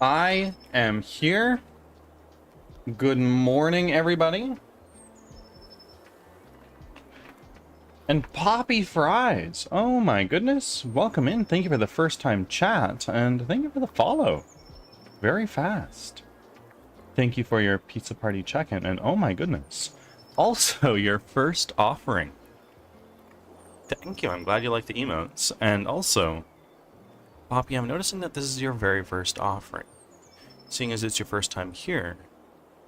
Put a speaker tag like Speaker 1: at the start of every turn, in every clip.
Speaker 1: I am here. Good morning, everybody. And Poppy Fries. Oh my goodness. Welcome in. Thank you for the first time chat. And thank you for the follow. Very fast. Thank you for your pizza party check-in. And oh my goodness. Also, your first offering. Thank you. I'm glad you like the emotes. And also, Poppy, I'm noticing that this is your very first offering. Seeing as it's your first time here,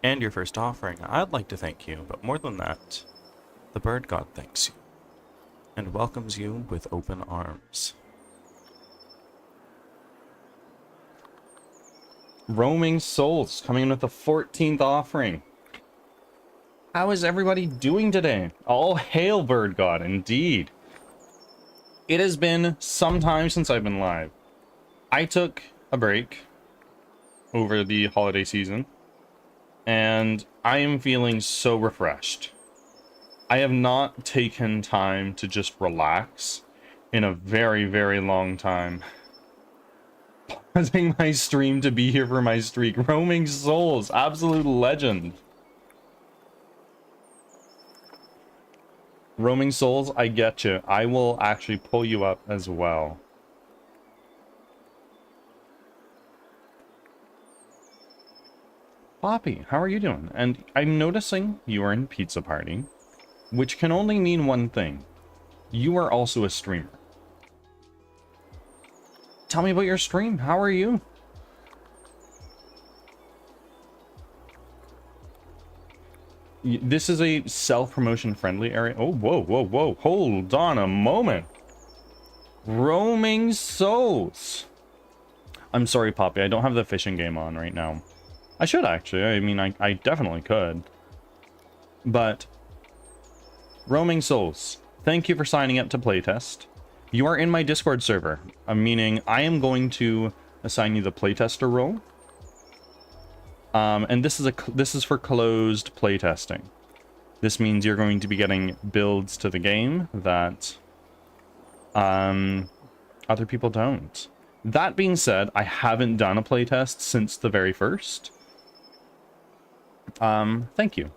Speaker 1: and your first offering, I'd like to thank you, but more than that, the bird god thanks you, and welcomes you with open arms. Roaming Souls coming in with the 14th offering. How is everybody doing today? All hail bird god, indeed. It has been some time since I've been live. I took a break over the holiday season, and I am feeling so refreshed. I have not taken time to just relax in a very, very long time. Pausing my stream to be here for my streak. Roaming Souls, absolute legend. Roaming Souls, I get you. I will actually pull you up as well. Poppy, how are you doing? And I'm noticing you are in Pizza Party, which can only mean one thing. You are also a streamer. Tell me about your stream. How are you? This is a self-promotion friendly area. Oh, whoa, whoa, whoa. Hold on a moment. Roaming Souls. I'm sorry, Poppy. I don't have the fishing game on right now. I should actually. I mean, I definitely could. But Roaming Souls, thank you for signing up to playtest. You are in my Discord server, meaning I am going to assign you the playtester role. And this is for closed playtesting. This means you're going to be getting builds to the game that other people don't. That being said, I haven't done a playtest since the very first. Thank you.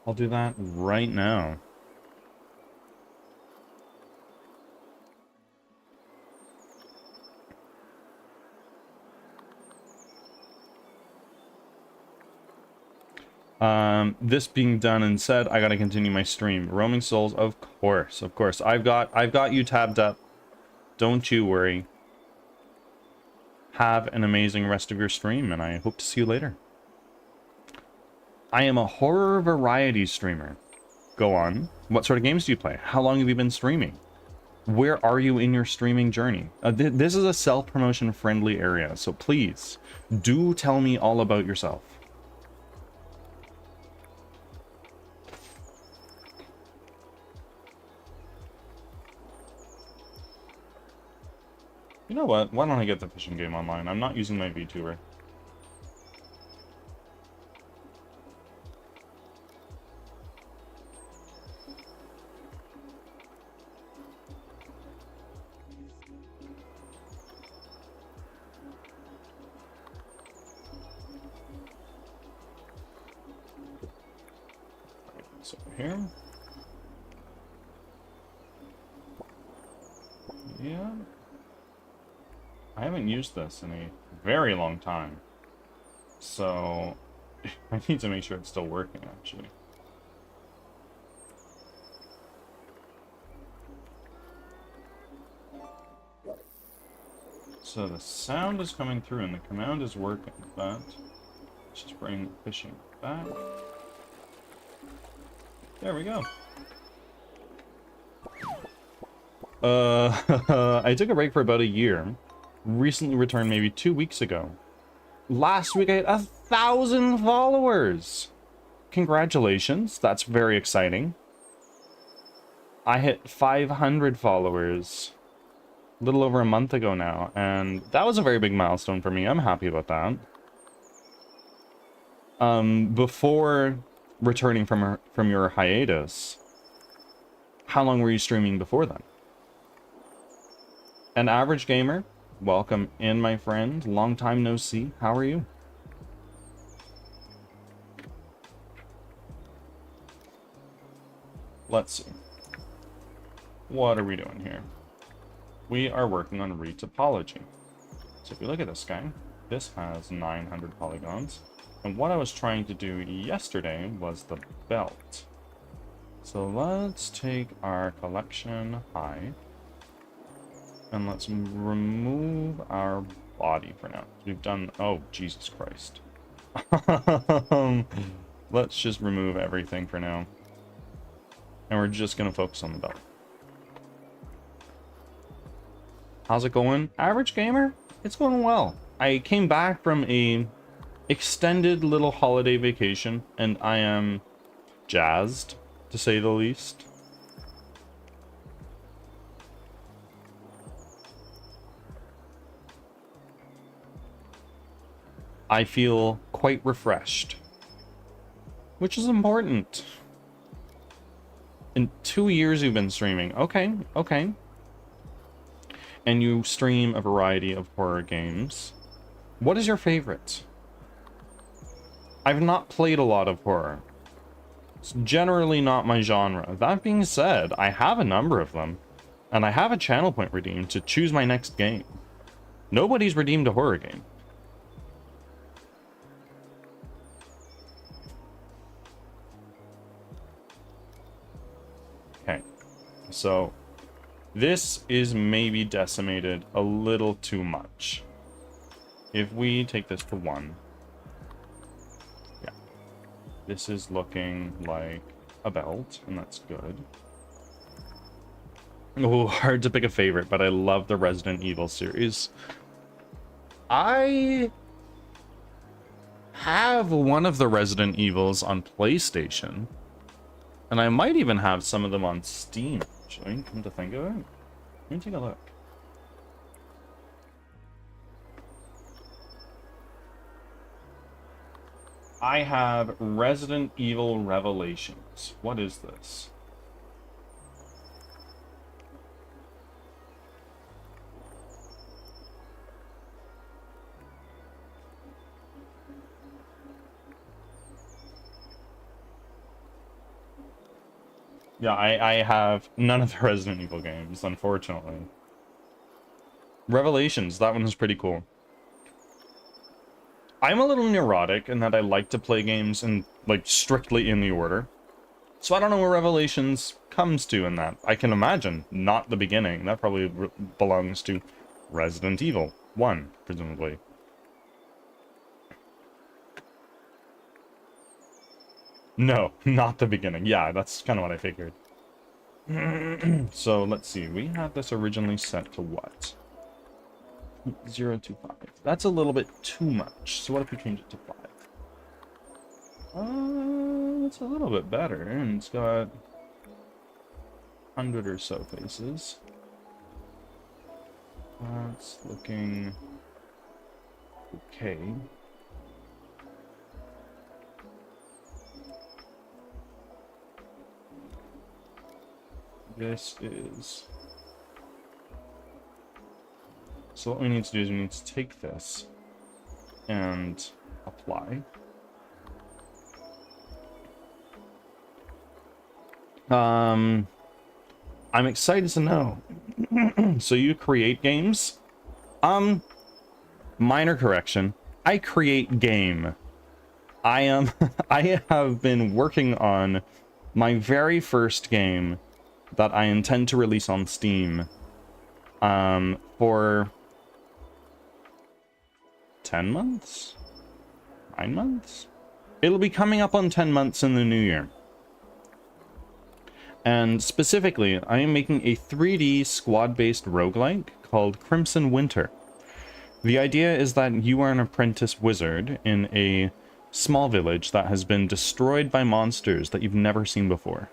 Speaker 1: I'll do that right now. This being done and said, I gotta continue my stream. Roaming Souls, of course, of course. I've got you tabbed up. Don't you worry. Have an amazing rest of your stream, and I hope to see you later. I am a horror variety streamer. Go on. What sort of games do you play? How long have you been streaming? Where are you in your streaming journey? This is a self-promotion friendly area, so please do tell me all about yourself. You know what? Why don't I get the fishing game online? I'm not using my VTuber. So here. Yeah. I haven't used this in a very long time. So I need to make sure it's still working actually. So the sound is coming through and the command is working, but let's just bring fishing back. There we go. I took a break for about a year. Recently returned maybe 2 weeks ago. Last week I had 1,000 followers. Congratulations, that's very exciting. I hit 500 followers a little over a month ago now, and that was a very big milestone for me. I'm happy about that. Before returning from your hiatus, how long were you streaming before then? An average gamer welcome in, my friend. Long time no see. How are you? Let's see. What are we doing here? We are working on Retopology. So if you look at this guy, this has 900 polygons. And what I was trying to do yesterday was the belt. So let's take our collection high. And let's remove our body for now. We've done... Oh, Jesus Christ. Let's just remove everything for now. And we're just going to focus on the belt. How's it going? Average gamer? It's going well. I came back from a extended little holiday vacation, and I am jazzed, to say the least. I feel quite refreshed, which is important. In 2 years you've been streaming. Okay, okay. And you stream a variety of horror games. What is your favorite? I've not played a lot of horror. It's generally not my genre. That being said, I have a number of them. And I have a channel point redeemed to choose my next game. Nobody's redeemed a horror game. Okay. So, this is maybe decimated a little too much. If we take this to 1... This is looking like a belt, and that's good. Oh, hard to pick a favorite, but I love the Resident Evil series. I have one of the Resident Evils on PlayStation, and I might even have some of them on Steam, actually, come to think of it. Let me take a look. I have Resident Evil Revelations. What is this? Yeah, I have none of the Resident Evil games, unfortunately. Revelations, that one is pretty cool. I'm a little neurotic in that I like to play games in, like, strictly in the order. So I don't know where Revelations comes to in that. I can imagine not the beginning. That probably belongs to Resident Evil 1, presumably. No, not the beginning. Yeah, that's kind of what I figured. So, let's see. We had this originally set to what? 0 to 5. That's a little bit too much. So what if we change it to 5? It's a little bit better. And it's got 100 or so faces. That's looking okay. This is... So what we need to do is we need to take this and apply. I'm excited to know. So you create games? Minor correction. I create game. I have been working on my very first game that I intend to release on Steam for 10 months? 9 months? It'll be coming up on 10 months in the new year. And specifically, I am making a 3D squad-based roguelike called Crimson Winter. The idea is that you are an apprentice wizard in a small village that has been destroyed by monsters that you've never seen before.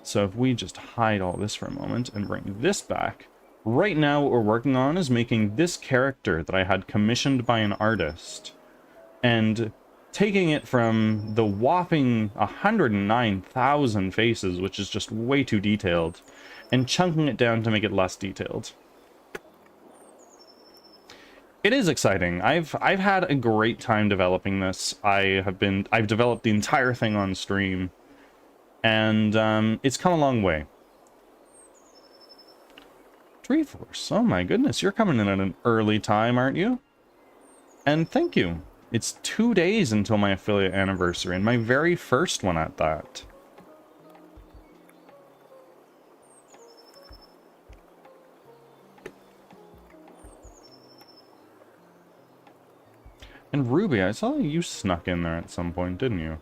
Speaker 1: So if we just hide all this for a moment and bring this back, right now what we're working on is making this character that I had commissioned by an artist, and taking it from the whopping 109,000 faces, which is just way too detailed, and chunking it down to make it less detailed. It is exciting. I've had a great time developing this. I've developed the entire thing on stream, and it's come a long way. Treeforce, oh my goodness, you're coming in at an early time, aren't you? And thank you. It's 2 days until my affiliate anniversary, and my very first one at that. And Ruby, I saw you snuck in there at some point, didn't you?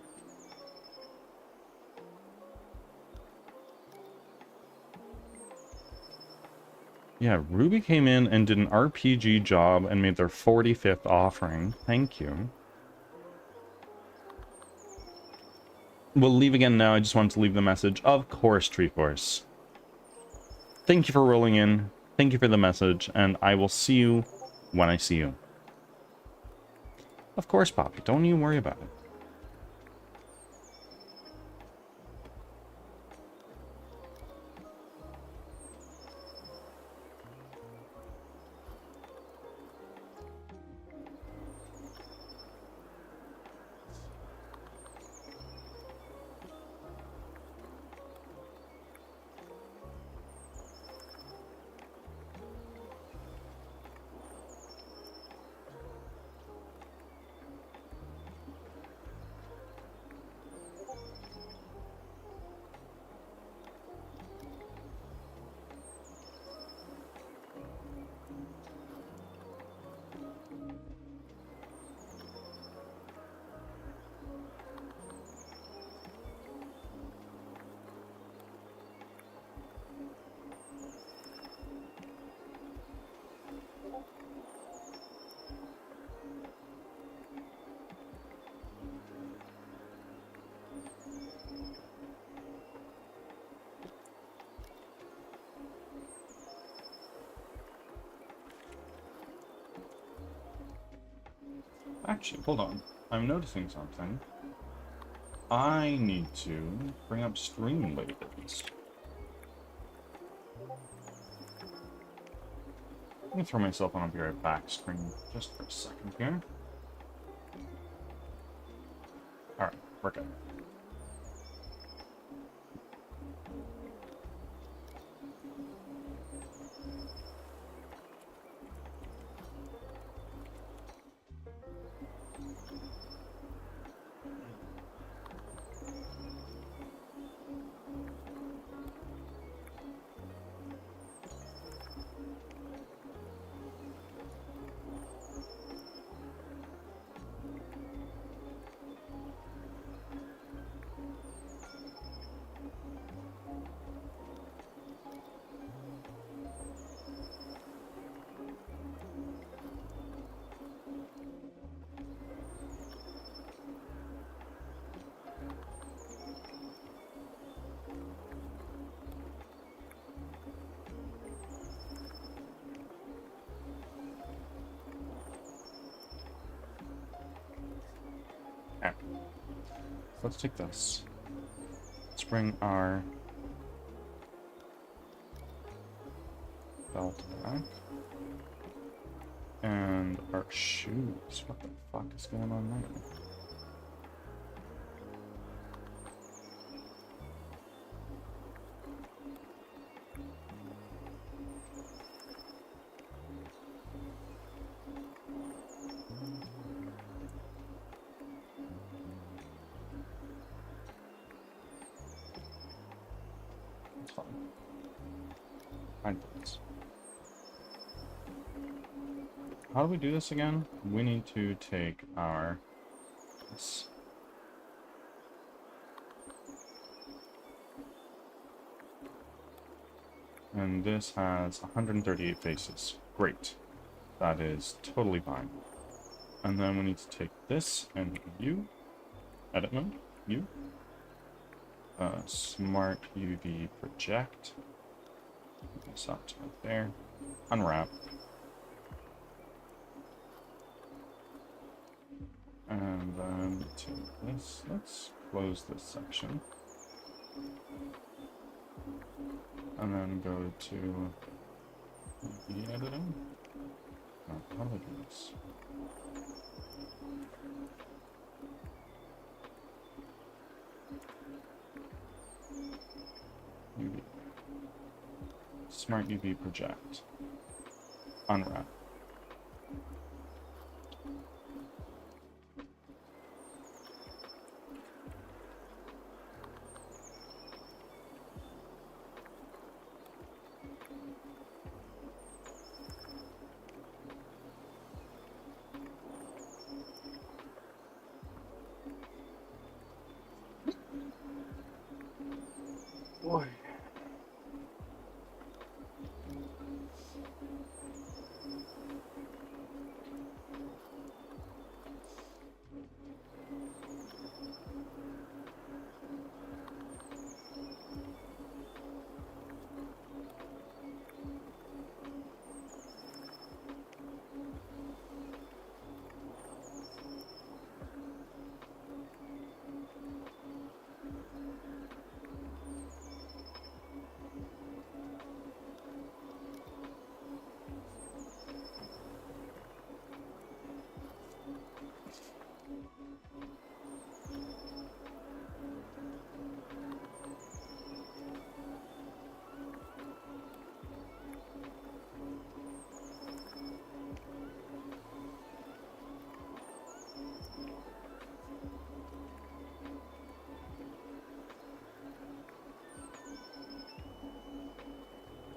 Speaker 1: Yeah, Ruby came in and did an RPG job and made their 45th offering. Thank you. We'll leave again now. I just wanted to leave the message. Of course, Treeforce. Thank you for rolling in. Thank you for the message, and I will see you when I see you. Of course, Poppy. Don't even worry about it. Actually, hold on. I'm noticing something. I need to bring up Streamlabs. Let me throw myself on a be right back screen just for a second here. Alright, we're good. Okay. Let's take this. Let's bring our belt back. And our shoes. What the fuck is going on there? It's fine. Fine, please. How do we do this again? We need to take our... This. And this has 138 faces. Great. That is totally fine. And then we need to take this and you. Edit mode. You. Smart UV project. Put this up to right there. Unwrap. And then take this. Let's close this section. And then go to UV editing. How do I do this? UV. Smart UV project. Unwrap. Boy.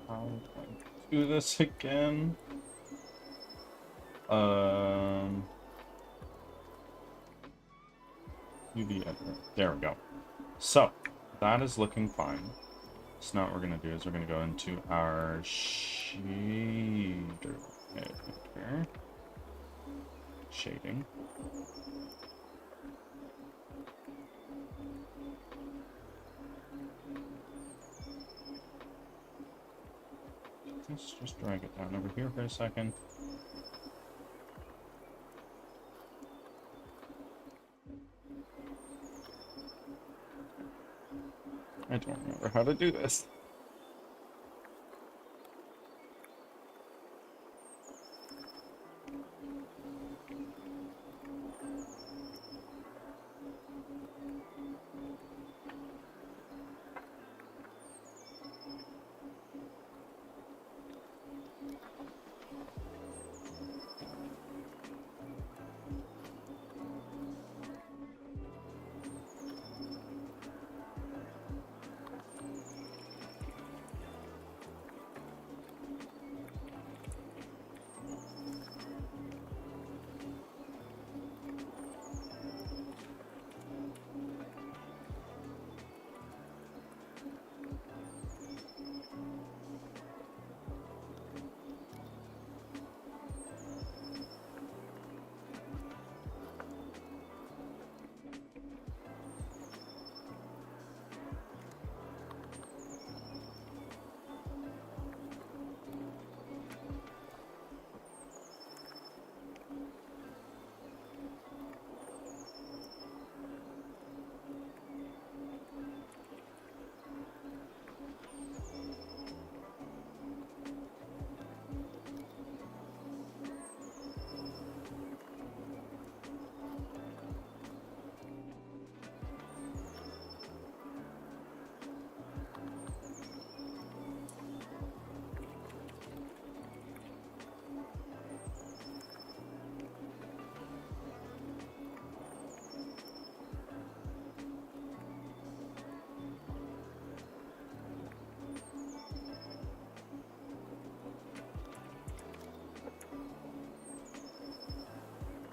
Speaker 1: How do I do this again? UV editor. There we go. So, that is looking fine. So now what we're going to do is we're going to go into our shader editor. Shading. Let's just drag it down over here for a second. I don't remember how to do this.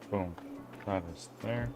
Speaker 1: Boom. That is there.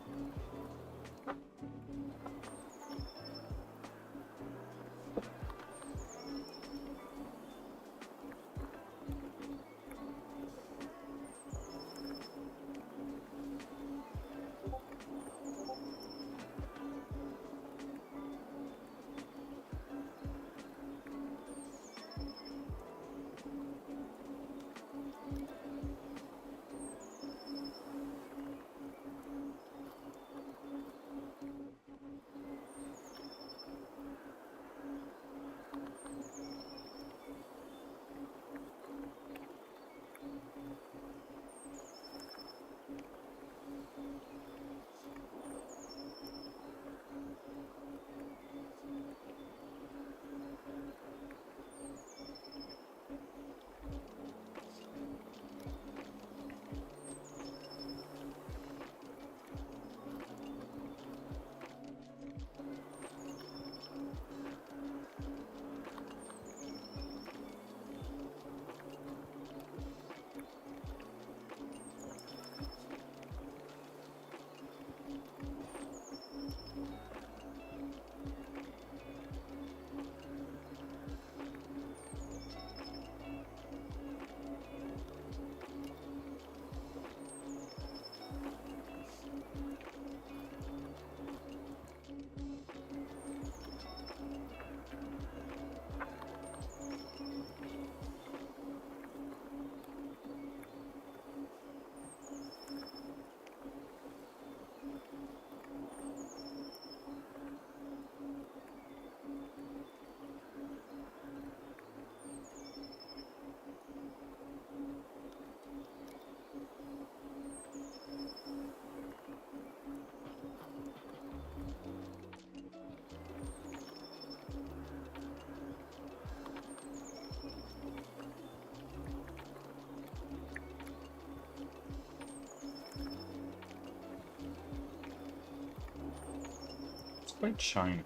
Speaker 1: quite shiny.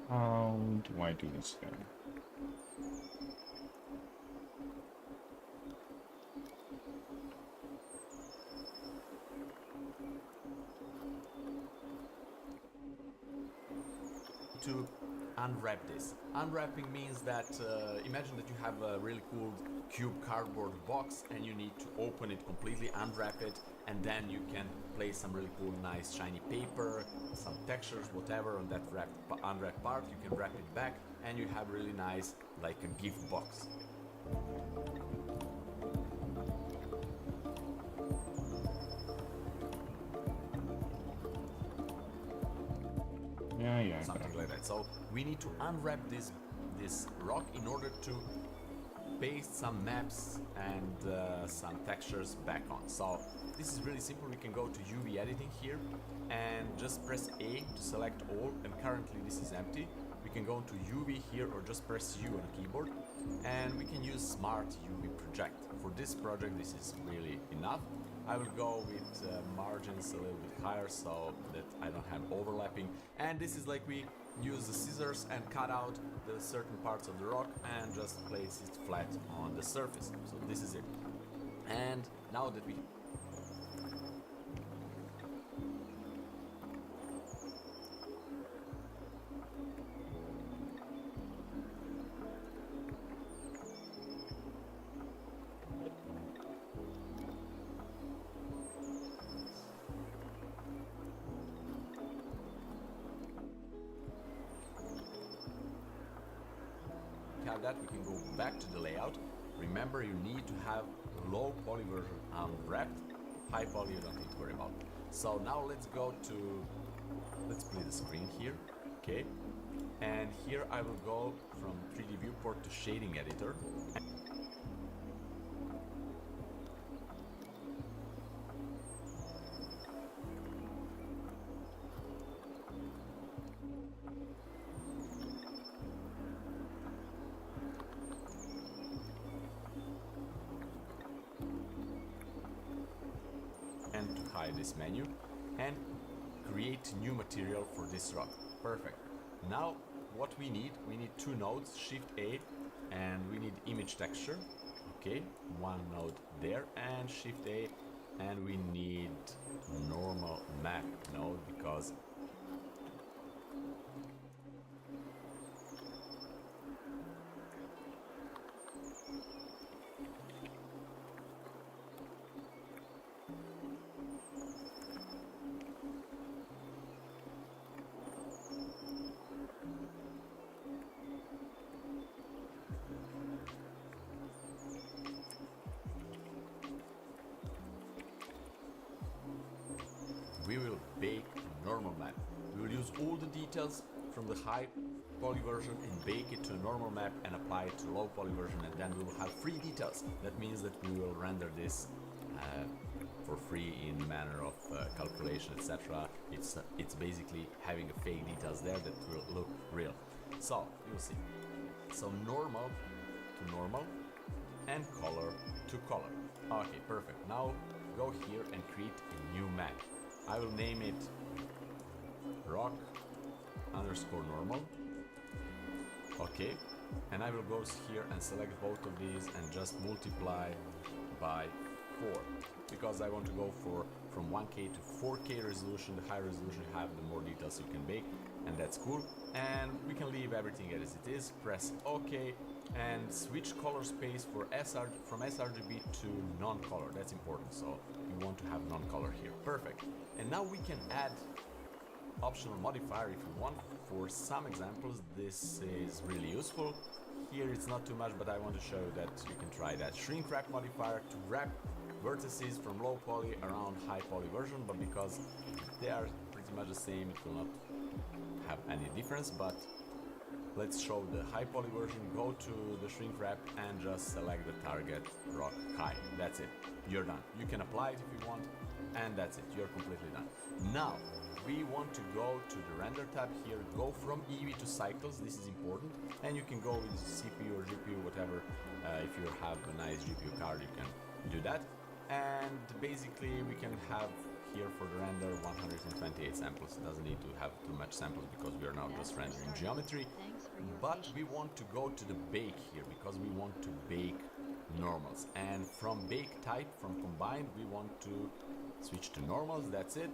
Speaker 1: How do I do this again?
Speaker 2: To unwrap this. Unwrapping means that imagine that you have a really cool cube cardboard box and you need to open it completely, unwrap it, and then you can place some really cool nice shiny paper, some textures, whatever on that unwrapped part. You can wrap it back and you have really nice, like a gift box.
Speaker 1: Yeah,
Speaker 2: Something like that. So we need to unwrap this rock in order to paste some maps and some textures back on. So this is really simple. We can go to UV editing here and just press A to select all, and currently this is empty. We can go to UV here or just press U on the keyboard, and we can use Smart UV Project. For this project this is really enough. I will go with margins a little bit higher so that I don't have overlapping, and this is like we use the scissors and cut out the certain parts of the rock and just place it flat on the surface. So this is it. And now that we have that, we can go back to the layout. Remember, you need to have low poly version unwrapped. High poly you don't need to worry about. So now let's go to, let's play the screen here, okay? And here I will go from 3D viewport to shading editor. And to hide this menu and create new material for this rock. Perfect. Now what we need two nodes, Shift A, and we need image texture. Okay, one node there and Shift A, and we need normal map node because we will bake a normal map. We will use all the details from the high poly version and bake it to a normal map and apply it to low poly version, and then we will have free details. That means that we will render this for free in manner of calculation, etc. It's basically having a fake details there that will look real. So you'll see. So normal to normal and color to color. Okay, perfect. Now go here and create a new map. I will name it rock underscore normal. Okay, and I will go here and select both of these and just multiply by 4 because I want to go from 1K to 4K resolution. The higher resolution you have, the more details you can bake, and that's cool. And we can leave everything as it is. Press OK and switch color space from sRGB to non-color. That's important, so you want to have non-color here. Perfect. And now we can add optional modifier if you want. For some examples this is really useful. Here it's not too much, but I want to show you that you can try that. Shrink wrap modifier to wrap vertices from low poly around high poly version, but because they are pretty pretty much the same, it will not have any difference, but let's show the high poly version. Go to the shrink wrap and just select the target rock high. That's it. You're done. You can apply it if you want, and that's it. You're completely done. Now, we want to go to the render tab here, go from EV to cycles, this is important, and you can go with CPU or GPU, whatever. If you have a nice GPU card, you can do that. And basically we can have here for the render 128 samples. It doesn't need to have too much samples because we are now just rendering geometry. But we want to go to the bake here because we want to bake normals. And from bake type, from combined, we want to switch to normals. That's it.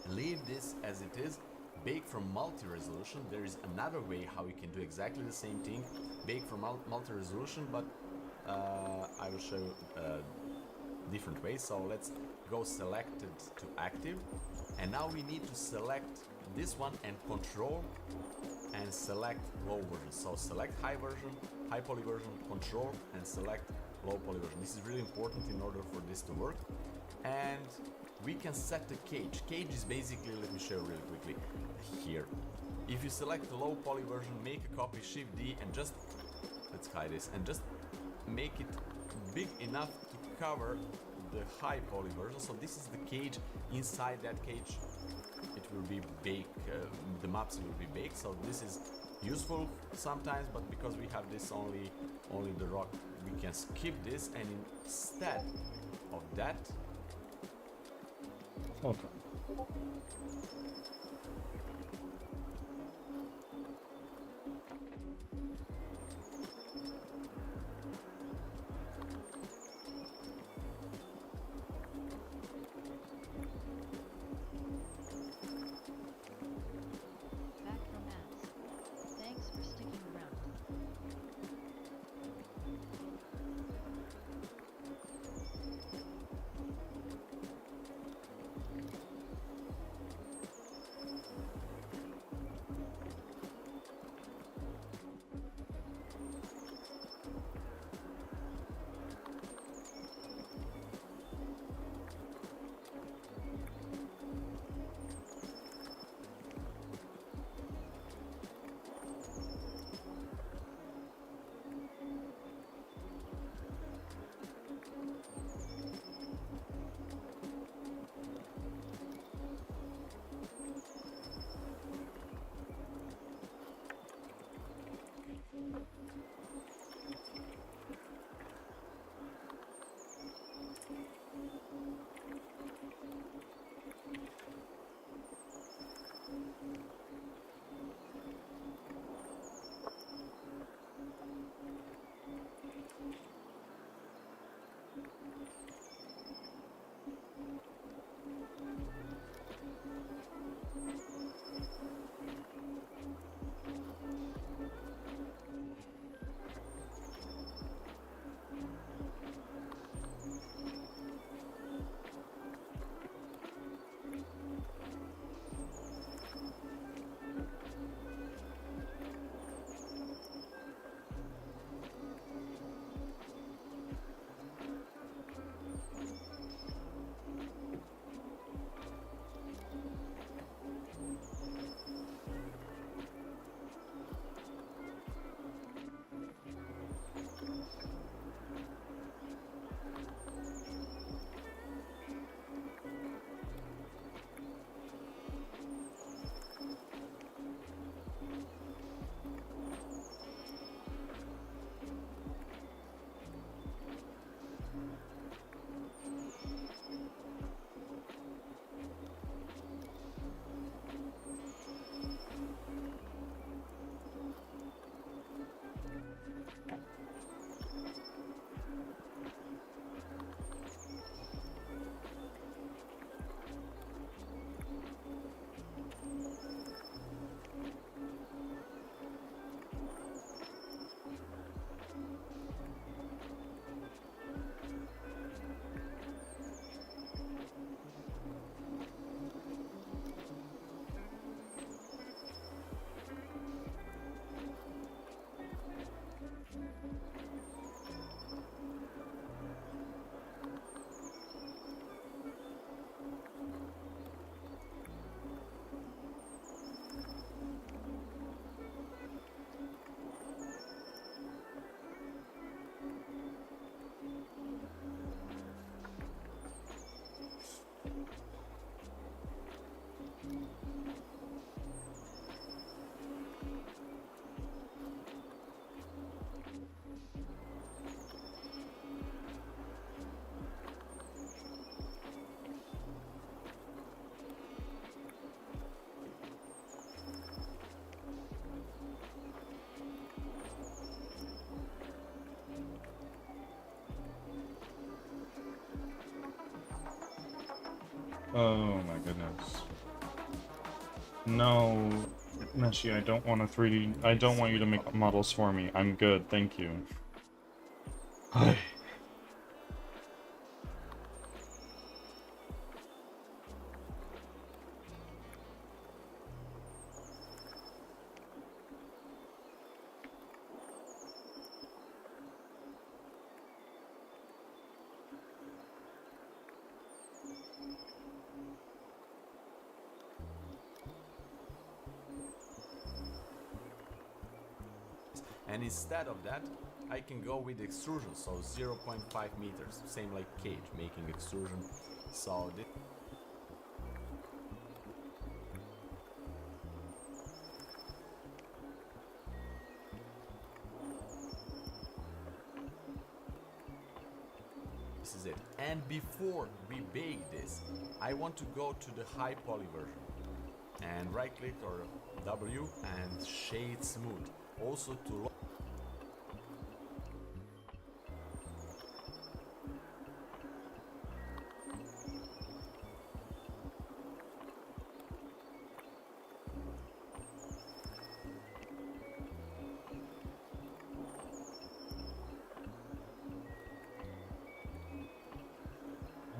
Speaker 2: Leave this as it is. Bake from multi-resolution. There is another way how you can do exactly the same thing. Bake from multi-resolution, but I will show you different ways. So let's go selected to active, and now we need to select this one and control and select low version. So select high version, high poly version, control and select low poly version. This is really important in order for this to work. And we can set the cage. Cage is basically, let me show you really quickly here. If you select the low poly version, make a copy, Shift D, and just, let's hide this, and just make it big enough to cover the high poly version. So this is the cage. Inside that cage it will be baked, the maps will be baked. So this is useful sometimes, but because we have this only the rock, we can skip this, and instead of that,
Speaker 1: Okay.
Speaker 3: Back from ads. Thanks for sticking around.
Speaker 1: Oh my goodness. No, Meshi, I don't want a 3D. I don't want you to make models for me. I'm good, thank you. Hi.
Speaker 2: And instead of that, I can go with extrusion, so 0.5 meters, same like cage, making extrusion. So this is it. And before we bake this, I want to go to the high poly version and right click or W and shade smooth. Also to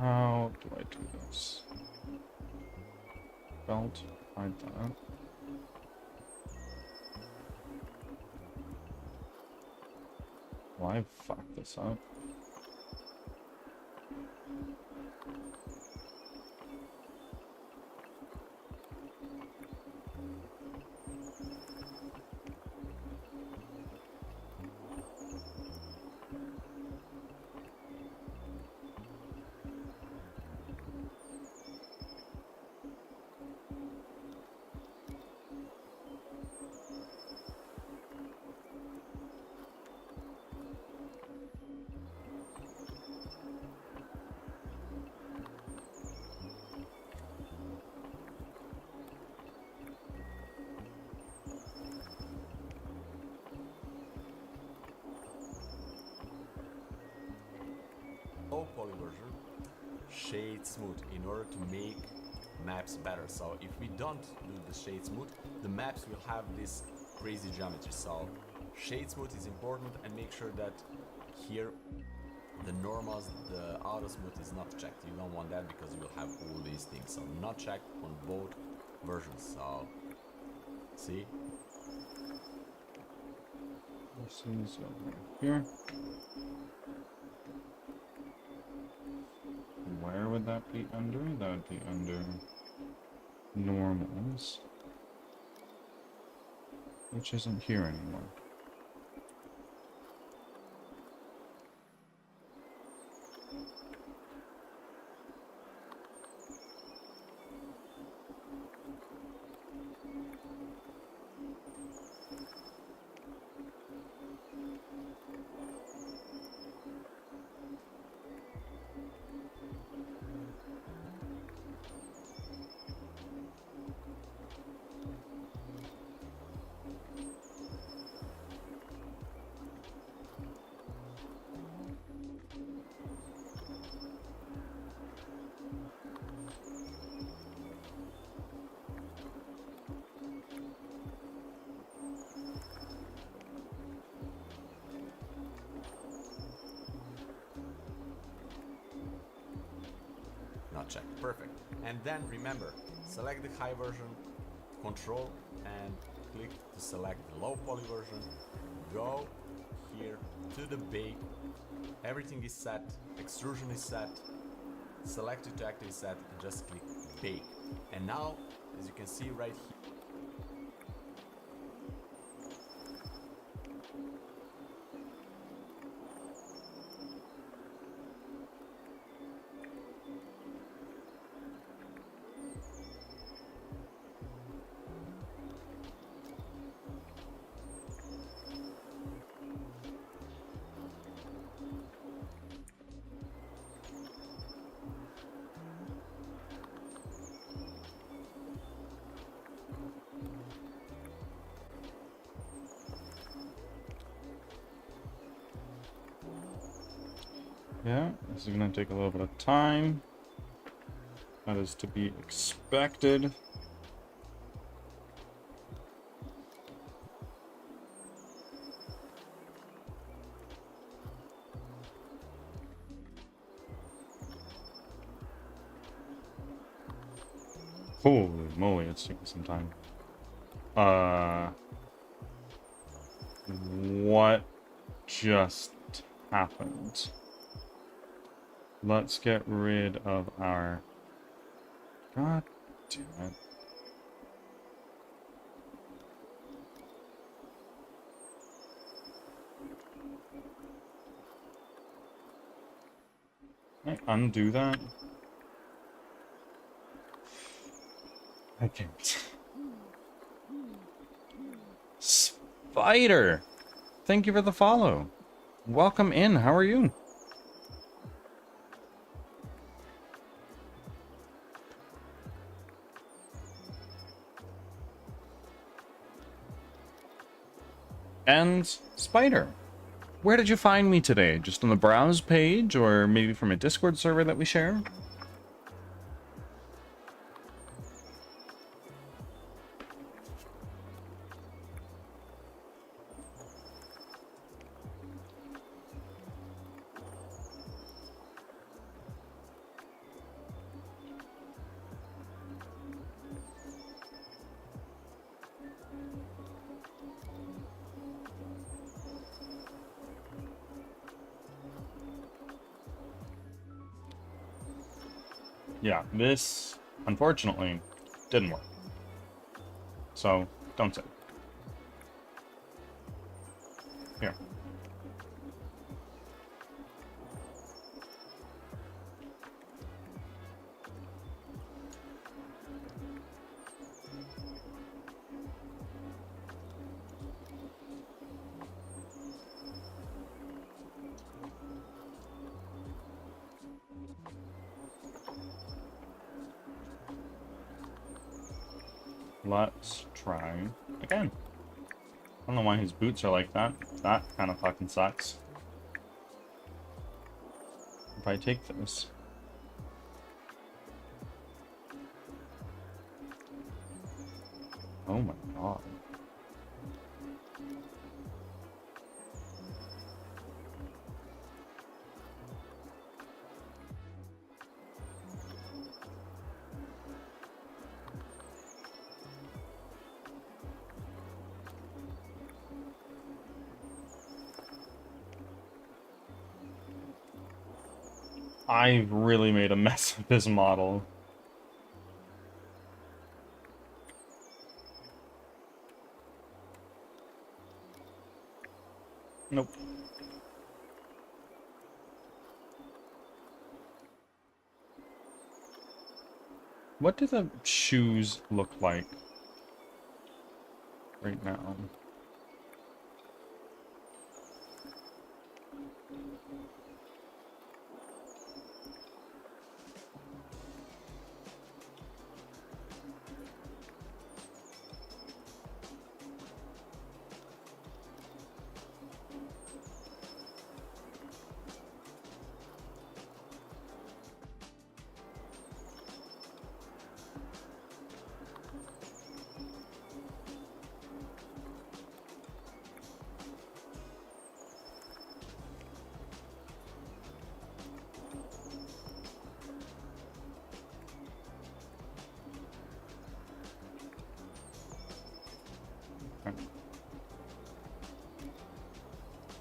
Speaker 1: How do I do this? Belt, hide that. Well, I fucked this up.
Speaker 2: low poly version, shade smooth in order to make maps better. So if we don't do the shade smooth, the maps will have this crazy geometry. So shade smooth is important, and make sure that here the normals, the auto smooth is not checked. You don't want that because you will have all these things. So not checked on both versions. So see,
Speaker 1: This is over here. Where would that be under? That would be under normals, which isn't here anymore.
Speaker 2: not checked. Perfect. And then remember, select the high version, control and click to select the low poly version. Go here to the bake. Everything is set, extrusion is set, select it to active set and just click bake. And now, as you can see right here,
Speaker 1: Yeah, this is gonna take a little bit of time. That is to be expected. Holy moly, it's taking some time. What just happened? Let's get rid of our... God damn it. Can I undo that? I can't. Spider! Thank you for the follow. Welcome in, how are you? And Spider, where did you find me today? Just on the browse page, or maybe from a Discord server that we share? Yeah, this, unfortunately, didn't work. So, don't say. Here. Let's try again. I don't know why his boots are like that. That kind of fucking sucks. If I take this... Oh my god. I've really made a mess of this model. Nope. What do the shoes look like right now?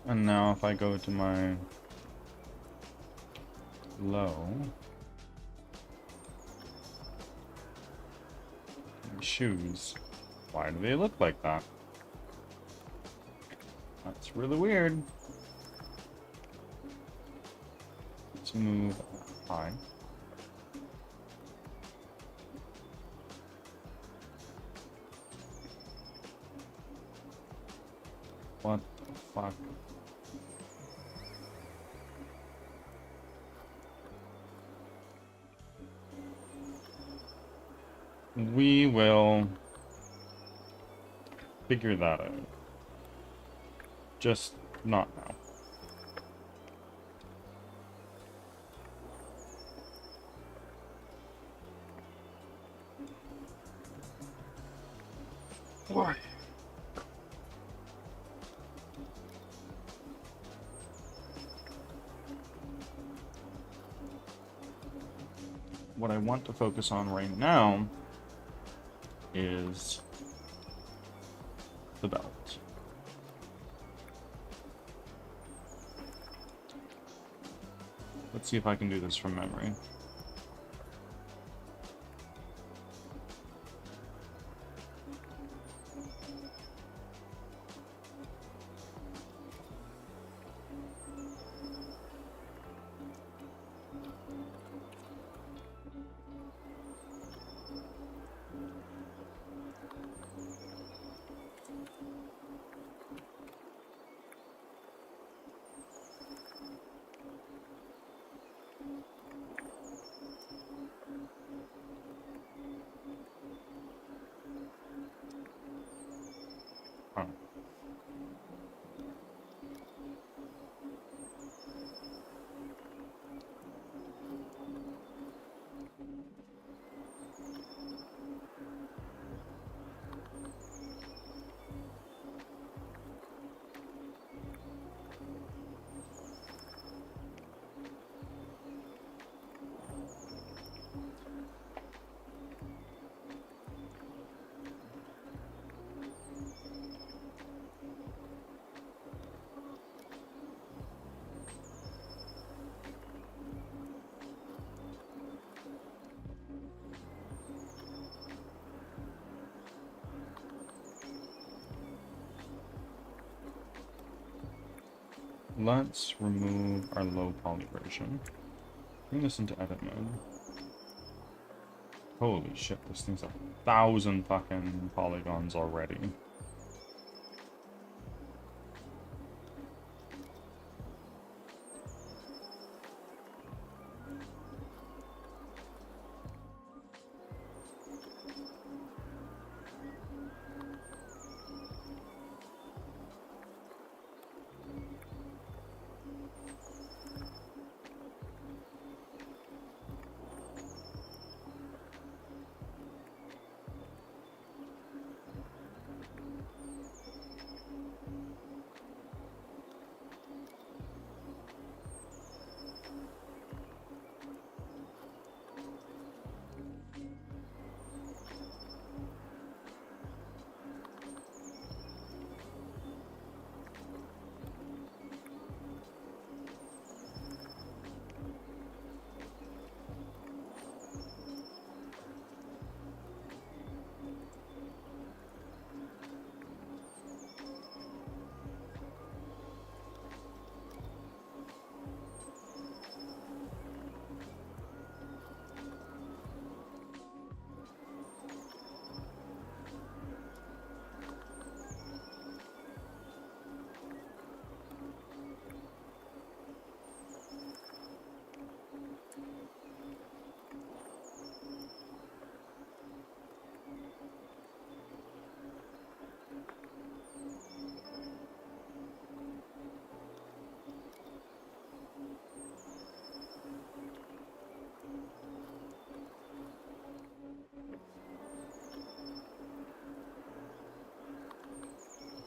Speaker 1: And now if I go to my low, my shoes, why do they look like that? That's really weird. Let's move high. What the fuck? We will figure that out. Just not now. Boy. What I want to focus on right now is the belt. Let's see if I can do this from memory. Oh. Let's remove our low poly version. Bring this into edit mode. Holy shit, this thing's 1,000 fucking polygons already.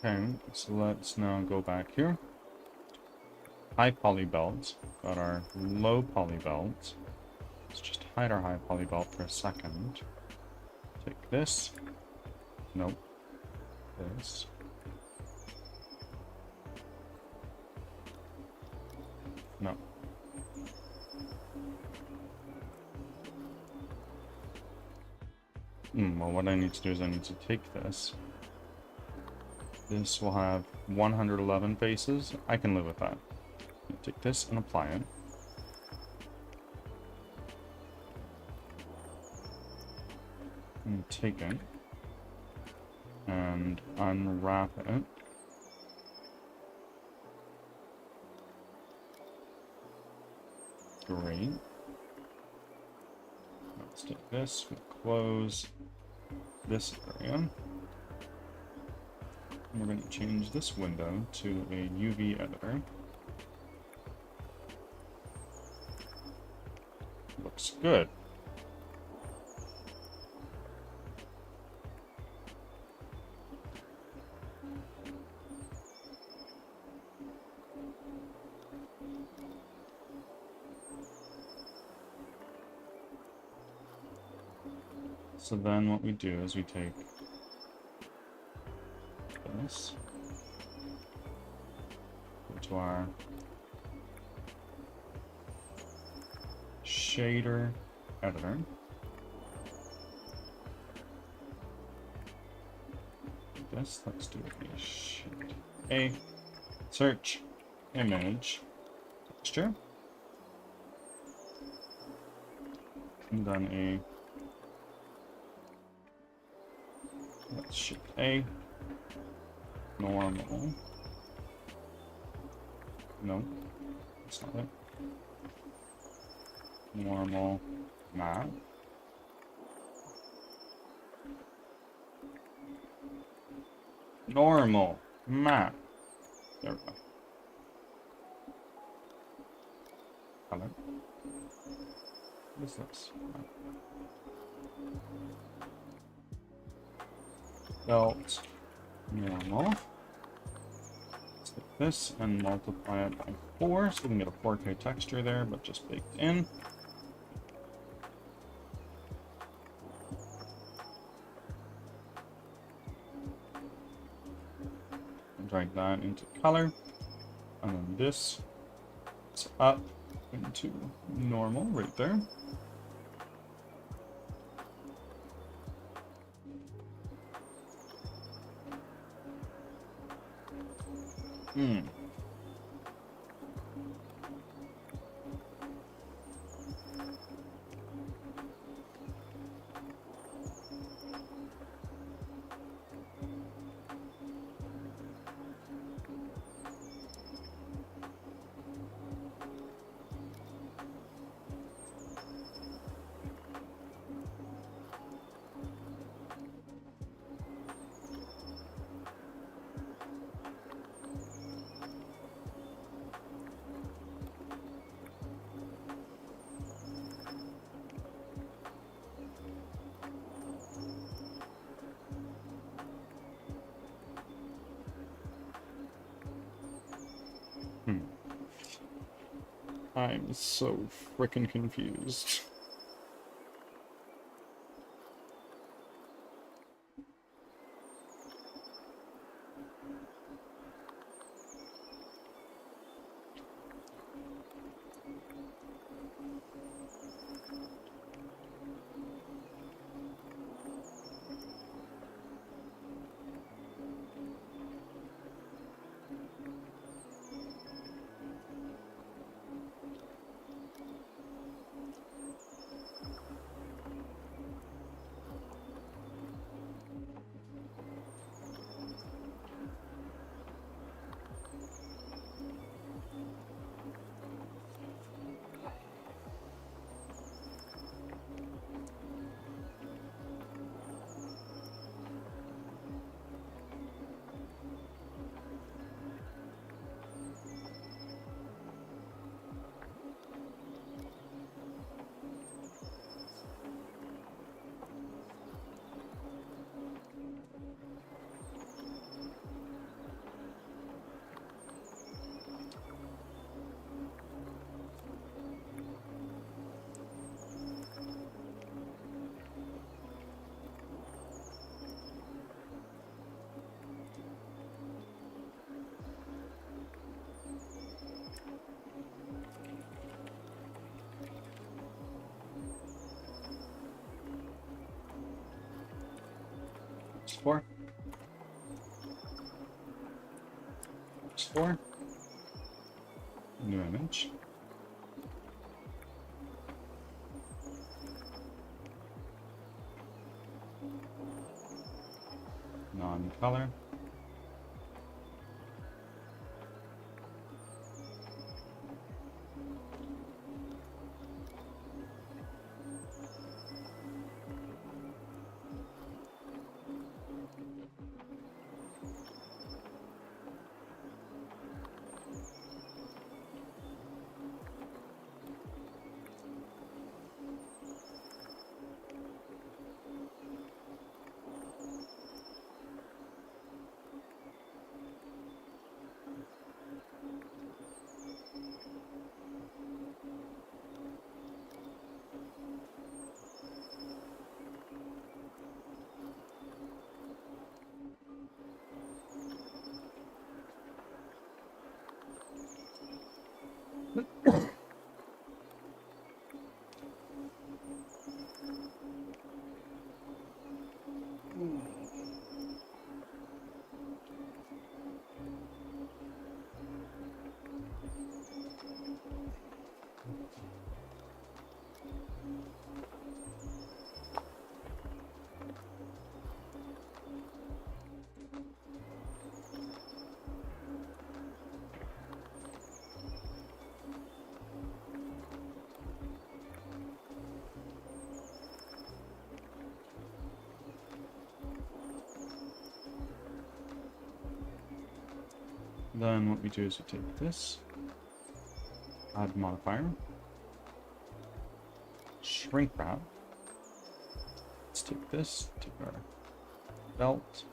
Speaker 1: Okay, so let's now go back here. High poly belt. Got our low poly belt. Let's just hide our high poly belt for a second. Take this. Nope. This. No. Well, what I need to do is I need to take this. This will have 111 faces. I can live with that. Take this and apply it. And take it and unwrap it. Great. Let's take this, we'll close this area. And we're going to change this window to a UV editor. Looks good. So then what we do is we take this, go to our shader editor. This, let's do a shade. Search image texture. And then let's shift A, normal. No, that's not it. Normal map. Normal map. There we go. Color. What is this? Belt normal. Let's take this and multiply it by 4 so we can get a 4K texture there, but just baked in. Drag that into color, and then this is up into normal right there. I'm so freaking confused. Four. 4. New image. Non-color. Then what we do is we take this, add modifier, shrink wrap. Let's take this, take our belt.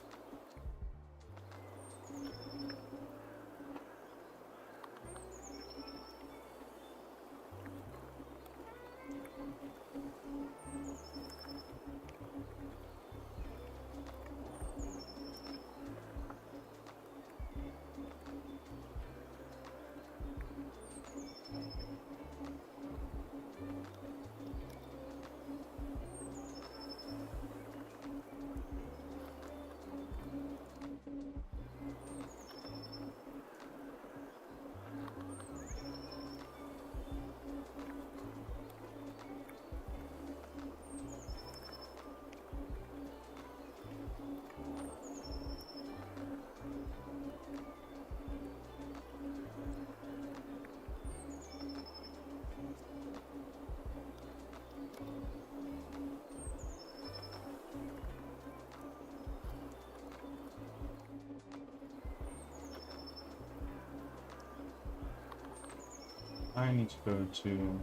Speaker 1: I need to go to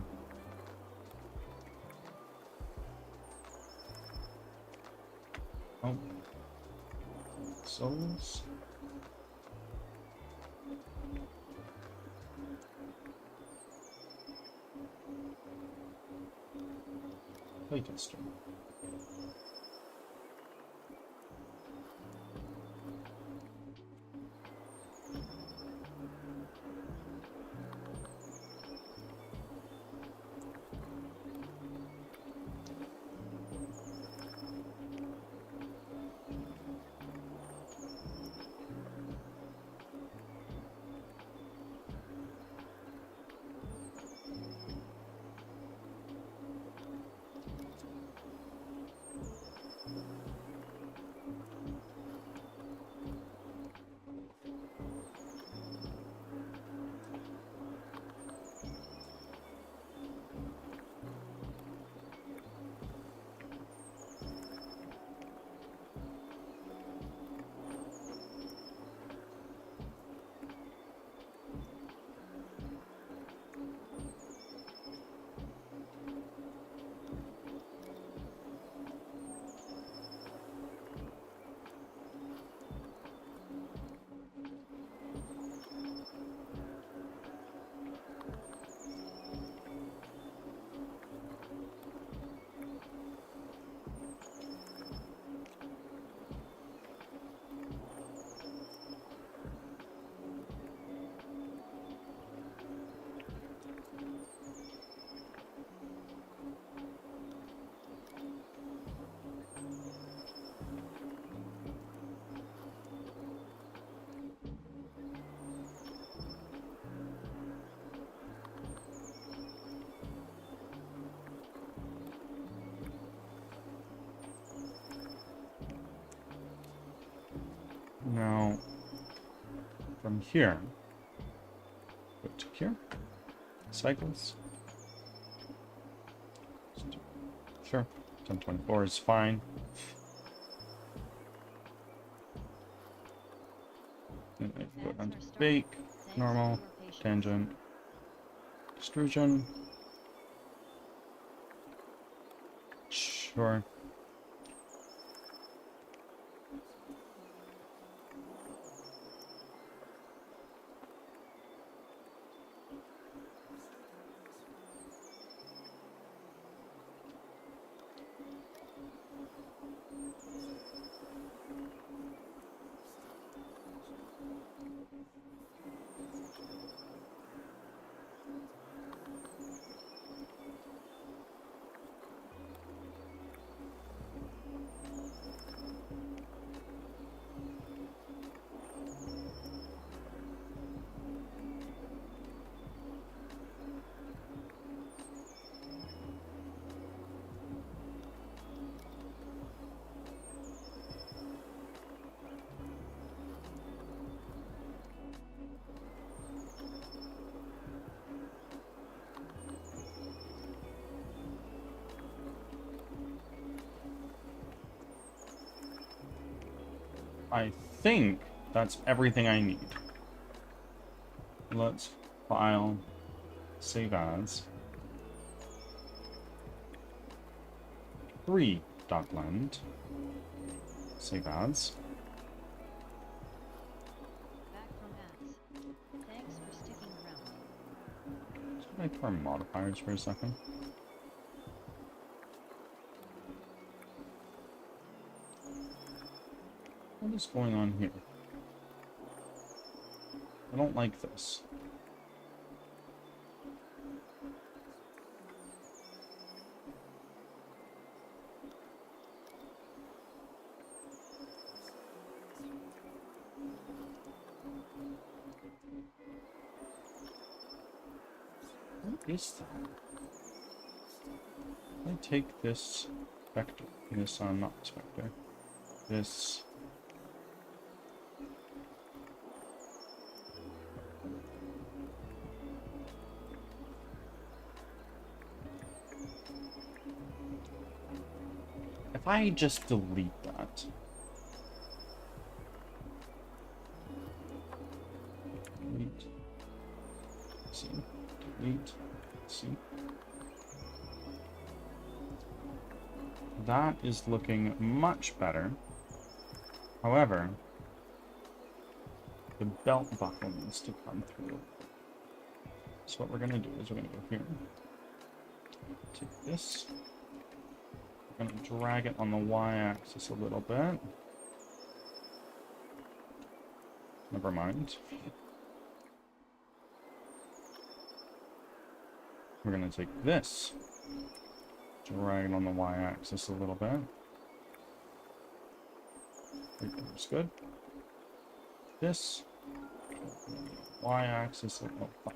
Speaker 1: souls. Playtester. Now, from here, go to here, cycles. Sure, 1024 is fine. And I go down to bake, normal, tangent, extrusion. Sure. I think that's everything I need. Let's file, save as. 3.lend. Save as.
Speaker 3: Back from ads. Thanks for sticking around.
Speaker 1: Should I turn modifiers for a second? What is going on here? I don't like this. What is that? I take this vector, this not this vector, this. If I just delete that. Delete. See. Delete. See. That is looking much better. However, the belt buckle needs to come through. So what we're going to do is we're going to go here. Take this. We're going to drag it on the y-axis a little bit. Never mind. We're going to take this. Drag it on the y-axis a little bit. Everything's good. This. Y-axis. Oh, fuck.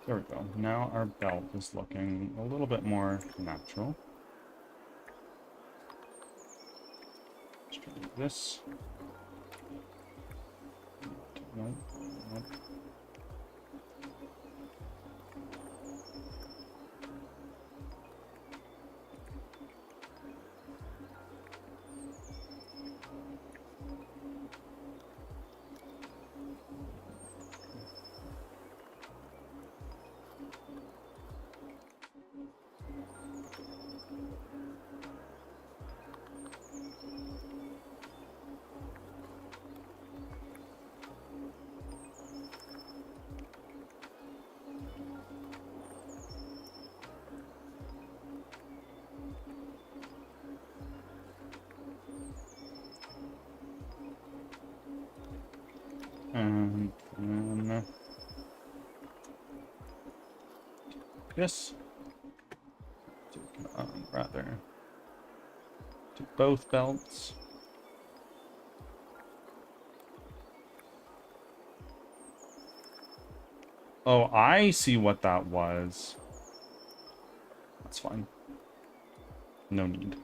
Speaker 1: There we go. Now our belt is looking a little bit more natural. Let's try this. Nope. Nope. And then this. Rather, to both belts. Oh, I see what that was. That's fine. No need.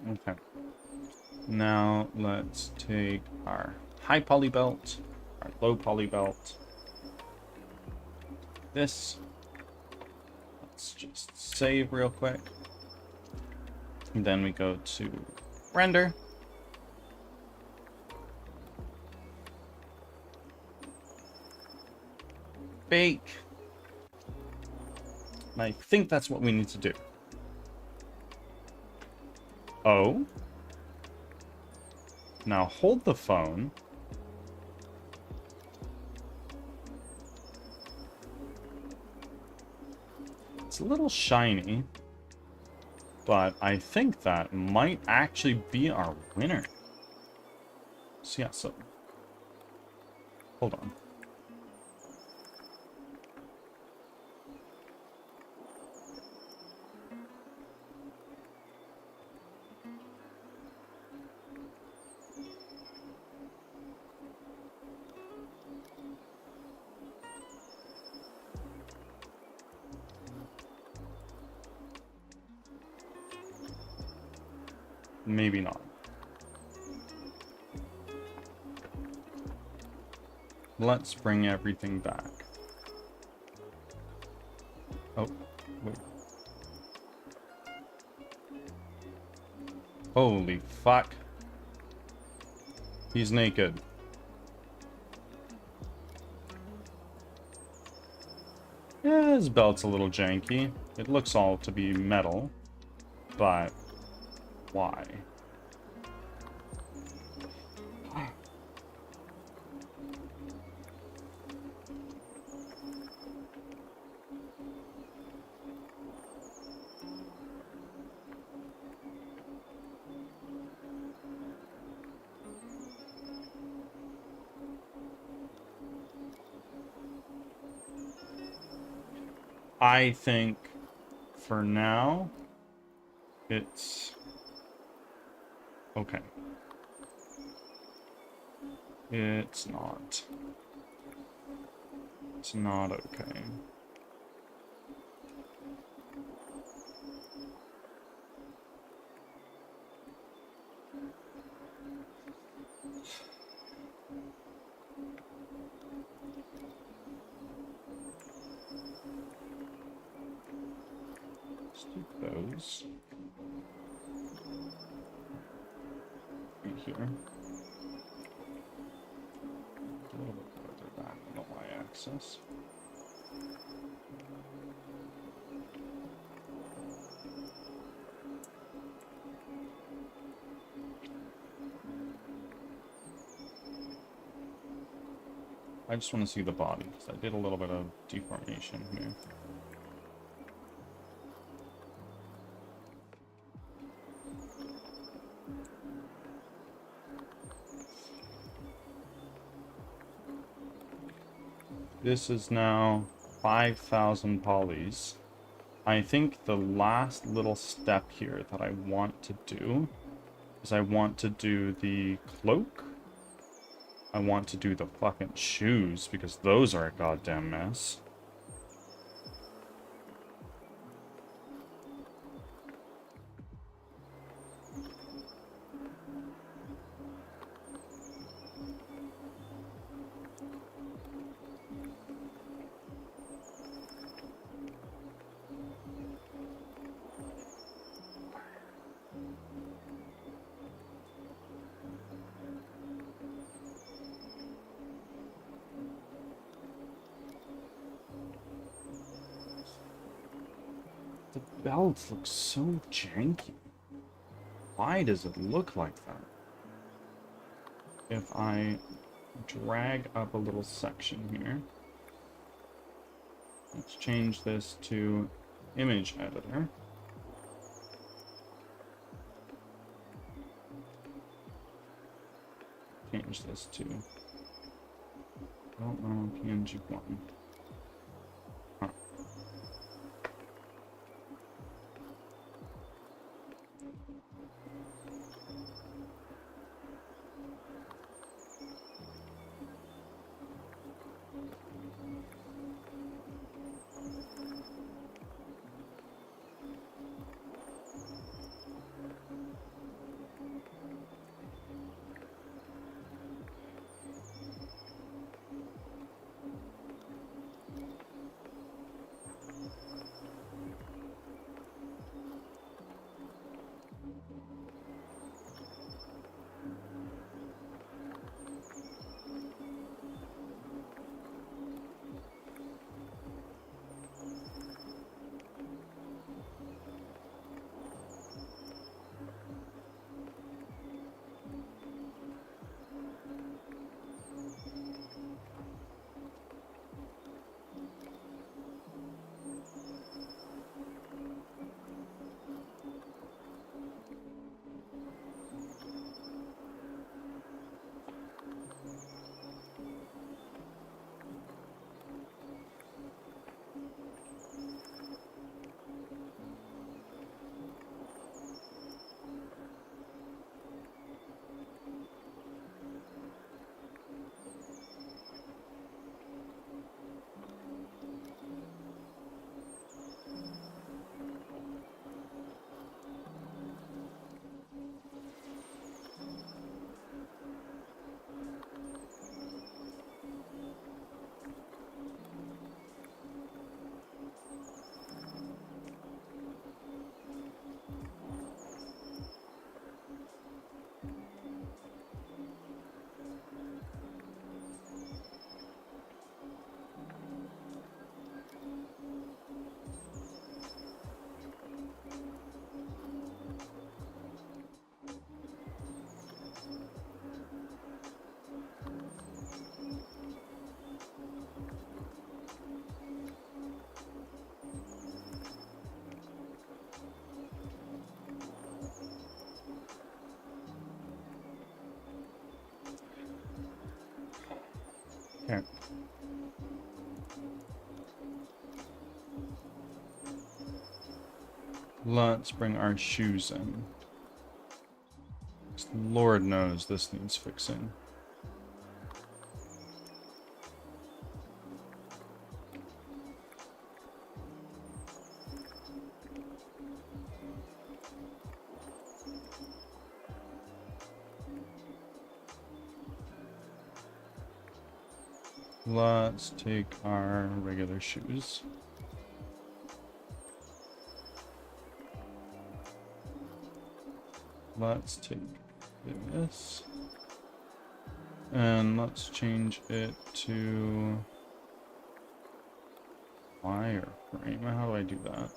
Speaker 1: Okay. Now let's take our high poly belt, our low poly belt. This. Let's just save real quick. And then we go to render. Bake. And I think that's what we need to do. Oh. Now hold the phone. It's a little shiny, but I think that might actually be our winner. So yeah, so hold on. Maybe not. Let's bring everything back. Oh, wait. Holy fuck. He's naked. Yeah, his belt's a little janky. It looks all to be metal, but why? I think for now, it's okay. It's not. It's not okay. Let's do those. Right here. A little bit further back on the y-axis. I just want to see the body, because I did a little bit of deformation here. This is now 5,000 polys. I think the last little step here that I want to do is I want to do the cloak. I want to do the fucking shoes, because those are a goddamn mess. The belt looks so janky. Why does it look like that? If I drag up a little section here, let's change this to image editor. Change this to, oh no, PNG1. Huh. Okay. Let's bring our shoes in. Lord knows this needs fixing. Let's take our regular shoes. Let's take this. And let's change it to wireframe. How do I do that?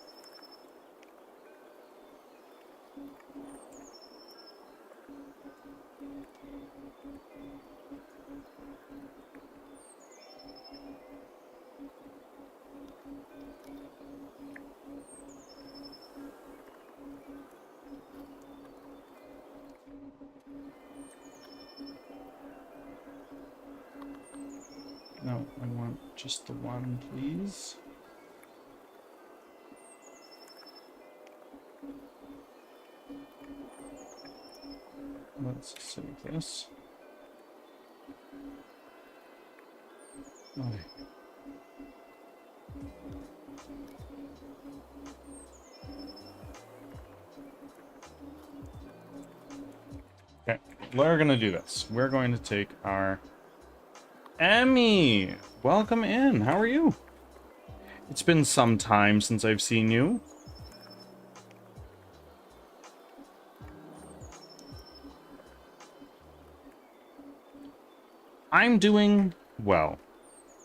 Speaker 1: No, I want just the one, please. Let's save this. Okay. Okay, we're gonna do this. We're going to take our Emmy. Welcome in. How are you? It's been some time since I've seen you. I'm doing well.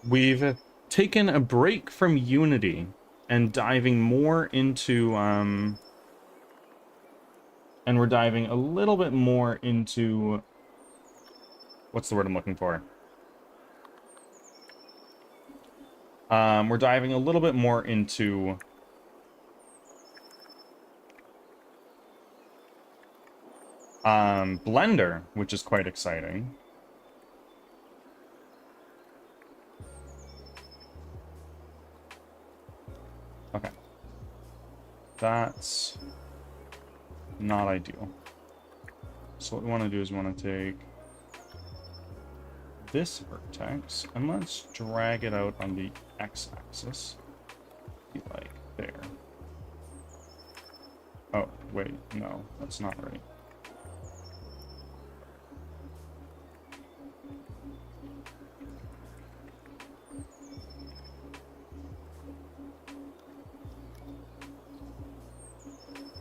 Speaker 1: We've taken a break from Unity and diving more into and we're diving a little bit more into, what's the word I'm looking for? We're diving a little bit more into Blender, which is quite exciting. Okay. That's not ideal. So what we want to do is we want to take this vertex and let's drag it out on the x-axis. Be like there. Oh, wait, no, that's not right.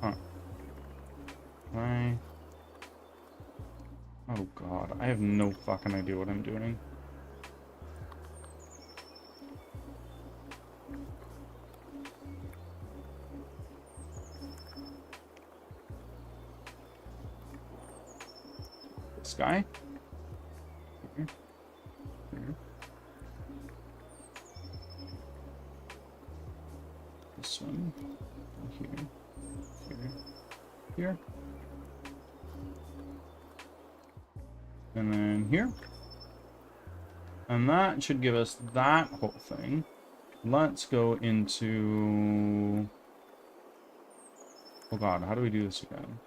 Speaker 1: Huh. Oh god, I have no fucking idea what I'm doing. This guy? Here. Here. This one. Here. Here. Here. And then here. And that should give us that whole thing. Let's go into... Oh god, how do we do this again?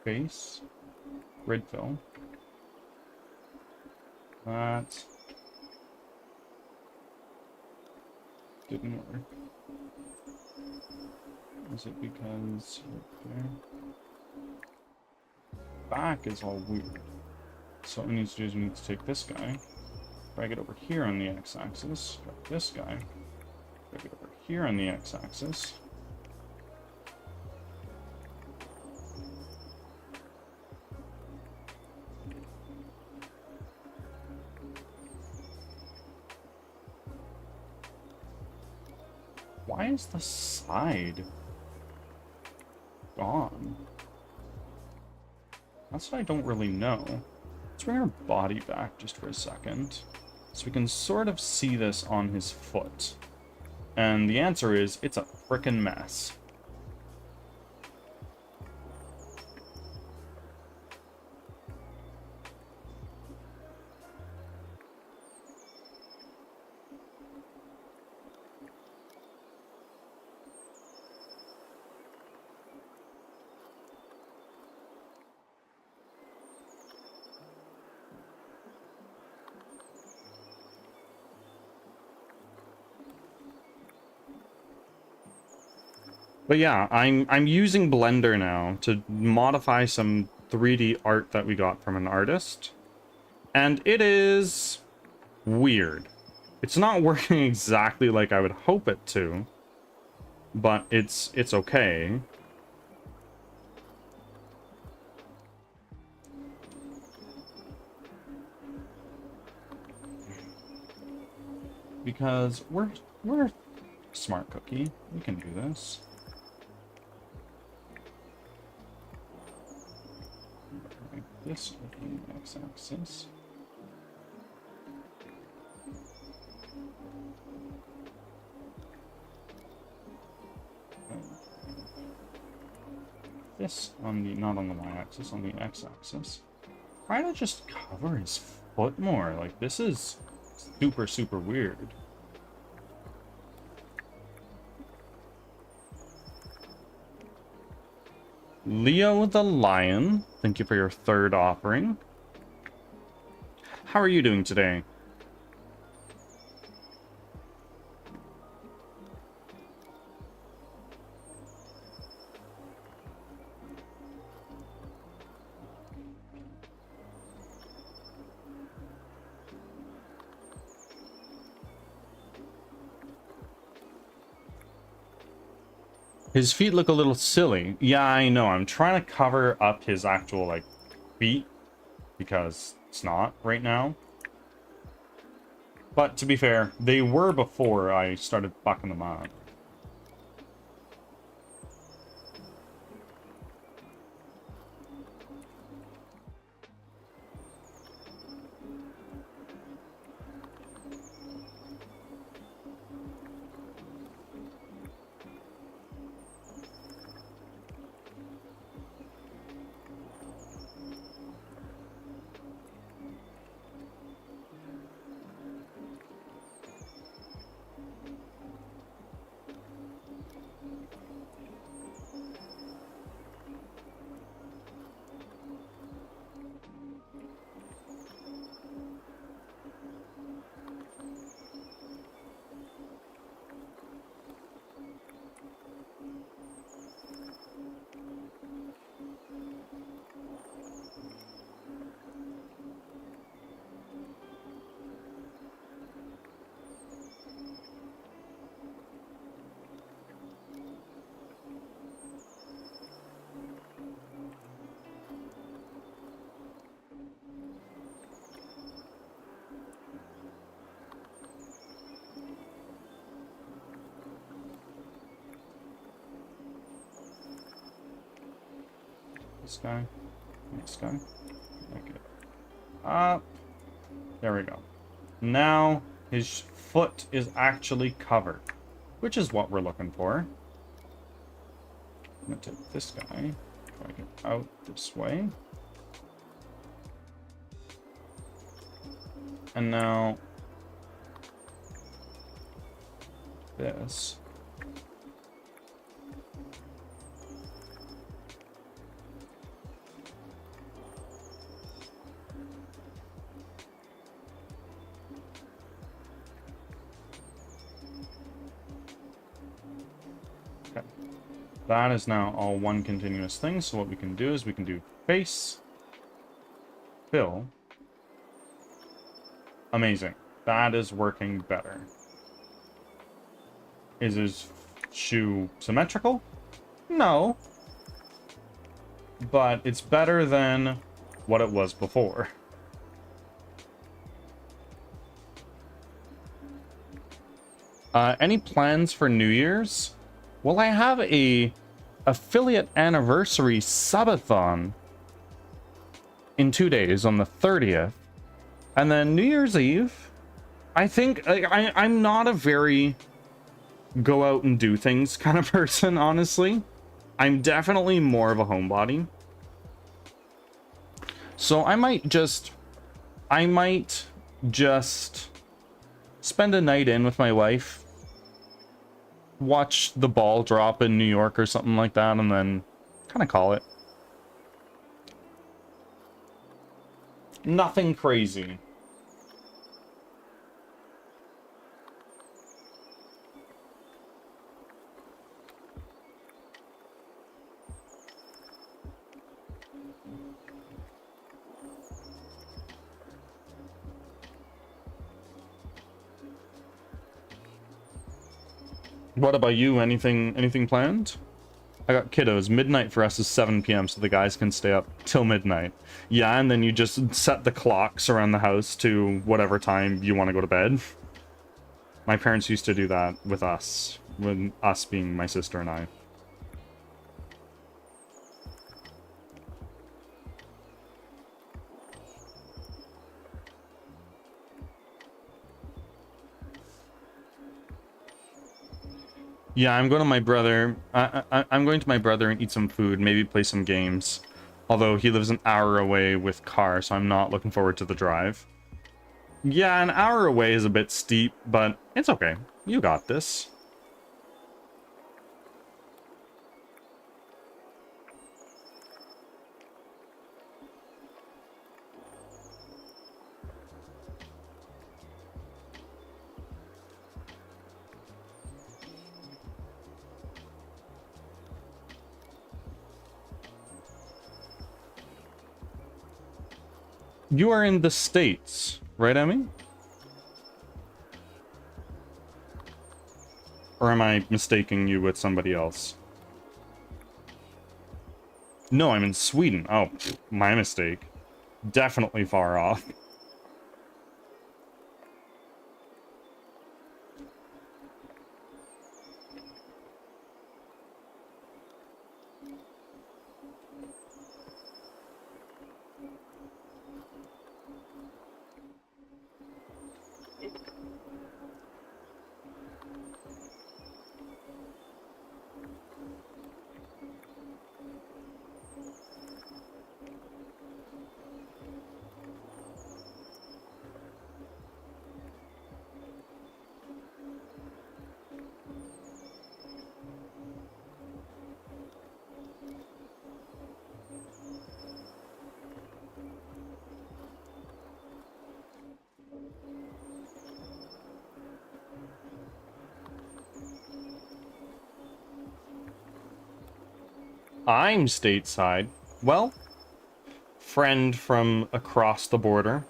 Speaker 1: Face. Grid fill. That didn't work. Is it because right there? Back is all weird. So what we need to do is we need to take this guy, drag it over here on the x-axis, drag this guy, drag it over here on the x-axis. Why is the side gone? That's what I don't really know. Let's bring our body back just for a second, so we can sort of see this on his foot. And the answer is, it's a frickin' mess. But yeah, I'm using Blender now to modify some 3D art that we got from an artist. And it is weird. It's not working exactly like I would hope it to, but it's okay. Because we're smart cookie. We can do this. Like this with the x-axis. This on the, not on the y-axis, on the x-axis. Try to just cover his foot more. Like, this is super, super weird. Leo the Lion, thank you for your third offering. How are you doing today? His feet look a little silly. Yeah, I know. I'm trying to cover up his actual, like, feet because it's not right now. But to be fair, they were before I started fucking them up. This guy. This guy. Okay. Up. There we go. Now his foot is actually covered, which is what we're looking for. I'm gonna take this guy, drag it out this way. And now this. Okay. That is now all one continuous thing. So what we can do is we can do face, fill. Amazing. That is working better. Is his shoe symmetrical? No. But it's better than what it was before. Any plans for New Year's? Well, I have a affiliate anniversary subathon in 2 days on the 30th. And then New Year's Eve, I think I'm not a very go out and do things kind of person, honestly. I'm definitely more of a homebody. So I might just spend a night in with my wife, watch the ball drop in New York or something like that, and then kind of call it. Nothing crazy. What about you? Anything planned? I got kiddos. Midnight for us is 7 p.m. so the guys can stay up till midnight. Yeah, and then you just set the clocks around the house to whatever time you want to go to bed. My parents used to do that with us being my sister and I. Yeah, I'm going to my brother. I'm going to my brother and eat some food, maybe play some games. Although he lives an hour away with car, so I'm not looking forward to the drive. Yeah, an hour away is a bit steep, but it's okay. You got this. You are in the States, right, Emmy? Or am I mistaking you with somebody else? No, I'm in Sweden. Oh, my mistake. Definitely far off. I'm stateside. Well, friend from across the border.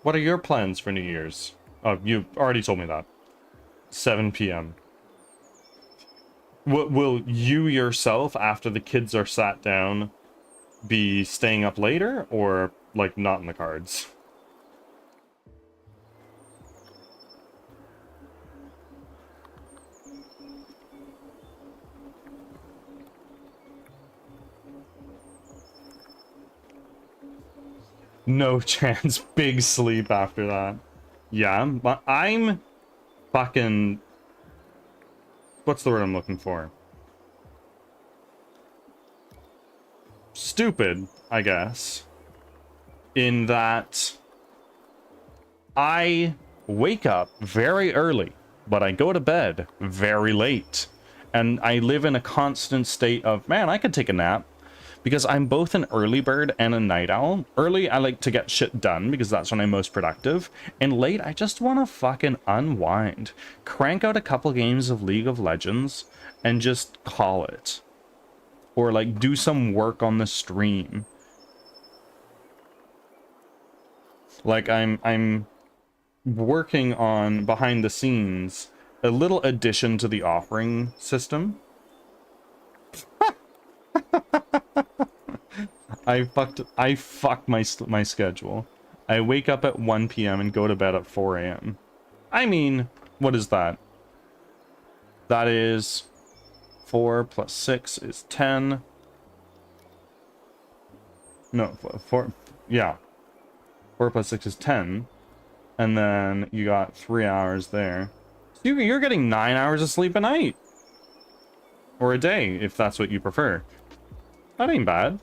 Speaker 1: What are your plans for New Year's? Oh, you already told me that. 7 p.m. Will you yourself, after the kids are sat down, be staying up later, or, like, not in the cards? No chance. Big sleep after that. Yeah, but I'm fucking... What's the word I'm looking for? Stupid, I guess. In that I wake up very early, but I go to bed very late. And I live in a constant state of, man, I could take a nap. Because I'm both an early bird and a night owl. Early, I like to get shit done because that's when I'm most productive. And late, I just want to fucking unwind. Crank out a couple games of League of Legends and just call it. Or like do some work on the stream. Like I'm working on, behind the scenes, a little addition to the offering system. I fucked my schedule. I wake up at 1 p.m. and go to bed at 4 a.m. I mean, what is that? That is 4 plus 6 is 10. No, 4, yeah. 4 plus 6 is 10. And then you got 3 hours there. So you're getting 9 hours of sleep a night. Or a day, if that's what you prefer. That ain't bad.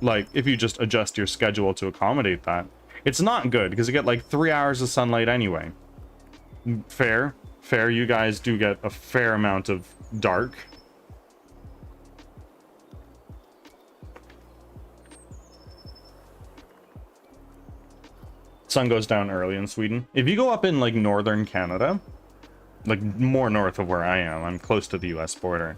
Speaker 1: Like, if you just adjust your schedule to accommodate that. It's not good, because you get like 3 hours of sunlight anyway. Fair. Fair, you guys do get a fair amount of dark. Sun goes down early in Sweden. If you go up in like northern Canada, like more north of where I am, I'm close to the US border.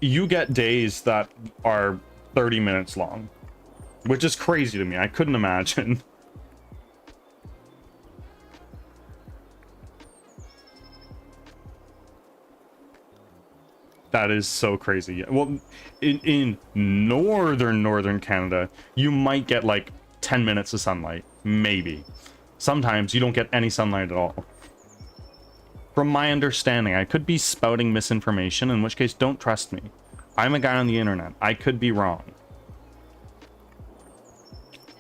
Speaker 1: You get days that are 30 minutes long, which is crazy to me. I couldn't imagine. That is so crazy. Well, in northern Canada, you might get like 10 minutes of sunlight, maybe. Sometimes you don't get any sunlight at all. From my understanding, I could be spouting misinformation, in which case don't trust me. I'm a guy on the internet. I could be wrong.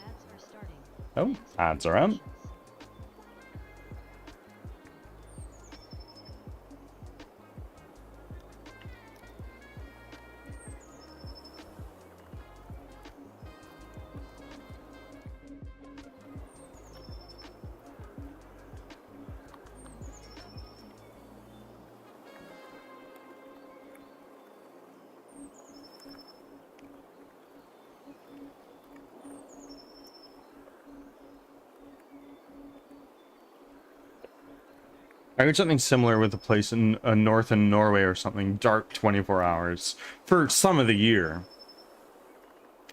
Speaker 3: Ads are starting.
Speaker 1: Oh,
Speaker 3: Thanks for
Speaker 1: ads
Speaker 3: your
Speaker 1: are up.
Speaker 3: patience.
Speaker 1: I heard something similar with a place in north in Norway or something, dark 24 hours for some of the year.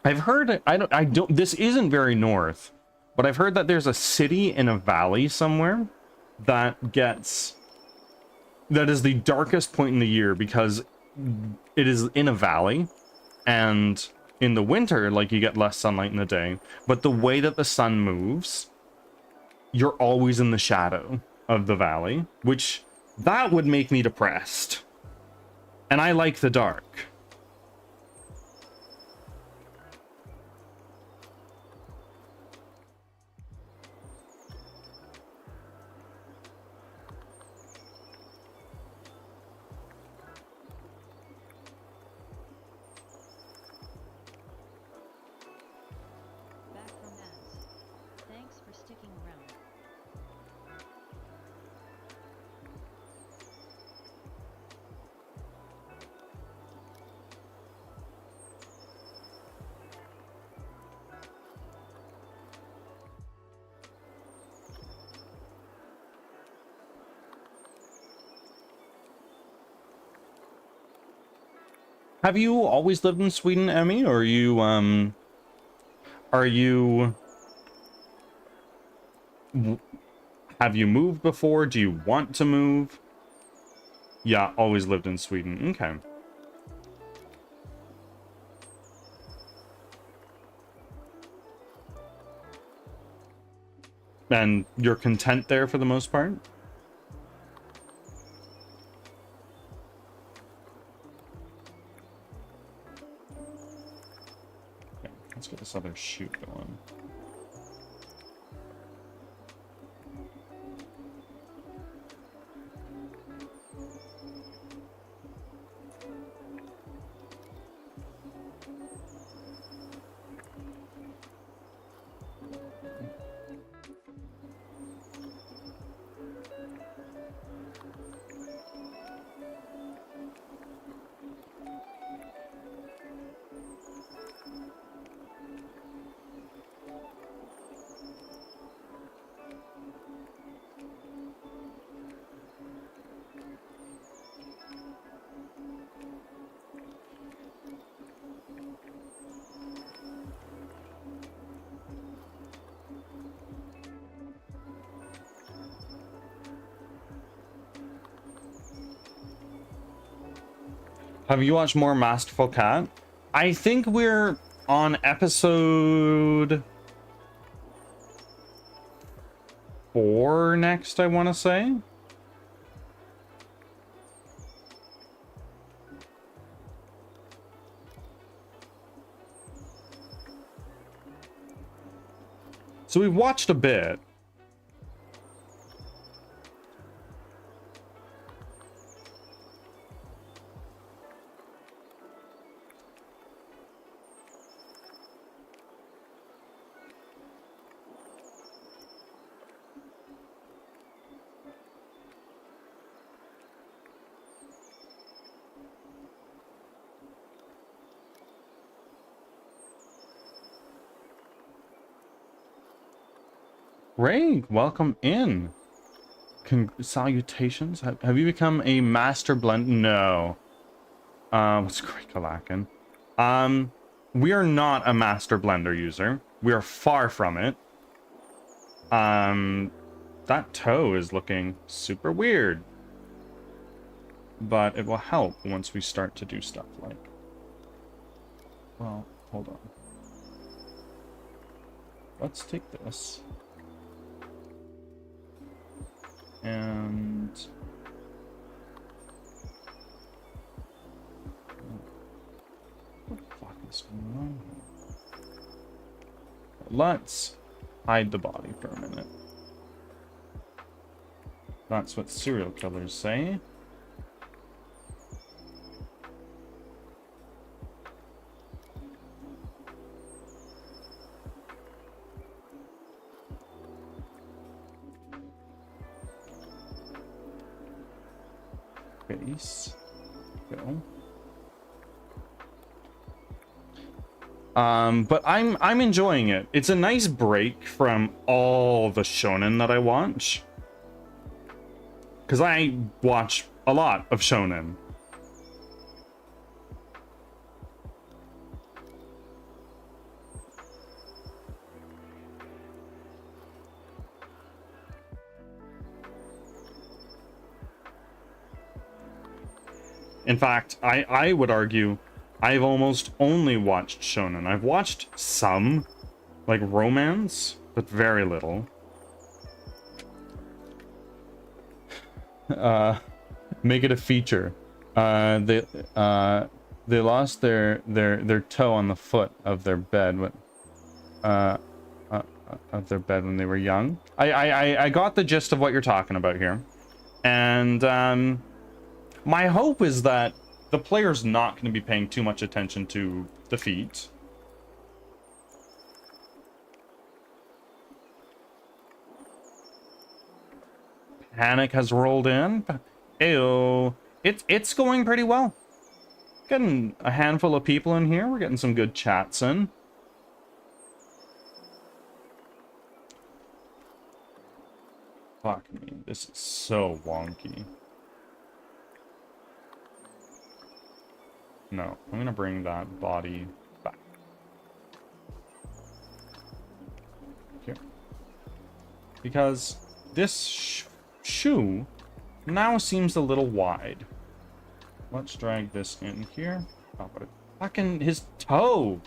Speaker 1: I've heard, I don't, this isn't very north, but I've heard that there's a city in a valley somewhere that is the darkest point in the year because it is in a valley, and in the winter, like, you get less sunlight in the day, but the way that the sun moves, you're always in the shadow of the valley, which that would make me depressed. And I like the dark.
Speaker 3: Back from ads. Thanks for sticking around.
Speaker 1: Have you always lived in Sweden, Emmy, or are you have you moved before? Do you want to move? Yeah, always lived in Sweden. Okay. And you're content there for the most part? Okay, let's get this other shoot going. Have you watched more Masterful Cat? I think we're on episode 4 next, I want to say. So we've watched a bit. Ray, welcome in. Salutations. Have you become a master blend? No. What's Kalakin? We are not a master blender user. We are far from it. That toe is looking super weird. but it will help once we start to do stuff like... Well, hold on. Let's take this. And... What the fuck is going on here? Let's hide the body for a minute. That's what serial killers say. Base. Go. But I'm enjoying it. It's a nice break from all the shonen that I watch. Because I watch a lot of shonen. In fact, I would argue I've almost only watched shonen. I've watched some, like romance, but very little. Make it a feature. They lost their toe on the foot of their bed when they were young. I got the gist of what you're talking about here, and my hope is that the player's not going to be paying too much attention to the feet. Panic has rolled in. Ayo. It's going pretty well. Getting a handful of people in here. We're getting some good chats in. Fuck me. This is so wonky. No, I'm gonna bring that body back. Here. Because this shoe now seems a little wide. Let's drag this in here. Oh, but fucking his toe!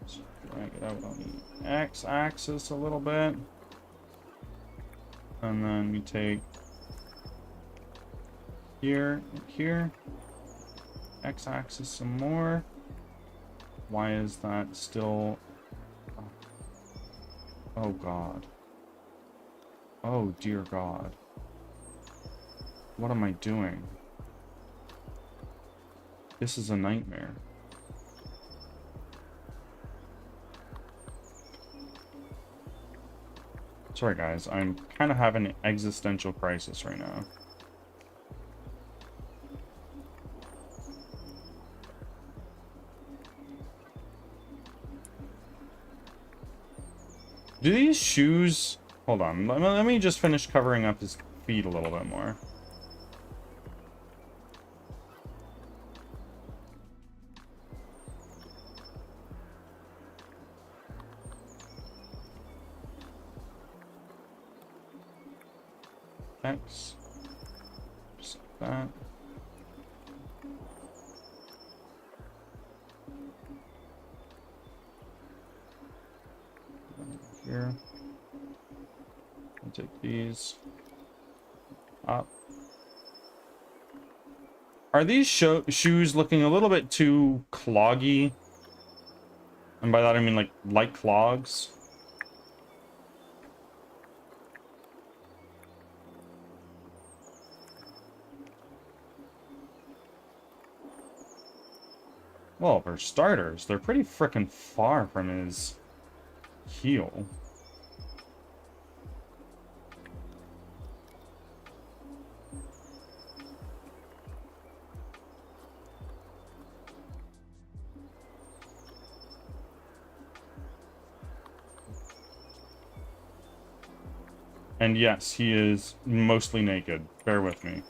Speaker 1: Let's drag it out on the x-axis a little bit. And then we take here and here. X-axis some more. Why is that still... Oh god. Oh dear god. What am I doing? This is a nightmare. Sorry guys, I'm kind of having an existential crisis right now. Do these shoes... Hold on, let me just finish covering up his feet a little bit more. X. Just like that. Here. I'll take these up. Are these shoes looking a little bit too cloggy? And by that I mean like clogs. Well, for starters, they're pretty frickin' far from his heel. And yes, he is mostly naked. Bear with me.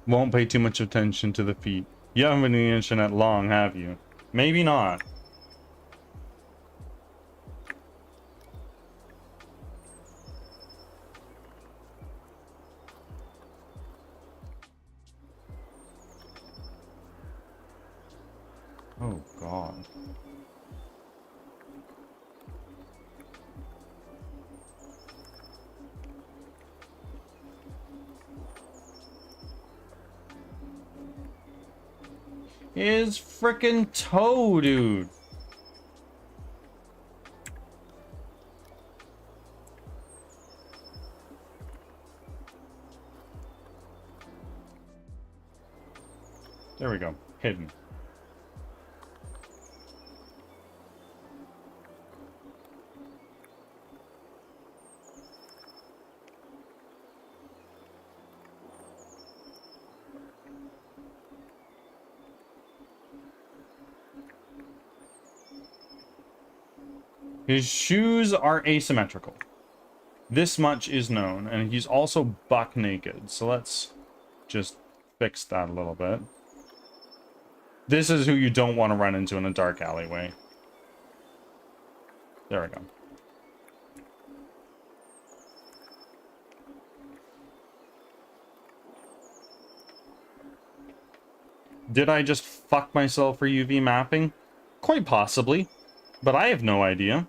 Speaker 1: Won't pay too much attention to the feet. You haven't been on the internet long, have you? Maybe not. Oh, God. His frickin' toe, dude. There we go. Hidden. His shoes are asymmetrical. This much is known, and he's also buck naked. So let's just fix that a little bit. This is who you don't want to run into in a dark alleyway. There we go. Did I just fuck myself for UV mapping? Quite possibly, but I have no idea.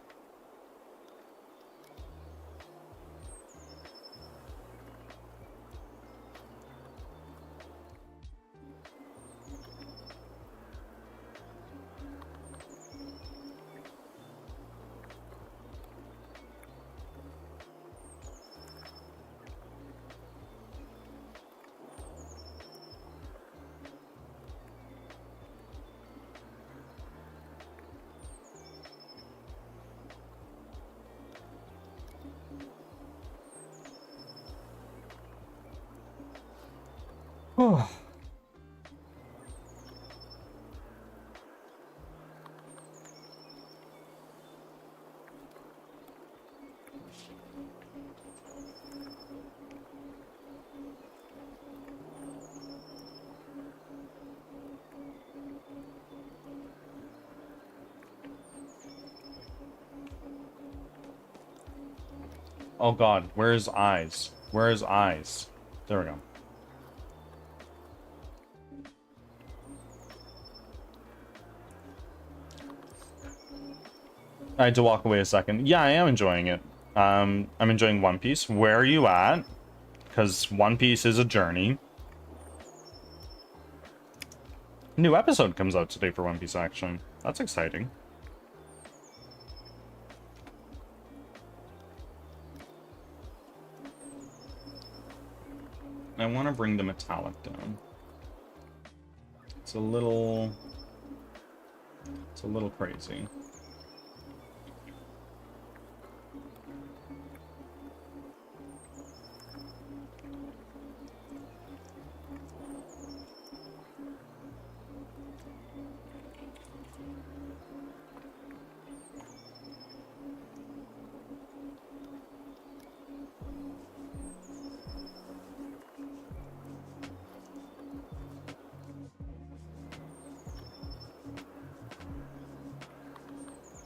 Speaker 1: Oh. Oh God, where's eyes? Where's eyes? There we go. I had to walk away a second. Yeah, I am enjoying it. I'm enjoying One Piece. Where are you at? Because One Piece is a journey. New episode comes out today for One Piece, actually. That's exciting. I want to bring the metallic down. It's a little crazy.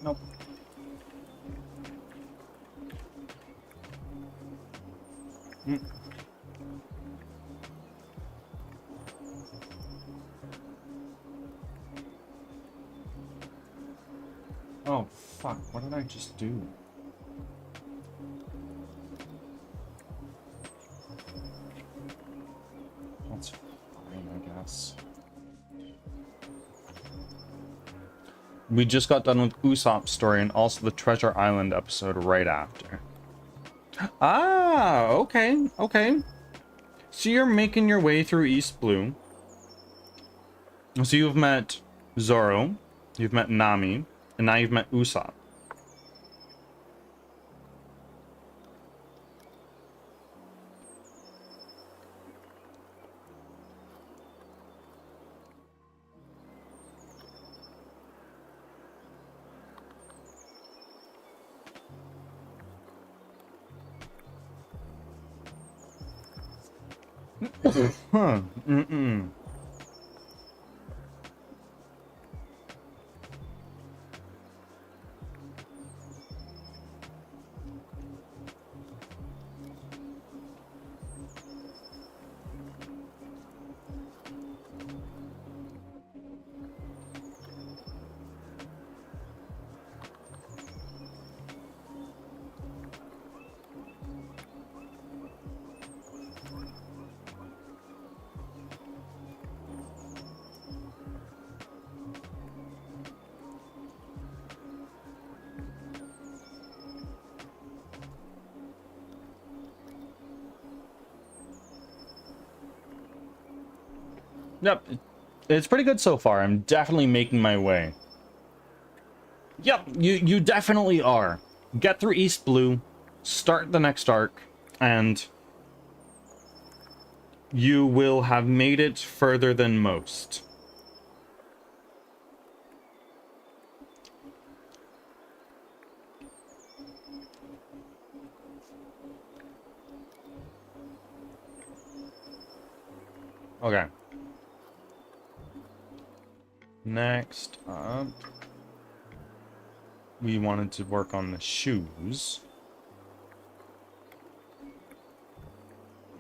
Speaker 1: Nope. Oh, fuck. What did I just do? That's fine, I guess. We just got done with Usopp's story and also the Treasure Island episode right after. Ah, okay, okay. So you're making your way through East Blue. So you've met Zoro, you've met Nami, and now you've met Usopp. Huh. Mm-mm. Yep. It's pretty good so far. I'm definitely making my way. Yep, you definitely are. Get through East Blue, start the next arc, and you will have made it further than most. Okay. Next up, we wanted to work on the shoes.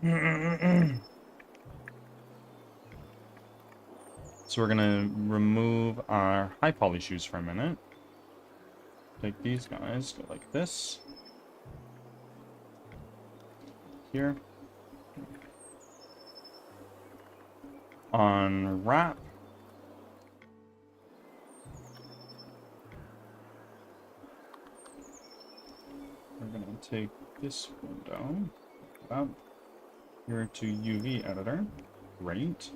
Speaker 1: So we're gonna remove our high poly shoes for a minute. Take these guys, go like this. Here. On wrap. We're gonna take this window up here to UV editor. Great.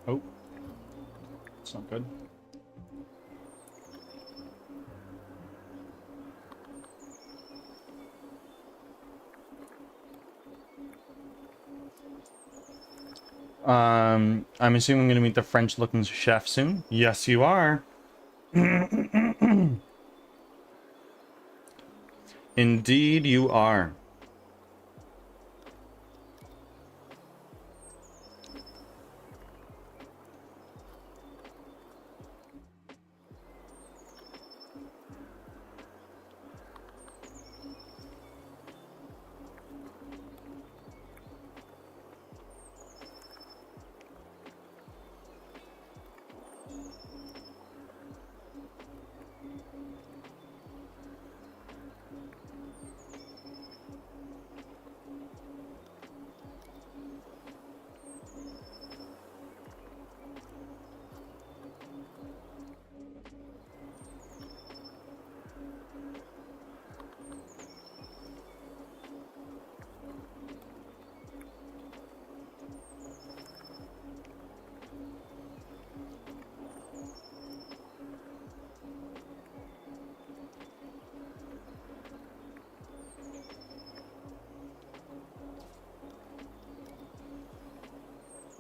Speaker 1: Oh, it's not good. I'm assuming I'm gonna meet the French-looking chef soon. Yes, you are. Indeed, you are.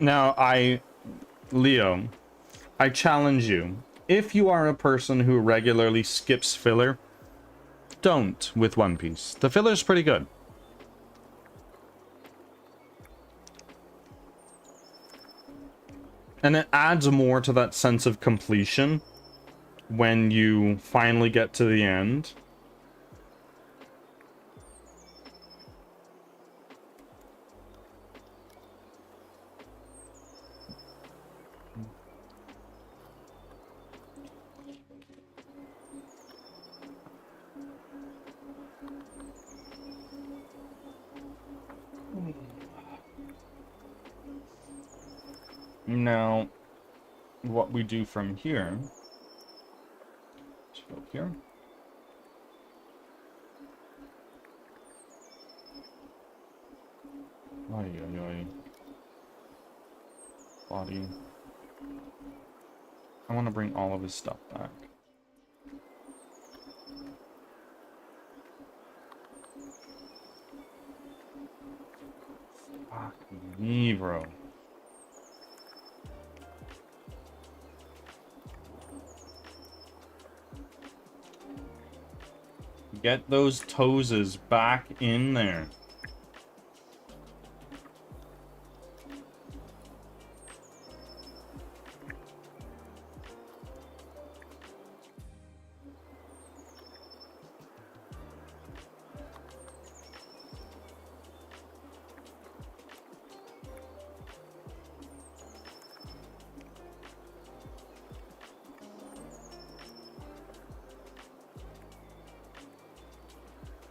Speaker 1: Now, Leo, I challenge you. If you are a person who regularly skips filler, don't with One Piece. The filler's pretty good. And it adds more to that sense of completion when you finally get to the end. Now, what we do from here, let's go here. Ay, ay, ay. Body. I want to bring all of his stuff back. Fuck me, bro. Get those toeses back in there.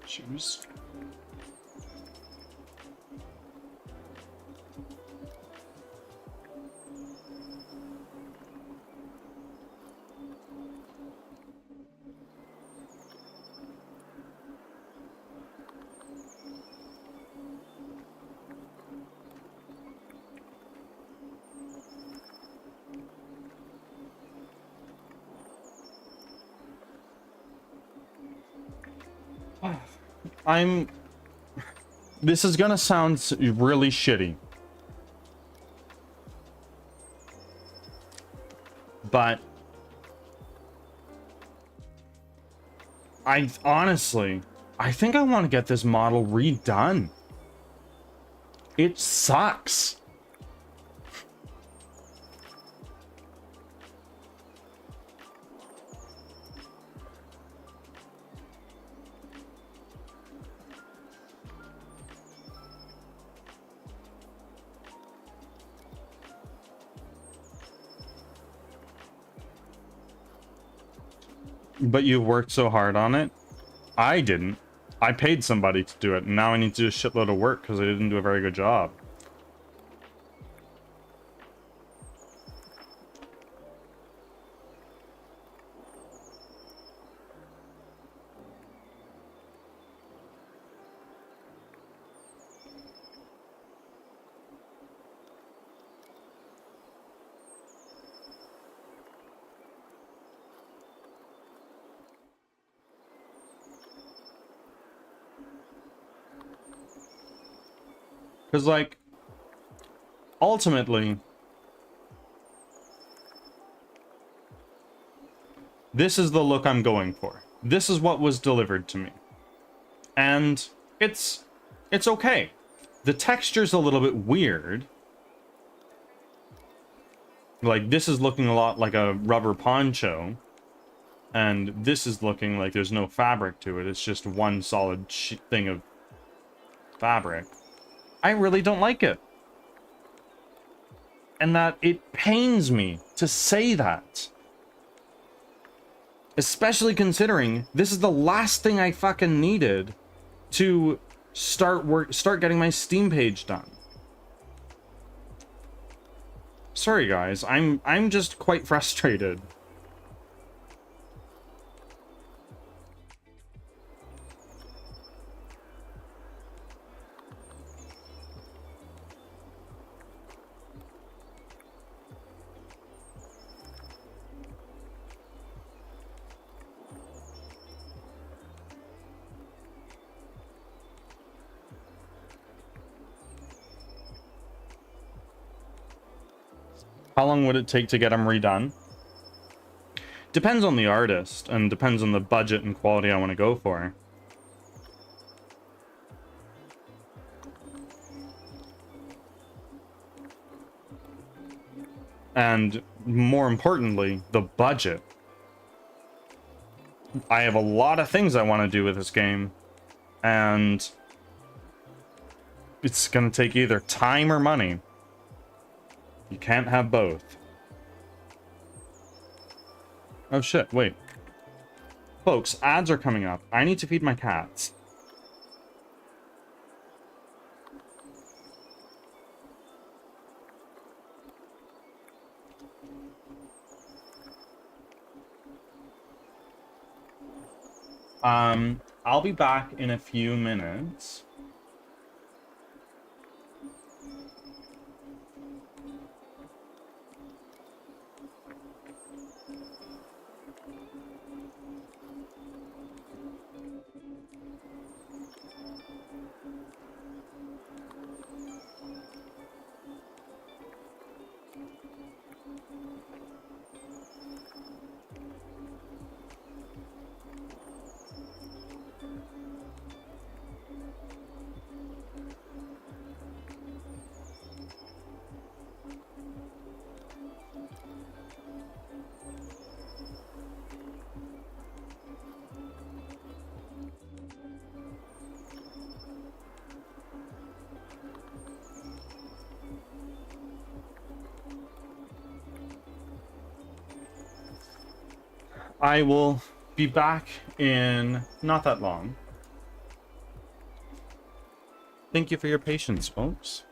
Speaker 1: Choose. This is gonna sound really shitty, but I think I want to get this model redone. It sucks. But you worked so hard on it. I didn't. I paid somebody to do it, and now I need to do a shitload of work because I didn't do a very good job. Because, like, ultimately, this is the look I'm going for. This is what was delivered to me. And it's okay. The texture's a little bit weird. Like, this is looking a lot like a rubber poncho. And this is looking like there's no fabric to it. It's just one solid thing of fabric. I really don't like it. And that it pains me to say that. Especially considering this is the last thing I fucking needed to start getting my Steam page done. Sorry guys, I'm just quite frustrated. How long would it take to get them redone? Depends on the artist, and depends on the budget and quality I want to go for. And more importantly, the budget. I have a lot of things I want to do with this game, and it's going to take either time or money. You can't have both. Oh shit, wait. Folks, ads are coming up. I need to feed my cats. I'll be back in a few minutes. I will be back in not that long. Thank you for your patience, folks.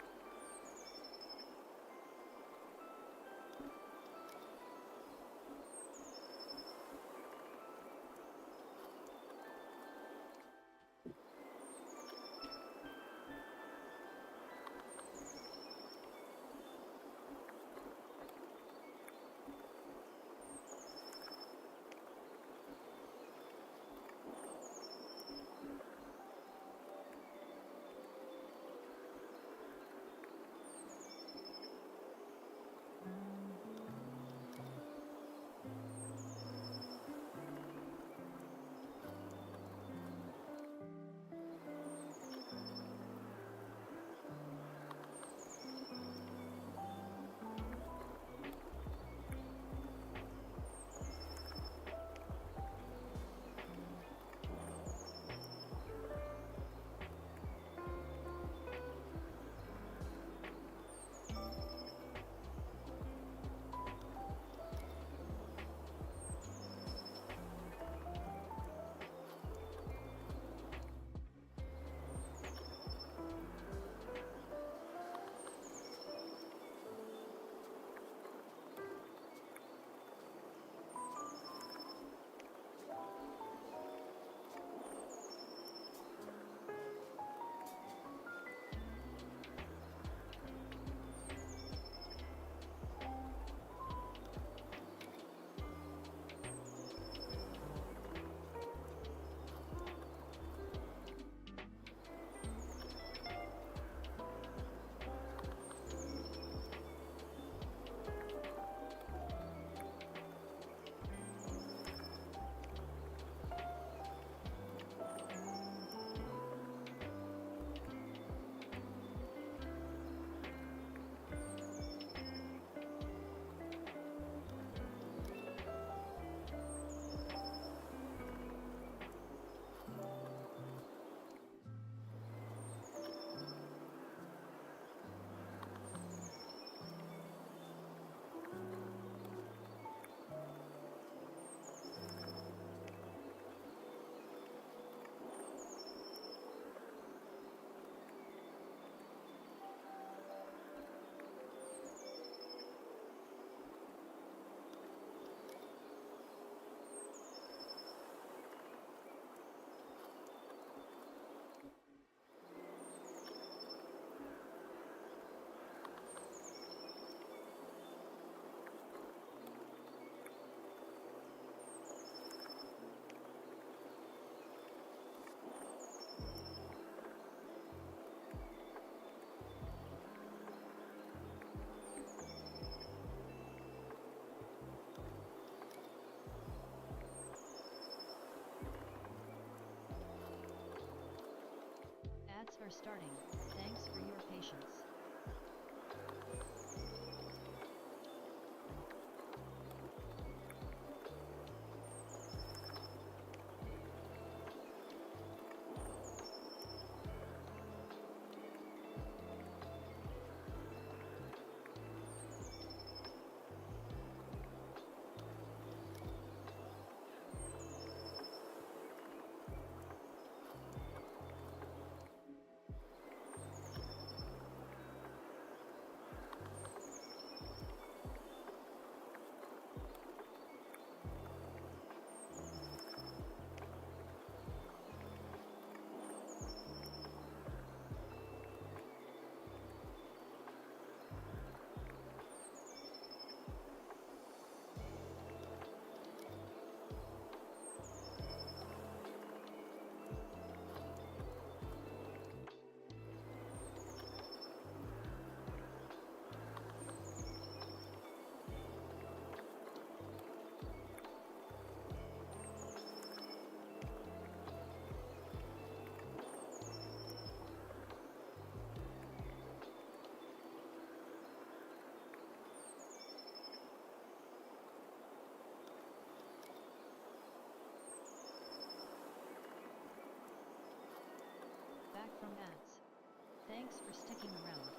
Speaker 3: Ads are starting. Thanks for your patience. Back from ads. Thanks for sticking around.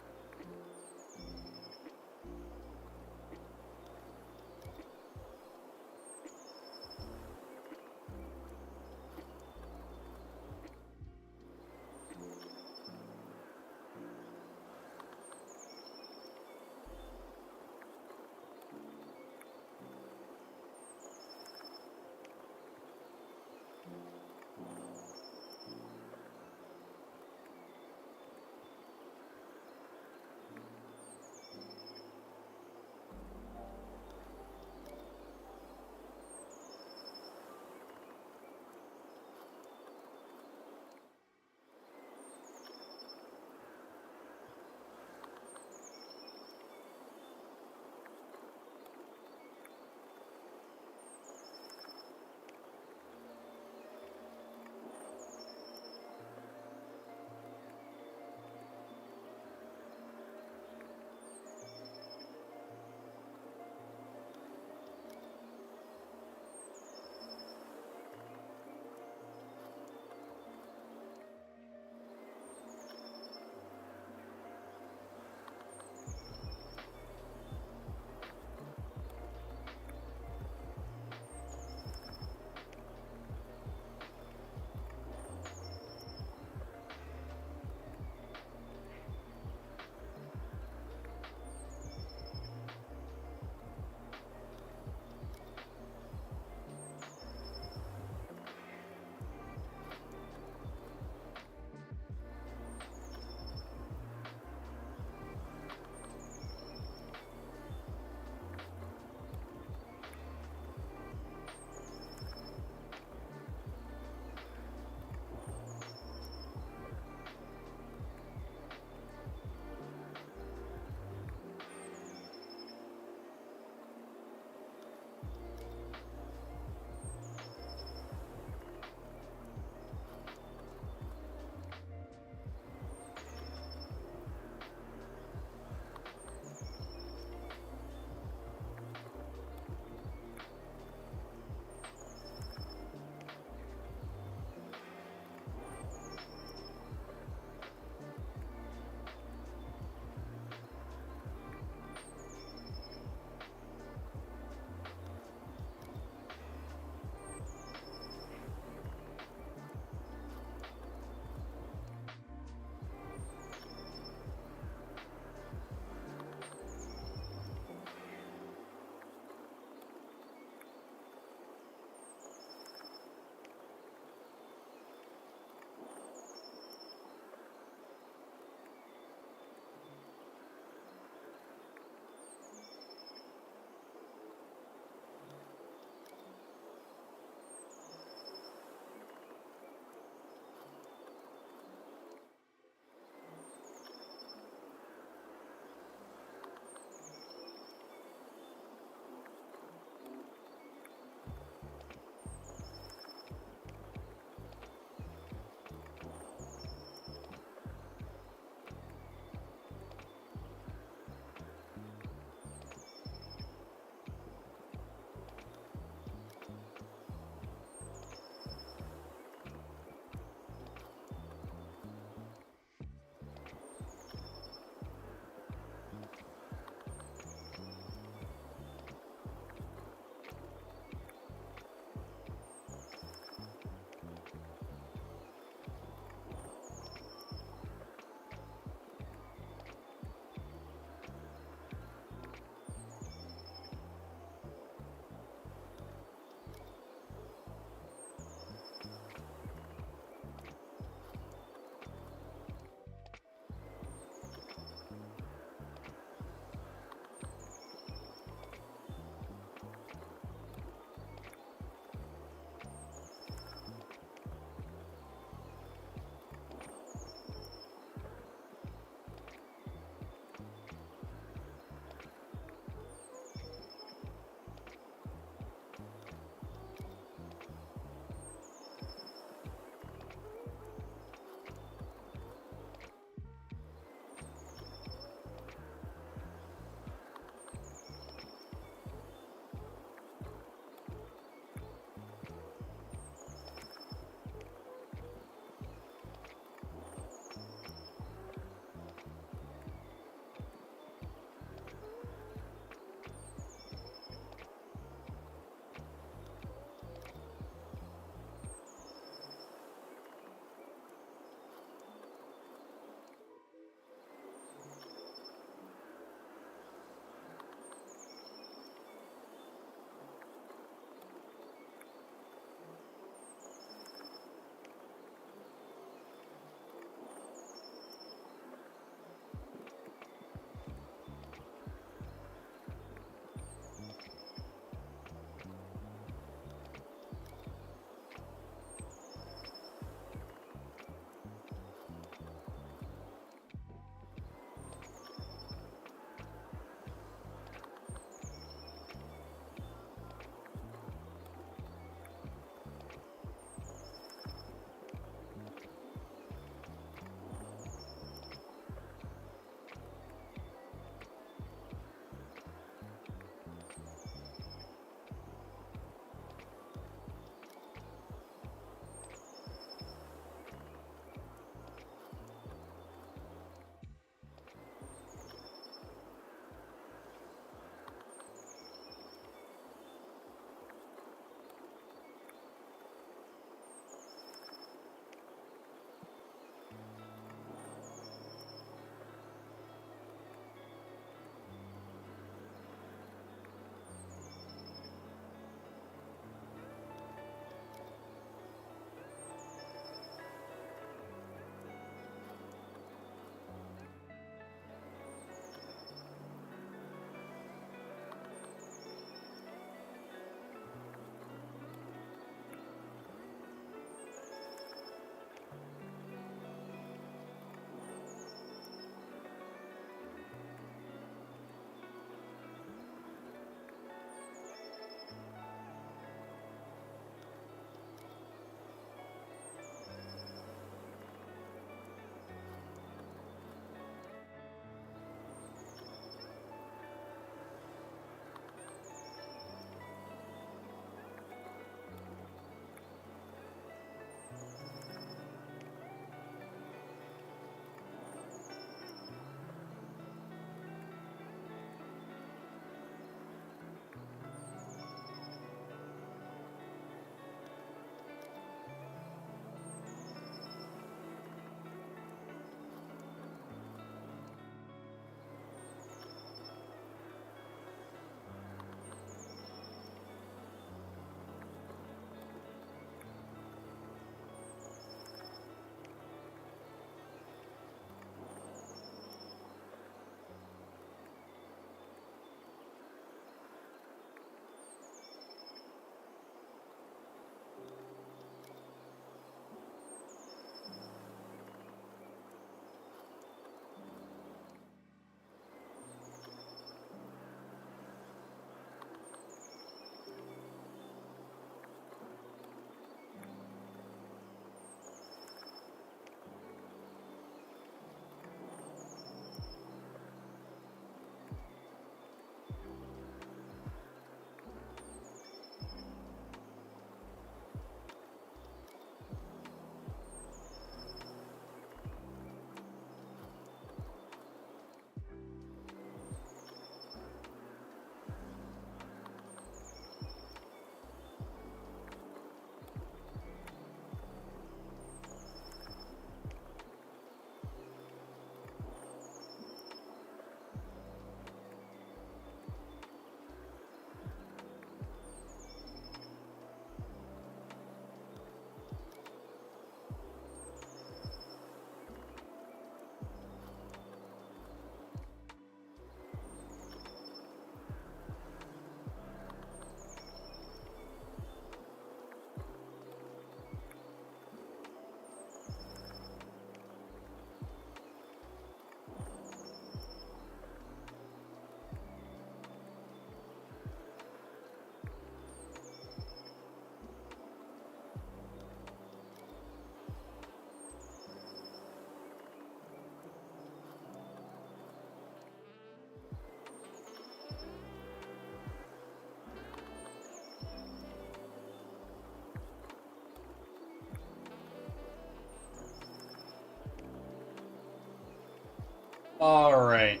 Speaker 1: All right,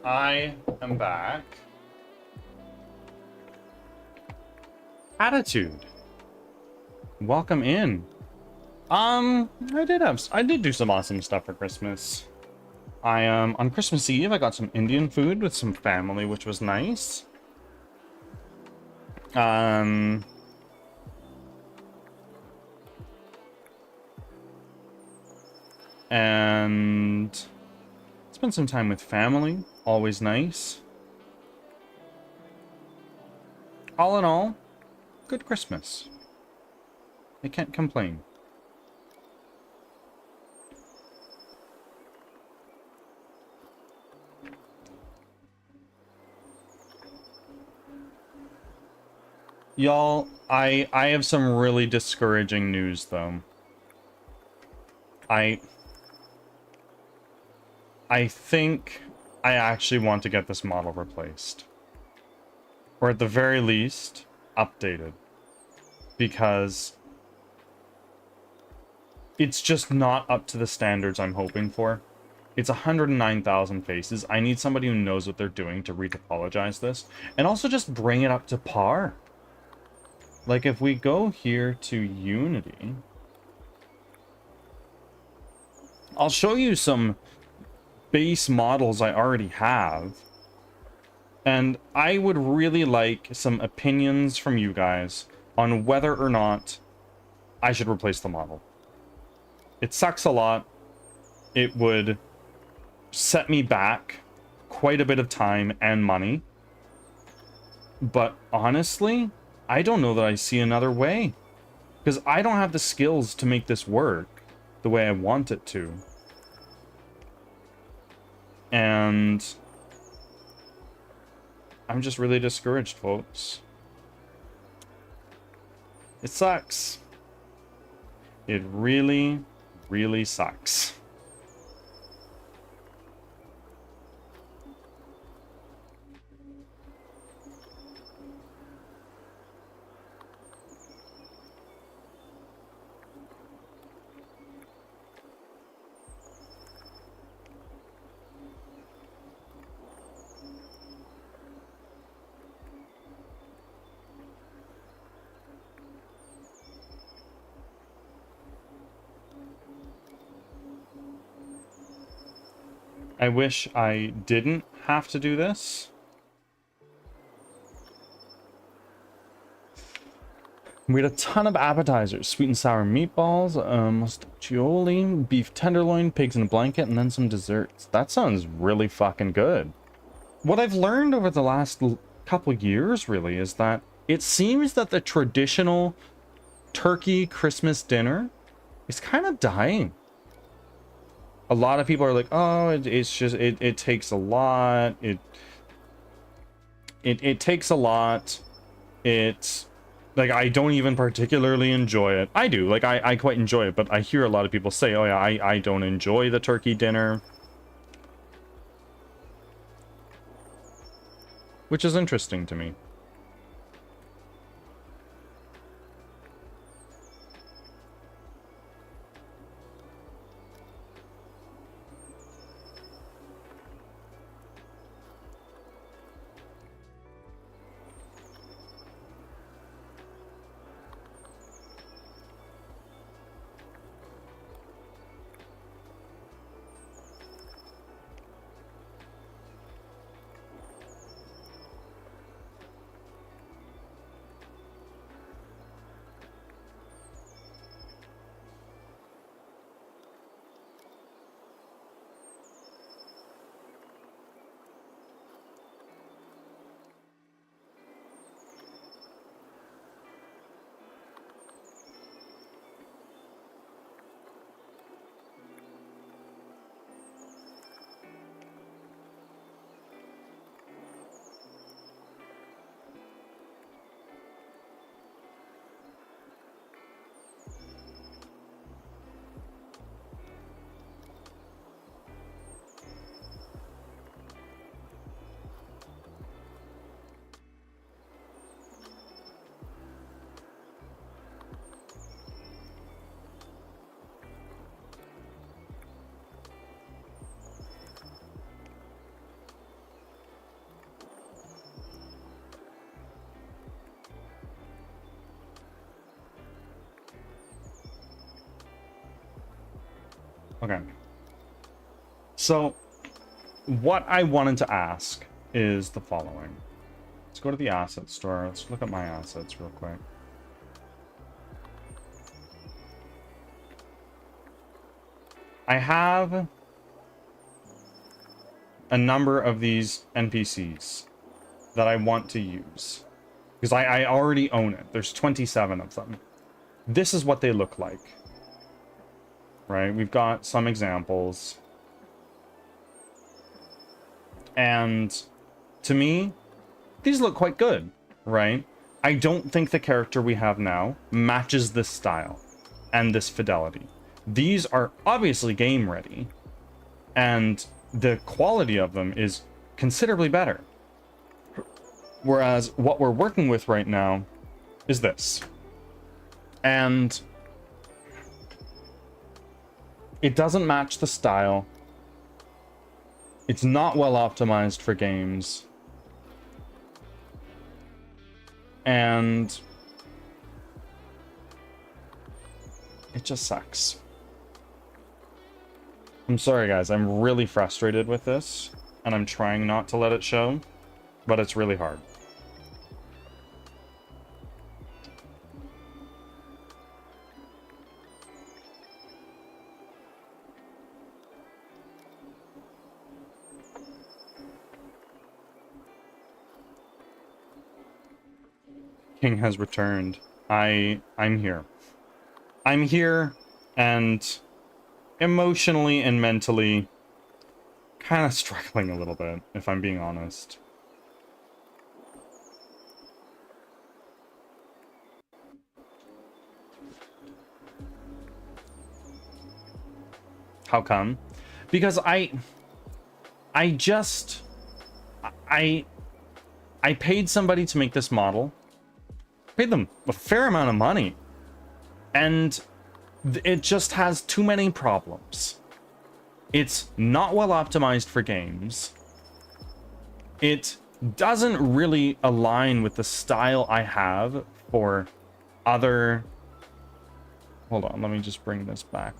Speaker 1: I am back. Attitude. Welcome in. I did do some awesome stuff for Christmas. On Christmas Eve, I got some Indian food with some family, which was nice. And spent some time with family, always nice. All in all, good Christmas. I can't complain. Y'all, I have some really discouraging news though. I think I actually want to get this model replaced. Or at the very least, updated. Because it's just not up to the standards I'm hoping for. It's 109,000 faces. I need somebody who knows what they're doing to retopologize this. And also just bring it up to par. Like if we go here to Unity, I'll show you some base models I already have. And I would really like some opinions from you guys on whether or not I should replace the model. It sucks a lot. It would set me back quite a bit of time and money. But honestly, I don't know that I see another way. Because I don't have the skills to make this work the way I want it to. And I'm just really discouraged, folks. It sucks. It really, really sucks. I wish I didn't have to do this. We had a ton of appetizers. Sweet and sour meatballs, mostaccioli, beef tenderloin, pigs in a blanket, and then some desserts. That sounds really fucking good. What I've learned over the last couple years, really, is that it seems that the traditional turkey Christmas dinner is kind of dying. A lot of people are like, oh, it's just, it takes a lot. It takes a lot. It's like, I don't even particularly enjoy it. I do, like, I quite enjoy it, but I hear a lot of people say, oh yeah, I don't enjoy the turkey dinner. Which is interesting to me. Okay. So, what I wanted to ask is the following. Let's go to the asset store. Let's look at my assets real quick. I have a number of these NPCs that I want to use. Because I already own it. There's 27 of them. This is what they look like. Right? We've got some examples. And to me, these look quite good, right? I don't think the character we have now matches this style and this fidelity. These are obviously game ready, and the quality of them is considerably better. Whereas what we're working with right now is this. And it doesn't match the style. It's not well optimized for games. And it just sucks. I'm sorry, guys. I'm really frustrated with this, and I'm trying not to let it show, but it's really hard. King has returned. I'm here. I'm here, and emotionally and mentally kind of struggling a little bit, if I'm being honest. How come? Because I paid somebody to make this model. Paid them a fair amount of money. And it just has too many problems. It's not well optimized for games. It doesn't really align with the style I have for other... Hold on, let me just bring this back.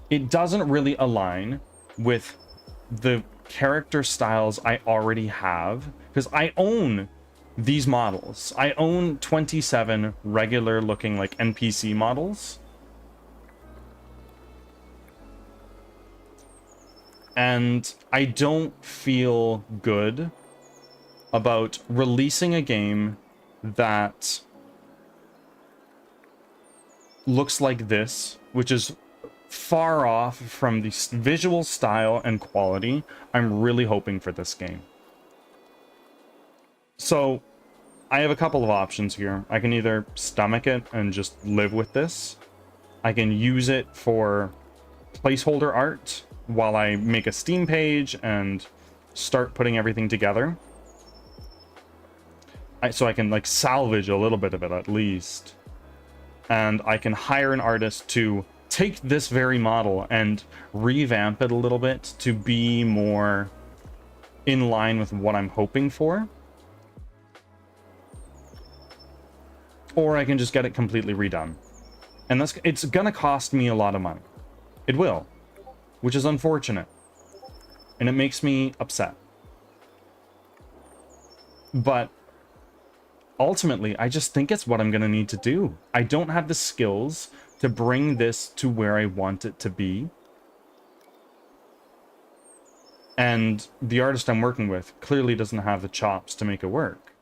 Speaker 1: It doesn't really align with the character styles I already have, because I own these models. I own 27 regular looking like NPC models. And I don't feel good about releasing a game that looks like this, which is far off from the visual style and quality I'm really hoping for this game. So I have a couple of options here. I can either stomach it and just live with this. I can use it for placeholder art while I make a Steam page and start putting everything together. So I can like salvage a little bit of it at least. And I can hire an artist to take this very model and revamp it a little bit to be more in line with what I'm hoping for. Or I can just get it completely redone. And it's gonna cost me a lot of money. It will. Which is unfortunate. And it makes me upset. But ultimately, I just think it's what I'm gonna need to do. I don't have the skills to bring this to where I want it to be. And the artist I'm working with clearly doesn't have the chops to make it work.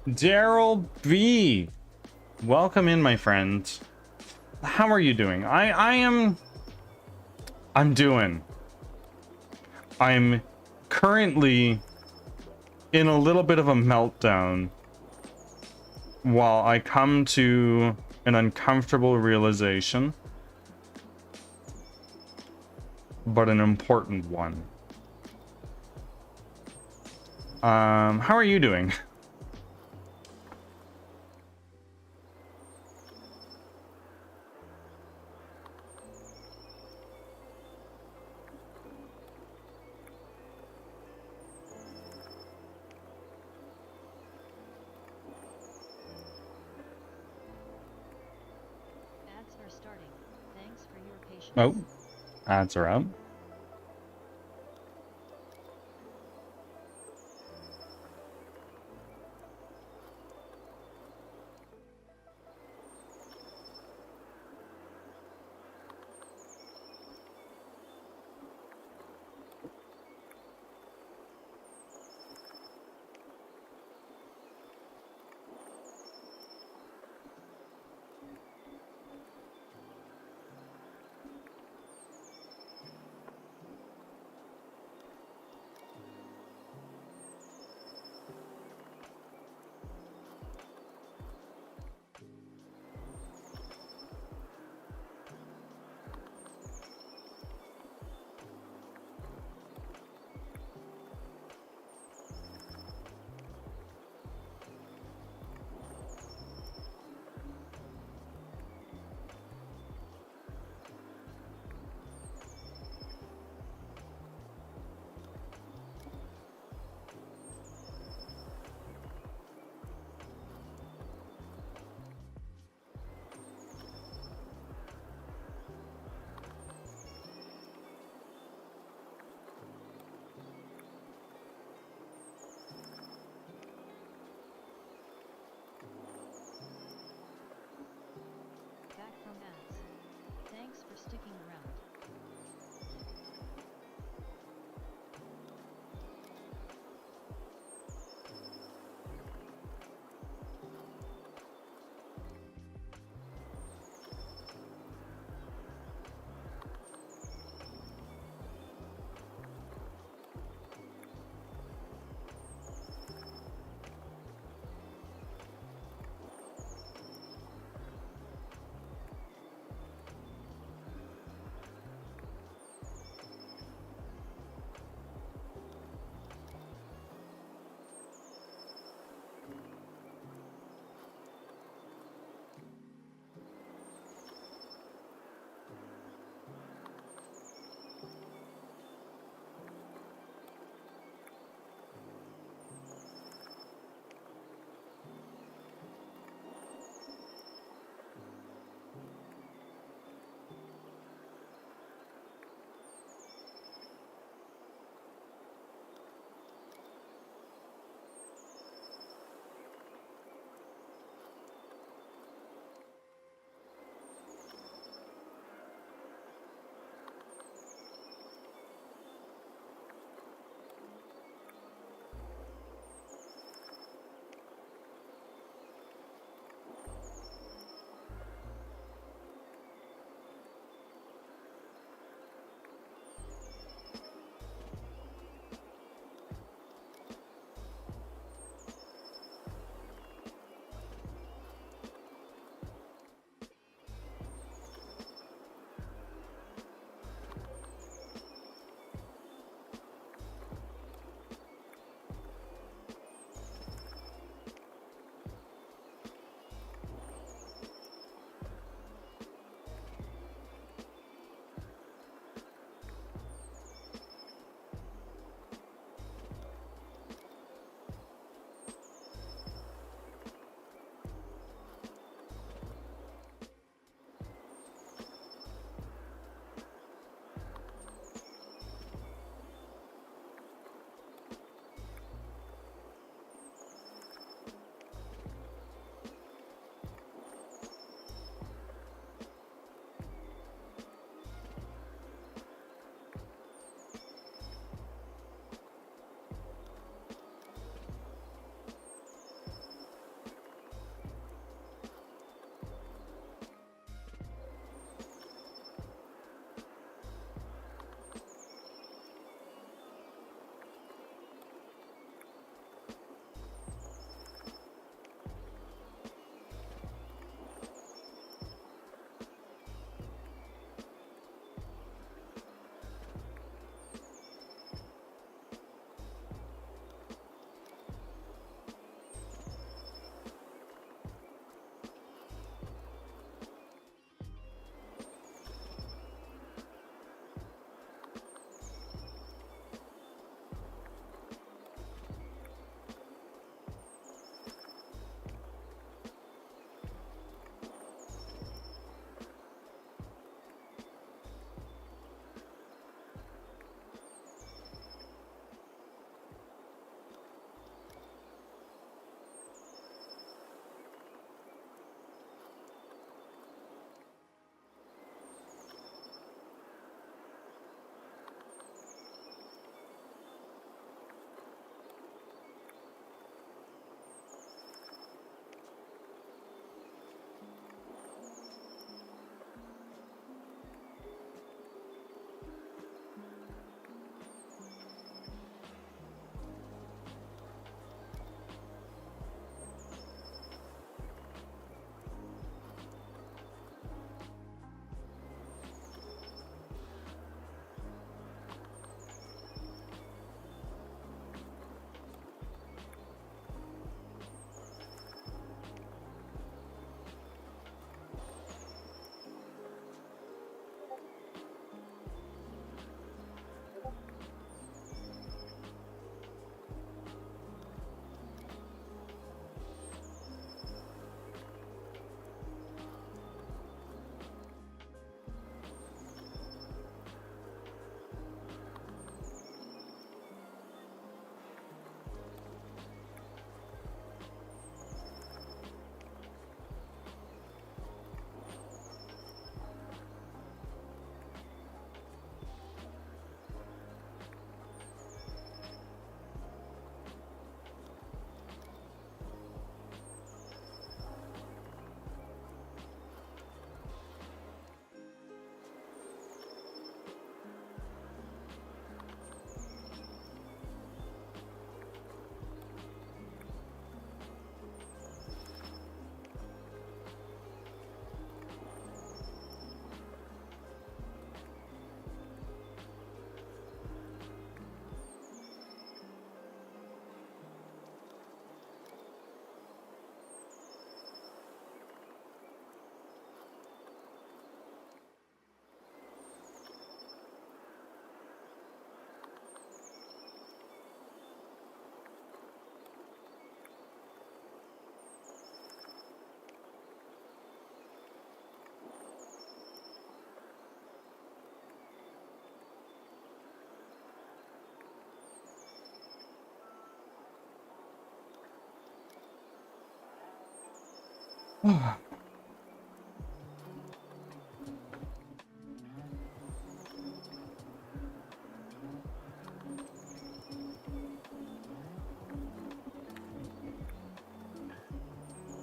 Speaker 1: Daryl B. Welcome in, my friend. How are you doing? I'm doing. I'm currently in a little bit of a meltdown while I come to an uncomfortable realization, but an important one. How are you doing?
Speaker 3: Ads are starting. Thanks for your patience.
Speaker 1: Oh, ads are out.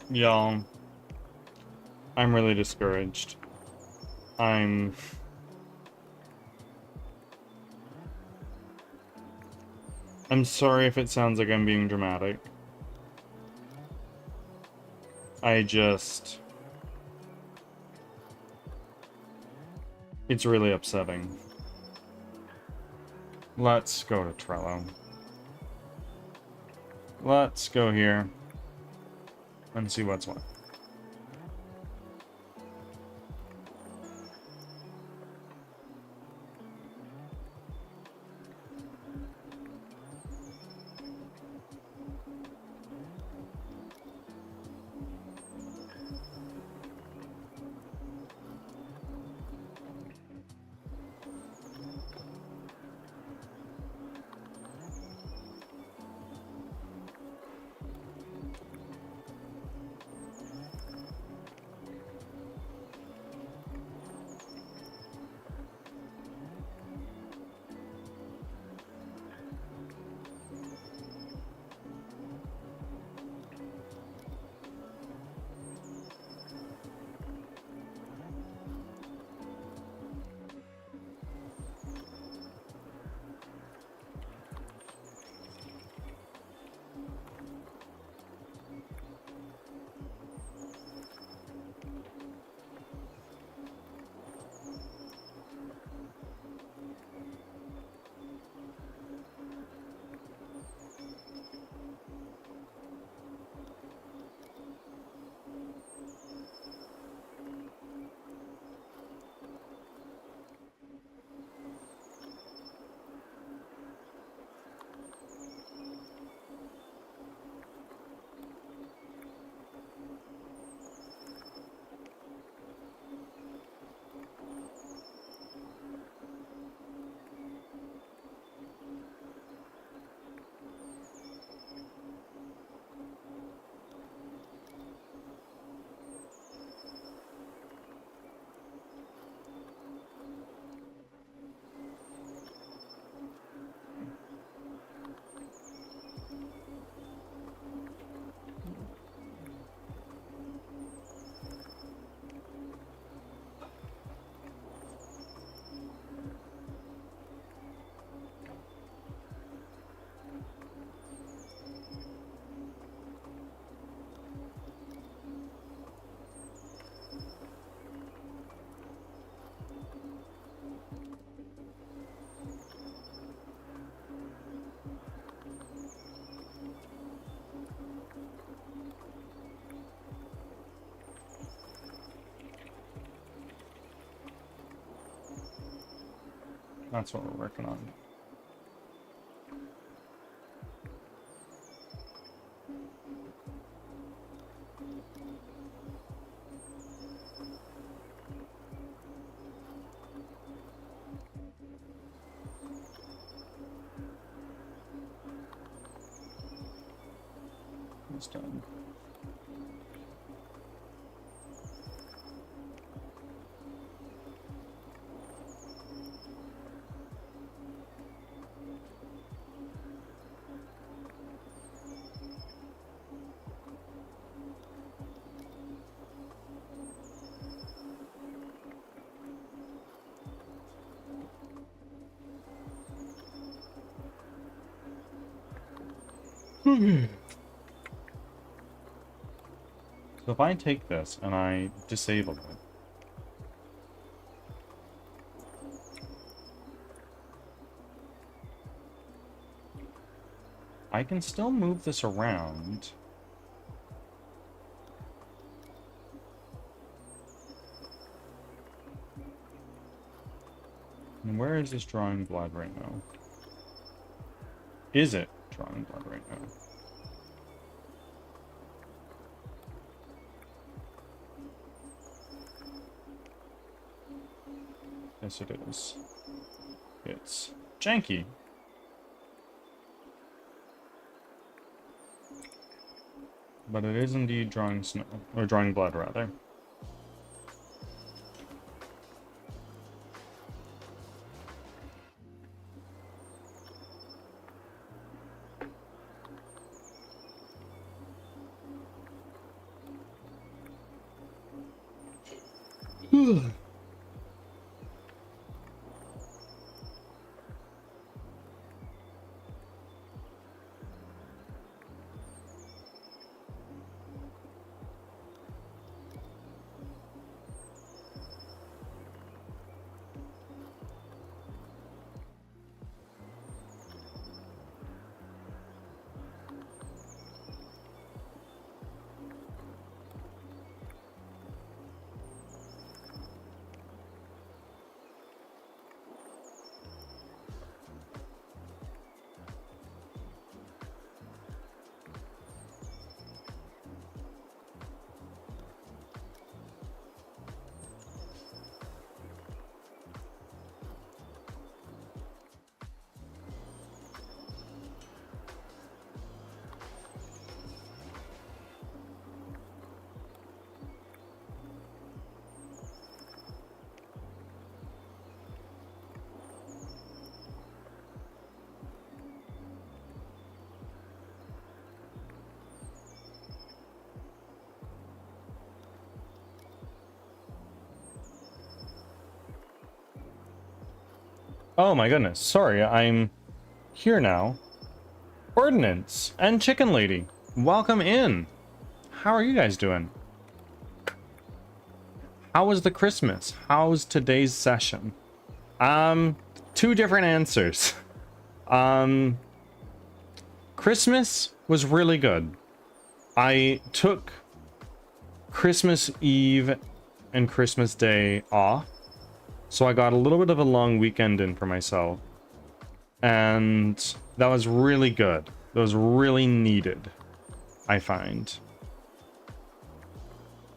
Speaker 1: Y'all, I'm really discouraged. I'm sorry if it sounds like I'm being dramatic. It's really upsetting. Let's go to Trello. Let's go here and see what's what. That's what we're working on. It's done. So if I take this and I disable it, I can still move this around. And where is this drawing blood right now? Is it drawing blood right now? Yes, it is. It's janky. but it is indeed drawing snow, or drawing blood rather. Oh my goodness, sorry, I'm here now. Ordnance and Chicken Lady, welcome in. How are you guys doing? How was the Christmas? How's today's session? Two different answers. Christmas was really good. I took Christmas Eve and Christmas Day off, so I got a little bit of a long weekend in for myself, and that was really good. That was really needed, I find.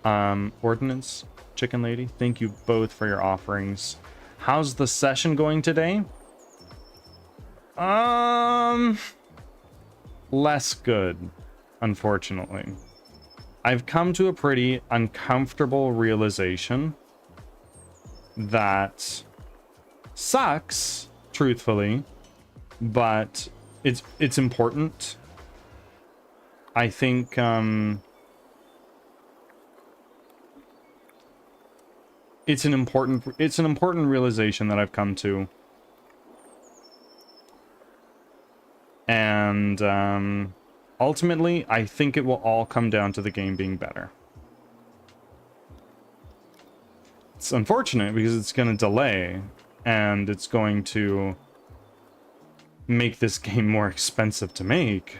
Speaker 1: Ordnance, Chicken Lady, thank you both for your offerings. How's the session going today? Less good, unfortunately. I've come to a pretty uncomfortable realization that sucks, truthfully, but it's important. I think it's an important realization that I've come to. And ultimately, I think it will all come down to the game being better. It's unfortunate because it's going to delay, and it's going to make this game more expensive to make,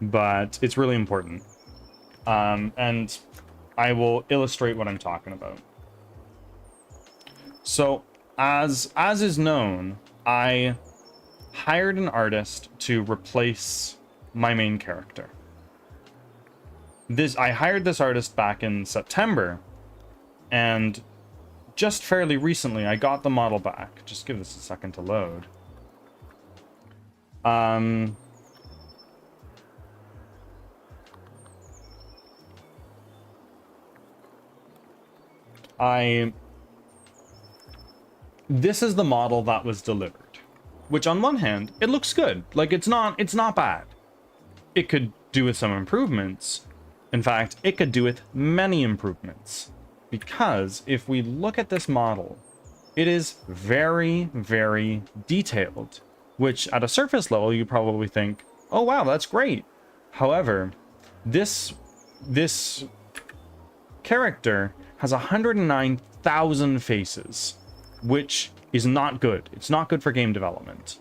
Speaker 1: but it's really important. And I will illustrate what I'm talking about. So, as is known, I hired an artist to replace my main character. I hired this artist back in September, and just fairly recently I got the model back. Just give this a second to load. This is the model that was delivered, which on one hand, it looks good. Like, it's not bad. It could do with some improvements. In fact, it could do with many improvements. Because if we look at this model, it is very, very detailed, which at a surface level, you probably think, oh wow, that's great. However, this character has 109,000 faces, which is not good. It's not good for game development.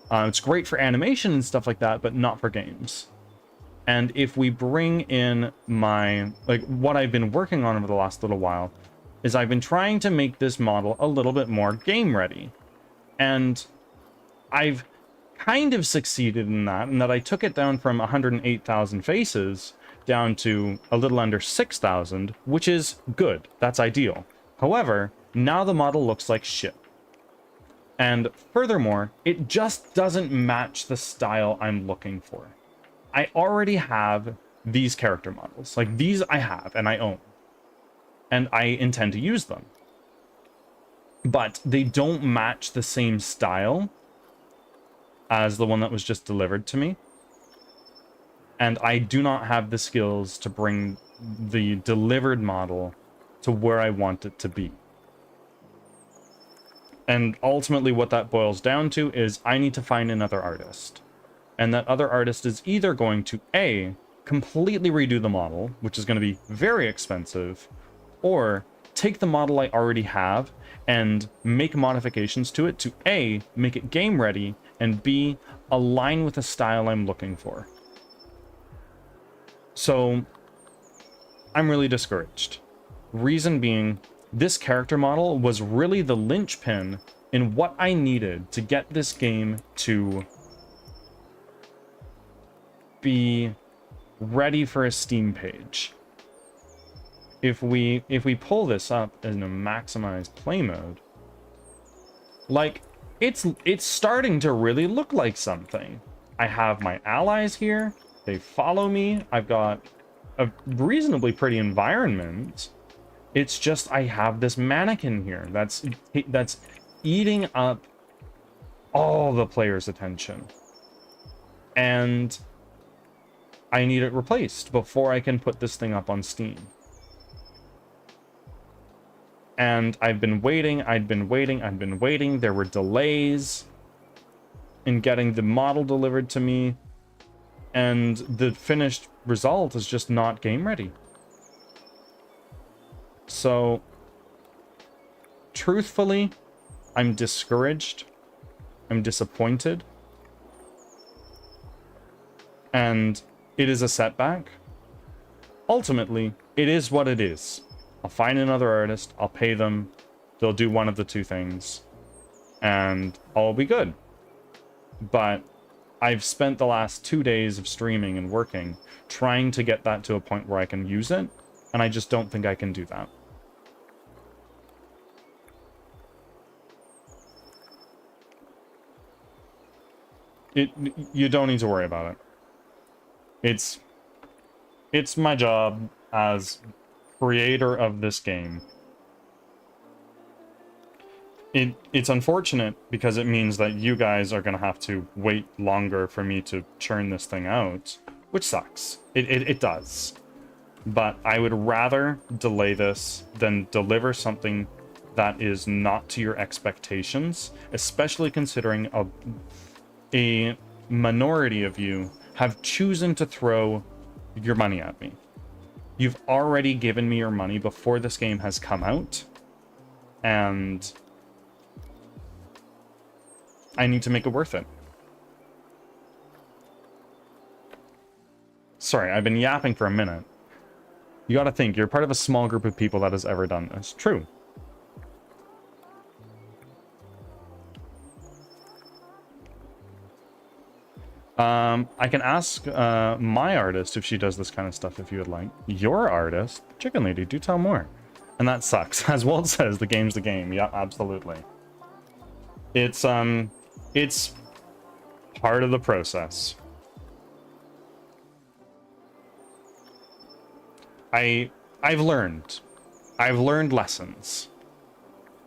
Speaker 1: It's great for animation and stuff like that, but not for games. And if we bring in what I've been working on over the last little while, is I've been trying to make this model a little bit more game ready. And I've kind of succeeded in that I took it down from 108,000 faces down to a little under 6,000, which is good. That's ideal. However, now the model looks like shit. And furthermore, it just doesn't match the style I'm looking for. I already have these character models. Like, these I have and I own. And I intend to use them. But they don't match the same style as the one that was just delivered to me. And I do not have the skills to bring the delivered model to where I want it to be. And ultimately what that boils down to is I need to find another artist. And that other artist is either going to A, completely redo the model, which is going to be very expensive, or take the model I already have and make modifications to it to A, make it game ready, and B, align with the style I'm looking for. So I'm really discouraged. Reason being, this character model was really the linchpin in what I needed to get this game to be ready for a Steam page. If we pull this up in a maximized play mode, like, it's starting to really look like something. I have my allies here, they follow me, I've got a reasonably pretty environment. It's just I have this mannequin here that's eating up all the players' attention. And I need it replaced before I can put this thing up on Steam. And I've been waiting, I'd been waiting. There were delays in getting the model delivered to me. And the finished result is just not game ready. So, truthfully, I'm discouraged. I'm disappointed. And it is a setback. Ultimately, it is what it is. I'll find another artist, I'll pay them, they'll do one of the two things, and all will be good. But I've spent the last 2 days of streaming and working trying to get that to a point where I can use it, and I just don't think I can do that. You don't need to worry about it. It's my job as creator of this game. It's unfortunate because it means that you guys are going to have to wait longer for me to churn this thing out, which sucks. It does. But I would rather delay this than deliver something that is not to your expectations, especially considering a minority of you have chosen to throw your money at me. You've already given me your money before this game has come out, and I need to make it worth it. Sorry, I've been yapping for a minute. You gotta think, you're part of a small group of people that has ever done this. True. I can ask my artist if she does this kind of stuff if you would like. Your artist? Chicken Lady, do tell more. And that sucks. As Walt says, the game's the game. Yeah, absolutely. It's part of the process. I've learned lessons.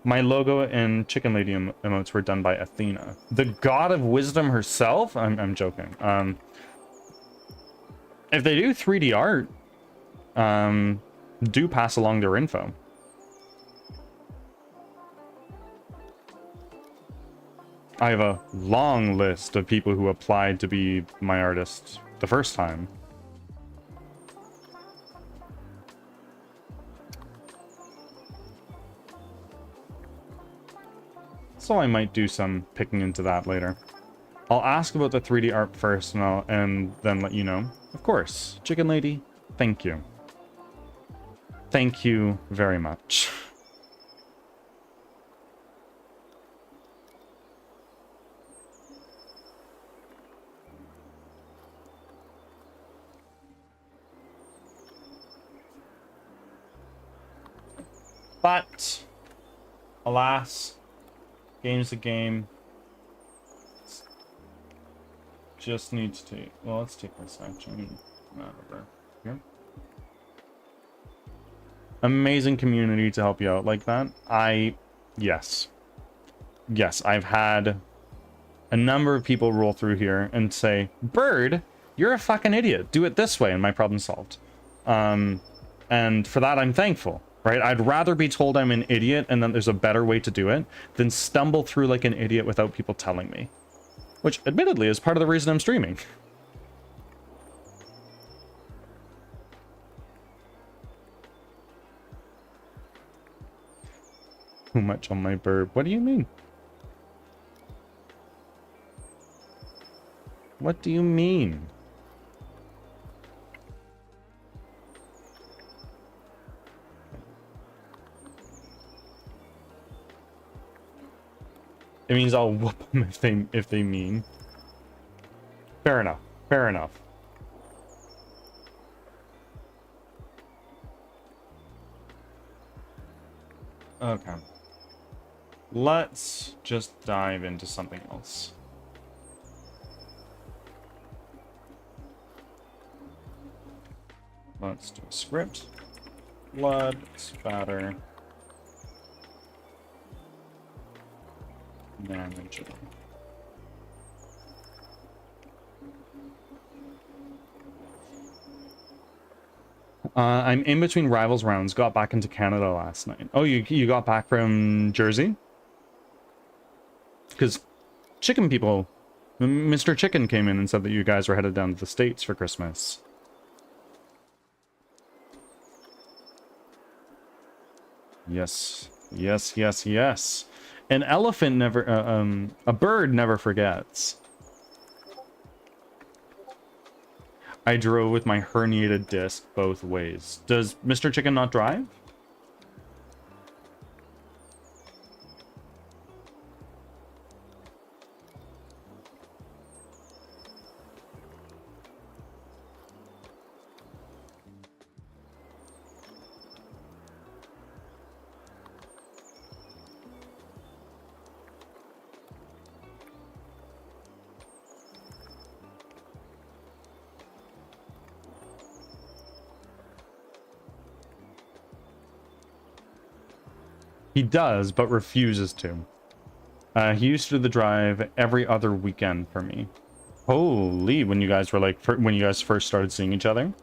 Speaker 1: My logo and Chicken Lady emotes were done by Athena, the god of wisdom herself. I'm joking. If they do 3D art, do pass along their info. I have a long list of people who applied to be my artist the first time. So I might do some picking into that later. I'll ask about the 3D art first, and then let you know. Of course, Chicken Lady, thank you. Thank you very much. But, alas, game's the game. Just needs to... Well, let's take this action. Whatever. Yep. Amazing community to help you out like that. Yes. Yes, I've had a number of people roll through here and say, Bird, you're a fucking idiot. Do it this way, and my problem solved. And for that, I'm thankful, right? I'd rather be told I'm an idiot and that there's a better way to do it than stumble through like an idiot without people telling me. Which, admittedly, is part of the reason I'm streaming. Too much on my burb. What do you mean? What do you mean? It means I'll whoop them if they mean. Fair enough. Fair enough. Okay. Let's just dive into something else. Let's do a script. Blood spatter. Manager. I'm in between rivals rounds. Got back into Canada last night. Oh, you got back from Jersey? Because Chicken people, Mr. Chicken came in and said that you guys were headed down to the States for Christmas. Yes, yes, yes, yes. An elephant never, a bird never forgets. I drove with my herniated disc both ways. Does Mr. Chicken not drive? He does, but refuses to. He used to do the drive every other weekend for me. Holy, when you guys were like, when you guys first started seeing each other?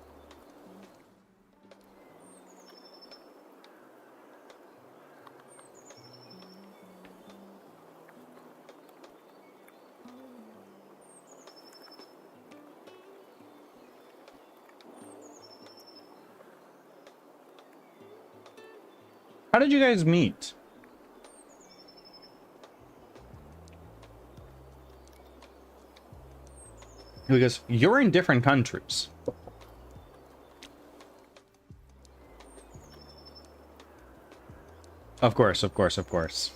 Speaker 1: How did you guys meet? Because you're in different countries. Of course, of course, of course.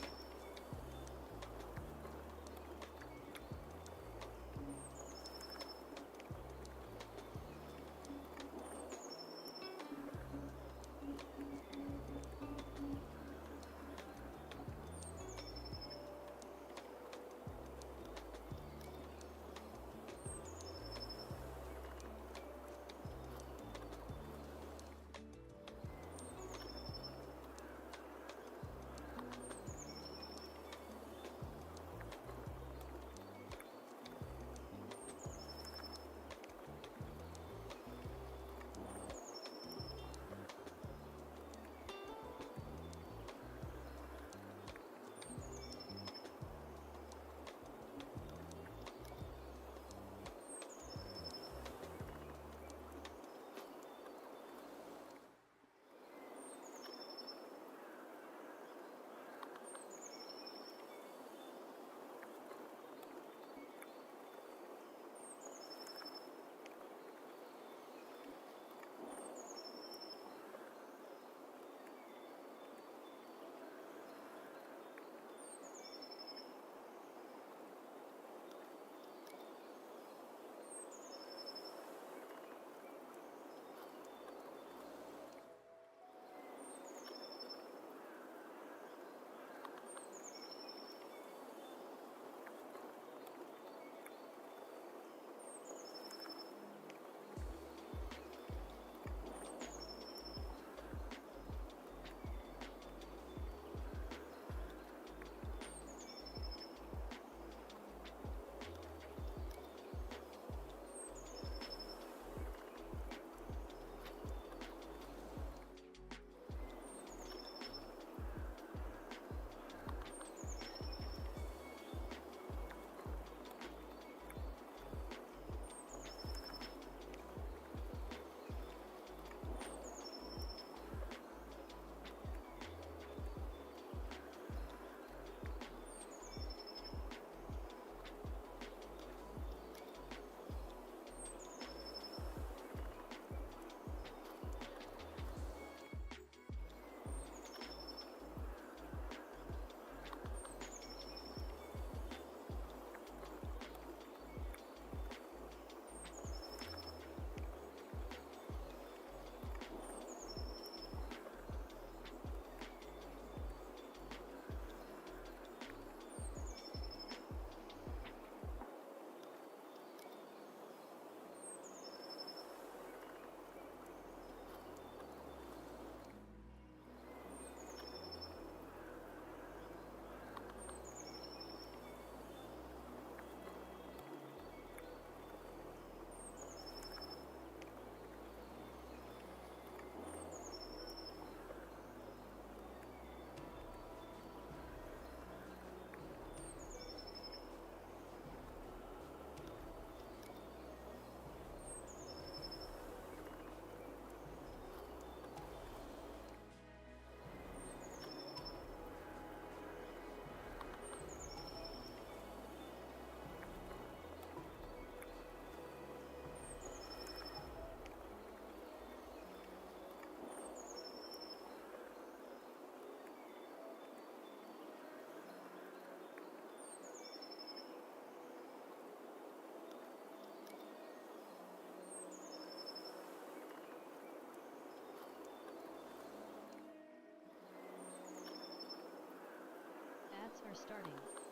Speaker 3: for starting.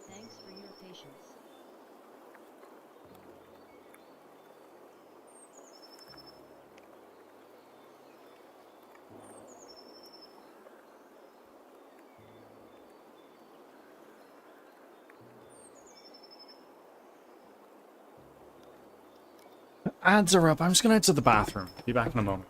Speaker 3: Thanks for your patience.
Speaker 1: Ads are up. I'm just gonna head to the bathroom. Be back in a moment.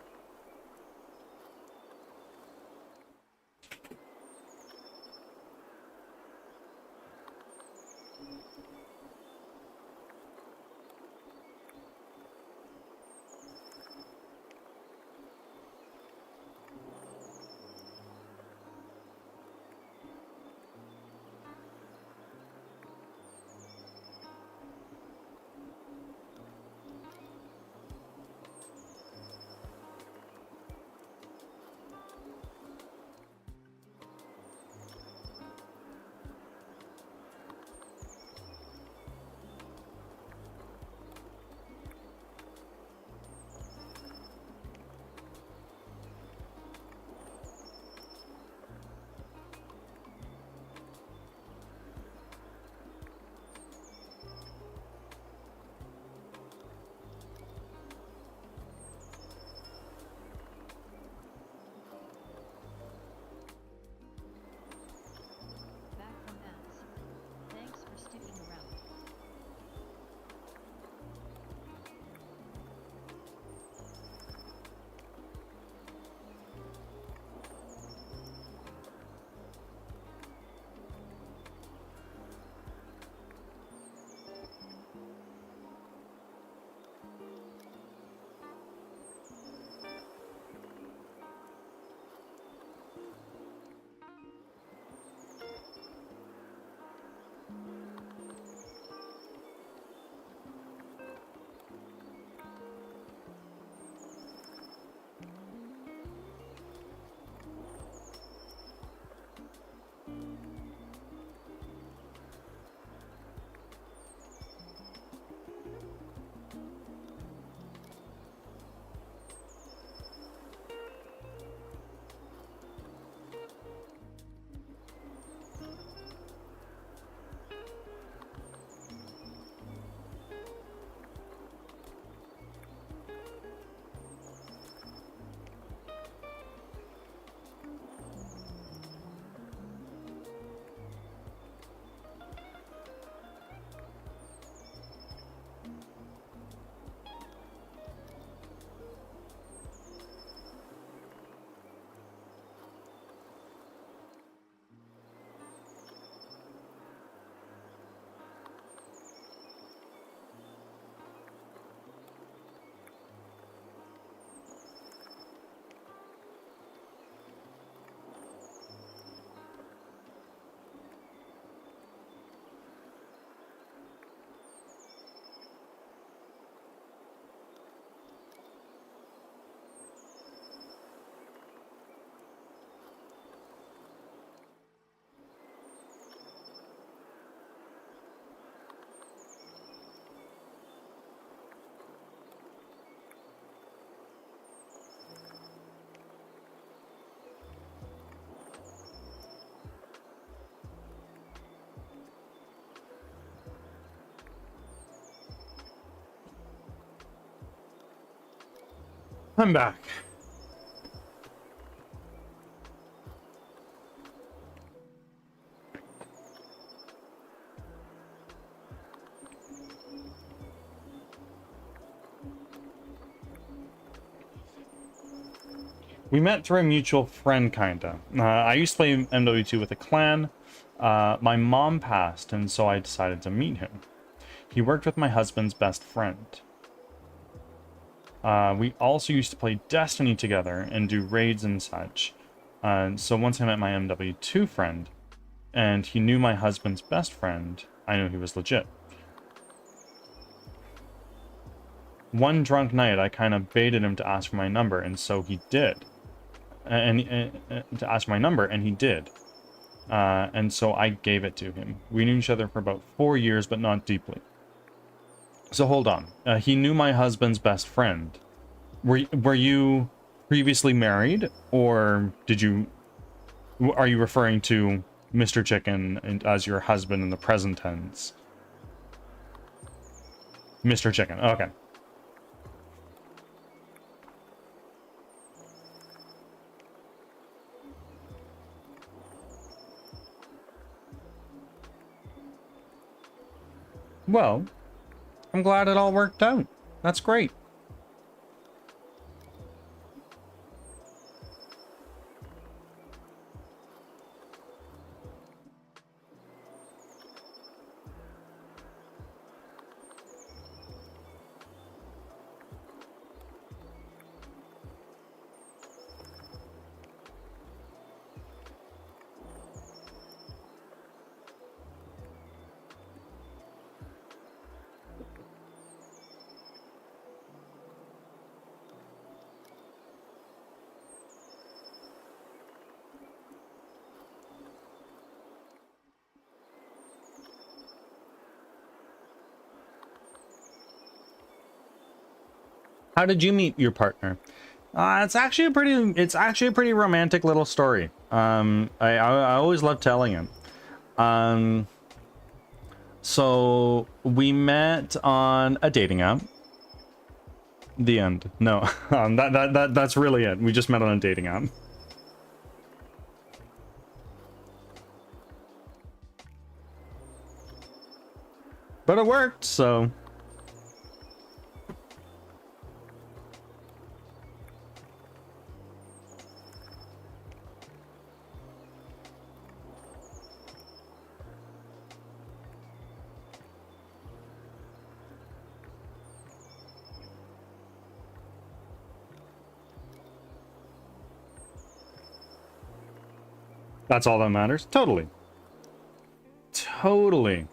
Speaker 3: Back from ads. Thanks for sticking around.
Speaker 1: I'm back. We met through a mutual friend, kinda. I used to play MW2 with a clan. My mom passed, and so I decided to meet him. He worked with my husband's best friend. We also used to play Destiny together and do raids and such. So once I met my MW2 friend, and he knew my husband's best friend, I knew he was legit. One drunk night, I kind of baited him to ask for my number, and so he did. And to ask my number, and he did. And so I gave it to him. We knew each other for about 4 years, but not deeply. So hold on. He knew my husband's best friend. Were you previously married, or did you? Are you referring to Mr. Chicken as your husband in the present tense. Mr. Chicken. Okay. Well, I'm glad it all worked out. That's great. How did you meet your partner? It's actually a pretty romantic little story. I always love telling it. So we met on a dating app. The end. No, that's really it. We just met on a dating app. But it worked, so. That's all that matters. Totally. Totally.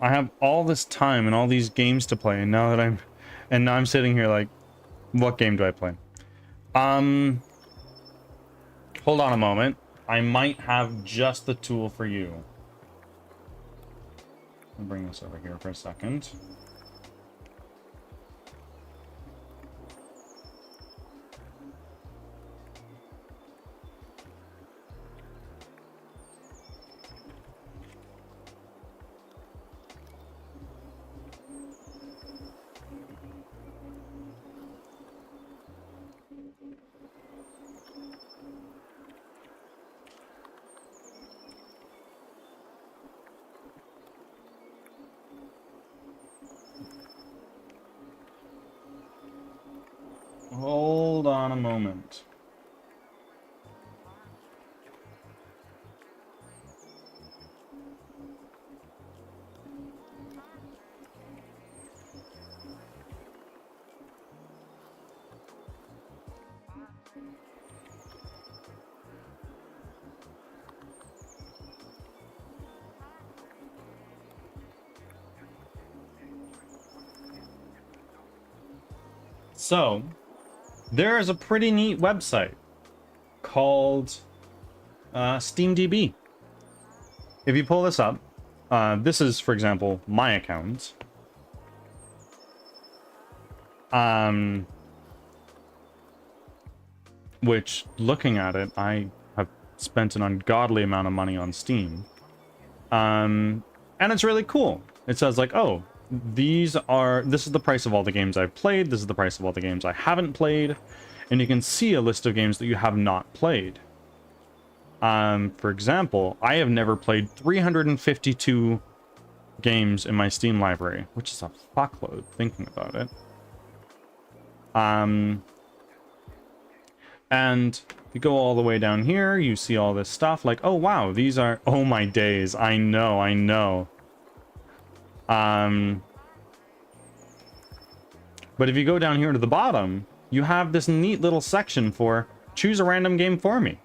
Speaker 1: I have all this time and all these games to play, and now I'm sitting here like, what game do I play? Hold on a moment. I might have just the tool for you. I'll bring this over here for a second. Hold on a moment. So, there is a pretty neat website called SteamDB. If you pull this up, this is, for example, my account. Which, looking at it, I have spent an ungodly amount of money on Steam. And it's really cool. It says like, oh, this is the price of all the games I've played, this is the price of all the games I haven't played, and you can see a list of games that you have not played. For example, I have never played 352 games in my Steam library, which is a fuckload thinking about it. And you go all the way down here, you see all this stuff like, oh wow, these are, oh my days, I know. But if you go down here to the bottom, you have this neat little section for choose a random game for me.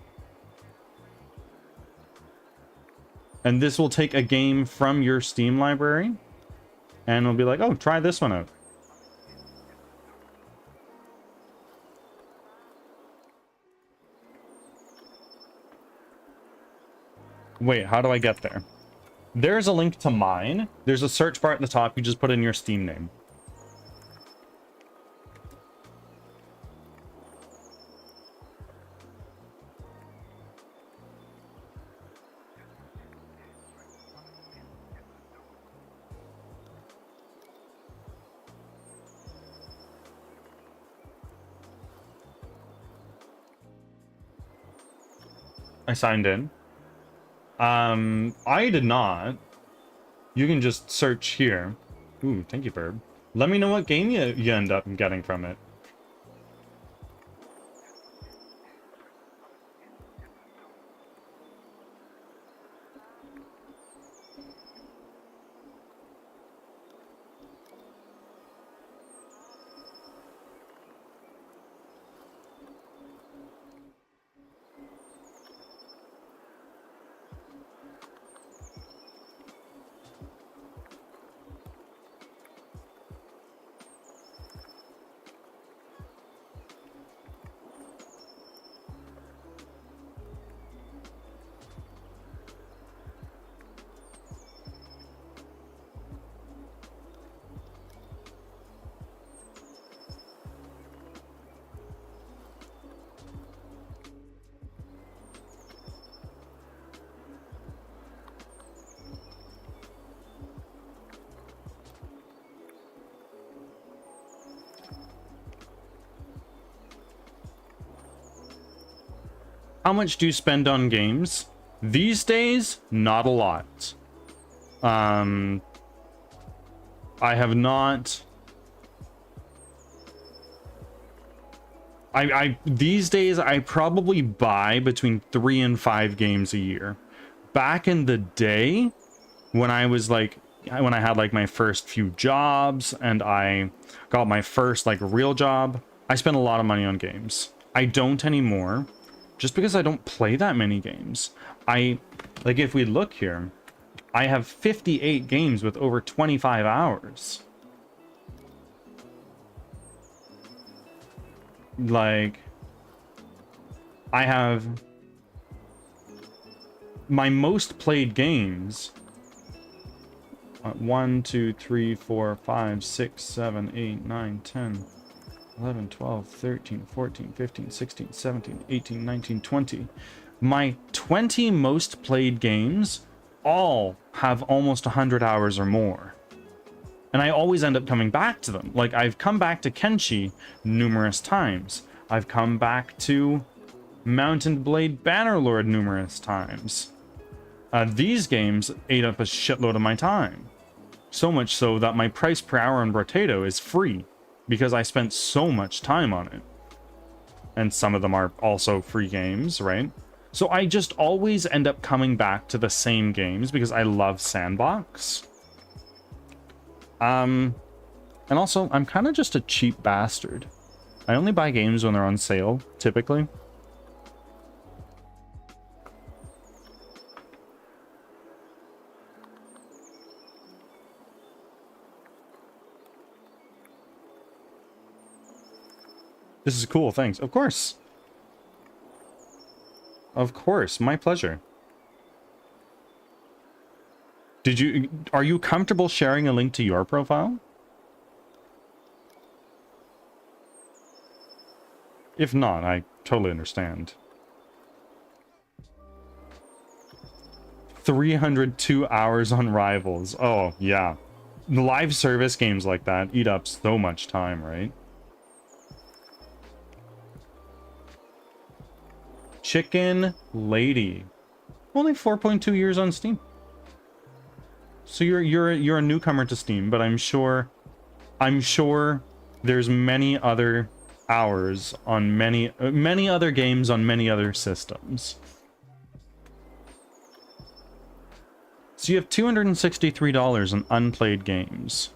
Speaker 1: And this will take a game from your Steam library and it'll be like, oh, try this one out. Wait, how do I get there? There's a link to mine. There's a search bar at the top. You just put in your Steam name. I signed in. I did not. You can just search here. Ooh, thank you, Burb. Let me know what game you end up getting from it. How much do you spend on games? These days, not a lot. I have not... these days, I probably buy between 3 and 5 games a year. Back in the day, when I was like... when I had like my first few jobs and I got my first like real job, I spent a lot of money on games. I don't anymore. Just because I don't play that many games. Like if we look here, I have 58 games with over 25 hours. Like, I have my most played games. 1, 2, 3, 4, 5, 6, 7, 8, 9, 10. 11, 12, 13, 14, 15, 16, 17, 18, 19, 20. My 20 most played games all have almost 100 hours or more. And I always end up coming back to them. Like, I've come back to Kenshi numerous times. I've come back to Mountain Blade Bannerlord numerous times. These games ate up a shitload of my time. So much so that my price per hour on Rotato is free. Because I spent so much time on it. And some of them are also free games, right? So I just always end up coming back to the same games because I love Sandbox. And also, I'm kind of just a cheap bastard. I only buy games when they're on sale, typically. This is cool, thanks. Of course. Of course, my pleasure. Are you comfortable sharing a link to your profile? If not, I totally understand. 302 hours on Rivals. Oh, yeah. Live service games like that eat up so much time, right? Chicken Lady. Only 4.2 years on Steam. So you're a newcomer to Steam, but I'm sure there's many other hours on many other games on many other systems. So you have $263 in unplayed games.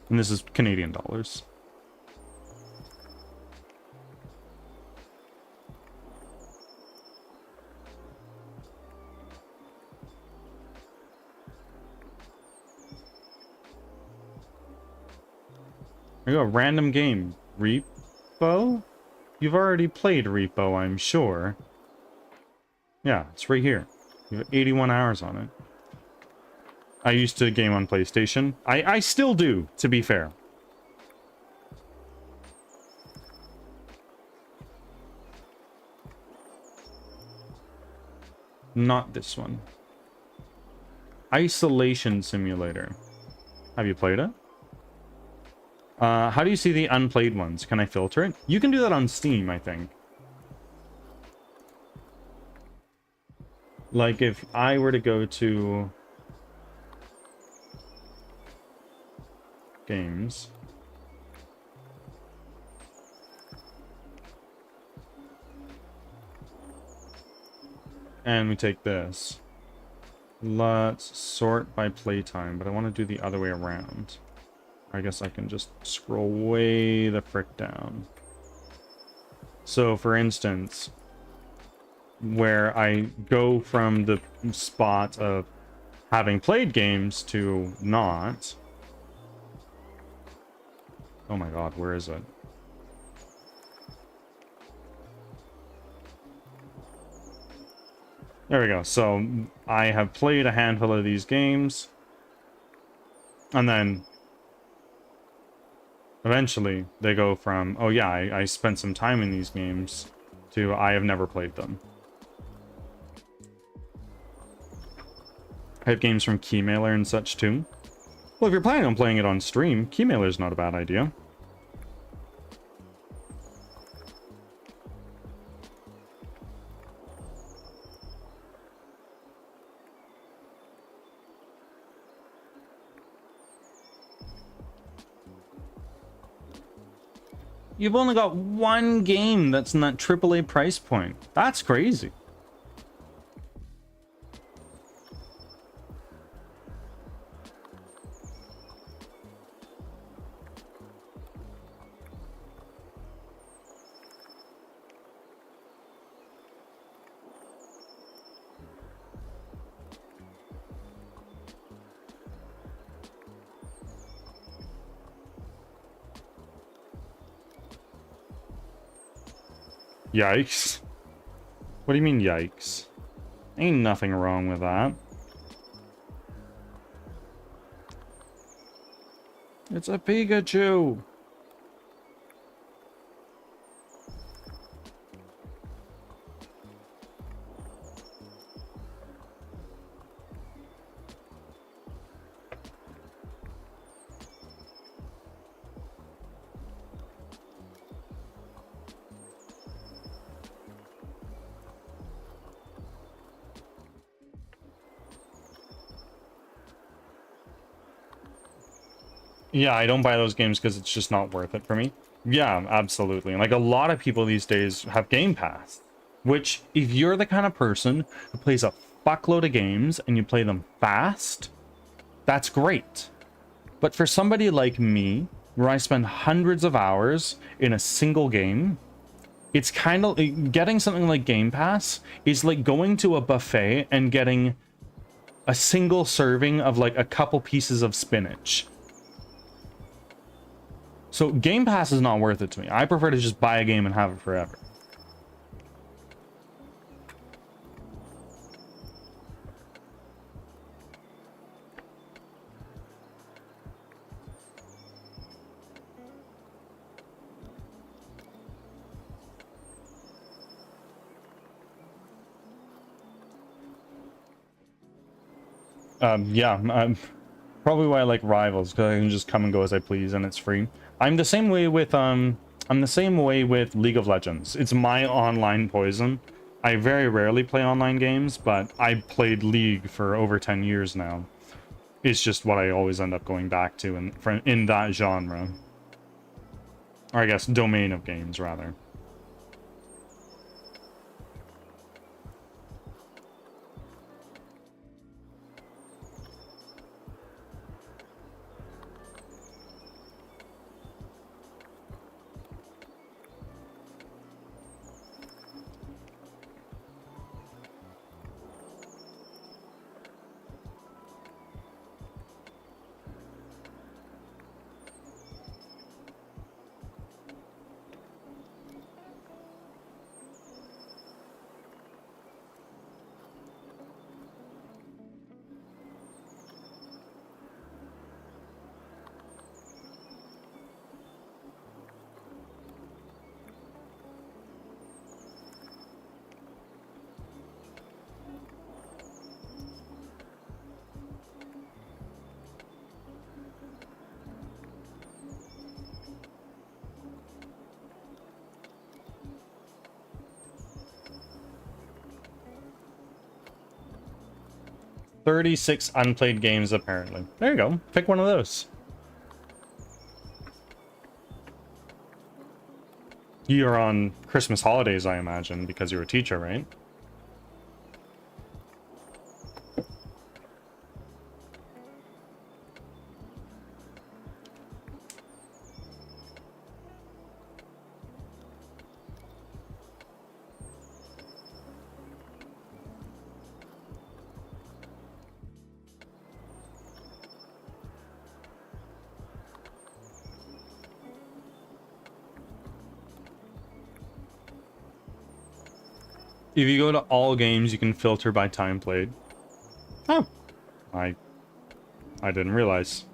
Speaker 1: And this is Canadian dollars. There you go, random game. Repo? You've already played Repo, I'm sure. Yeah, it's right here. You have 81 hours on it. I used to game on PlayStation. I still do, to be fair. Not this one. Isolation Simulator. Have you played it? How do you see the unplayed ones? Can I filter it? You can do that on Steam, I think. Like, if I were to go to... games... and we take this. Let's sort by playtime, but I want to do the other way around. I guess I can just scroll way the frick down. So, for instance, where I go from the spot of having played games to not. Oh my god, where is it? There we go. So, I have played a handful of these games. And then eventually, they go from, oh yeah, I spent some time in these games, to I have never played them. I have games from Keymailer and such too. Well, if you're planning on playing it on stream, Keymailer's not a bad idea. You've only got one game that's in that AAA price point. That's crazy. Yikes. What do you mean, yikes? Ain't nothing wrong with that. It's a Pikachu! Yeah, I don't buy those games because it's just not worth it for me. Yeah, absolutely. And like a lot of people these days have Game Pass, which if you're the kind of person who plays a fuckload of games and you play them fast, that's great. But for somebody like me, where I spend hundreds of hours in a single game, it's kind of getting something like Game Pass is like going to a buffet and getting a single serving of like a couple pieces of spinach. So Game Pass is not worth it to me. I prefer to just buy a game and have it forever. Yeah, probably why I like Rivals, because I can just come and go as I please and it's free. I'm the same way with League of Legends. It's my online poison. I very rarely play online games, but I played League for over 10 years now. It's just what I always end up going back to in that genre. Or I guess domain of games, rather. "36 unplayed games, apparently." There you go. Pick one of those. You're on Christmas holidays, I imagine, because you're a teacher, right? If you go to all games, you can filter by time played. Oh, I didn't realize.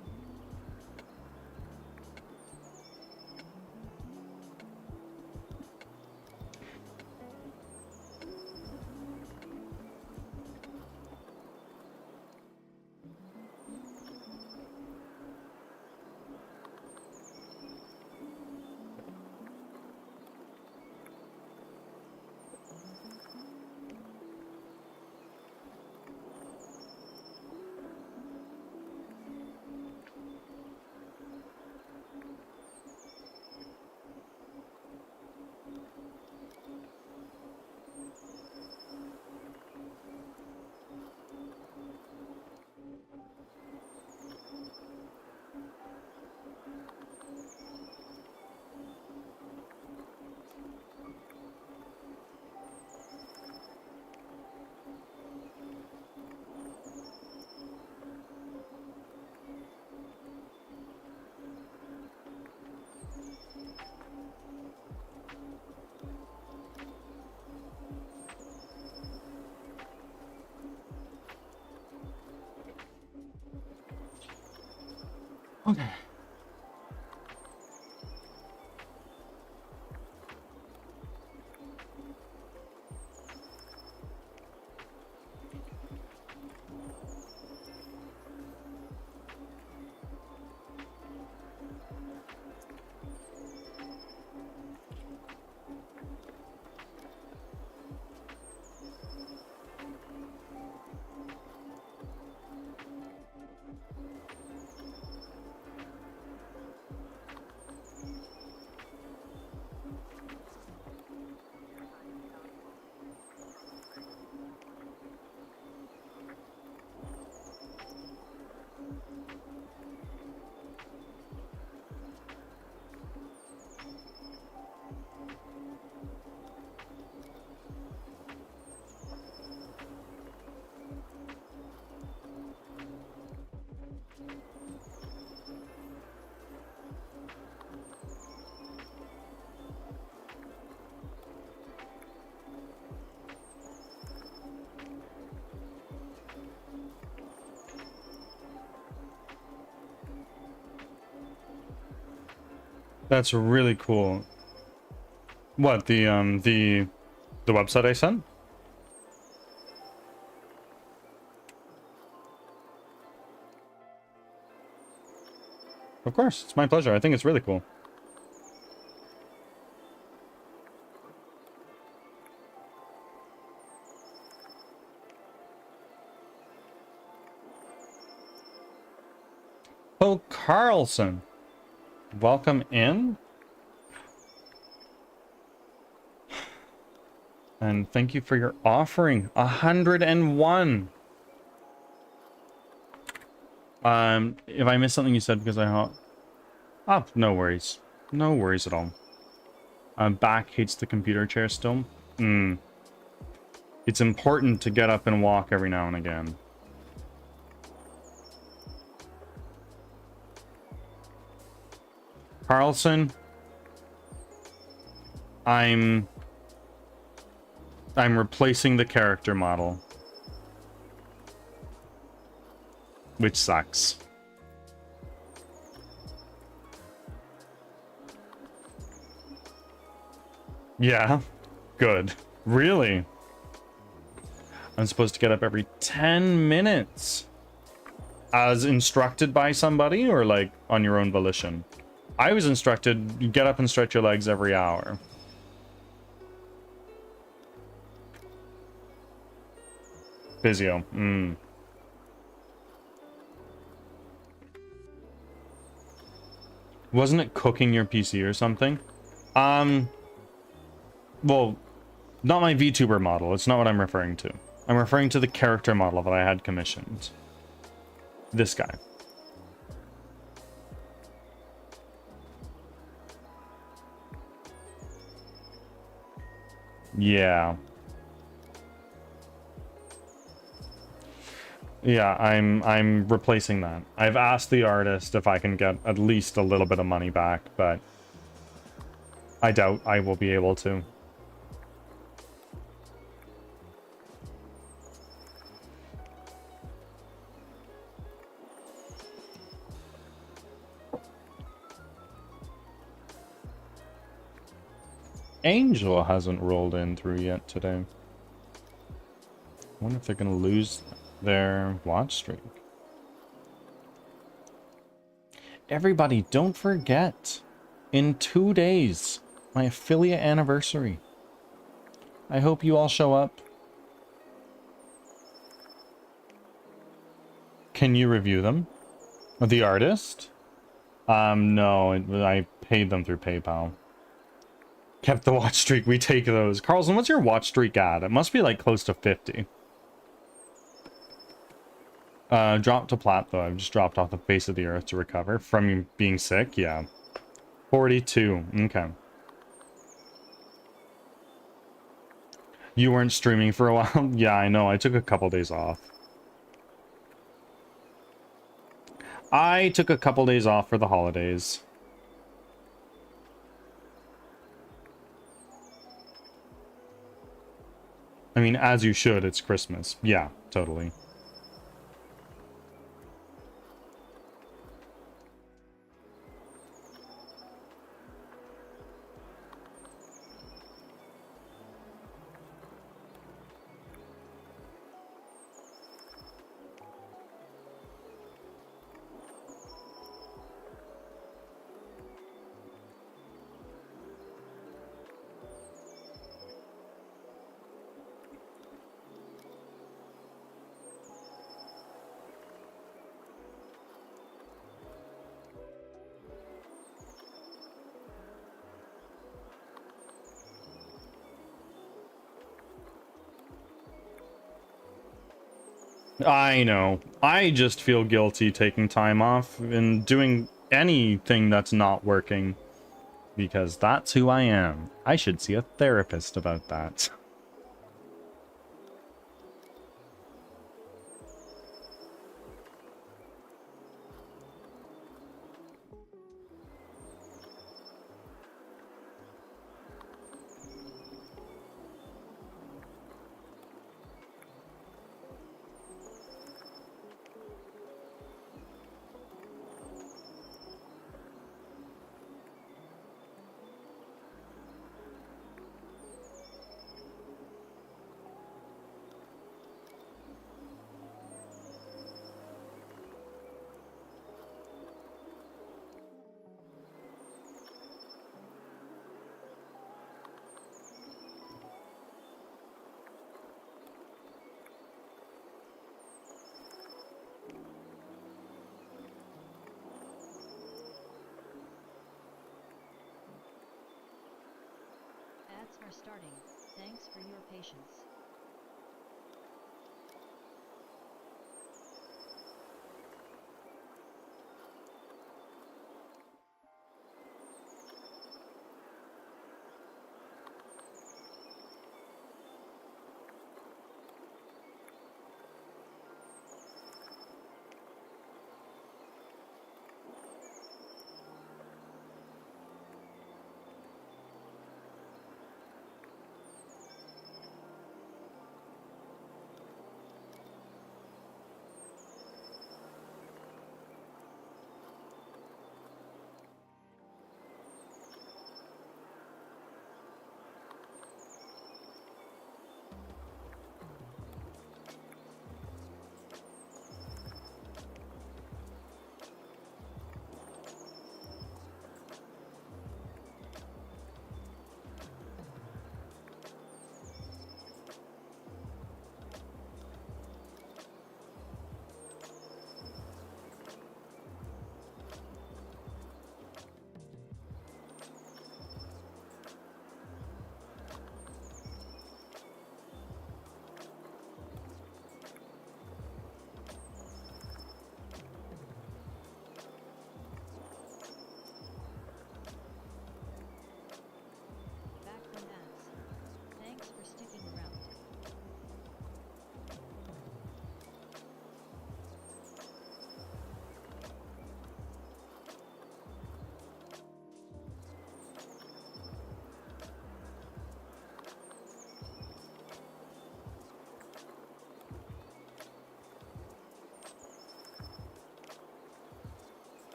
Speaker 1: Okay. That's really cool. What, the website I sent? Of course, it's my pleasure. I think it's really cool. Oh, Carlson. Welcome in. And thank you for your offering. 101. If I missed something you said because oh, no worries. No worries at all. Back hates the computer chair still. It's important to get up and walk every now and again. Carlson, I'm replacing the character model, which sucks. Yeah, good. Really? I'm supposed to get up every 10 minutes. As instructed by somebody, or like on your own volition? I was instructed, you get up and stretch your legs every hour. Physio. Wasn't it cooking your PC or something? Well, not my VTuber model. It's not what I'm referring to. I'm referring to the character model that I had commissioned. This guy. Yeah. Yeah, I'm replacing that. I've asked the artist if I can get at least a little bit of money back, but I doubt I will be able to. Angel hasn't rolled in through yet today. I wonder if they're going to lose their watch streak. Everybody, don't forget, in 2 days, my affiliate anniversary. I hope you all show up. Can you review them? The artist? No, I paid them through PayPal. Kept the watch streak, we take those. Carlson, what's your watch streak at? It must be like close to 50. Dropped to plat though. I've just dropped off the face of the earth to recover from being sick. Yeah. 42. Okay. You weren't streaming for a while? Yeah, I know. I took a couple days off. I took a couple days off for the holidays. I mean, as you should. It's Christmas. Yeah, totally. I know. I just feel guilty taking time off and doing anything that's not working. Because that's who I am. I should see a therapist about that.
Speaker 3: Ads are starting. Thanks Thanks for your patience. Back from ads. Thanks for sticking around.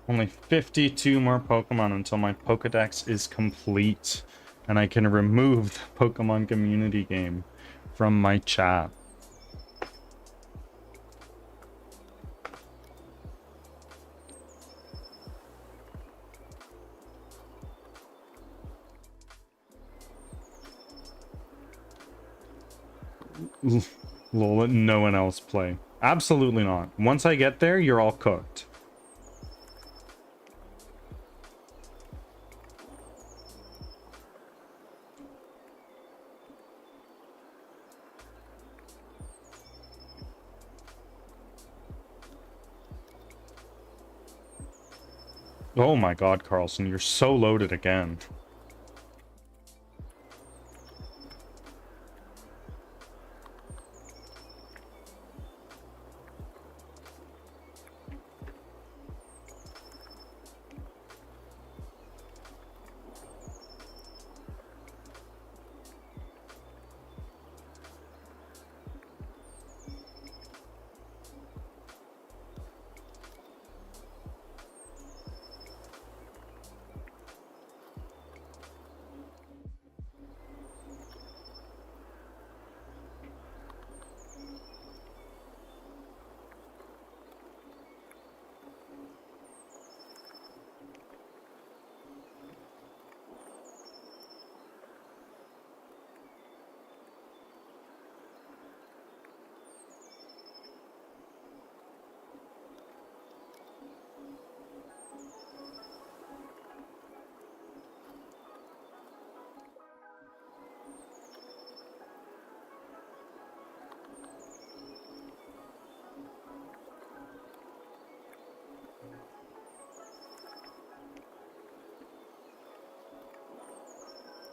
Speaker 1: Only 52 more Pokemon until my Pokedex is complete, and I can remove the Pokemon community game from my chat. We'll let no one else play. Absolutely not. Once I get there, you're all cooked. Oh my god, Carlson, you're so loaded again.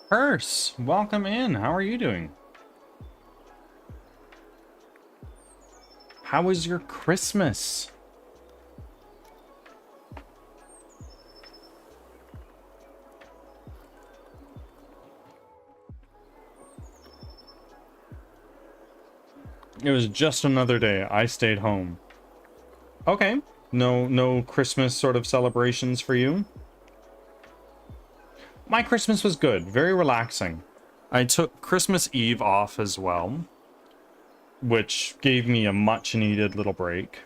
Speaker 1: Purse, welcome in. How are you doing? How was your Christmas? It was just another day. I stayed home. Okay. No Christmas sort of celebrations for you? My Christmas was good. Very relaxing. I took Christmas Eve off as well, which gave me a much needed little break.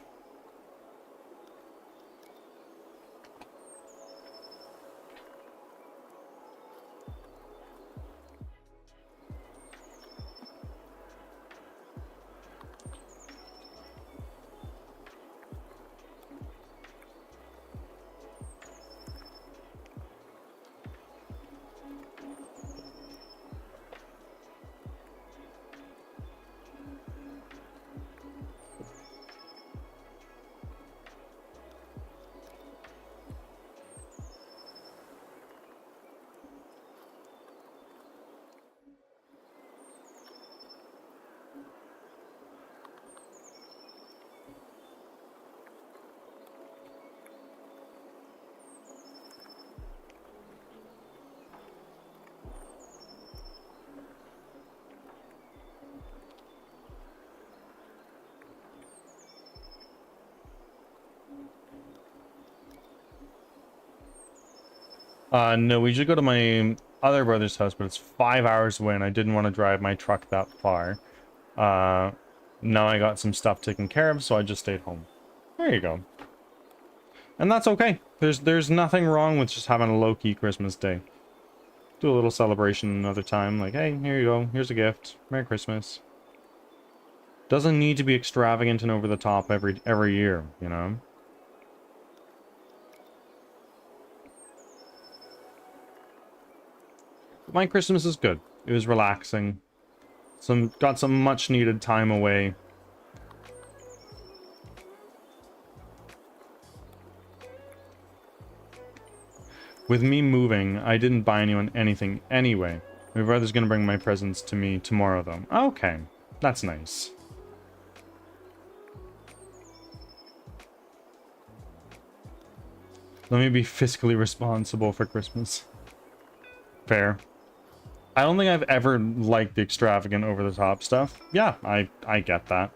Speaker 1: No, we should go to my other brother's house, but it's 5 hours away, and I didn't want to drive my truck that far. Now I got some stuff taken care of, so I just stayed home. There you go. And that's okay. There's nothing wrong with just having a low-key Christmas day. Do a little celebration another time, like, hey, here you go, here's a gift. Merry Christmas. Doesn't need to be extravagant and over the top every year, you know? My Christmas is good. It was relaxing. Got some much needed time away. With me moving, I didn't buy anyone anything anyway. My brother's gonna bring my presents to me tomorrow though. Okay, that's nice. Let me be fiscally responsible for Christmas. Fair. I don't think I've ever liked the extravagant over-the-top stuff. Yeah, I get that.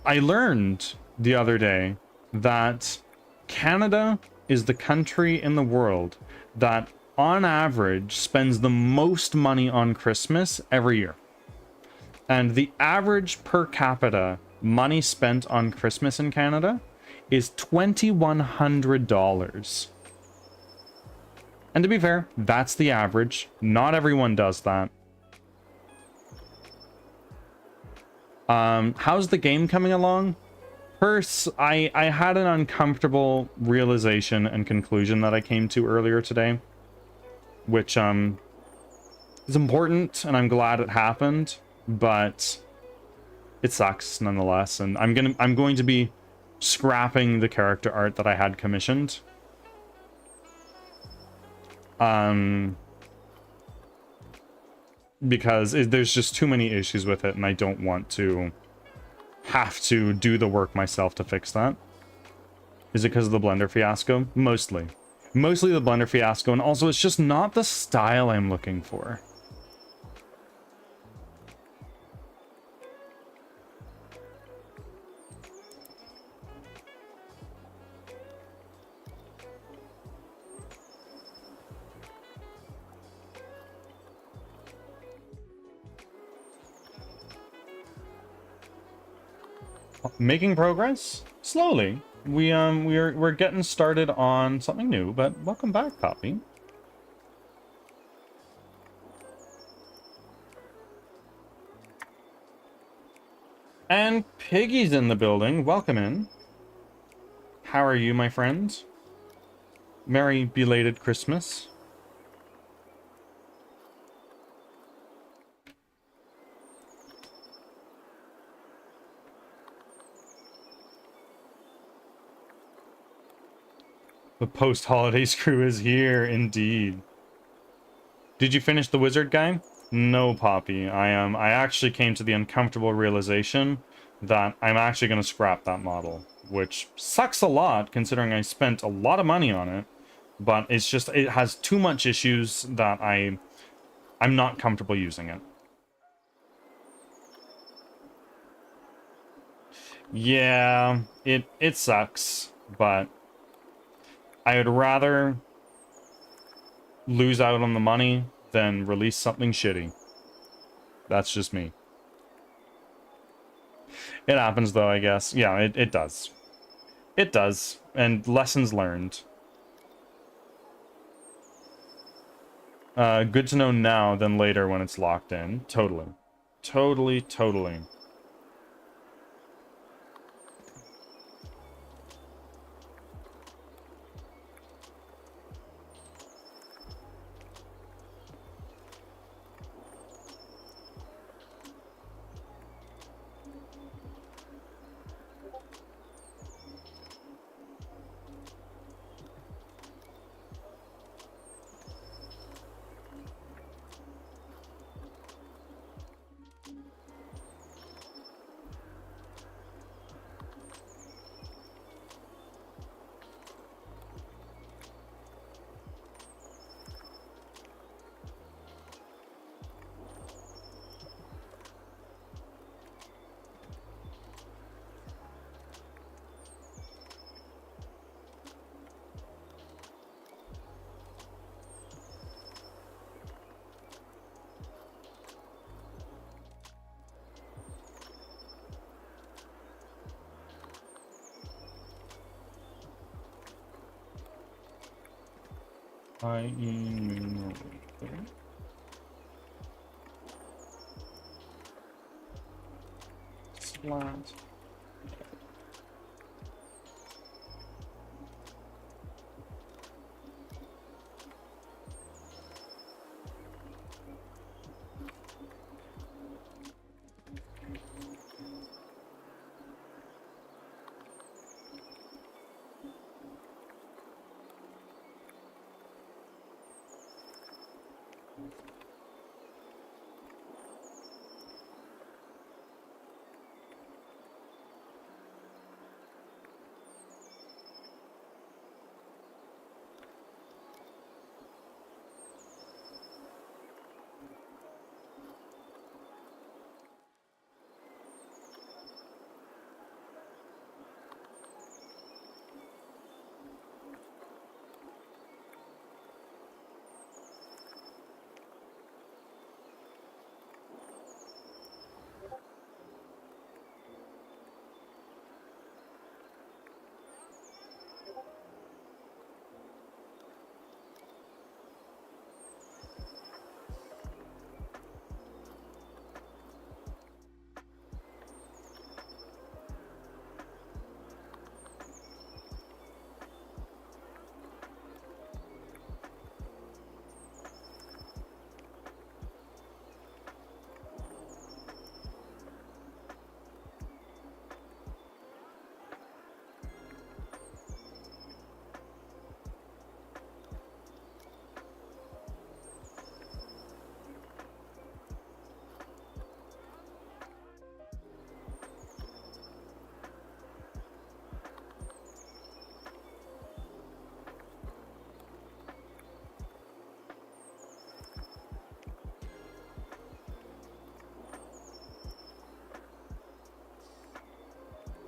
Speaker 1: I learned the other day that Canada is the country in the world that, on average, spends the most money on Christmas every year. And the average per capita money spent on Christmas in Canada is $2,100. And to be fair, that's the average. Not everyone does that. How's the game coming along? First, I had an uncomfortable realization and conclusion that I came to earlier today, which is important, and I'm glad it happened, but it sucks nonetheless. And I'm going to be scrapping the character art that I had commissioned. Because there's just too many issues with it, and I don't want to have to do the work myself to fix that. Is it because of the Blender fiasco? Mostly. Mostly the Blender fiasco, and also it's just not the style I'm looking for. Making progress slowly. We're getting started on something new, but welcome back, Poppy. And Piggy's in the building. Welcome in. How are you, my friend? Merry belated Christmas. The post-holidays crew is here, indeed. Did you finish the wizard guy? No, Poppy. I actually came to the uncomfortable realization that I'm actually going to scrap that model, which sucks a lot considering I spent a lot of money on it. But it's just, it has too much issues that I'm not comfortable using it. Yeah, it sucks, but I would rather lose out on the money than release something shitty. That's just me. It happens though, I guess. Yeah, it does. It does. And lessons learned. Good to know now than later when it's locked in. Totally. Totally, totally. Splat.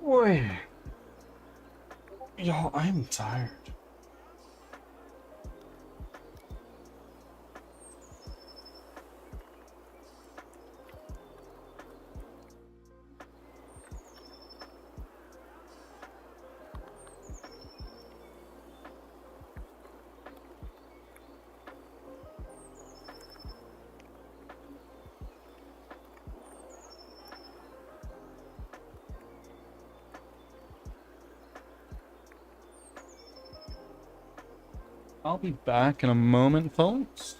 Speaker 1: Boy. Yo, I'm tired. I'll be back in a moment, folks.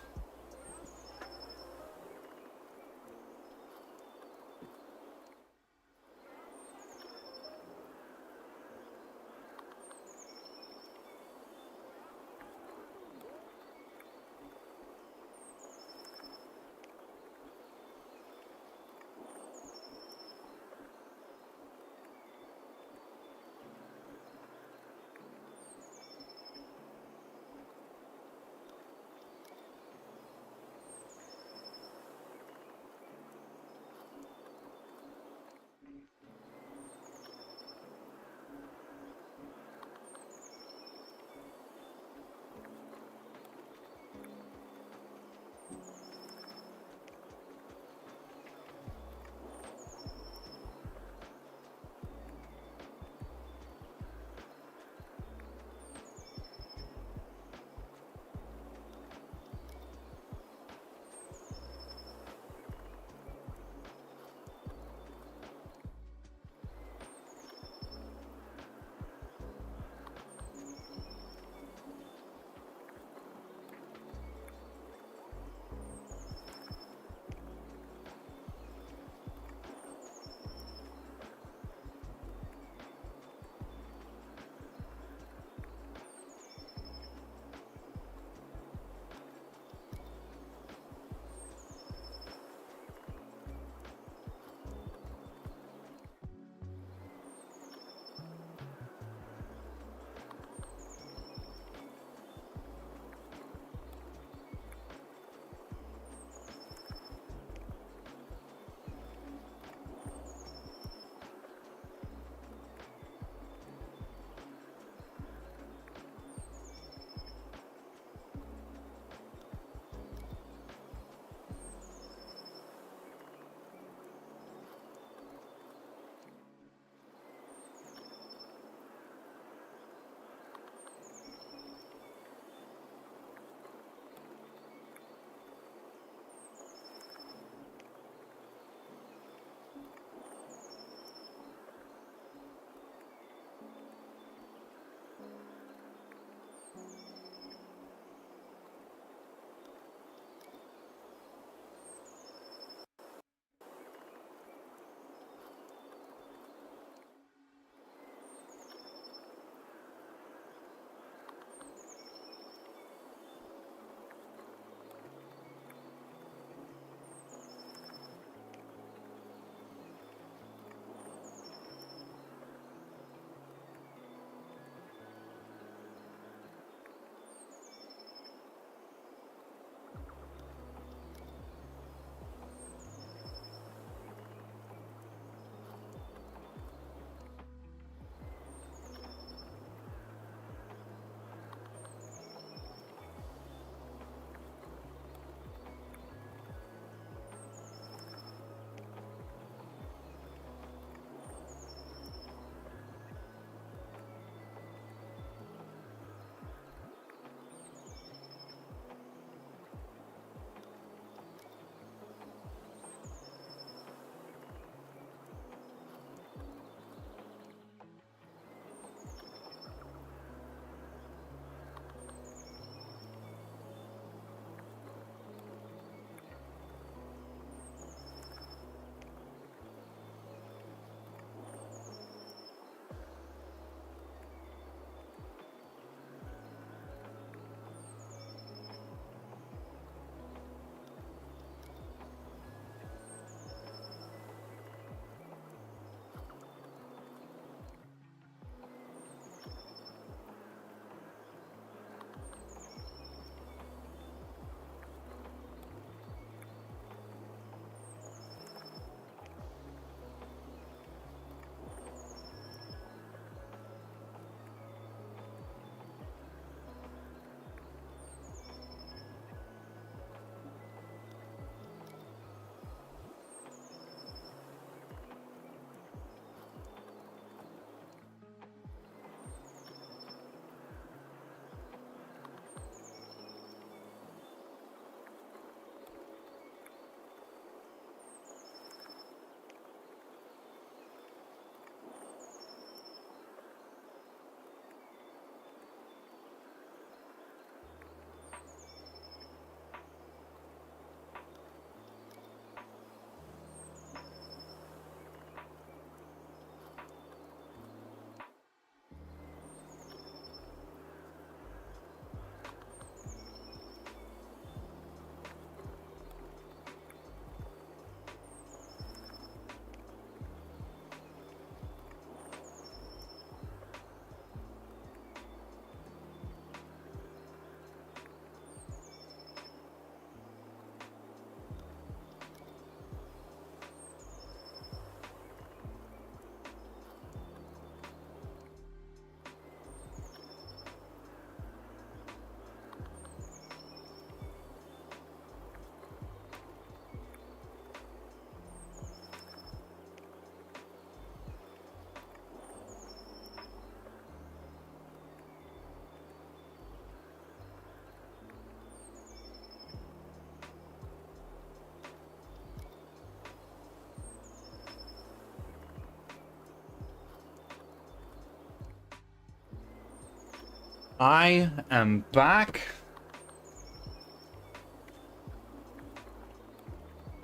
Speaker 1: I am back.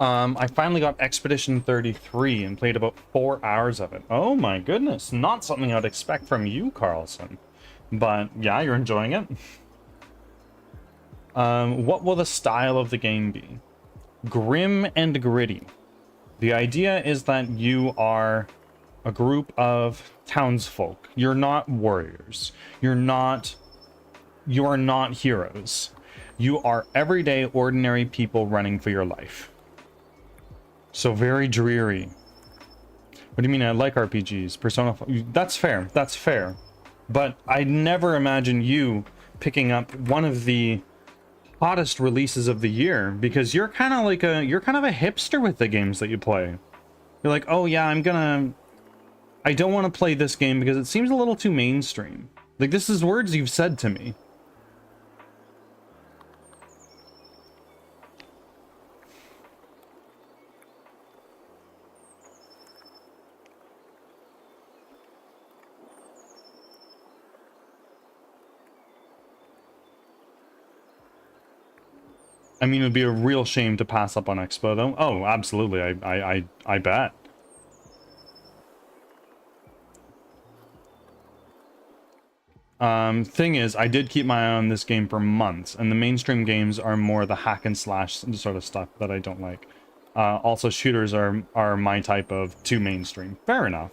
Speaker 1: I finally got Expedition 33 and played about 4 hours of it. Oh my goodness, not something I'd expect from you, Carlson. But yeah, you're enjoying it. What will the style of the game be? Grim and gritty. The idea is that you are a group of townsfolk. You're not warriors. You are not heroes. You are everyday, ordinary people running for your life. So very dreary. What do you mean? I like RPGs. Persona 5. That's fair. That's fair. But I never imagine you picking up one of the hottest releases of the year, because you're kind of like a hipster with the games that you play. You're like, oh yeah, I don't want to play this game because it seems a little too mainstream. Like, this is words you've said to me. I mean, it'd be a real shame to pass up on Expo, though. Oh, absolutely. I bet. Thing is, I did keep my eye on this game for months, and the mainstream games are more the hack and slash sort of stuff that I don't like. Also, shooters are my type of too mainstream. Fair enough.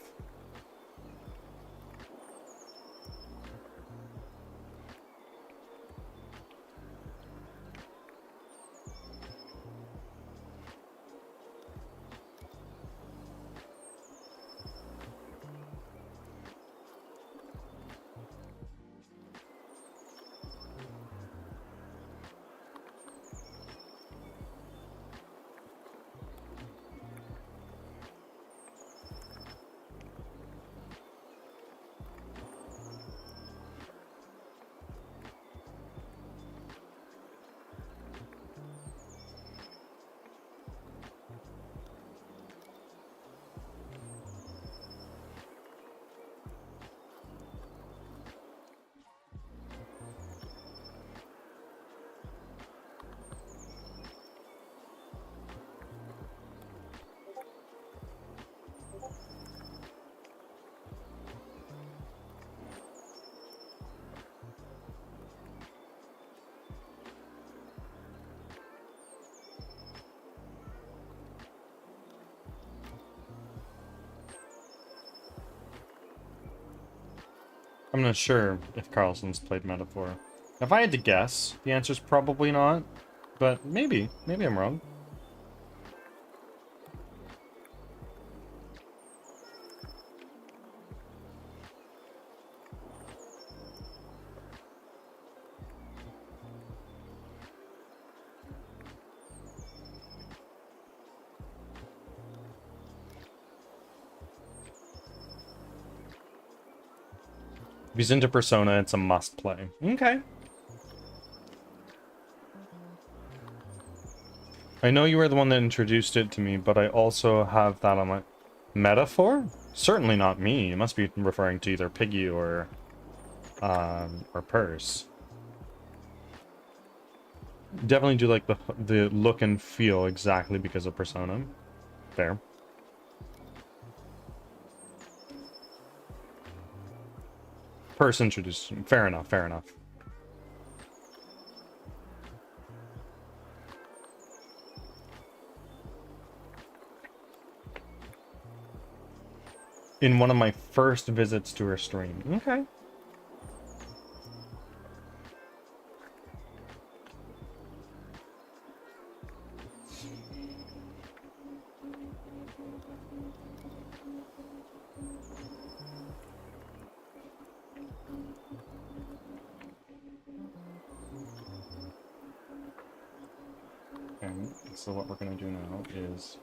Speaker 1: I'm not sure if Carlson's played Metaphor. If I had to guess, the answer's probably not, but maybe I'm wrong. If he's into Persona, it's a must play. Okay. I know you were the one that introduced it to me, but I also have that on my... Metaphor? Certainly not me. It must be referring to either Piggy or Purse. Definitely do like the look and feel exactly because of Persona. Fair. Purse introduced him. Fair enough, fair enough. In one of my first visits to her stream. Okay. Okay, so what we're gonna do now is...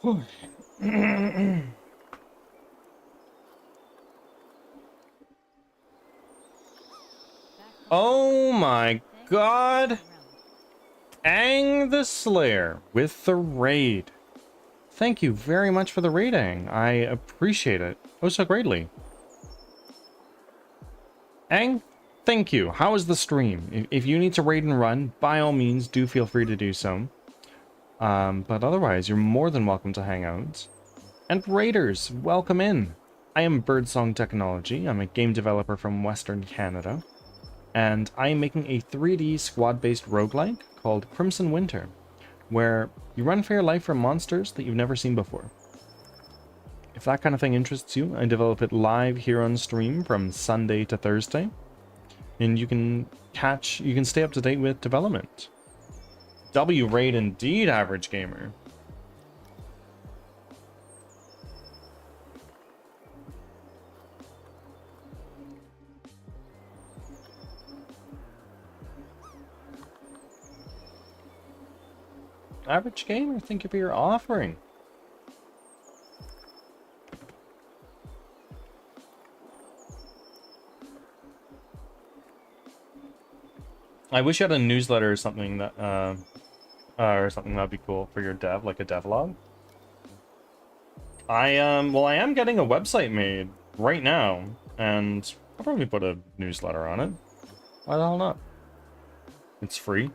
Speaker 3: Back from
Speaker 1: Oh my
Speaker 3: Thanks for
Speaker 1: god!
Speaker 3: sticking around.
Speaker 1: Ang the Slayer with the raid. Thank you very much for the raiding. I appreciate it oh so greatly. Ang, thank you. How is the stream? If you need to raid and run, by all means, do feel free to do so. But otherwise, you're more than welcome to hang out. And raiders, welcome in. I am Birdsong Technology. I'm a game developer from Western Canada. And I am making a 3D squad-based roguelike called Crimson Winter, where you run for your life from monsters that you've never seen before. If that kind of thing interests you, I develop it live here on stream from Sunday to Thursday, and you can stay up to date with development. W raid indeed, average gamer. Average gamer, thank you for your offering. I wish you had a newsletter or something that'd be cool for your dev, like a devlog. Well, I am getting a website made right now, and I'll probably put a newsletter on it. Why the hell not? It's free.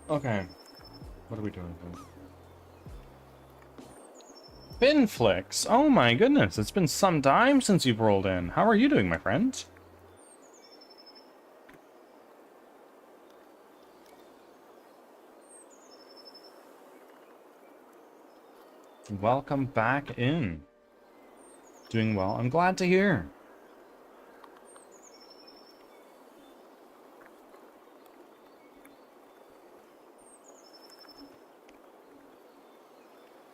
Speaker 1: Okay, what are we doing here? Binflix! Oh my goodness, it's been some time since you've rolled in. How are you doing, my friend? Welcome back in. Doing well. I'm glad to hear.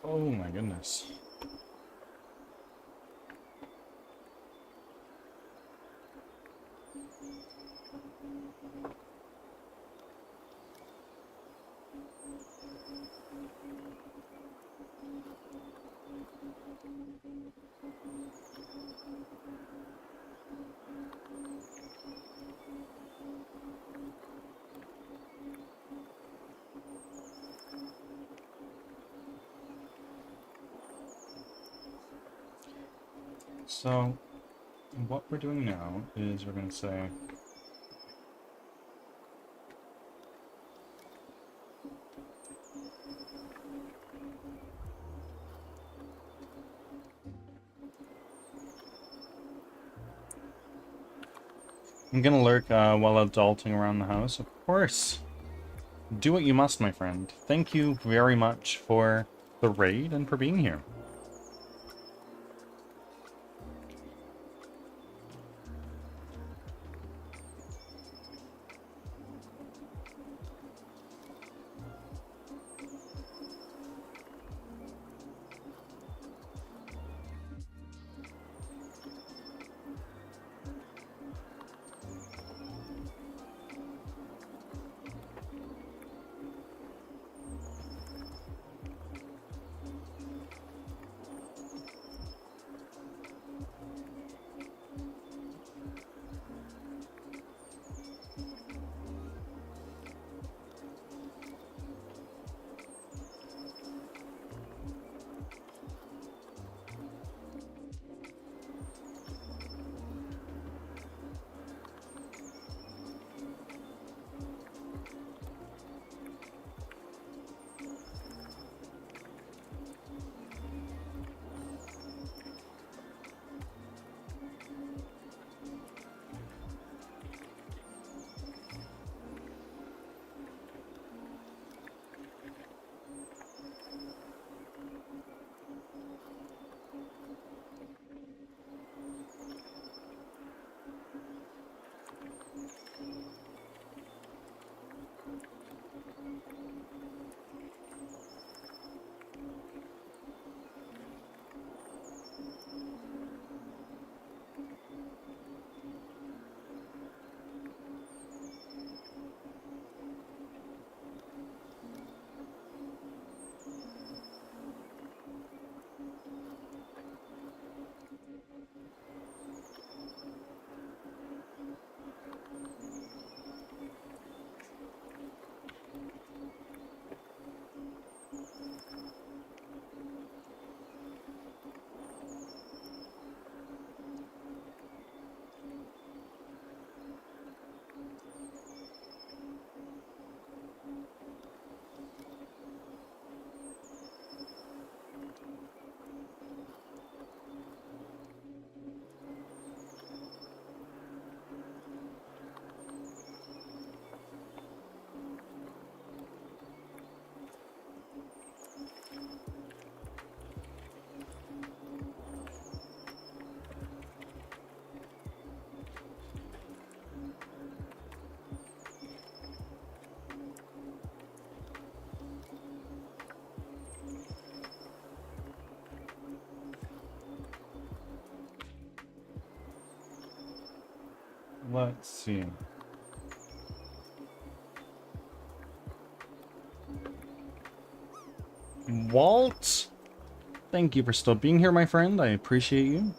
Speaker 1: Oh my goodness. So, what we're doing now is we're going to say... I'm going to lurk while adulting around the house, of course. Do what you must, my friend. Thank you very much for the raid and for being here. Let's see. Walt, thank you for still being here, my friend. I appreciate you.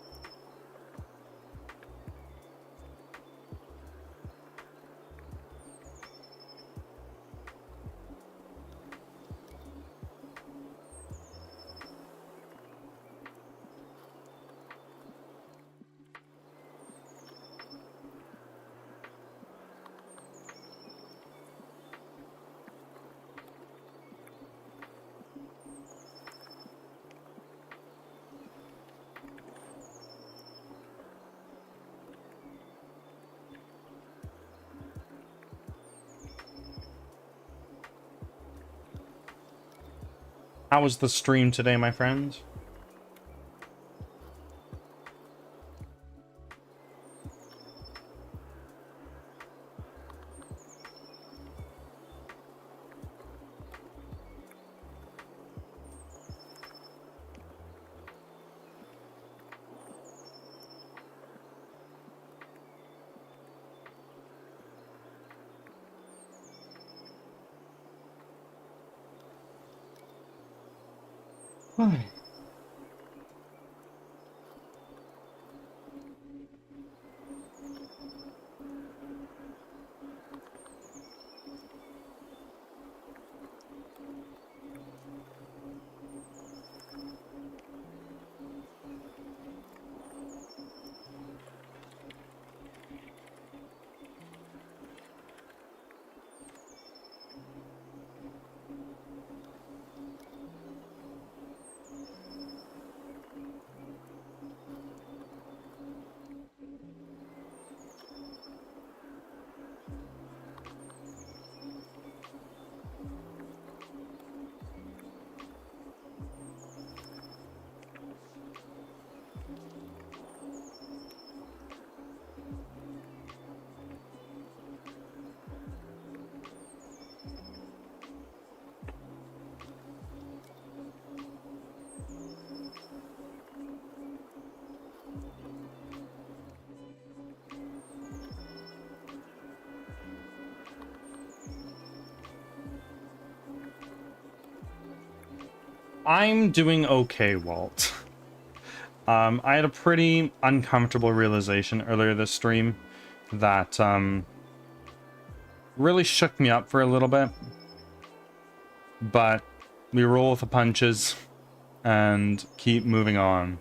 Speaker 1: How was the stream today, my friend? I'm doing okay, Walt. I had a pretty uncomfortable realization earlier this stream that really shook me up for a little bit. But we roll with the punches and keep moving on.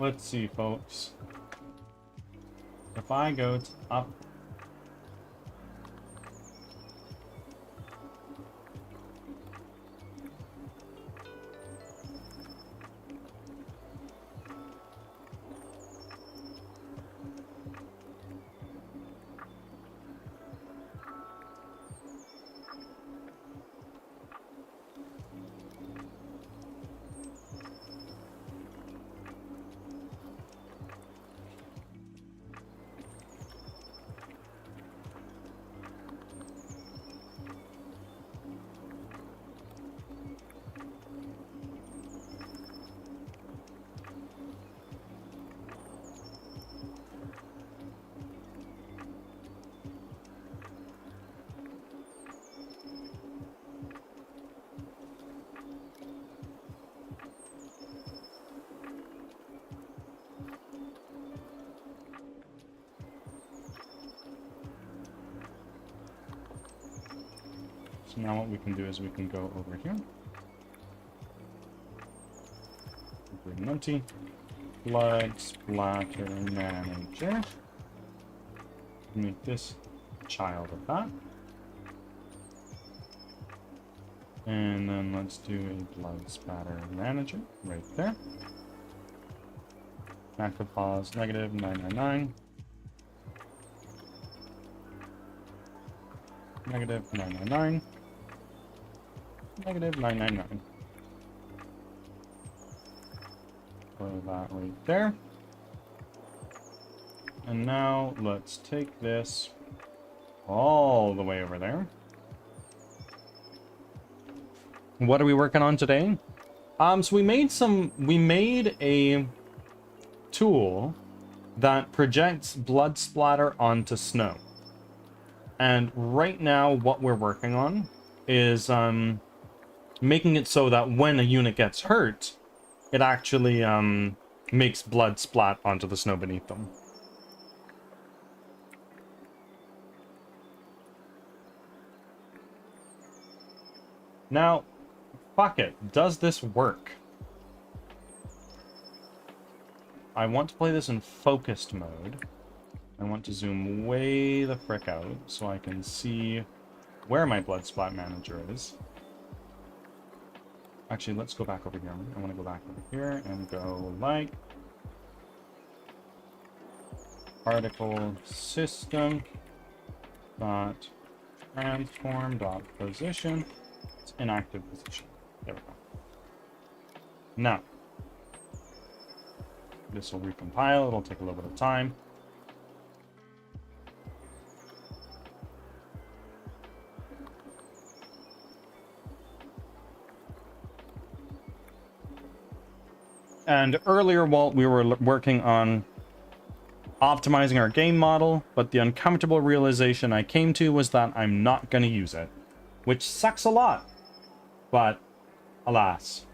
Speaker 1: Let's see, folks. If I go up... So now what we can do is we can go over here. Green empty. Blood splatter manager. Make this child of that. And then let's do a blood spatter manager right there. Active pause negative 999. Negative 999. Negative 999. Put that right there. And now let's take this all the way over there. What are we working on today? So we made a tool that projects blood splatter onto snow. And right now what we're working on is making it so that when a unit gets hurt, it actually makes blood splat onto the snow beneath them. Now, fuck it. Does this work? I want to play this in focused mode. I want to zoom way the frick out so I can see where my blood splat manager is. Actually, let's go back over here. I want to go back over here and go like particle system dot transform dot position. It's inactive position. There we go. Now, this will recompile. It'll take a little bit of time. And earlier, Walt, we were working on optimizing our game model, but the uncomfortable realization I came to was that I'm not going to use it, which sucks a lot, but alas.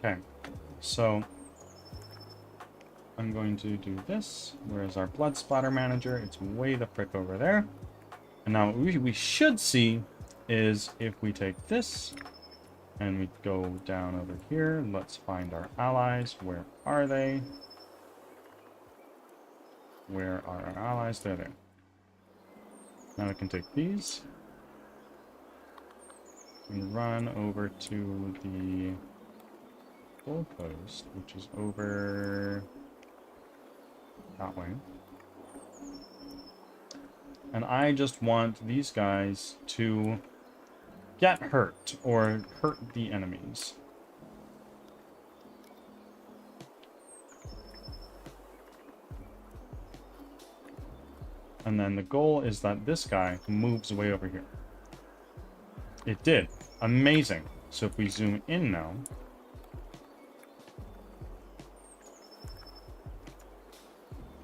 Speaker 1: Okay, so I'm going to do this. Where's our blood splatter manager? It's way the frick over there. And now what we should see is if we take this and we go down over here, let's find our allies. Where are they? Where are our allies? There they are. Now we can take these We run over to the goalpost, which is over that way. And I just want these guys to get hurt or hurt the enemies. And then the goal is that this guy moves way over here. It did. Amazing. So if we zoom in now,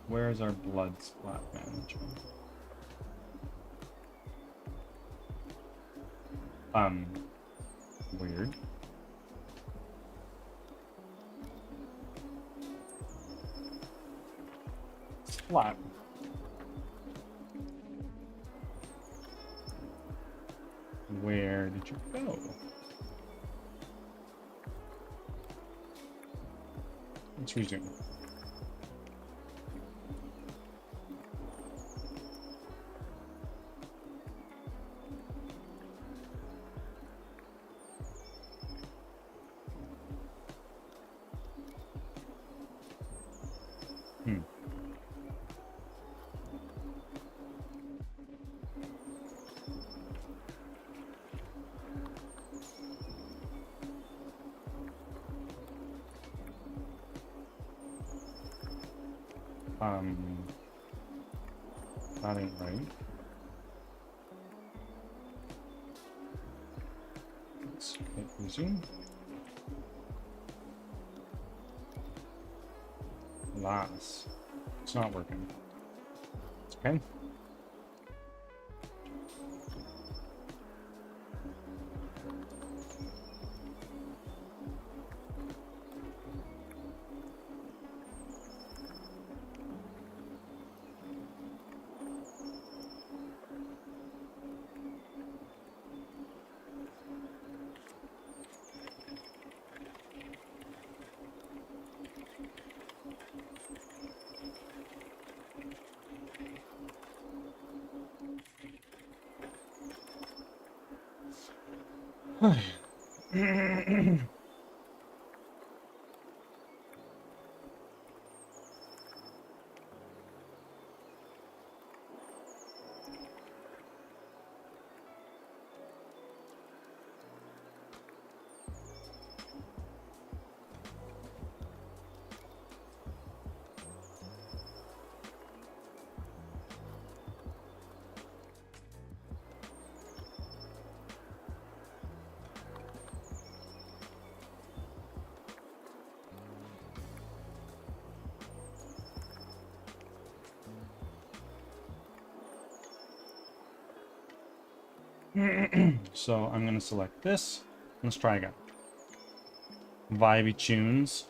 Speaker 1: where is our blood splat management? Weird. Splat. Where did you go? Let's resume. That ain't right. Let's hit resume. Alas, it's not working. It's okay. So I'm going to select this. Let's try again. Vibey tunes.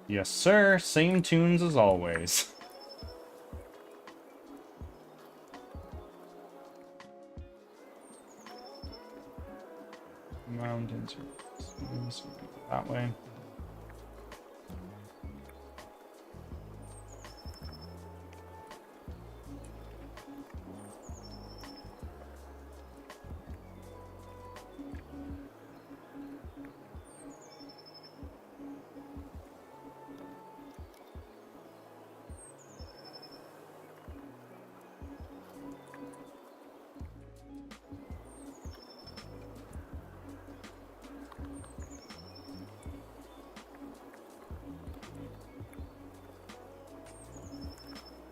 Speaker 1: Yes, sir. Same tunes as always. Mountains. That way.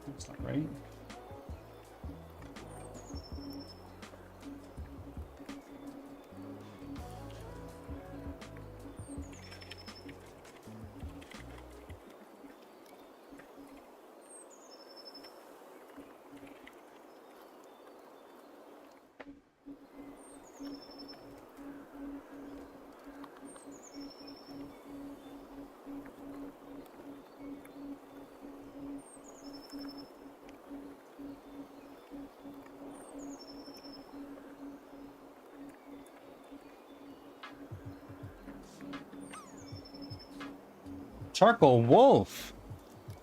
Speaker 1: That's not right. Charcoal Wolf.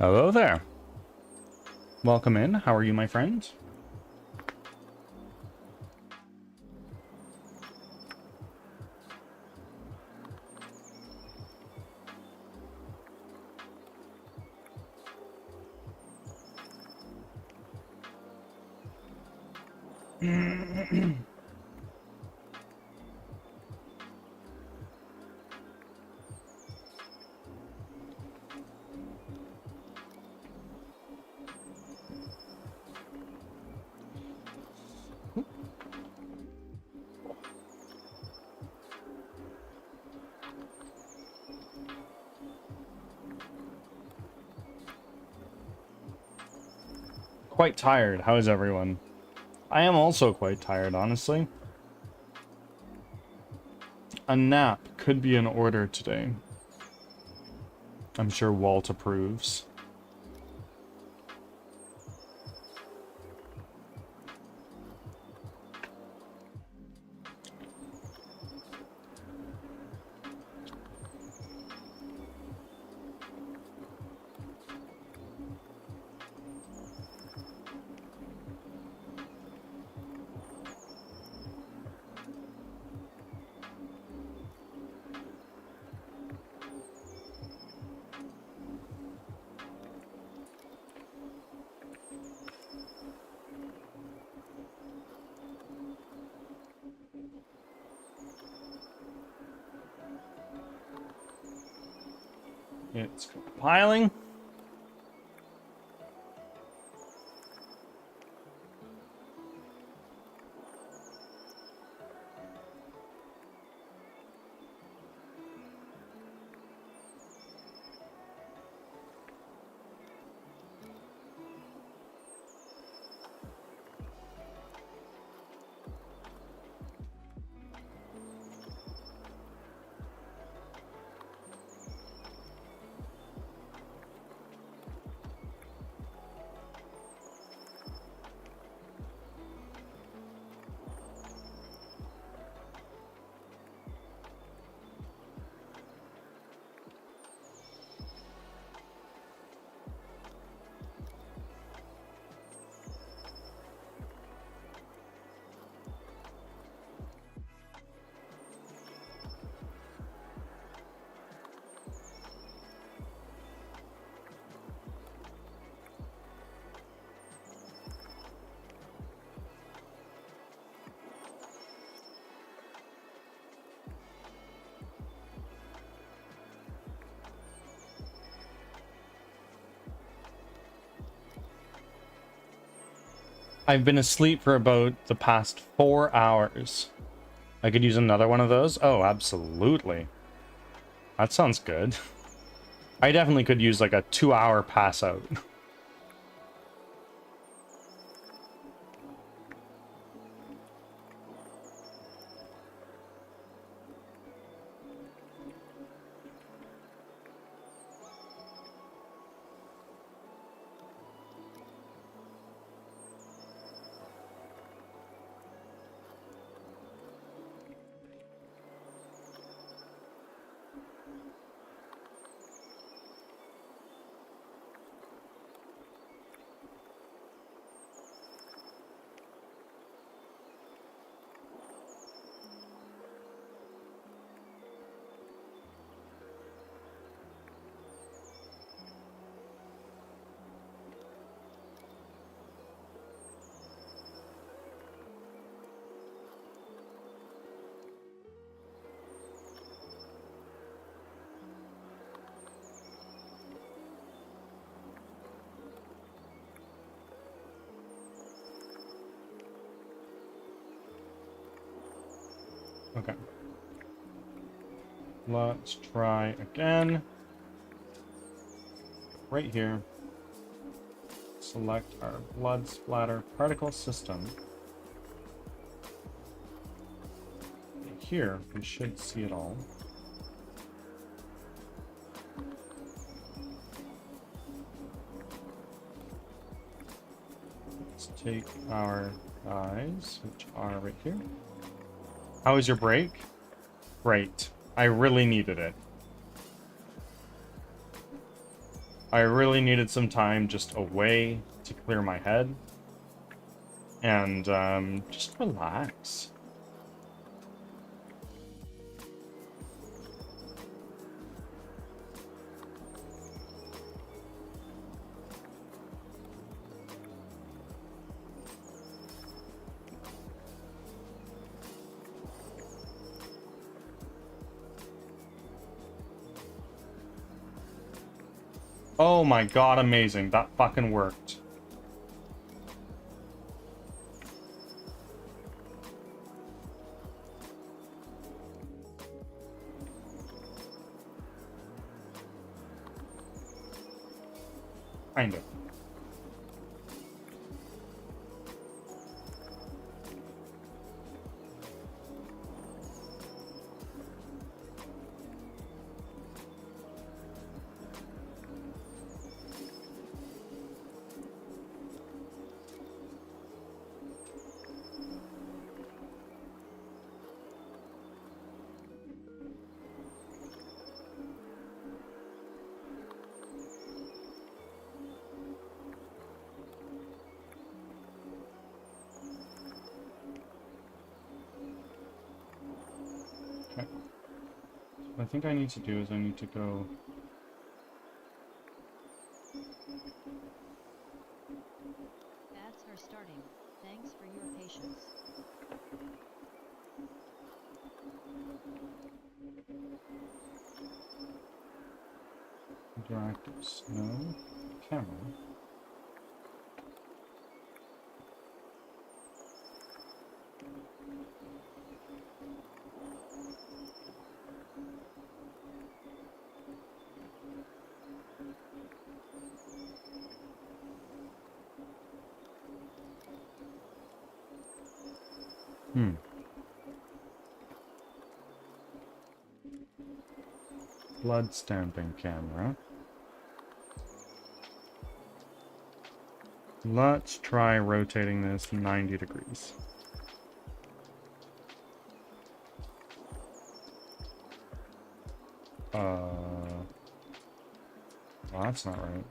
Speaker 1: Hello there. Welcome in. How are you, my friend? Quite tired. How is everyone? I am also quite tired, honestly. A nap could be in order today. I'm sure Walt approves. It's compiling. I've been asleep for about the past 4 hours. I could use another one of those. Oh, absolutely. That sounds good. I definitely could use like a 2-hour pass out. Okay. Let's try again. Right here. Select our blood splatter particle system. Here, we should see it all. Let's take our guys, which are right here. How was your break? Great. I really needed it. I really needed some time just away to clear my head and just relax. Oh my god, amazing. That fucking worked. Kind of. Okay. What I think I need to do is I need to go...
Speaker 3: Ads are starting. Thanks for your patience.
Speaker 1: Interactive snow camera. Blood stamping camera. Let's try rotating this 90 degrees. Well, that's not right.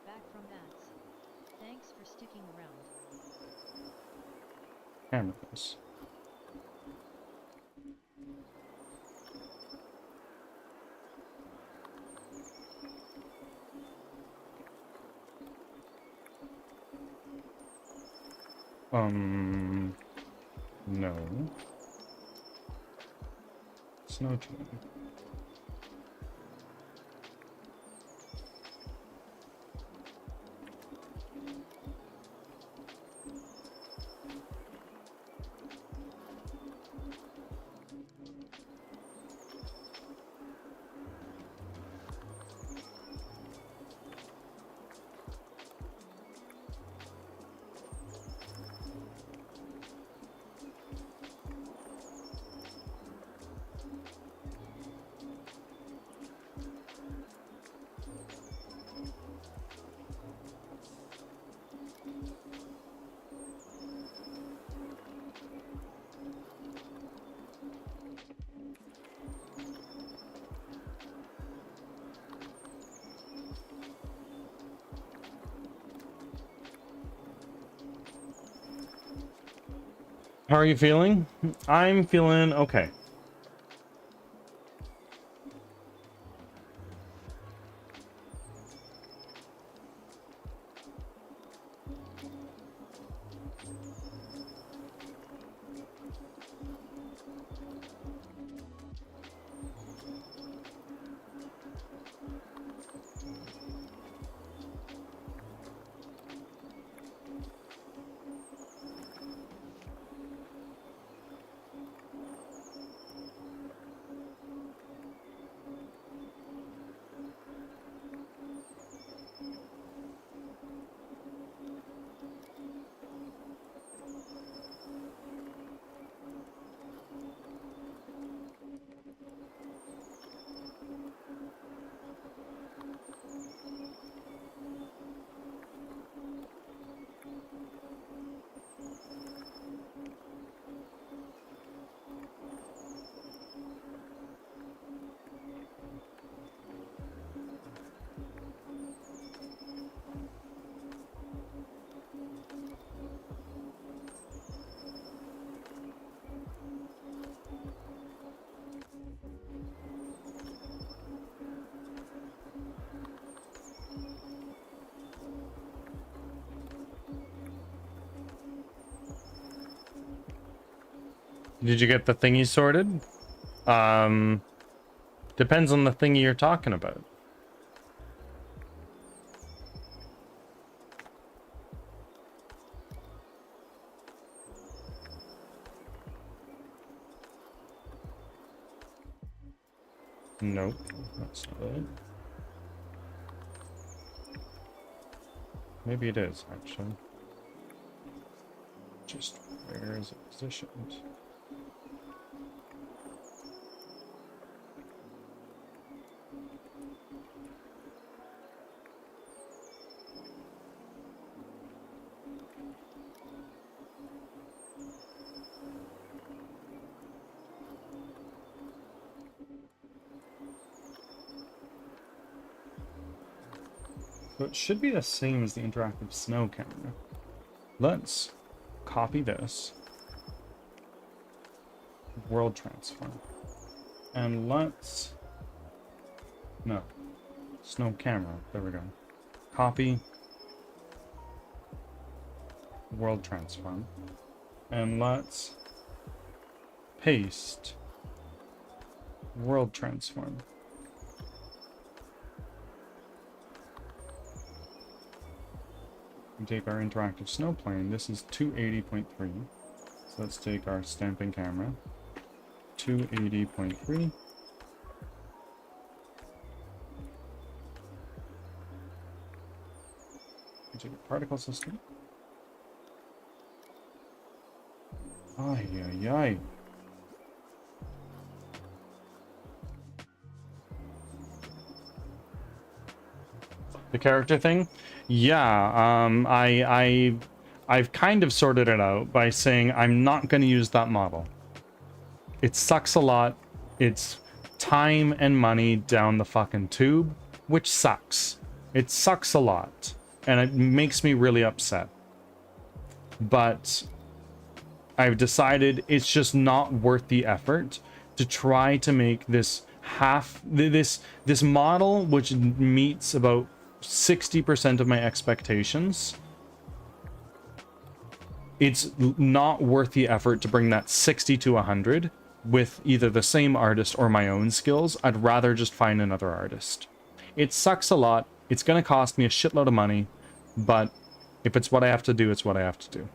Speaker 3: Back from ads. Thanks for sticking around.
Speaker 1: Cameras. No. Snow tune. How are you feeling? I'm feeling okay. Did you get the thingy sorted? Depends on the thingy you're talking about. Nope, that's not it. Maybe it is, actually. Just where is it positioned? So it should be the same as the interactive snow camera. Let's copy this. World transform. And let's... No. Snow camera. There we go. Copy. World transform. And let's paste. World transform. We take our interactive snow plane. This is 280.3. So let's take our stamping camera. 280.3. We take a particle system. Ay, ay, ay. The character thing? Yeah, I've kind of sorted it out by saying I'm not going to use that model. It sucks a lot. It's time and money down the fucking tube, which sucks. It sucks a lot, and it makes me really upset. But I've decided it's just not worth the effort to try to make this this model, which meets about 60% of my expectations. It's not worth the effort to bring that 60 to 100 with either the same artist or my own skills. I'd rather just find another artist. It sucks a lot. It's going to cost me a shitload of money, but if it's what I have to do, it's what I have to do.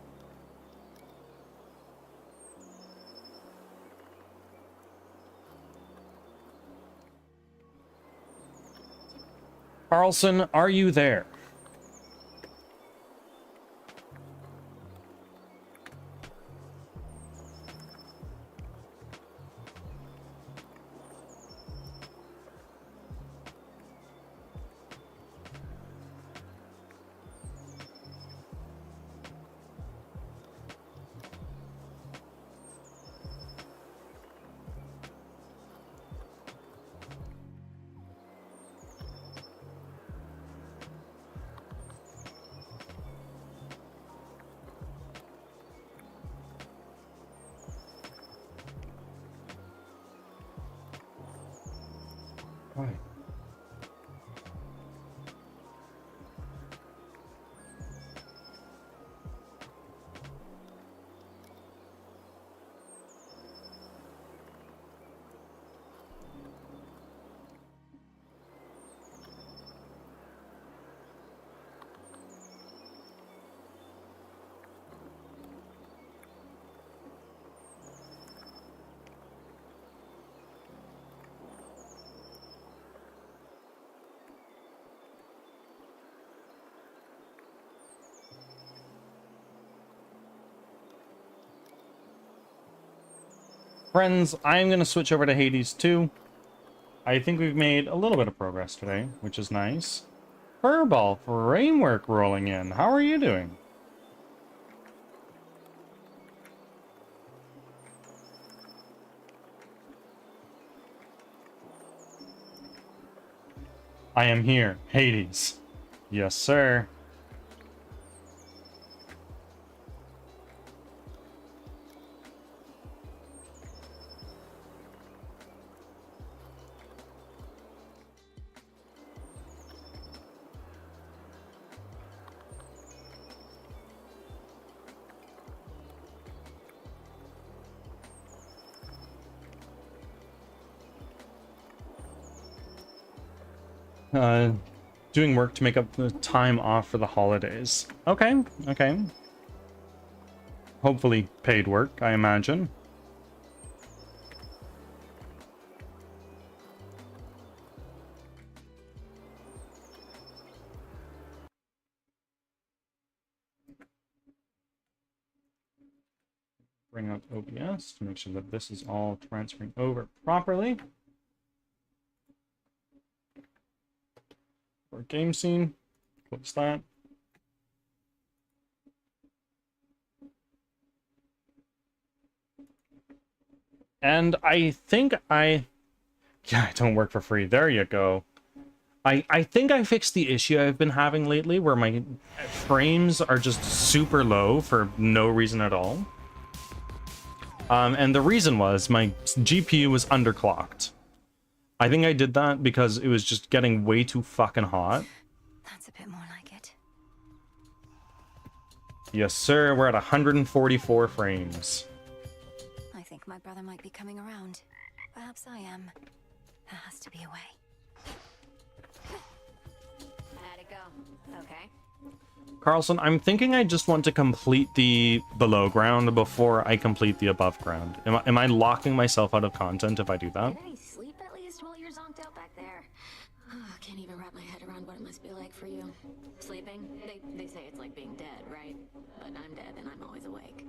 Speaker 1: Carlson, are you there? Why? Friends, I'm going to switch over to Hades 2. I think we've made a little bit of progress today, which is nice. Furball framework rolling in. How are you doing? I am here, Hades. Yes, sir. Doing work to make up the time off for the holidays. Okay, okay. Hopefully paid work, I imagine. Bring up OBS to make sure that this is all transferring over properly. For game scene, close that. And I think yeah, I don't work for free. There you go. I think I fixed the issue I've been having lately where my frames are just super low for no reason at all. And the reason was my GPU was underclocked. I think I did that because it was just getting way too fucking hot.
Speaker 4: That's a bit more like it.
Speaker 1: Yes, sir. We're at 144 frames.
Speaker 4: I think my brother might be coming around. Perhaps I am. There has to be a way. How'd it go? Okay.
Speaker 1: Carlson, I'm thinking I just want to complete the below ground before I complete the above ground. Am I locking myself out of content if I do that?
Speaker 4: Get any sleep at least while you're zonked out back there? Can't even wrap my head around what it must be like for you. Sleeping? They say it's like being dead, right? But I'm dead and I'm always awake.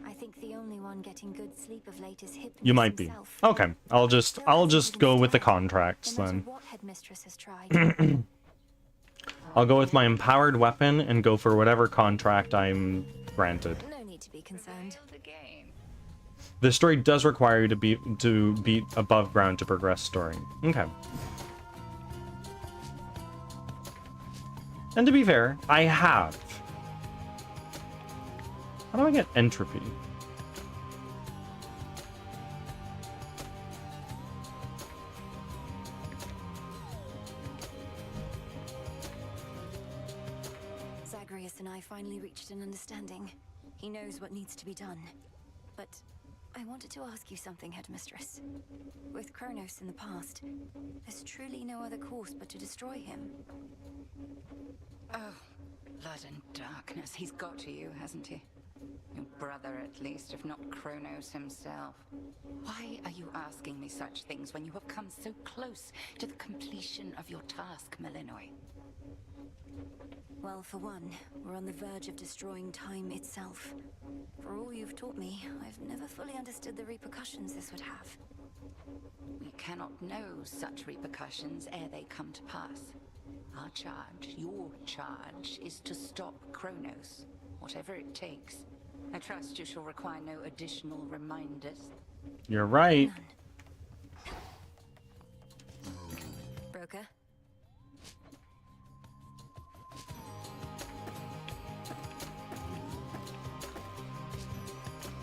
Speaker 4: I think the only one getting good sleep of late is Hypnos
Speaker 1: You might be.
Speaker 4: himself.
Speaker 1: Okay, I'll just go with the contracts
Speaker 4: No matter
Speaker 1: then.
Speaker 4: what headmistress has tried.
Speaker 1: I'll go with my empowered weapon and go for whatever contract I'm granted.
Speaker 4: No need to be concerned.
Speaker 1: The story does require you to beat above ground to progress story. Okay. And to be fair, I have. How do I get entropy?
Speaker 4: Zagreus and I finally reached an understanding. He knows what needs to be done. But I wanted to ask you something, Headmistress. With Kronos in the past, there's truly no other course but to destroy him.
Speaker 5: Oh, blood and darkness. He's got to you, hasn't he? Your brother, at least, if not Kronos himself. Why are you asking me such things when you have come so close to the completion of your task, Malinois?
Speaker 4: Well, for one, we're on the verge of destroying time itself. For all you've taught me, I've never fully understood the repercussions this would have.
Speaker 5: We cannot know such repercussions ere they come to pass. Our charge, your charge, is to stop Kronos, whatever it takes. I trust you shall require no additional reminders.
Speaker 1: You're right.
Speaker 4: Broker?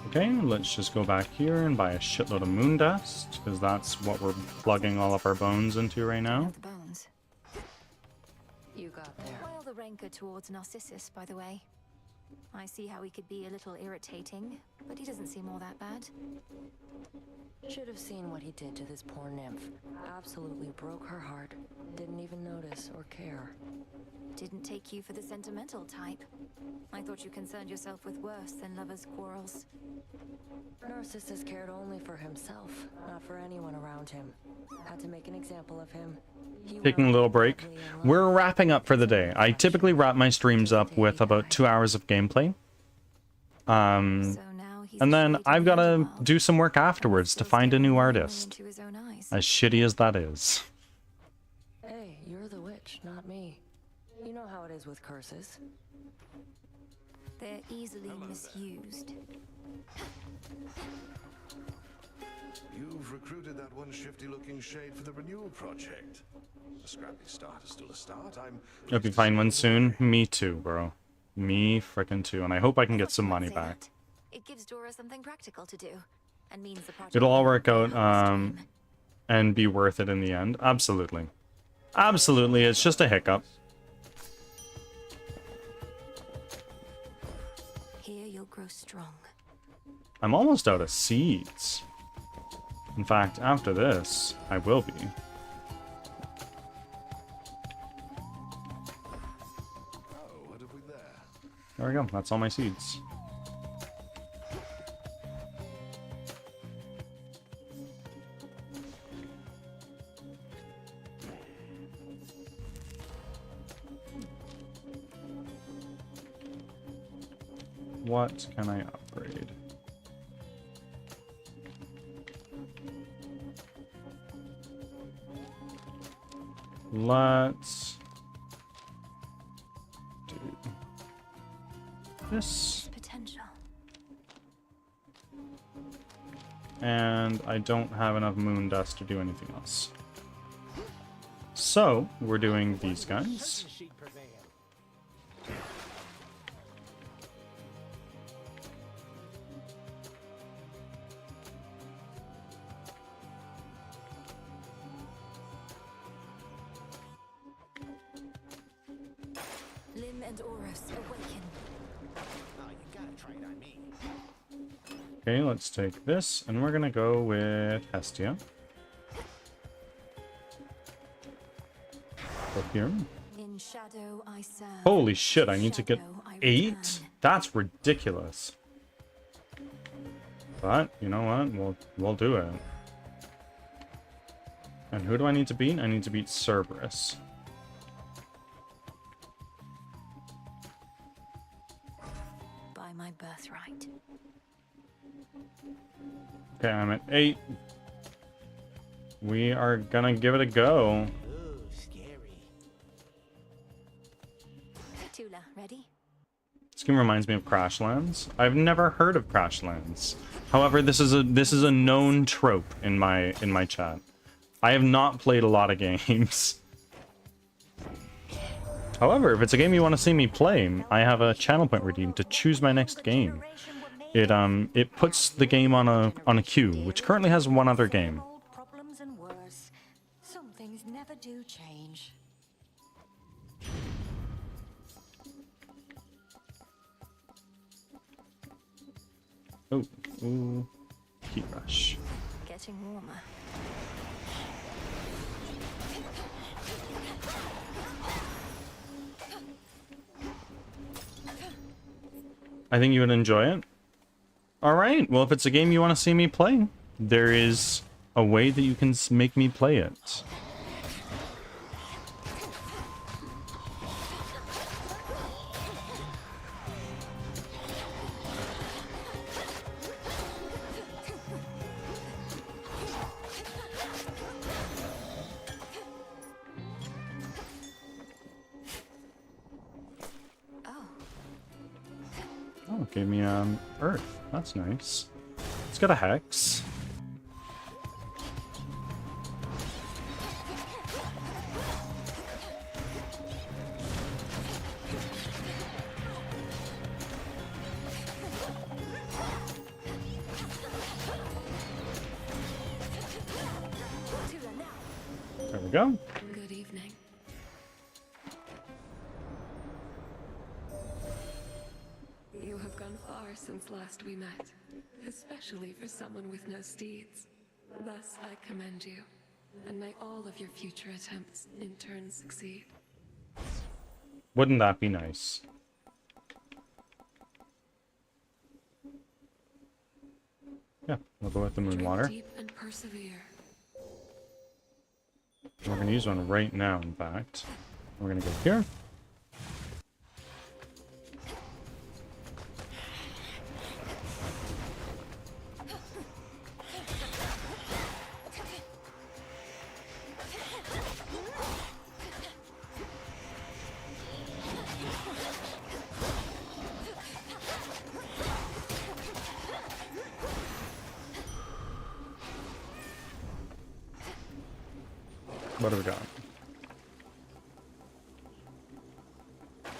Speaker 1: Okay, let's just go back here and buy a shitload of moon dust, because that's what we're plugging all of our bones into right now.
Speaker 4: The bones.
Speaker 5: You got there.
Speaker 4: Well, the rancor towards Narcissus, by the way. I see how he could be a little irritating, but he doesn't seem all that bad.
Speaker 6: Should have seen what he did to this poor nymph. Absolutely broke her heart. Didn't even notice or care.
Speaker 4: Didn't take you for the sentimental type. I thought you concerned yourself with worse than lovers' quarrels.
Speaker 6: Narcissus cared only for himself, not for anyone around him. Had to make an example of him.
Speaker 1: Taking a little break. We're wrapping up for the day. I typically wrap my streams up with about 2 hours of gameplay.
Speaker 4: So now he's
Speaker 1: And then
Speaker 4: afraid of
Speaker 1: I've
Speaker 4: the
Speaker 1: got to
Speaker 4: underworld,
Speaker 1: do some work
Speaker 4: and
Speaker 1: afterwards to
Speaker 4: still
Speaker 1: find a
Speaker 4: staring
Speaker 1: new
Speaker 4: only
Speaker 1: artist.
Speaker 4: into his own eyes.
Speaker 1: As shitty as that is.
Speaker 6: Hey, you're the witch, not me. You know how it is with curses.
Speaker 4: They're easily misused.
Speaker 7: You've recruited that one shifty-looking shade for the renewal project. A scrappy start is still a start.
Speaker 1: Hope you find one soon. Me too, bro. Me frickin' too. And I hope I can get some money
Speaker 4: Say
Speaker 1: back.
Speaker 4: that. It gives Dora something practical to do, and means the project
Speaker 1: It'll all
Speaker 4: will
Speaker 1: work out,
Speaker 4: help us dream.
Speaker 1: and be worth it in the end. Absolutely. Absolutely, it's just a hiccup.
Speaker 4: Here you'll grow strong.
Speaker 1: I'm almost out of seeds. In fact, after this, I will be.
Speaker 7: What have we there?
Speaker 1: There we go. That's all my seeds. What can I upgrade? Let's do this.
Speaker 6: Potential.
Speaker 1: And I don't have enough moon dust to do anything else. So, we're doing these guys.
Speaker 6: Lim and Horus, awaken.
Speaker 1: Okay, let's take this, and we're gonna go with Hestia. Go here.
Speaker 6: In shadow I serve.
Speaker 1: Holy shit, I need to get
Speaker 6: Shadow I
Speaker 1: 8?
Speaker 6: return.
Speaker 1: That's ridiculous. But, you know what? We'll do it. And who do I need to beat? I need to beat Cerberus.
Speaker 6: By my birthright.
Speaker 1: Okay, I'm at 8. We are gonna give it a go.
Speaker 6: Tula, ready?
Speaker 1: This game reminds me of Crashlands. I've never heard of Crashlands. However, this is a known trope in my chat. I have not played a lot of games. However, if it's a game you want to see me play, I have a channel point redeemed to choose my next game. It puts the game on a queue, which currently has one other game.
Speaker 6: Old problems and worse. Some things never do change.
Speaker 1: Oh, ooh, heat rush.
Speaker 6: Getting warmer.
Speaker 1: I think you would enjoy it. Alright, well if it's a game you want to see me play, there is a way that you can make me play it. Oh, it gave me Earth. That's nice. It's got a hex. There we go.
Speaker 6: Good evening.
Speaker 8: You have gone far since last we met, especially for someone with no steeds. Thus, I commend you, and may all of your future attempts in turn succeed.
Speaker 1: Wouldn't that be nice? Yeah, we'll go with the moon
Speaker 8: Drink
Speaker 1: water.
Speaker 8: deep and persevere.
Speaker 1: We're gonna use one right now, in fact. We're gonna go here. What have we got?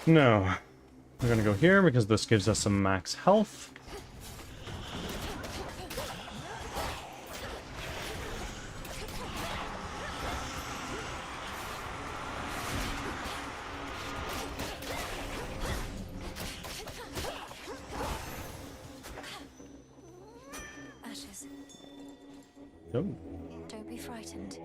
Speaker 1: No. We're gonna go here because this gives us some max health.
Speaker 6: Ashes,
Speaker 1: Oh.
Speaker 6: don't be frightened.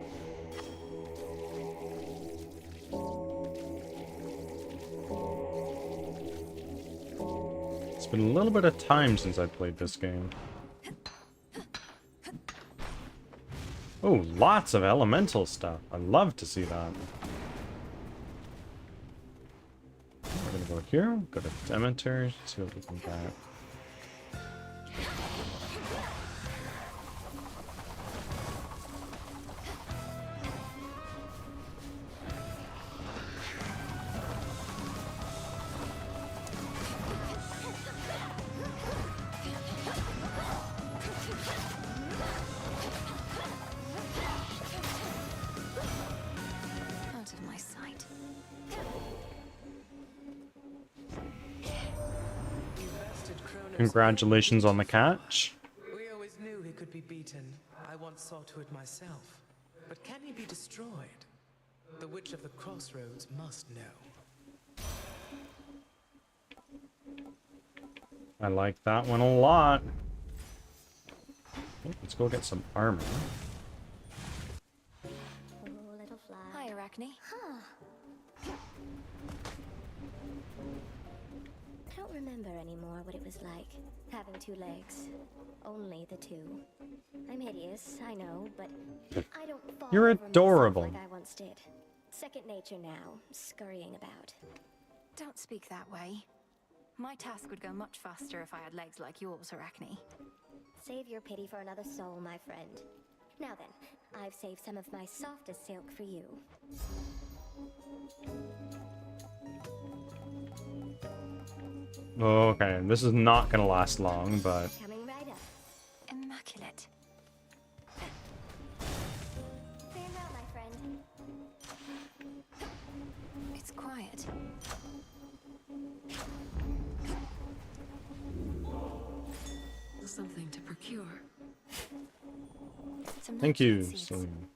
Speaker 1: been a little bit of time since I played this game. Oh, lots of elemental stuff. I love to see that. We're gonna go here, go to Demeter, see what we can get.
Speaker 4: Out of my sight.
Speaker 1: Congratulations on the catch.
Speaker 9: We always knew he could be beaten. I once saw to it myself. But can he be destroyed? The Witch of the Crossroads must know.
Speaker 1: I like that one a lot. Oh, let's go get some armor.
Speaker 4: Little fly. Hi, Arachne.
Speaker 10: I don't remember anymore what it was like, having two legs. Only the two. I'm hideous, I know, but I don't fall
Speaker 1: You're
Speaker 10: over myself
Speaker 1: adorable.
Speaker 10: like I once did. Second nature now, scurrying about.
Speaker 4: Don't speak that way. My task would go much faster if I had legs like yours, Arachne.
Speaker 10: Save your pity for another soul, my friend. Now then, I've saved some of my softest silk for you.
Speaker 1: Okay, this is not gonna last long, but
Speaker 10: Coming right up.
Speaker 4: Immaculate.
Speaker 10: Stand out, my friend.
Speaker 4: It's quiet.
Speaker 8: Something to procure.
Speaker 4: Some
Speaker 1: thank you,
Speaker 4: nutmeg seeds.
Speaker 1: Celine.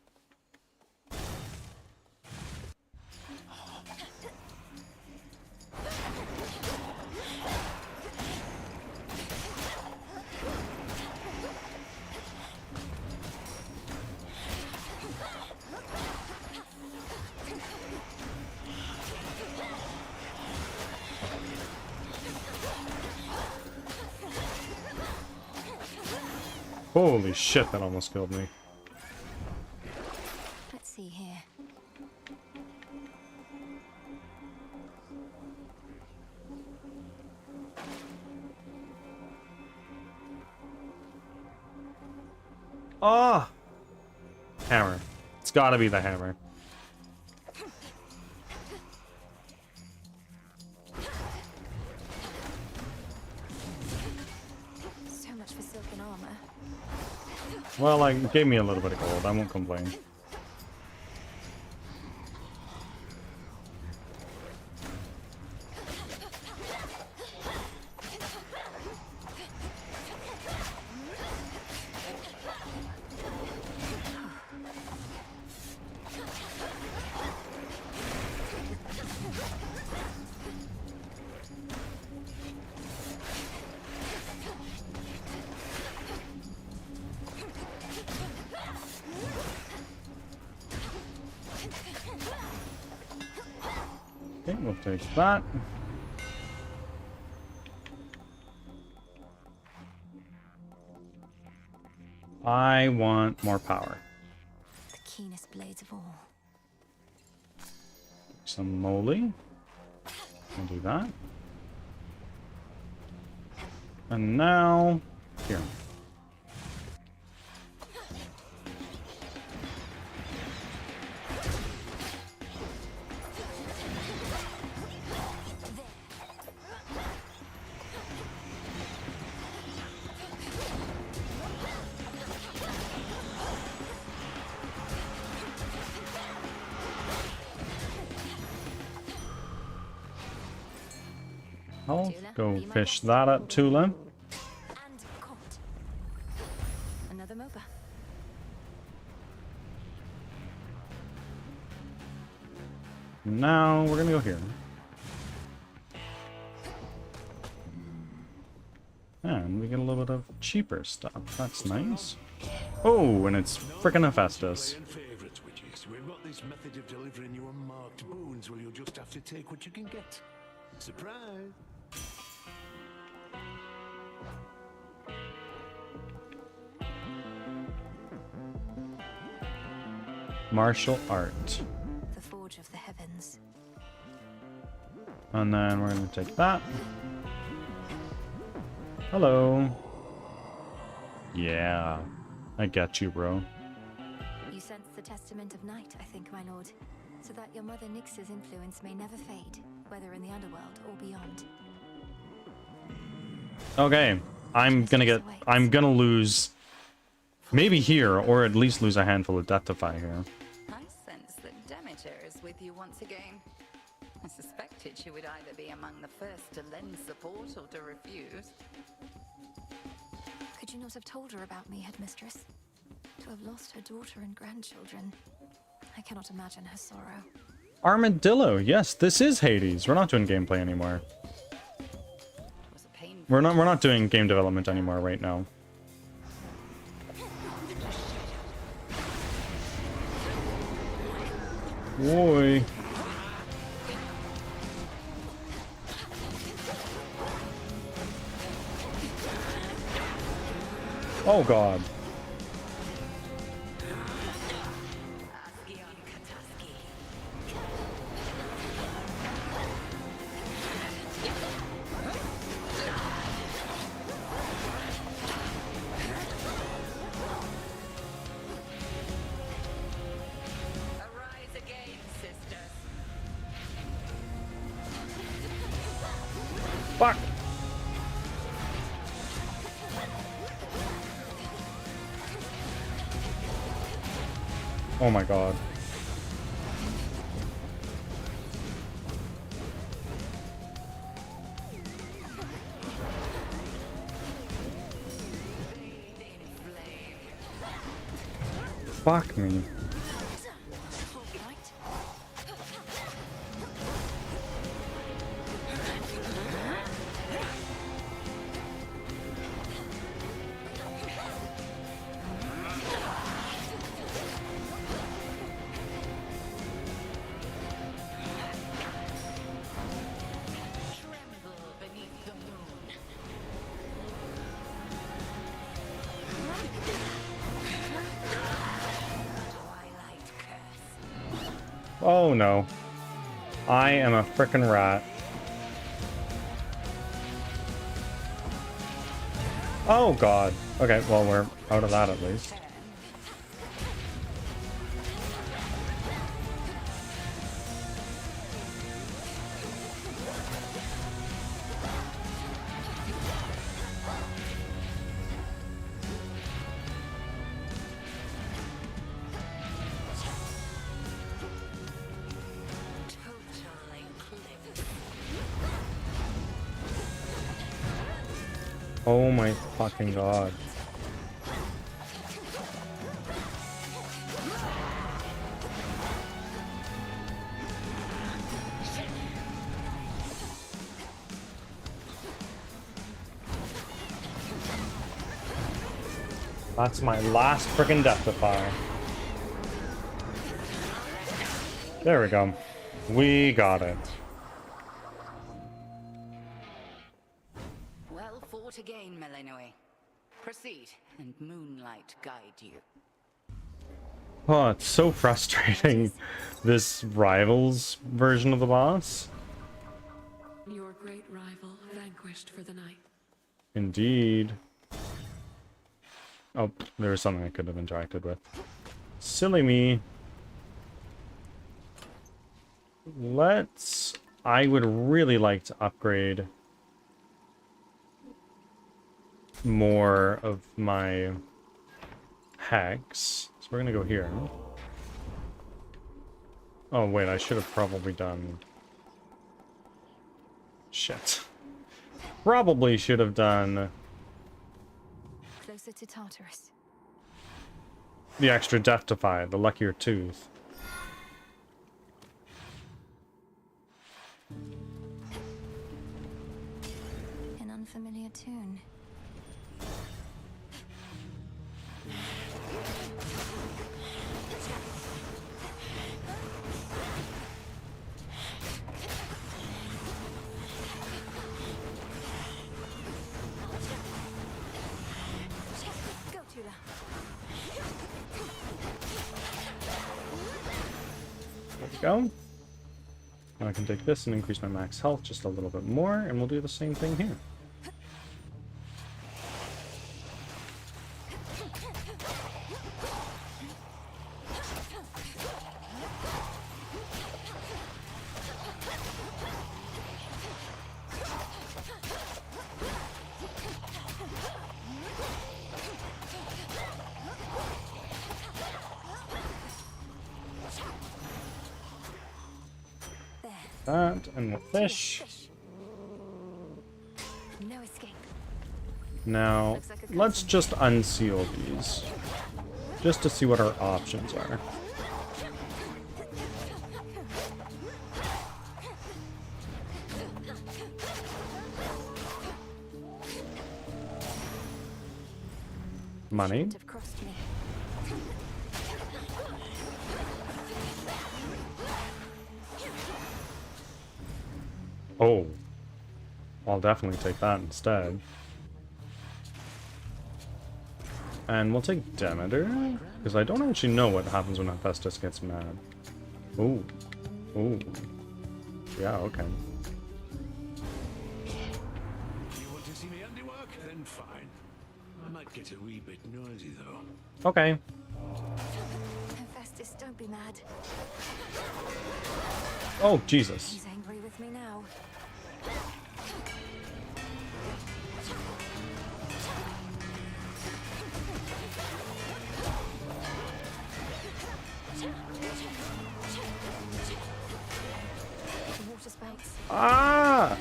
Speaker 1: Holy shit, that almost killed me.
Speaker 4: Let's see here.
Speaker 1: Ah! Hammer. It's gotta be the hammer.
Speaker 4: So much for silken armor.
Speaker 1: Well, it gave me a little bit of gold. I won't complain. Okay, we'll take that. I want more power.
Speaker 4: The keenest blades of all.
Speaker 1: Some moly. We'll do that. And now, here. I'll go fish that up, Tula.
Speaker 4: And caught. Another MOBA.
Speaker 1: Now we're gonna go here. And we get a little bit of cheaper stuff. That's nice. Oh, and it's frickin' Hephaestus.
Speaker 7: Favorite witches. We've got this method of delivering you unmarked boons where you'll just have to take what you can get. Surprise!
Speaker 1: Martial art.
Speaker 6: The Forge of the Heavens.
Speaker 1: And then we're gonna take that. Hello. Yeah. I get you, bro.
Speaker 6: You sense the testament of night, I think, my lord. So that your mother Nyx's influence may never fade, whether in the underworld or beyond.
Speaker 1: Okay. I'm gonna lose maybe here, or at least lose a handful of Deathify here.
Speaker 5: I sense that Demeter is with you once again. I suspected she would either be among the first to lend support or to refuse.
Speaker 6: Could you not have told her about me, headmistress? To have lost her daughter and grandchildren. I cannot imagine her sorrow.
Speaker 1: Armadillo. Yes, this is Hades. We're not doing gameplay anymore. We're not doing game development anymore right now. Boy. Oh god. Fuck. Oh my god. Fuck me. Oh no. I am a frickin' rat. Oh god. Okay, well we're out of that at least. Oh my fucking god. That's my last frickin' Deathify. There we go. We got it.
Speaker 5: Well fought again, Melanoi. Proceed, and moonlight guide you.
Speaker 1: Oh, it's so frustrating, this Rivals version of the boss.
Speaker 8: Your great rival vanquished for the night.
Speaker 1: Indeed. Oh, there was something I could have interacted with. Silly me. I would really like to upgrade more of my hex. So we're gonna go here. Oh wait, I should have probably done... Shit. Probably should have done...
Speaker 6: Closer to Tartarus.
Speaker 1: the extra Deathify, the luckier tooth.
Speaker 6: An unfamiliar tune. Go, Tula.
Speaker 1: go. Now I can take this and increase my max health just a little bit more, and we'll do the same thing here. That, and we'll fish.
Speaker 6: No escape.
Speaker 1: Now, let's just unseal these. Just to see what our options are. Money. Oh. I'll definitely take that instead. And we'll take Demeter, because I don't actually know what happens when Hephaestus gets mad. Ooh. Ooh. Yeah, okay.
Speaker 7: You want to see me handiwork? Then fine. I might get a wee bit noisy, though.
Speaker 1: Okay.
Speaker 6: Hephaestus, don't be mad.
Speaker 1: Oh, Jesus.
Speaker 6: He's angry with me now. Water spouts.
Speaker 1: Ah!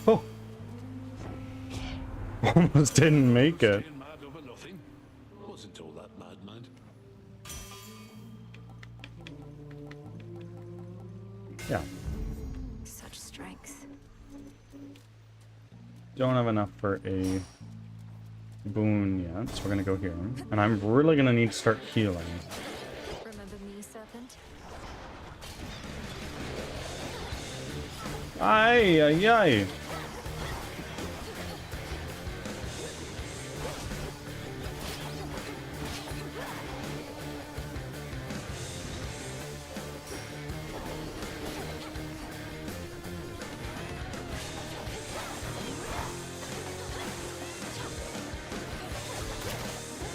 Speaker 1: Oh. Almost didn't make it.
Speaker 7: Mad over nothing. Wasn't all that mad, mind.
Speaker 1: Yeah.
Speaker 6: Such strength.
Speaker 1: Don't have enough for a boon yet, so we're gonna go here. And I'm really gonna need to start healing.
Speaker 6: Remember me, serpent?
Speaker 1: Ay, ay, ay.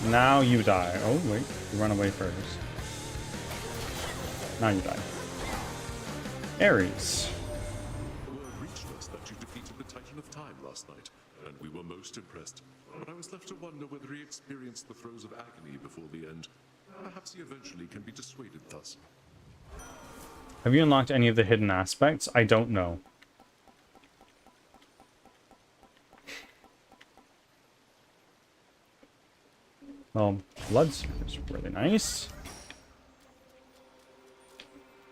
Speaker 1: Now you die. Oh, wait. You run away first. Now you die. Ares.
Speaker 11: Word reached us that you defeated the Titan of Time last night, and we were most impressed. But I was left to wonder whether he experienced the throes of agony before the end. Perhaps he eventually can be dissuaded thus.
Speaker 1: Have you unlocked any of the hidden aspects? I don't know. Well, Bloodsphere is really nice.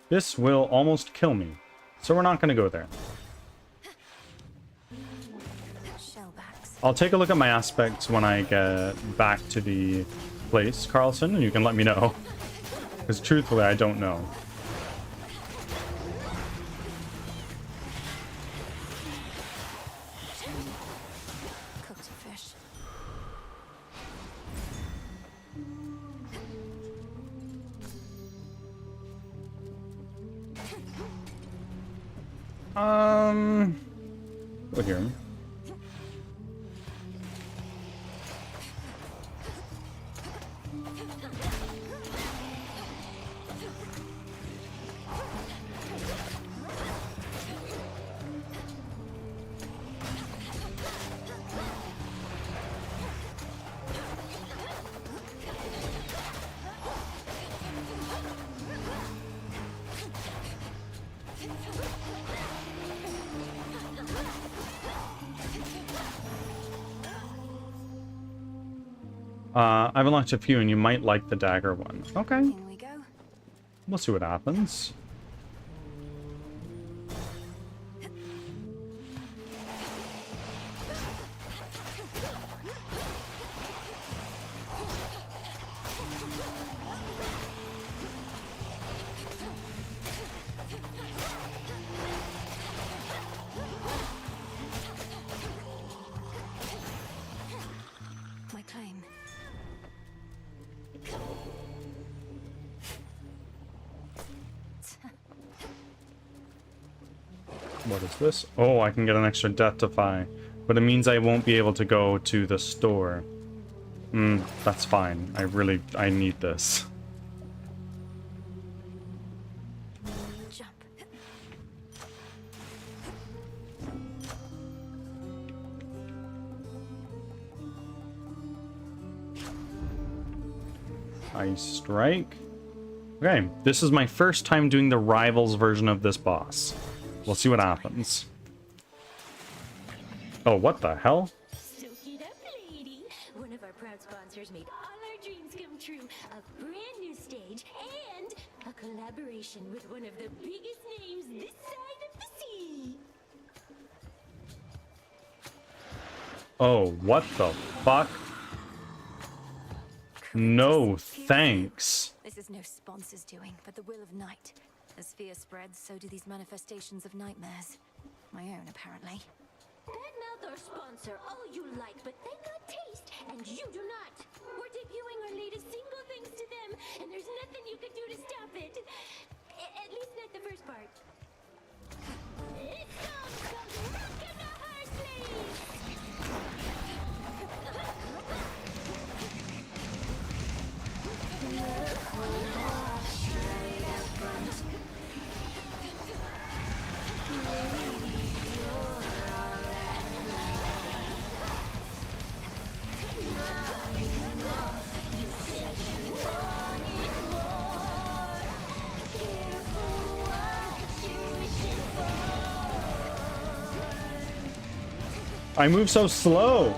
Speaker 1: This will almost kill me, so we're not going to go there. I'll take a look at my aspects when I get back to the place, Carlson, and you can let me know. Because truthfully, I don't know.
Speaker 6: Cooked fish.
Speaker 1: Go here. I've unlocked a few, and you might like the dagger one. Okay.
Speaker 6: In we go.
Speaker 1: We'll see what happens.
Speaker 6: My claim.
Speaker 1: What is this? Oh, I can get an extra Deathify. But it means I won't be able to go to the store. That's fine. I need this.
Speaker 6: Jump.
Speaker 1: Ice Strike. Okay, this is my first time doing the Rivals version of this boss. We'll see what happens. Oh, what the hell?
Speaker 12: Soak it up, lady. One of our proud sponsors made all our dreams come true. A brand new stage and a collaboration with one of the biggest names this side of the sea.
Speaker 1: Oh, what the fuck? No, thanks.
Speaker 6: This is no sponsor's doing, but the will of night. As fear spreads, so do these manifestations of nightmares. My own, apparently.
Speaker 12: Badmouth our sponsor all you like, but they got taste, and you do not. We're debuting our latest single thanks to them, and there's nothing you can do to stop it. At least not the first part. It's called Rock in the Hard Place!
Speaker 1: I move so slow.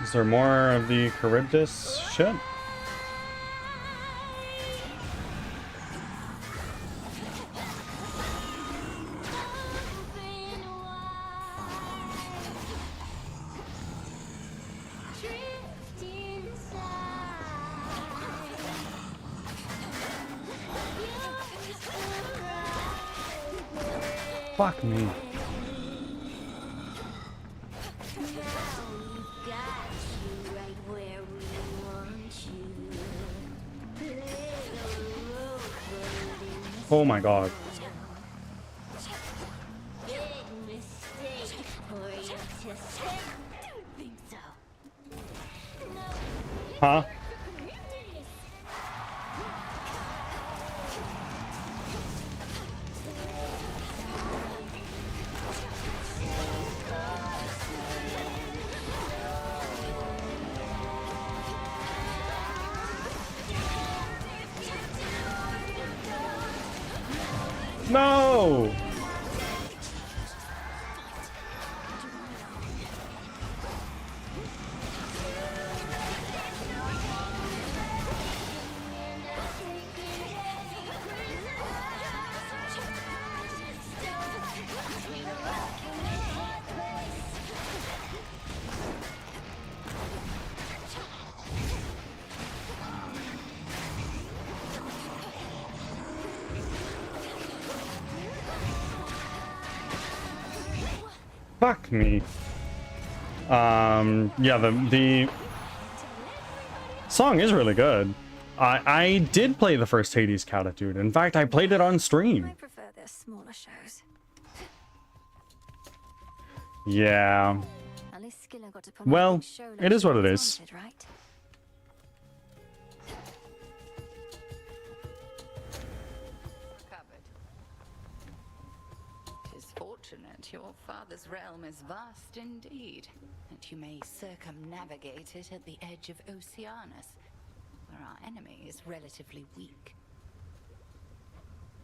Speaker 1: Is there more of the Charybdis shit? Fuck me. Oh my god. Huh? No! Fuck me. Yeah, the song is really good. I did play the first Hades Catitude. In fact, I played it on stream.
Speaker 6: I prefer their smaller shows.
Speaker 1: Yeah.
Speaker 6: At least Skiller got to put on a
Speaker 1: Well,
Speaker 6: big show
Speaker 1: it is what it
Speaker 6: she
Speaker 1: is.
Speaker 6: wanted, right?
Speaker 5: Fortunate your father's realm is vast indeed, and you may circumnavigate it at the edge of Oceanus, where I enemy is relatively weak.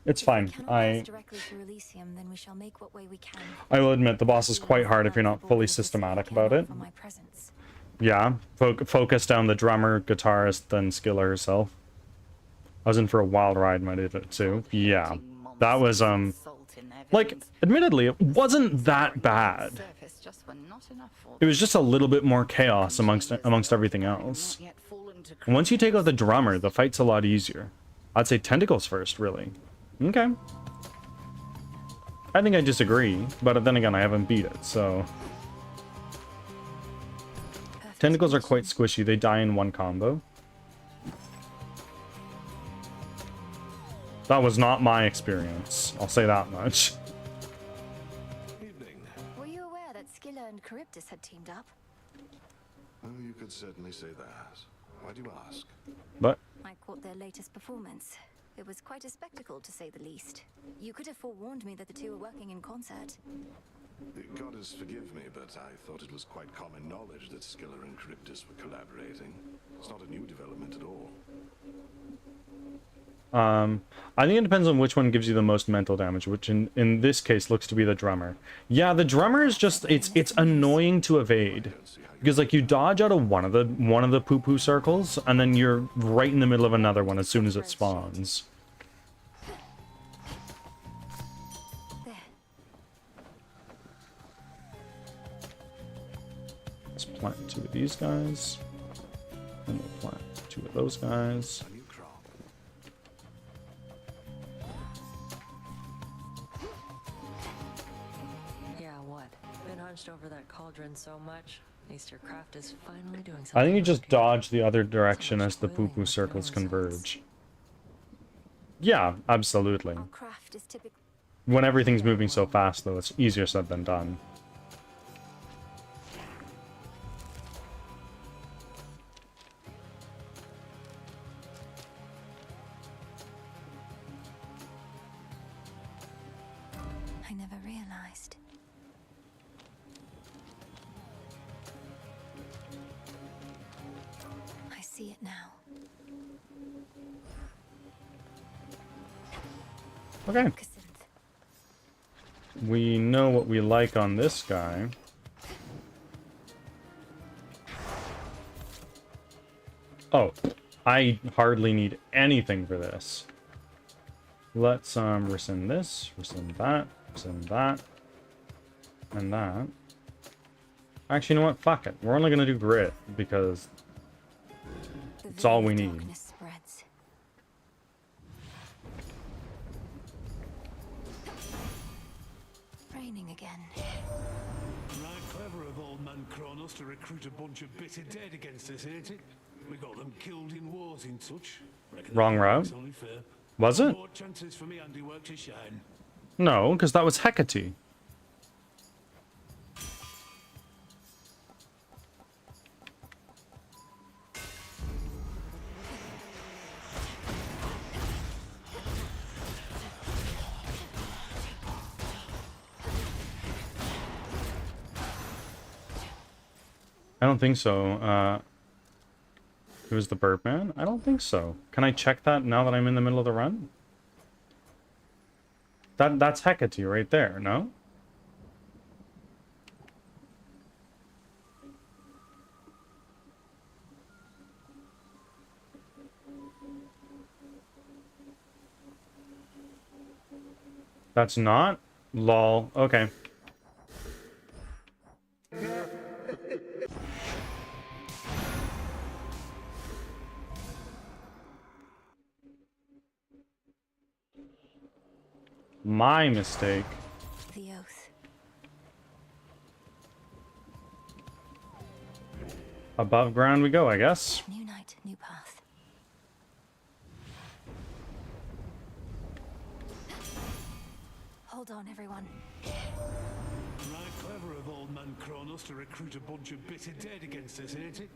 Speaker 1: It's
Speaker 6: If we
Speaker 1: fine.
Speaker 6: cannot pass directly through Elysium, then we shall make what way we can.
Speaker 1: I will admit the boss is quite hard if you're not fully systematic about it. Yeah, focus down the drummer, guitarist, then Skilla herself. I was in for a wild ride when I did it too. Yeah, that was like, admittedly, it wasn't that bad. It was just a little bit more chaos amongst everything else. Once you take out the drummer, the fight's a lot easier. I'd say tentacles first, really. Okay. I think I disagree, but then again, I haven't beat it, so... Tentacles are quite squishy. They die in one combo. That was not my experience. I'll say that much.
Speaker 6: Were you aware that Skilla and Charybdis had teamed up?
Speaker 7: Oh, you could certainly say that. Why do you ask?
Speaker 1: But
Speaker 6: I caught their latest performance. It was quite a spectacle, to say the least. You could have forewarned me that the two were working in concert.
Speaker 7: Goddess forgive me, but I thought it was quite common knowledge that Skilla and Charybdis were collaborating. It's not a new development at all.
Speaker 1: I think it depends on which one gives you the most mental damage, which in this case looks to be the drummer. Yeah, the drummer is just it's annoying to evade. Because like you dodge out of one of the poo-poo circles, and then you're right in the middle of another one as soon as it spawns. Let's plant 2 of these guys. And we'll plant 2 of those guys.
Speaker 13: Yeah, what? Been hunched over that cauldron so much. At least your craft is finally doing something.
Speaker 1: I think you just dodge the other direction as the poo-poo circles converge. Yeah, absolutely. When everything's moving so fast, though, it's easier said than done.
Speaker 6: I never realized. I see it now.
Speaker 1: Okay. We know what we like on this guy. Oh, I hardly need anything for this. Let's rescind this, rescind that, and that. Actually, you know what? Fuck it. We're only gonna do grit because it's all we need.
Speaker 6: Raining again.
Speaker 14: Right clever of old man Kronos to recruit a bunch of bitter dead against us, ain't it? We got them killed in wars in such.
Speaker 1: Wrong route. Was it?
Speaker 14: More chances for me handiwork to shine.
Speaker 1: No, because that was Hecate. I don't think so. It was the Birdman? I don't think so. Can I check that now that I'm in the middle of the run? That's Hecate right there, no? That's not? Lol. Okay. My mistake.
Speaker 6: The oath.
Speaker 1: Above ground we go, I guess.
Speaker 6: New night, new path. Hold on, everyone.
Speaker 14: Right clever of old man Kronos to recruit a bunch of bitter dead against us, ain't it?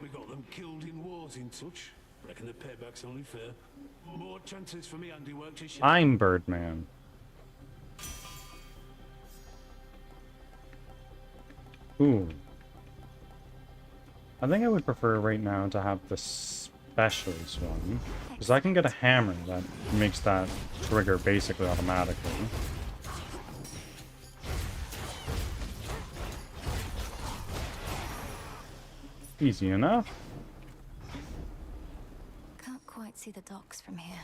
Speaker 14: We got them killed in wars in such. Reckon the payback's only fair. More chances for me handiwork to shine.
Speaker 1: I'm Birdman. Ooh. I think I would prefer right now to have the specialist one. Because I can get a hammer that makes that trigger basically automatically. Easy enough.
Speaker 6: Can't quite see the docks from here.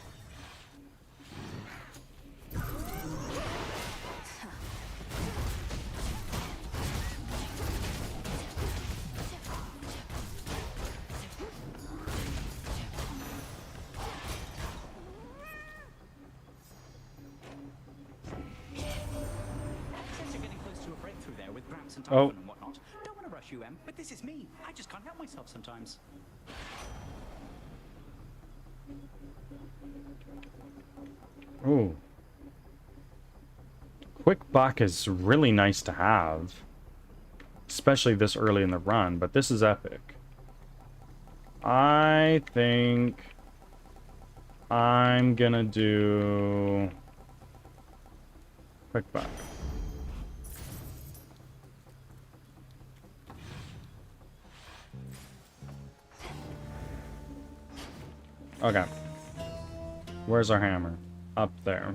Speaker 1: Oh.
Speaker 15: And whatnot. Don't want to rush you, Em, but this is me. I just can't help myself sometimes.
Speaker 1: Ooh. Quick buck is really nice to have. Especially this early in the run, but this is epic. I think I'm gonna do quick buck. Okay. Where's our hammer? Up there.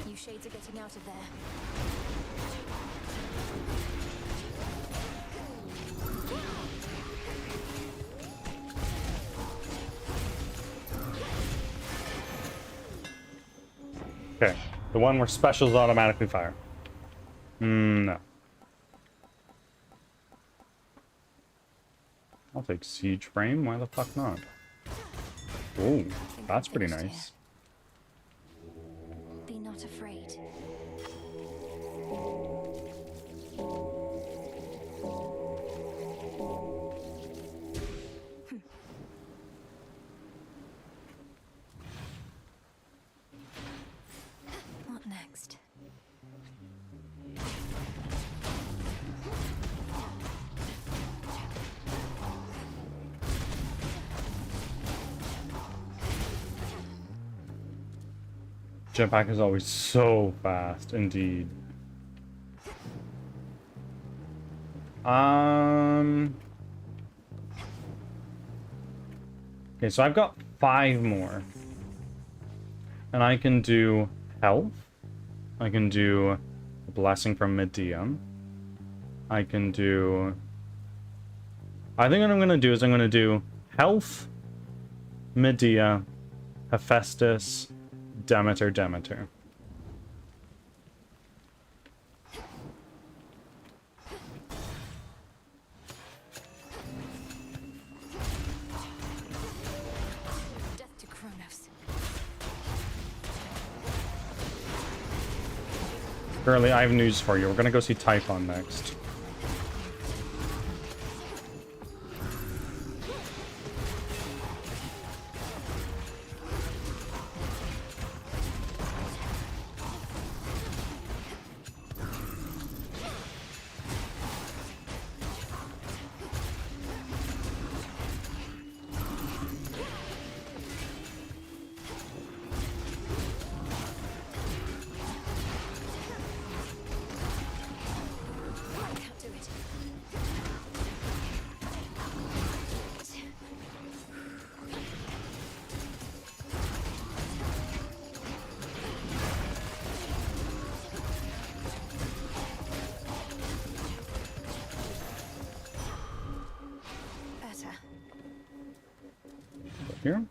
Speaker 6: You shades are getting out of there.
Speaker 1: Okay, the one where specials automatically fire. No. I'll take siege frame, why the fuck not? Ooh, that's pretty nice.
Speaker 6: Be not afraid. What next?
Speaker 1: Jetpack is always so fast, indeed. Okay, so I've got 5 more. And I can do health. I can do a blessing from Medea. I can do... I think what I'm going to do is I'm going to do health, Medea, Hephaestus, Demeter, Demeter.
Speaker 6: Death to Kronos.
Speaker 1: Currently, I have news for you. We're gonna go see Typhon next.
Speaker 6: Better.
Speaker 1: Here.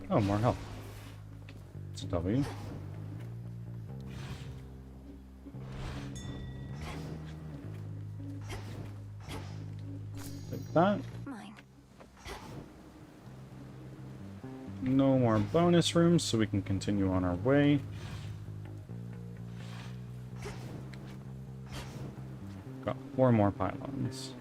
Speaker 1: Oh, more health. It's a W. Take that.
Speaker 6: Mine.
Speaker 1: No more bonus rooms, so we can continue on our way. Got 4 more pylons.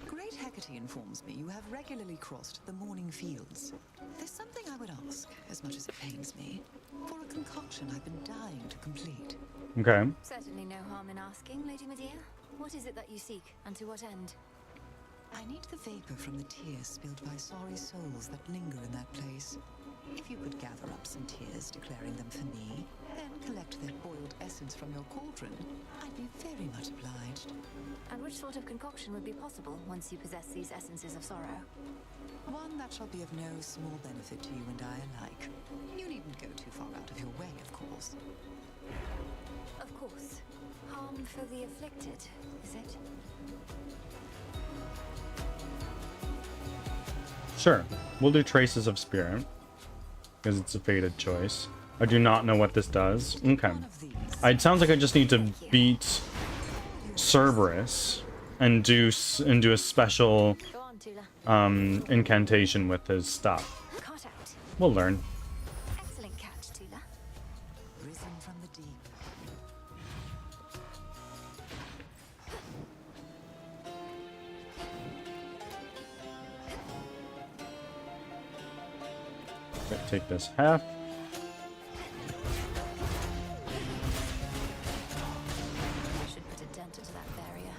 Speaker 16: Great Hecate informs me you have regularly crossed the morning fields. There's something I would ask, as much as it pains me, for a concoction I've been dying to complete.
Speaker 1: Okay.
Speaker 6: Certainly no harm in asking, Lady Medea. What is it that you seek, and to what end?
Speaker 16: I need the vapor from the tears spilled by sorry souls that linger in that place. If you could gather up some tears declaring them for me, then collect their boiled essence from your cauldron, I'd be very much obliged.
Speaker 6: And which sort of concoction would be possible once you possess these essences of sorrow?
Speaker 16: One that shall be of no small benefit to you and I alike. You needn't go too far out of your way, of course.
Speaker 6: Of course. Harm for the afflicted, is it?
Speaker 1: Sure. We'll do Traces of Spirit, because it's a fated choice. I do not know what this does. Okay. It sounds like I just need to beat Cerberus and do a special incantation with his stuff. We'll learn.
Speaker 6: Excellent catch, Tula.
Speaker 16: Risen from the deep.
Speaker 1: Okay, take this half.
Speaker 6: Should put a dent into that barrier.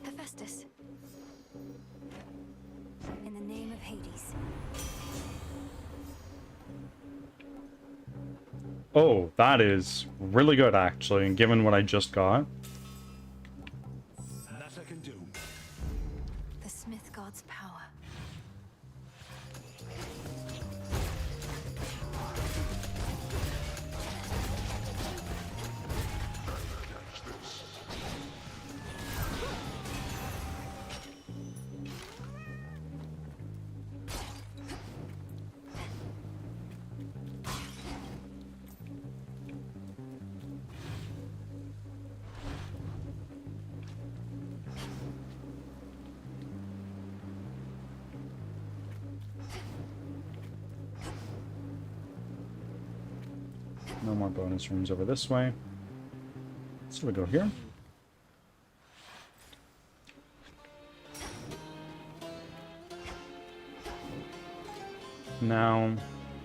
Speaker 6: Hephaestus. In the name of Hades.
Speaker 1: Oh, that is really good, actually, given what I just got.
Speaker 14: That I can do.
Speaker 6: The Smith God's power.
Speaker 1: No more bonus rooms over this way. So we go here. Now,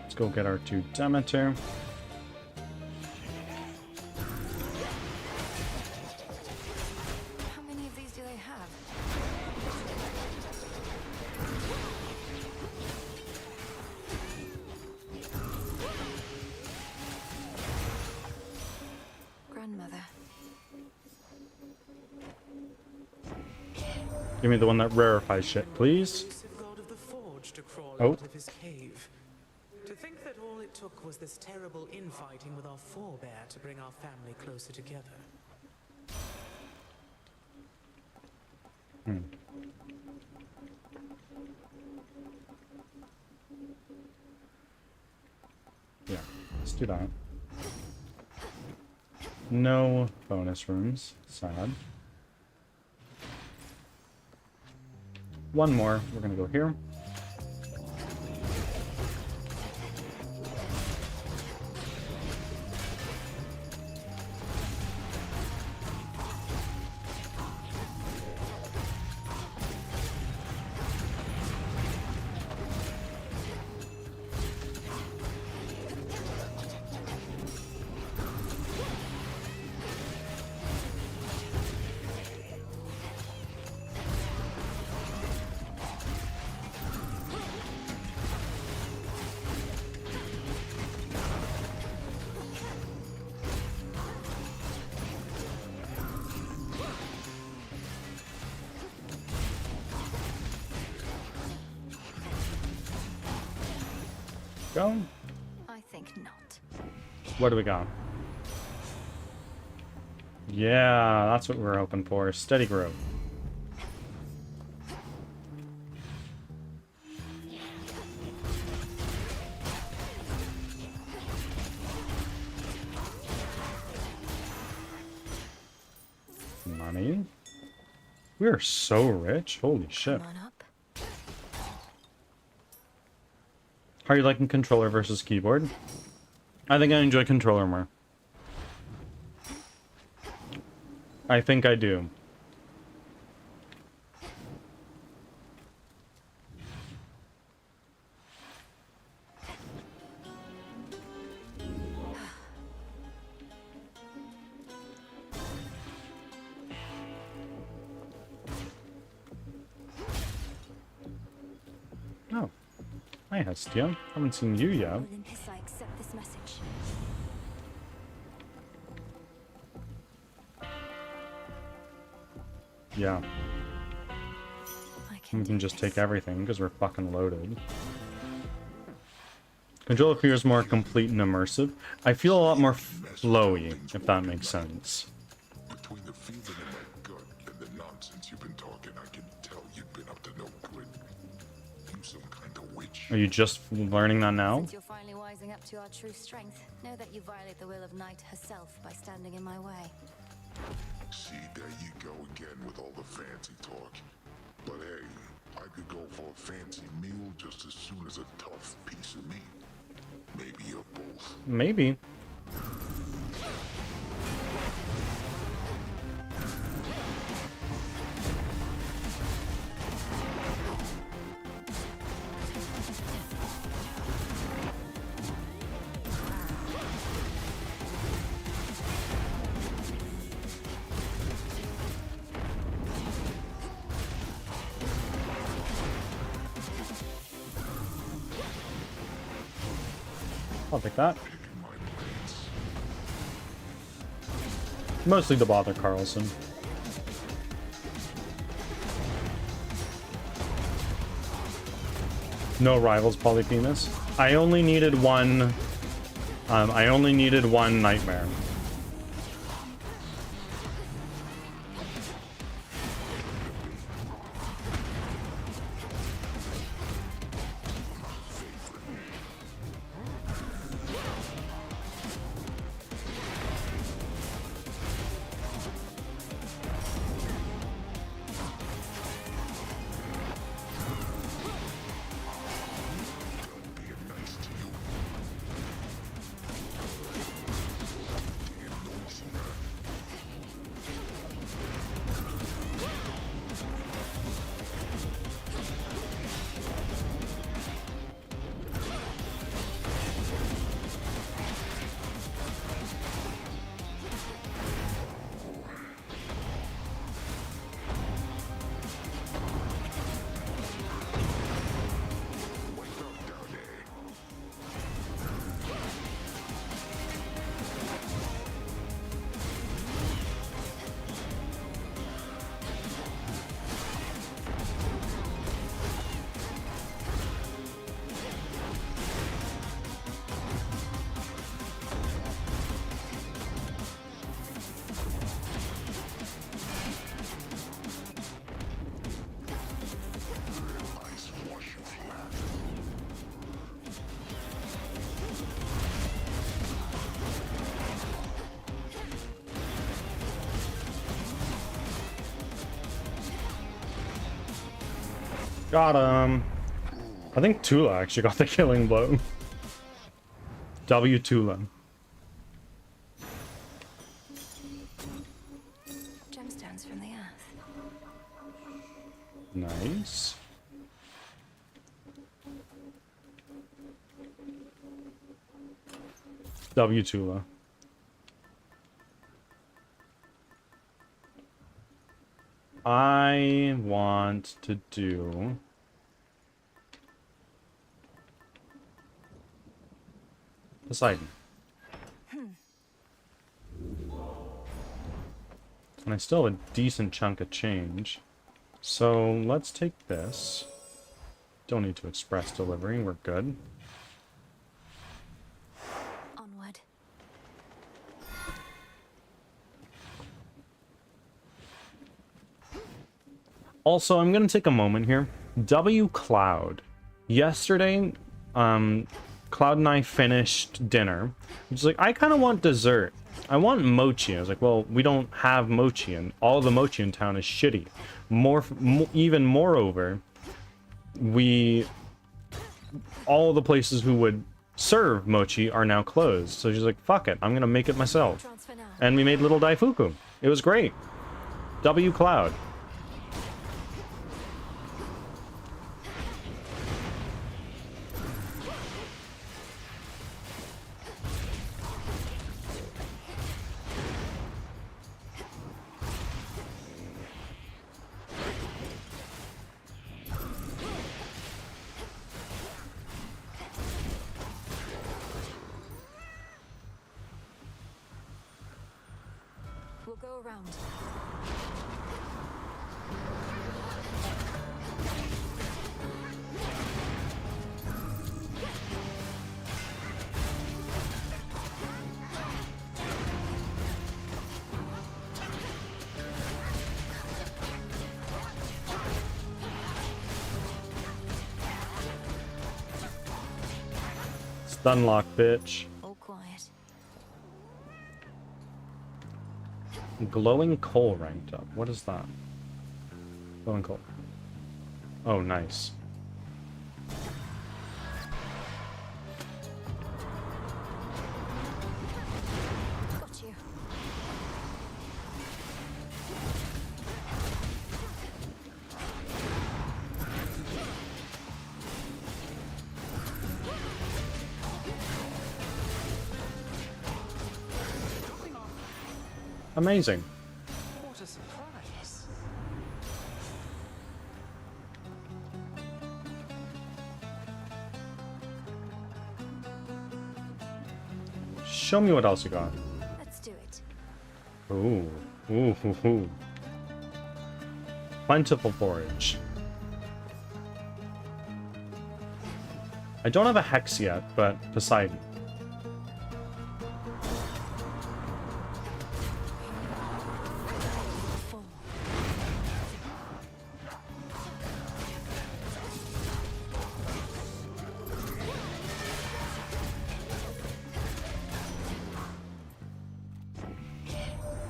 Speaker 1: let's go get our 2 Demeter.
Speaker 6: How many of these do they have? Grandmother.
Speaker 1: Give me the one that rarefies shit, please.
Speaker 9: Elusive god of the forge to crawl
Speaker 1: Oh.
Speaker 9: out of his cave. To think that all it took was this terrible infighting with our forebear to bring our family closer together.
Speaker 1: Yeah, let's do that. No bonus rooms. Sad. One more. We're gonna go here. Go.
Speaker 6: I think not.
Speaker 1: What do we got? Yeah, that's what we're hoping for. Steady growth. money. We are so rich. Holy shit.
Speaker 6: Come on up.
Speaker 1: How are you liking controller versus keyboard? I think I enjoy controller more. I think I do. Oh. Hi, Hestia. Haven't seen you yet.
Speaker 6: Olympus, I accept this message.
Speaker 1: Yeah. We can just take everything because we're fucking loaded. Controller feels more complete and immersive. I feel a lot more flowy, if that makes sense.
Speaker 11: Between the feeling in my gut and the nonsense you've been talking, I can tell you've been up to no good. You some kind of witch.
Speaker 1: Are you just learning that now?
Speaker 6: Since you're finally wising up to our true strength, know that you violate the will of Night herself by standing in my way.
Speaker 11: See, there you go again with all the fancy talk. But hey, I could go for a fancy meal just as soon as a tough piece of meat. Maybe you're both.
Speaker 1: Maybe. I'll take that. Mostly to bother Carlson. No rivals, Polyphemus. I only needed one. I only needed one nightmare. Got him. I think Tula actually got the killing blow. W Tula.
Speaker 6: Gemstones from the earth.
Speaker 1: Nice. W Tula. I want to do Poseidon. And I still have a decent chunk of change. So let's take this. Don't need to express delivery, we're good.
Speaker 6: Onward.
Speaker 1: Also, I'm going to take a moment here. W Cloud. Yesterday, Cloud and I finished dinner. She's like, I kind of want dessert. I want mochi. I was like, well, we don't have mochi, and all the mochi in town is shitty. Even moreover, all the places who would serve mochi are now closed. So she's like, fuck it, I'm gonna make it myself. And we made little daifuku. It was great. W Cloud.
Speaker 6: We'll go around.
Speaker 1: Stunlock, bitch.
Speaker 6: All quiet.
Speaker 1: Glowing coal ranked up. What is that? Glowing coal. Oh, nice.
Speaker 6: Got you.
Speaker 1: Amazing.
Speaker 15: What a surprise.
Speaker 1: Show me what else you got.
Speaker 6: Let's do it.
Speaker 1: Ooh. Ooh, ooh, ooh. Plentiful forage. I don't have a hex yet, but Poseidon.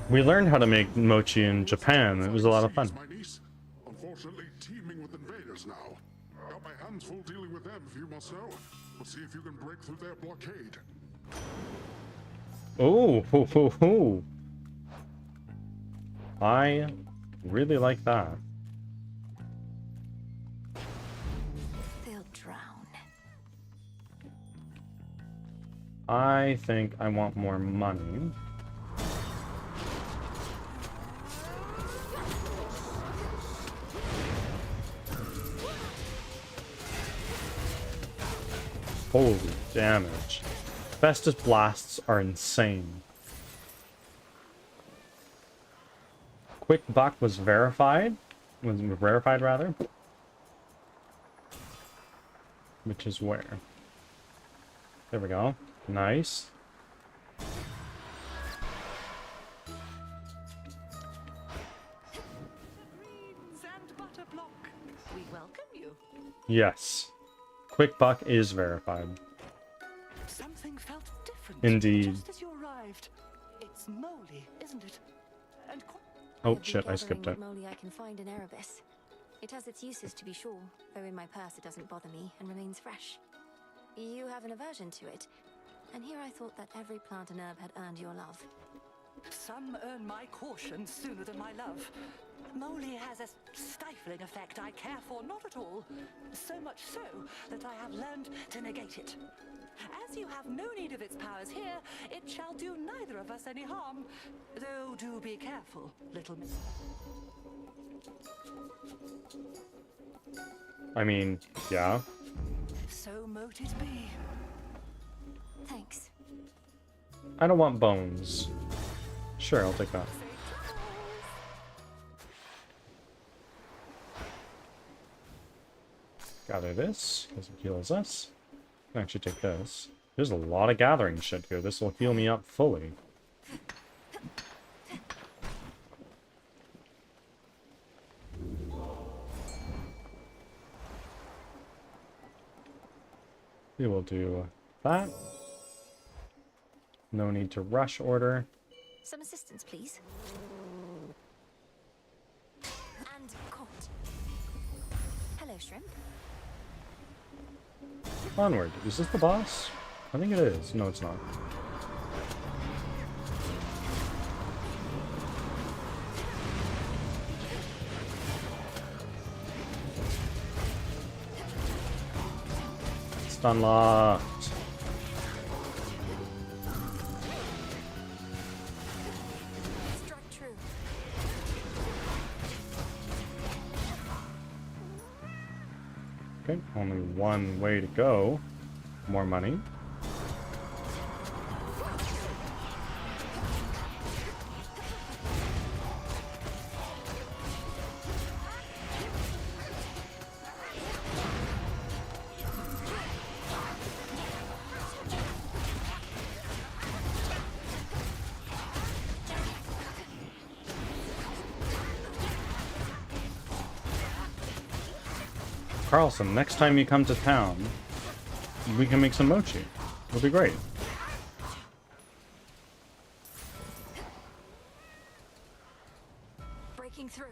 Speaker 1: We learned how to make mochi in Japan. It was a lot of fun.
Speaker 7: My niece, unfortunately teeming with invaders now. Got my hands full dealing with them, if you must know. We'll see if you can break through their blockade.
Speaker 1: Oh, ho, ho, ho. I really like that.
Speaker 6: They'll drown.
Speaker 1: I think I want more money. Holy damage. Festus blasts are insane. Quick buck was verified. Was verified rather. Which is where? There we go. Nice.
Speaker 15: We welcome you.
Speaker 1: Yes. Quick buck is verified.
Speaker 15: Something felt different.
Speaker 1: Indeed.
Speaker 15: Just as you arrived. It's moly, isn't it? And
Speaker 1: Oh shit, I skipped it.
Speaker 6: Moly I can find in Erebus. It has its uses to be sure, though in my purse it doesn't bother me and remains fresh. You have an aversion to it, and here I thought that every plant and herb had earned your love.
Speaker 15: some earn my caution sooner than my love. Moly has a stifling effect I care for not at all. So much so that I have learned to negate it. As you have no need of its powers here, it shall do neither of us any harm. Though do be careful, little miss.
Speaker 1: I mean, yeah.
Speaker 15: So mote it be.
Speaker 6: Thanks.
Speaker 1: I don't want bones. Sure, I'll take that. Gather this, because it heals us. I can actually take this. There's a lot of gathering shit here. This will heal me up fully. We will do that. No need to rush order.
Speaker 6: Some assistance, please. And caught. Hello, shrimp.
Speaker 1: Onward. Is this the boss? I think it is. No, it's not. It's unlocked.
Speaker 6: Strike true.
Speaker 1: Okay, only one way to go. More money. Carlson, next time you come to town, we can make some mochi. It'll be great.
Speaker 6: Breaking through.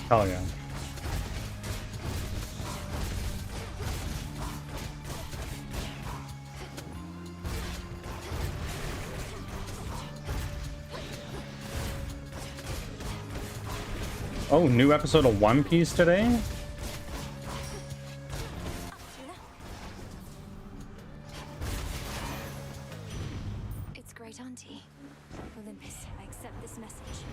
Speaker 1: Hell yeah. Oh, new episode of One Piece today?
Speaker 6: It's Great Auntie. Olympus, I accept this message.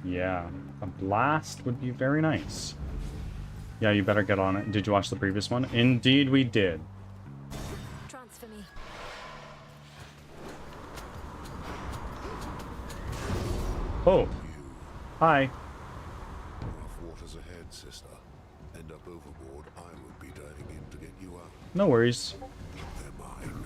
Speaker 1: Yeah, a blast would be very nice. Yeah, you better get on it. Did you watch the previous one? Indeed we did.
Speaker 6: Transfer me.
Speaker 1: Oh. Hi.
Speaker 7: Rough waters ahead, sister. End up overboard, I would be diving in to get you out.
Speaker 1: No worries.
Speaker 7: They're mine.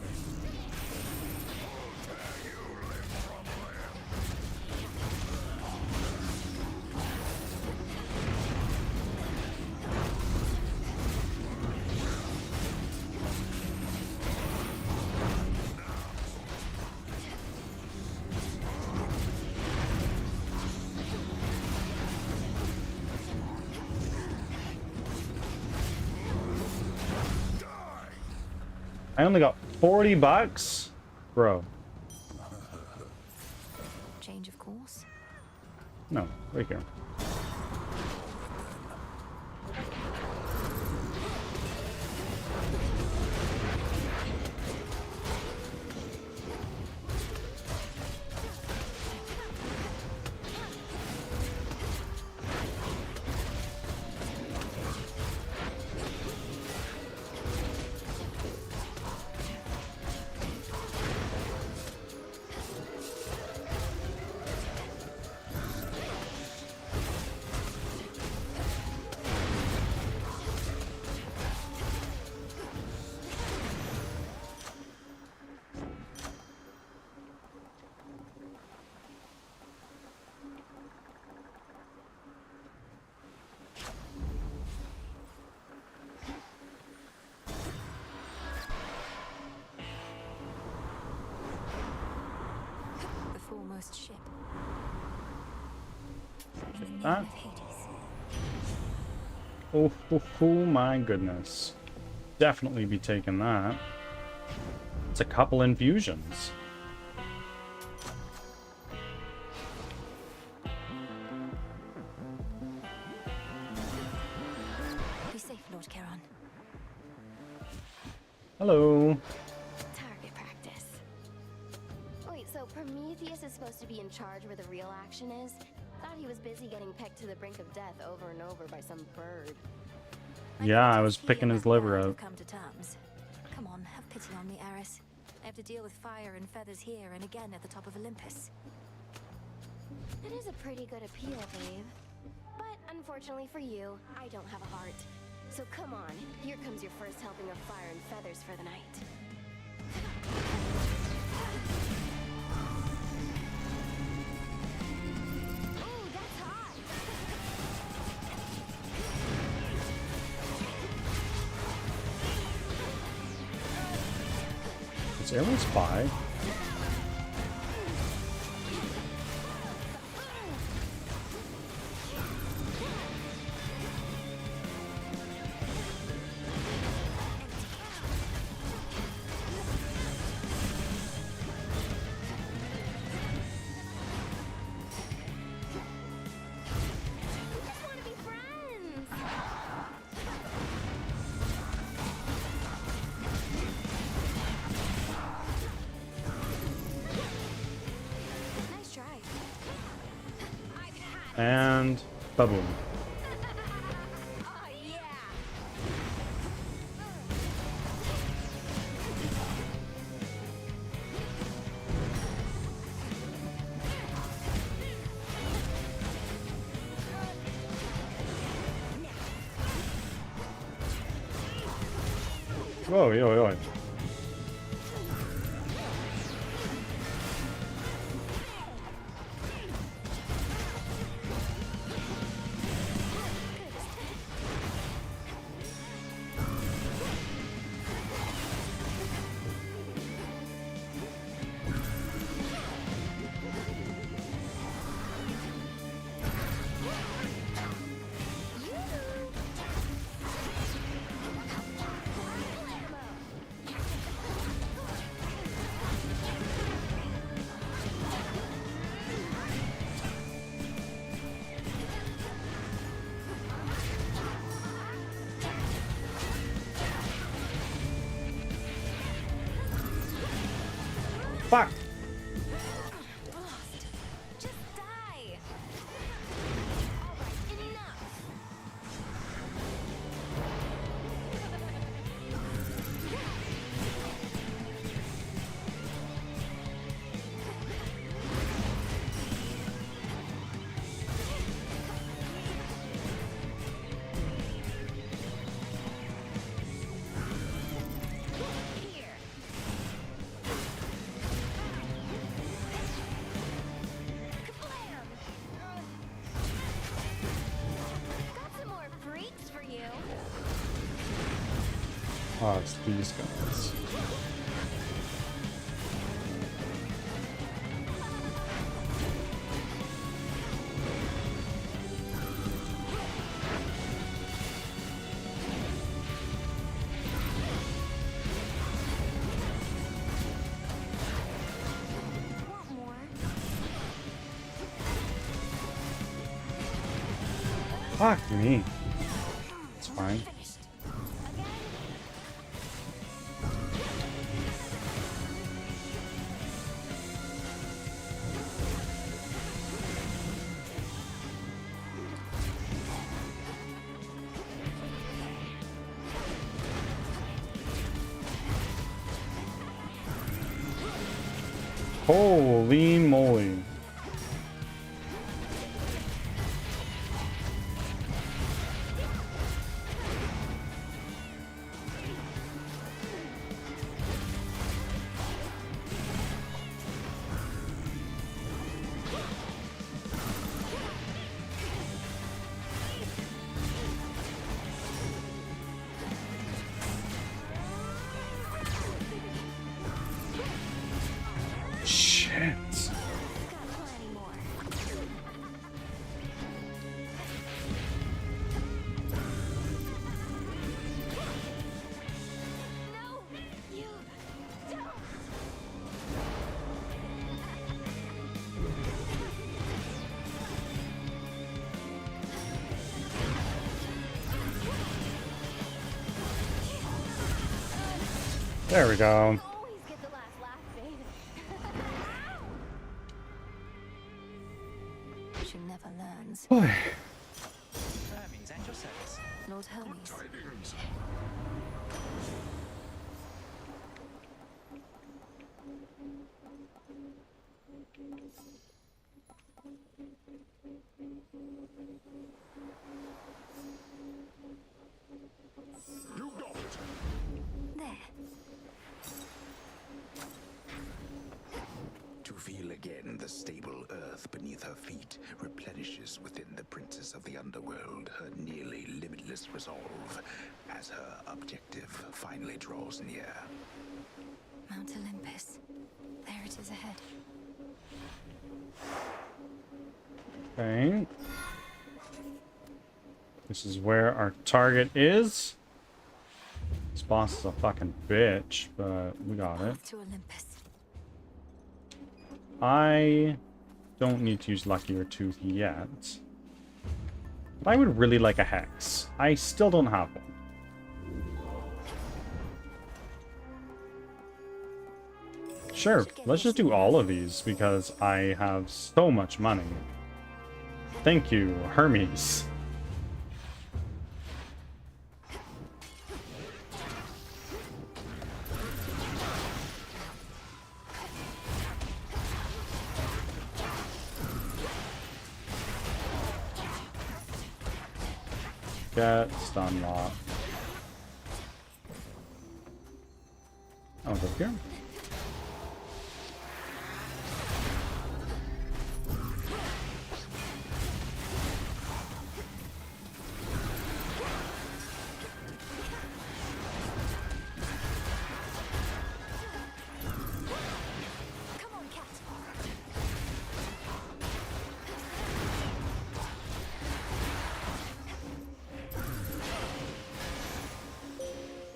Speaker 1: I only got 40 bucks? Bro.
Speaker 6: Change of course.
Speaker 1: No, right here.
Speaker 6: The foremost ship. In the name
Speaker 1: That.
Speaker 6: of Hades.
Speaker 1: Oh my goodness. Definitely be taking that. It's a couple infusions.
Speaker 6: Be safe, Lord Charon.
Speaker 1: Hello.
Speaker 10: Target practice. Wait, so Prometheus is supposed to be in charge where the real action is? Thought he was busy getting pegged to the brink of death over and over by some bird.
Speaker 1: Yeah, I was picking his liver
Speaker 6: We've
Speaker 1: out.
Speaker 6: come to terms. Come on, have pity on me, Eris. I have to deal with fire and feathers here and again at the top of Olympus.
Speaker 10: It is a pretty good appeal, babe. But unfortunately for you, I don't have a heart. So come on, here comes your first helping of fire and feathers for the night.
Speaker 1: Is everyone spy? And baboom. Whoa, yo. Fuck!
Speaker 6: Just die.
Speaker 1: Oh, it's these guys. Fuck me. It's fine. Holy moly. Shit. There we go.
Speaker 6: She never learns.
Speaker 1: Boy.
Speaker 6: Hermes, at your service. Lord Hermes.
Speaker 11: Tidings. You got it.
Speaker 6: There.
Speaker 17: light replenishes within the princess of the underworld her nearly limitless resolve as her objective finally draws near.
Speaker 6: Mount Olympus. There it is ahead.
Speaker 1: Okay. This is where our target is. This boss is a fucking bitch, but we got it.
Speaker 6: To Olympus.
Speaker 1: I don't need to use Luckier Tooth yet. But I would really like a Hex. I still don't have one. Sure, let's just do all of these because I have so much money. Thank you, Hermes. Get stun lock. I'll go here.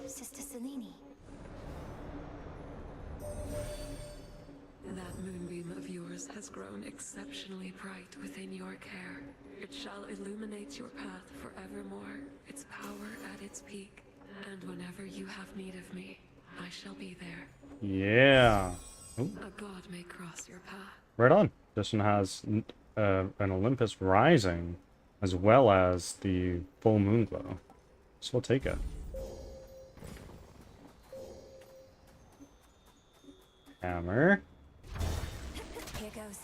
Speaker 6: Sister Selene.
Speaker 8: That moonbeam of yours has grown exceptionally bright within your care. It shall illuminate your path forevermore, its power at its peak. And whenever you have need of me, I shall be there.
Speaker 1: Yeah. Ooh.
Speaker 8: A god may cross your path.
Speaker 1: Right on. This one has an Olympus Rising as well as the full moon glow. So we'll take it. Hammer.
Speaker 6: Here goes.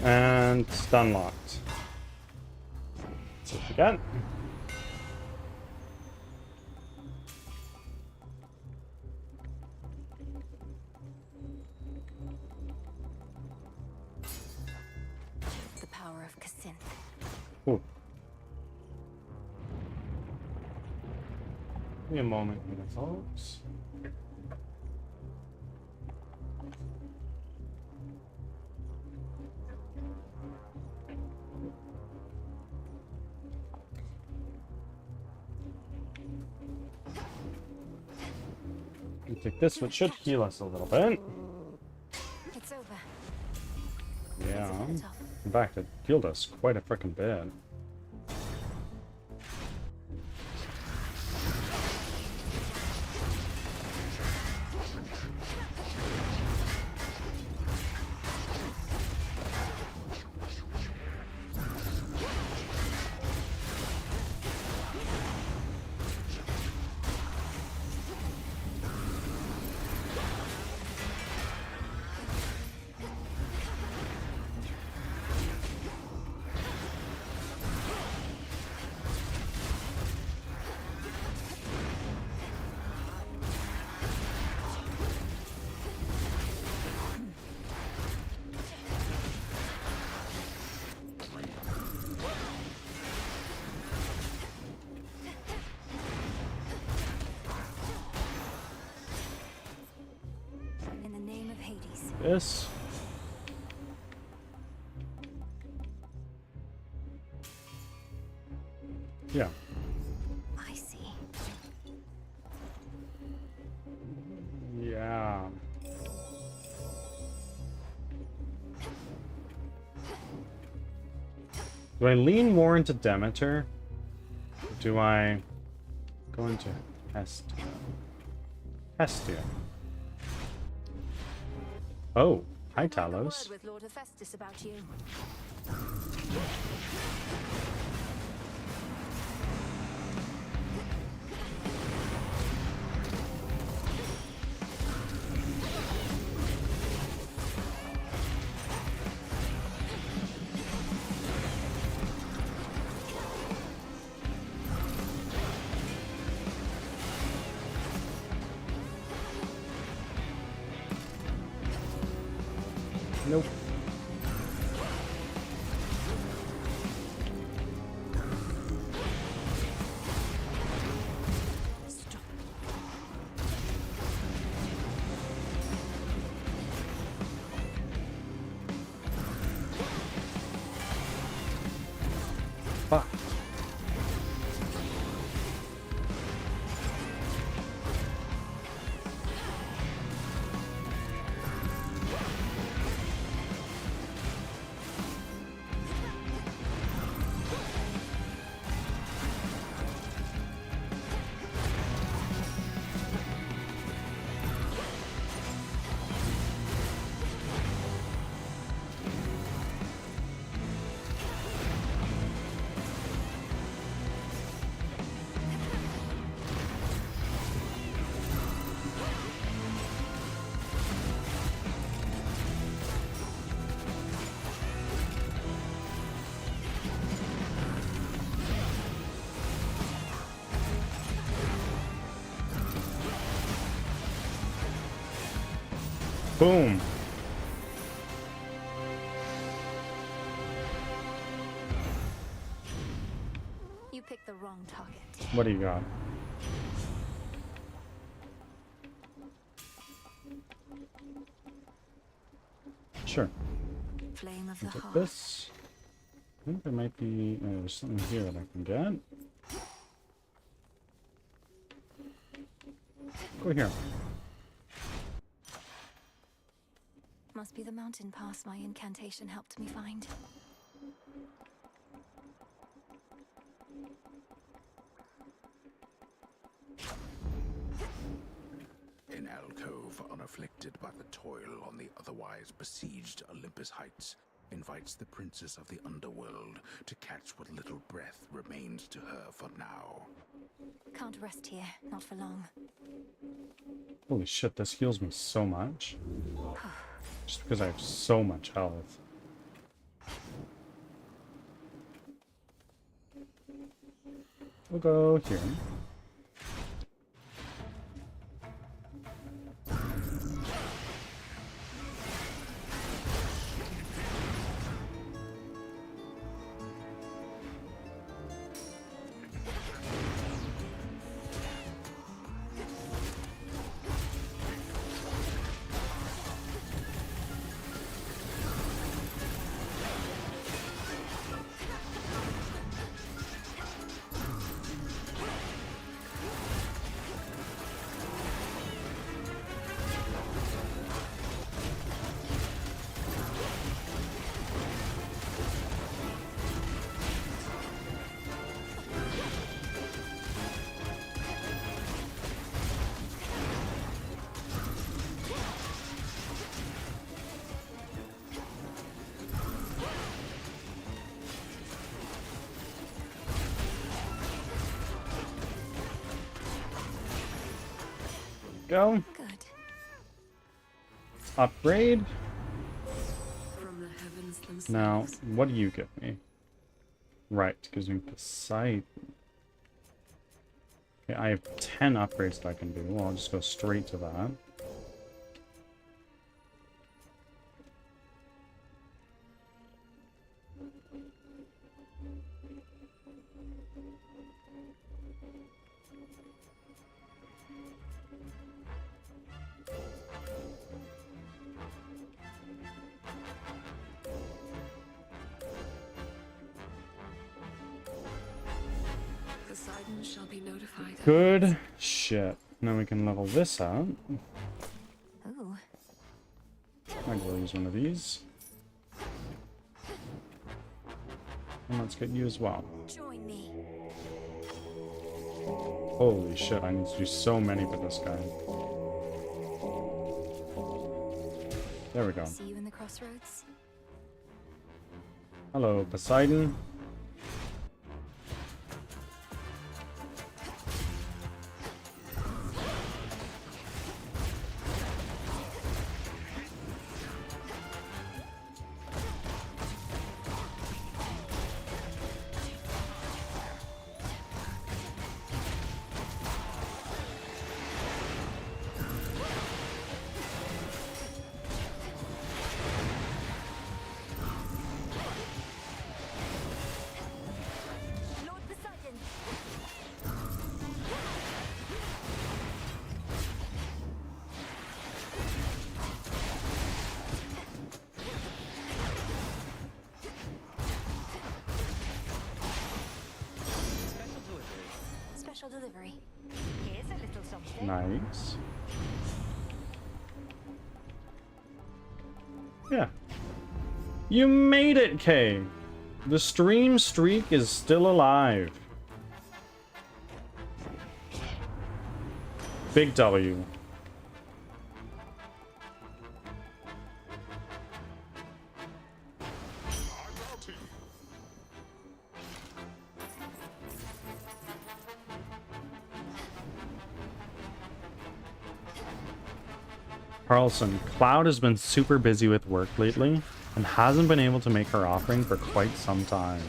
Speaker 1: And stun locked. So again.
Speaker 6: The power of Cassinthe.
Speaker 1: Ooh. Give me a moment here, folks. We take this, which should heal us a little bit.
Speaker 6: It's over.
Speaker 1: Yeah. In fact, it healed us quite a frickin' bit.
Speaker 6: In the name of Hades.
Speaker 1: This. Yeah.
Speaker 6: I see.
Speaker 1: Yeah. Do I lean more into Demeter? Or do I go into Hestia? Hestia. Oh, hi Talos.
Speaker 6: With Lord Hephaestus about you.
Speaker 1: Nope. Fuck. Boom.
Speaker 6: You picked the wrong target.
Speaker 1: What do you got? Sure.
Speaker 6: Flame of the
Speaker 1: I'll take
Speaker 6: heart.
Speaker 1: this. I think there might be there's something here that I can get. Go here.
Speaker 6: Must be the mountain pass my incantation helped me find.
Speaker 17: An alcove unafflicted by the toil on the otherwise besieged Olympus Heights invites the princess of the underworld to catch what little breath remains to her for now.
Speaker 6: Can't rest here, not for long.
Speaker 1: Holy shit, this heals me so much. Just because I have so much health. We'll go here. Go.
Speaker 6: Good.
Speaker 1: Upgrade.
Speaker 8: From the heavens themselves.
Speaker 1: Now, what do you give me? Right, gives me the sight. Okay, I have 10 upgrades that I can do. Well, I'll just go straight to that.
Speaker 8: Poseidon shall be notified.
Speaker 1: Good shit. Now we can level this out.
Speaker 6: Ooh.
Speaker 1: I'm going to use one of these. And let's get you as well.
Speaker 6: Join me.
Speaker 1: Holy shit, I need to do so many with this guy. There we go.
Speaker 6: See you in the crossroads.
Speaker 1: Hello, Poseidon.
Speaker 6: Special delivery. Here's a little something.
Speaker 1: Nice. Yeah. You made it, Kay. The stream streak is still alive. Big W. Carlson, Cloud has been super busy with work lately and hasn't been able to make her offering for quite some time.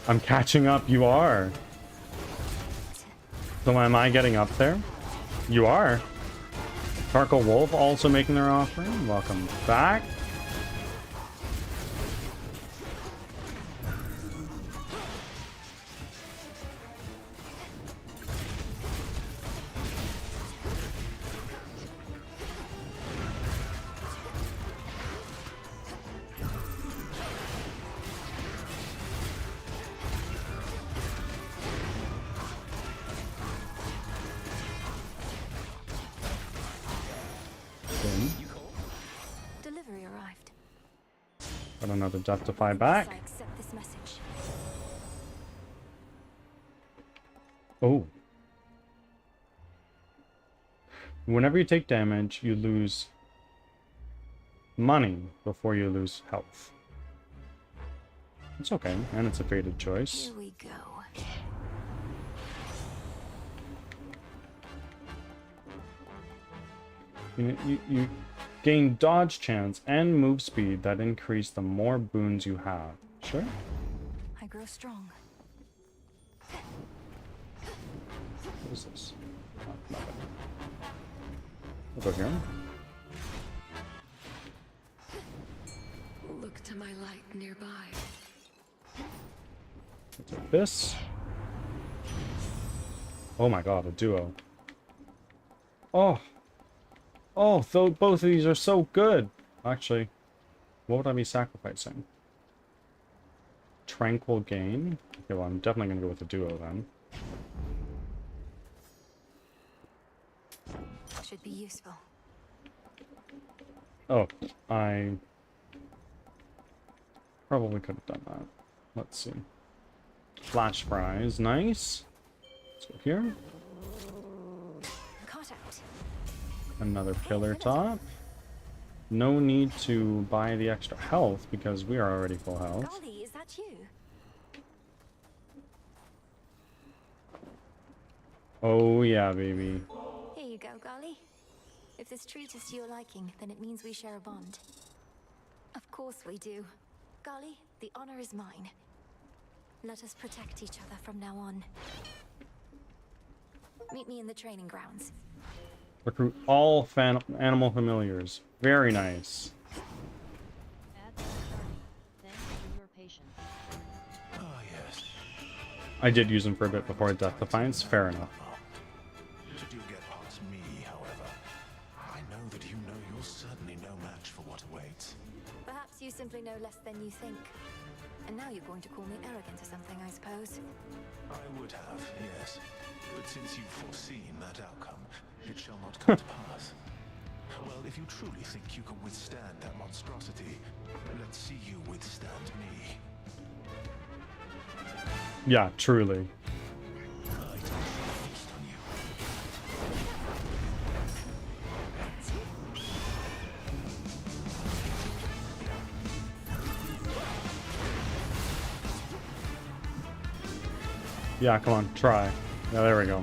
Speaker 1: I'm catching up, you are. So am I getting up there? You are. Tarkle Wolf also making their offering. Welcome back.
Speaker 6: Delivery arrived.
Speaker 1: Got another Justify back.
Speaker 6: I accept this message.
Speaker 1: Oh. Whenever you take damage, you lose money before you lose health. It's okay, and it's a fated choice.
Speaker 6: Here we go.
Speaker 1: You gain dodge chance and move speed that increase the more boons you have. Sure.
Speaker 6: I grow strong.
Speaker 1: What is this? Oh, nothing. We'll go here.
Speaker 8: Look to my light nearby.
Speaker 1: Let's take this. Oh my god, a duo. Oh. Oh, both of these are so good. Actually, what would I be sacrificing? Tranquil Gain? Okay, well, I'm definitely going to go with the duo then.
Speaker 6: Should be useful.
Speaker 1: Oh, I probably could have done that. Let's see. Flash fries, nice. Let's go here.
Speaker 6: Caught out.
Speaker 1: Another pillar top. No need to buy the extra health because we are already full health.
Speaker 6: Golly, is that you?
Speaker 1: Oh yeah, baby.
Speaker 6: Here you go, Golly. If this treat is to your liking, then it means we share a bond. Of course we do. Golly, the honor is mine. Let us protect each other from now on. Meet me in the training grounds.
Speaker 1: Recruit all animal familiars. Very nice.
Speaker 3: Ads are starting. Thanks for your patience.
Speaker 14: Ah, yes.
Speaker 1: I did use him for a bit before Death Defiance. Fair enough.
Speaker 7: Should you get past me, however, I know that you're certainly no match for what awaits.
Speaker 6: Perhaps you simply know less than you think. And now you're going to call me arrogant or something, I suppose.
Speaker 7: I would have, yes. But since you've foreseen that outcome, it shall not come to pass. Well, if you truly think you can withstand that monstrosity, let's see you withstand me.
Speaker 1: Yeah, truly. Yeah, come on, try. Yeah, there we go.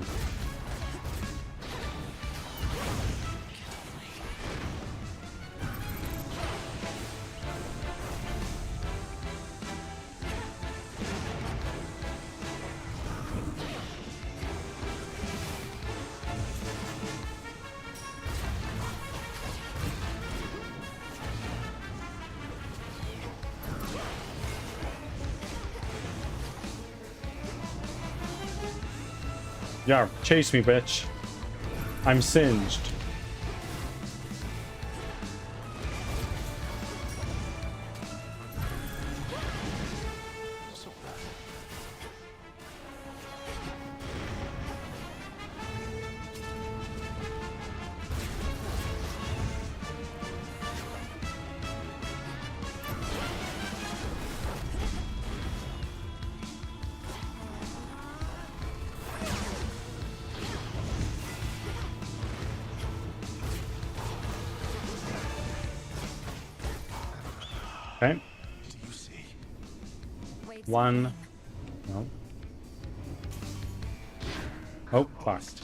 Speaker 1: Yeah, chase me, bitch. I'm singed. Okay. One. No. Oh, fucked.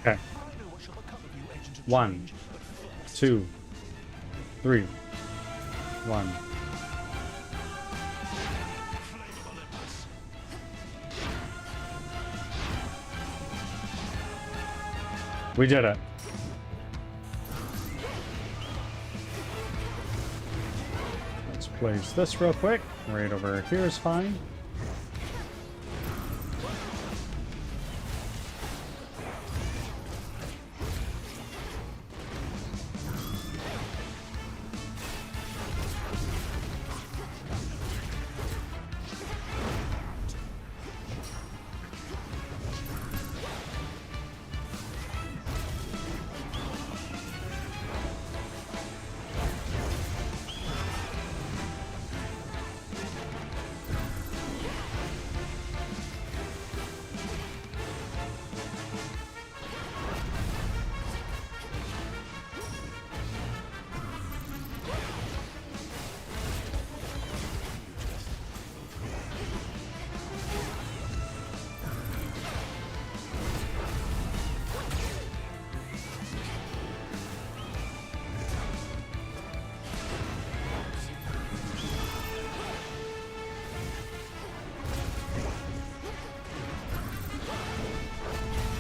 Speaker 1: Okay. 1, 2, 3, 1. We did it. Let's place this real quick. Right over here is fine.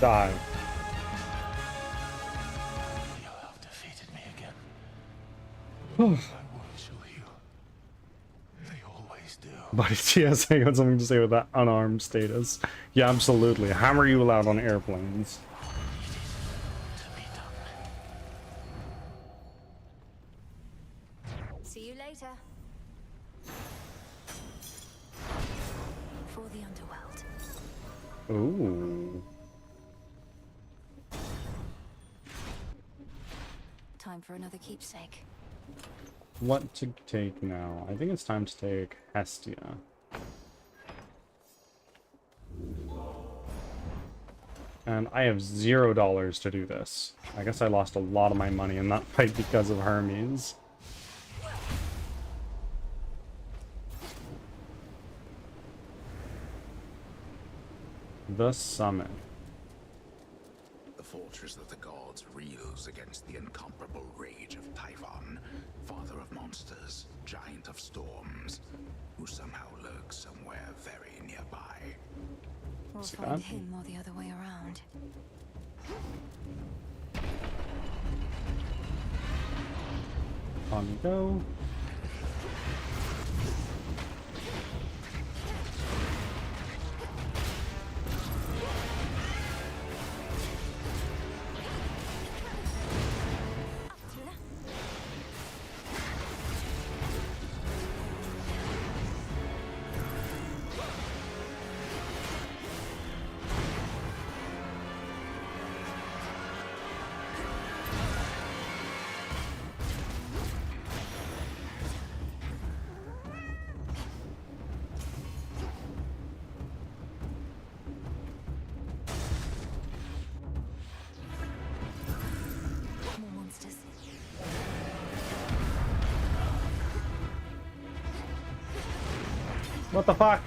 Speaker 1: Die.
Speaker 7: You have defeated me again.
Speaker 1: Whew.
Speaker 7: My wounds shall heal. They always
Speaker 1: Buddy TSA got something to say with that unarmed status. Yeah, absolutely. How are you allowed on airplanes?
Speaker 6: See you later. For the underworld.
Speaker 1: Ooh.
Speaker 6: Time for another keepsake.
Speaker 1: What to take now? I think it's time to take Hestia. And I have $0 to do this. I guess I lost a lot of my money in that fight because of Hermes. The Summit.
Speaker 17: The fortress of the gods reels against the incomparable rage of Typhon, father of monsters, giant of storms, who somehow lurks somewhere very nearby.
Speaker 6: We'll find him or the other way around.
Speaker 1: On we go. What the fuck?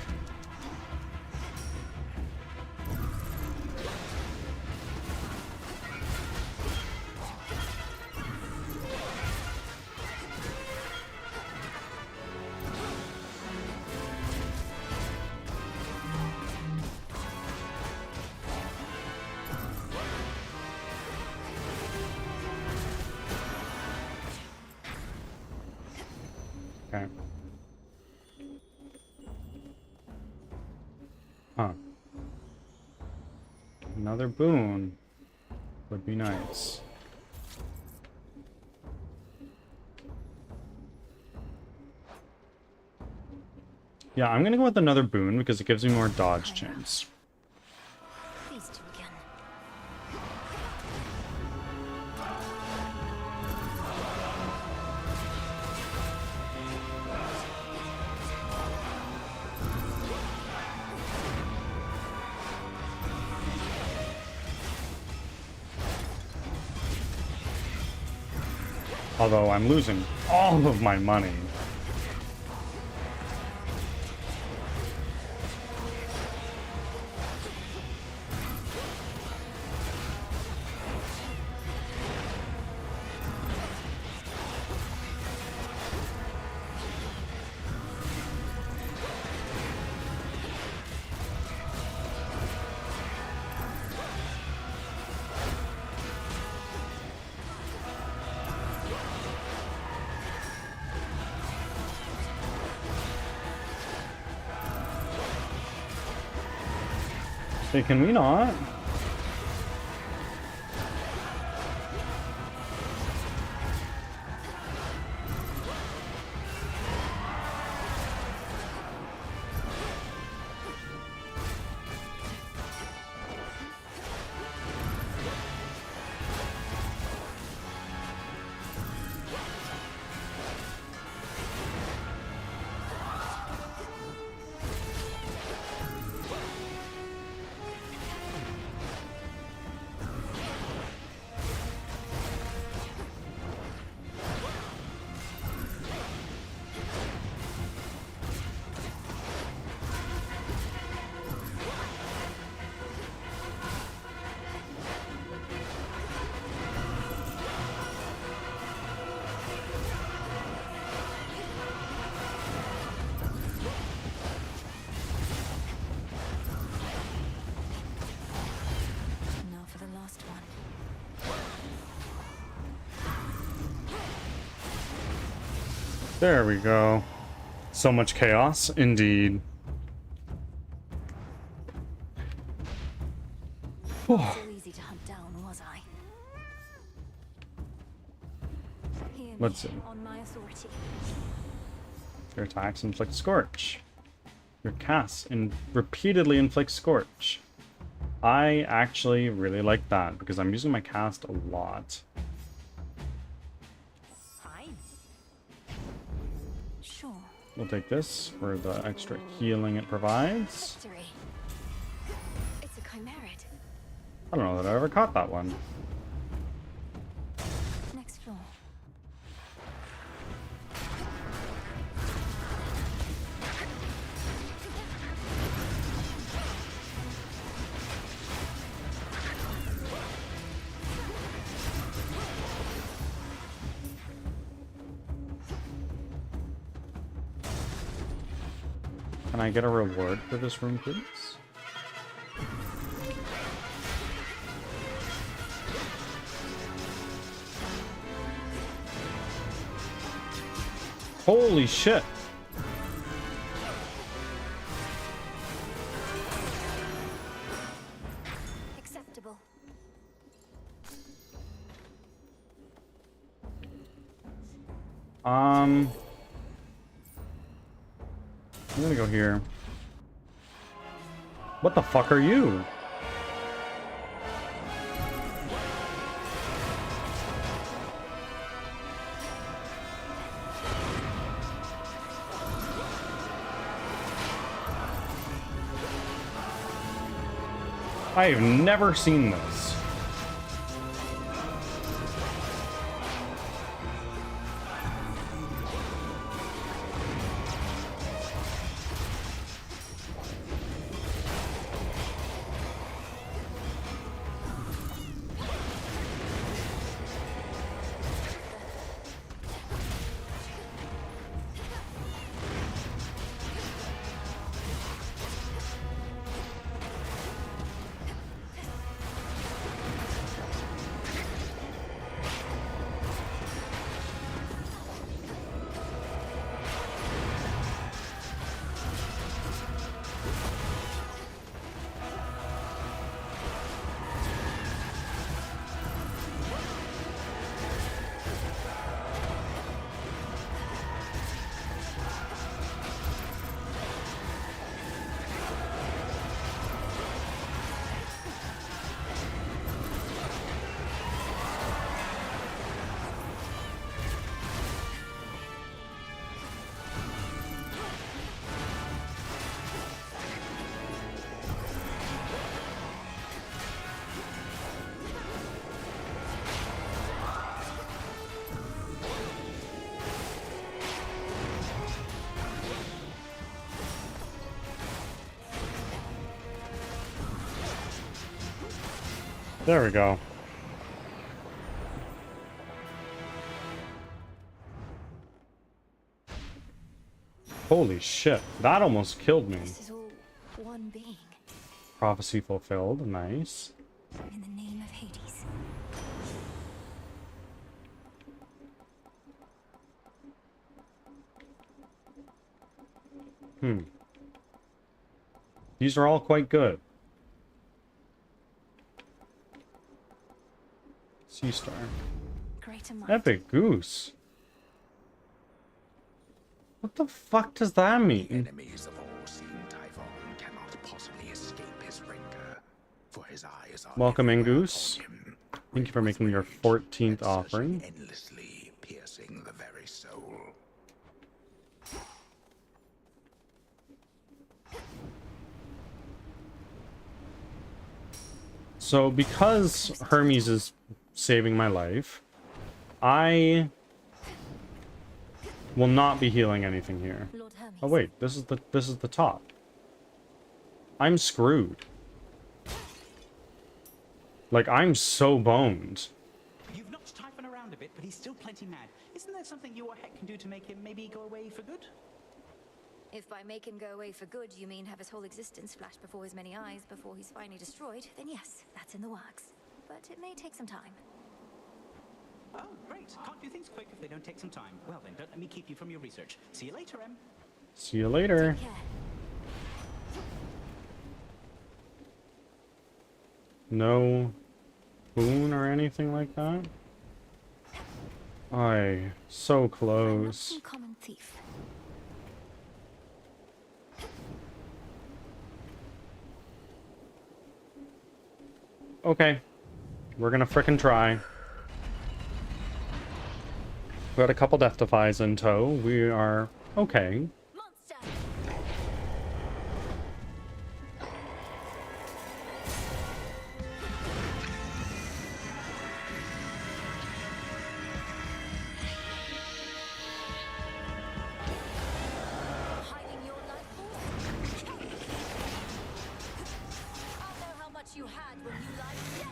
Speaker 1: Okay. Huh. Another boon would be nice. Yeah, I'm gonna go with another boon because it gives me more dodge chance.
Speaker 6: These two again.
Speaker 1: Although I'm losing all of my money. Hey, can we not?
Speaker 6: Now for the last one.
Speaker 1: There we go. So much chaos, indeed.
Speaker 6: Not so easy to hunt down, was I? Hear me,
Speaker 1: Let's see.
Speaker 6: on my authority.
Speaker 1: Your attacks inflict scorch. Your casts repeatedly inflict scorch. I actually really like that because I'm using my cast a lot.
Speaker 6: Fine. Sure.
Speaker 1: We'll take this for the extra healing it provides.
Speaker 6: Victory. It's a chimerid.
Speaker 1: I don't know that I ever caught that one.
Speaker 6: Next floor.
Speaker 1: Can I get a reward for this room, please? Holy shit!
Speaker 6: Acceptable.
Speaker 1: I'm gonna go here. What the fuck are you? I've never seen this. There we go. Holy shit, that almost killed me.
Speaker 6: This is all one being.
Speaker 1: Prophecy fulfilled, nice.
Speaker 6: In the name of Hades.
Speaker 1: These are all quite good. Sea Star.
Speaker 6: Greater might.
Speaker 1: Epic Goose. What the fuck does that mean?
Speaker 17: Enemies of all-seeing Typhon cannot possibly escape his rancor, for his eyes are
Speaker 1: Welcome in,
Speaker 17: everywhere
Speaker 1: Goose.
Speaker 17: upon him,
Speaker 1: Thank you for making your 14th offering.
Speaker 17: endlessly piercing the very soul.
Speaker 1: So, because Hermes is saving my life, I will not be healing anything here.
Speaker 6: Lord Hermes.
Speaker 1: Oh wait, this is the top. I'm screwed. Like, I'm so boned.
Speaker 18: You've knocked Typhon around a bit, but he's still plenty mad. Isn't there something you or Heck can do to make him maybe go away for good?
Speaker 6: If by make him go away for good you mean have his whole existence flash before his many eyes before he's finally destroyed, then yes, that's in the works. But it may take some time.
Speaker 18: Oh, great. Can't do things quick if they don't take some time. Well then, don't let me keep you from your research. See you later, Em.
Speaker 1: See you later.
Speaker 6: Take care.
Speaker 1: No boon or anything like that? Aye, so
Speaker 6: I'm not
Speaker 1: close.
Speaker 6: some common thief.
Speaker 1: Okay, we're gonna frickin' try. We got a couple death defies in tow. We are okay.
Speaker 6: Hiding your life force? I'll know how much you had when you lied dead.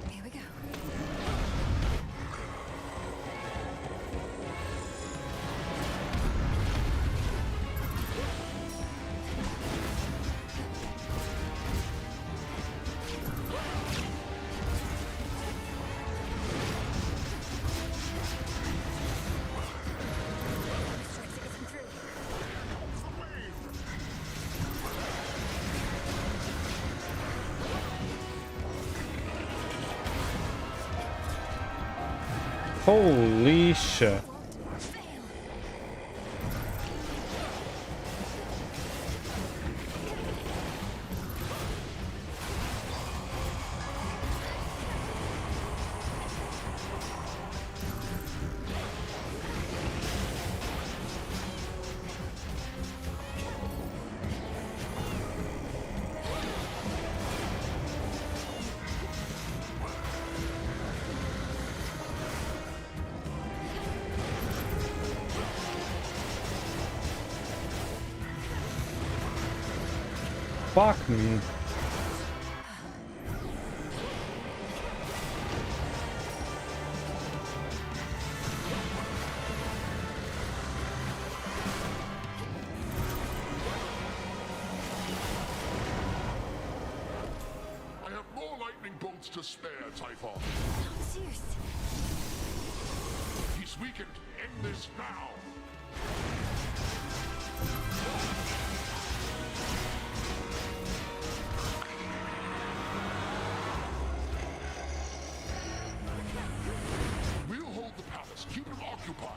Speaker 6: Here we go.
Speaker 1: Holy shit. Fuck me.
Speaker 11: I have more lightning bolts to spare, Typhon.
Speaker 6: Zeus.
Speaker 11: He's weakened. End this now. We'll hold the palace. Keep him occupied.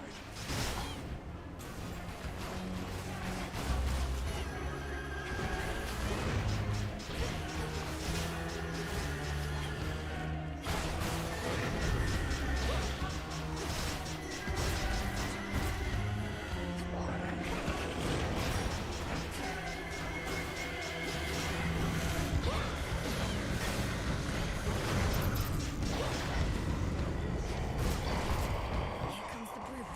Speaker 6: Here comes the brood.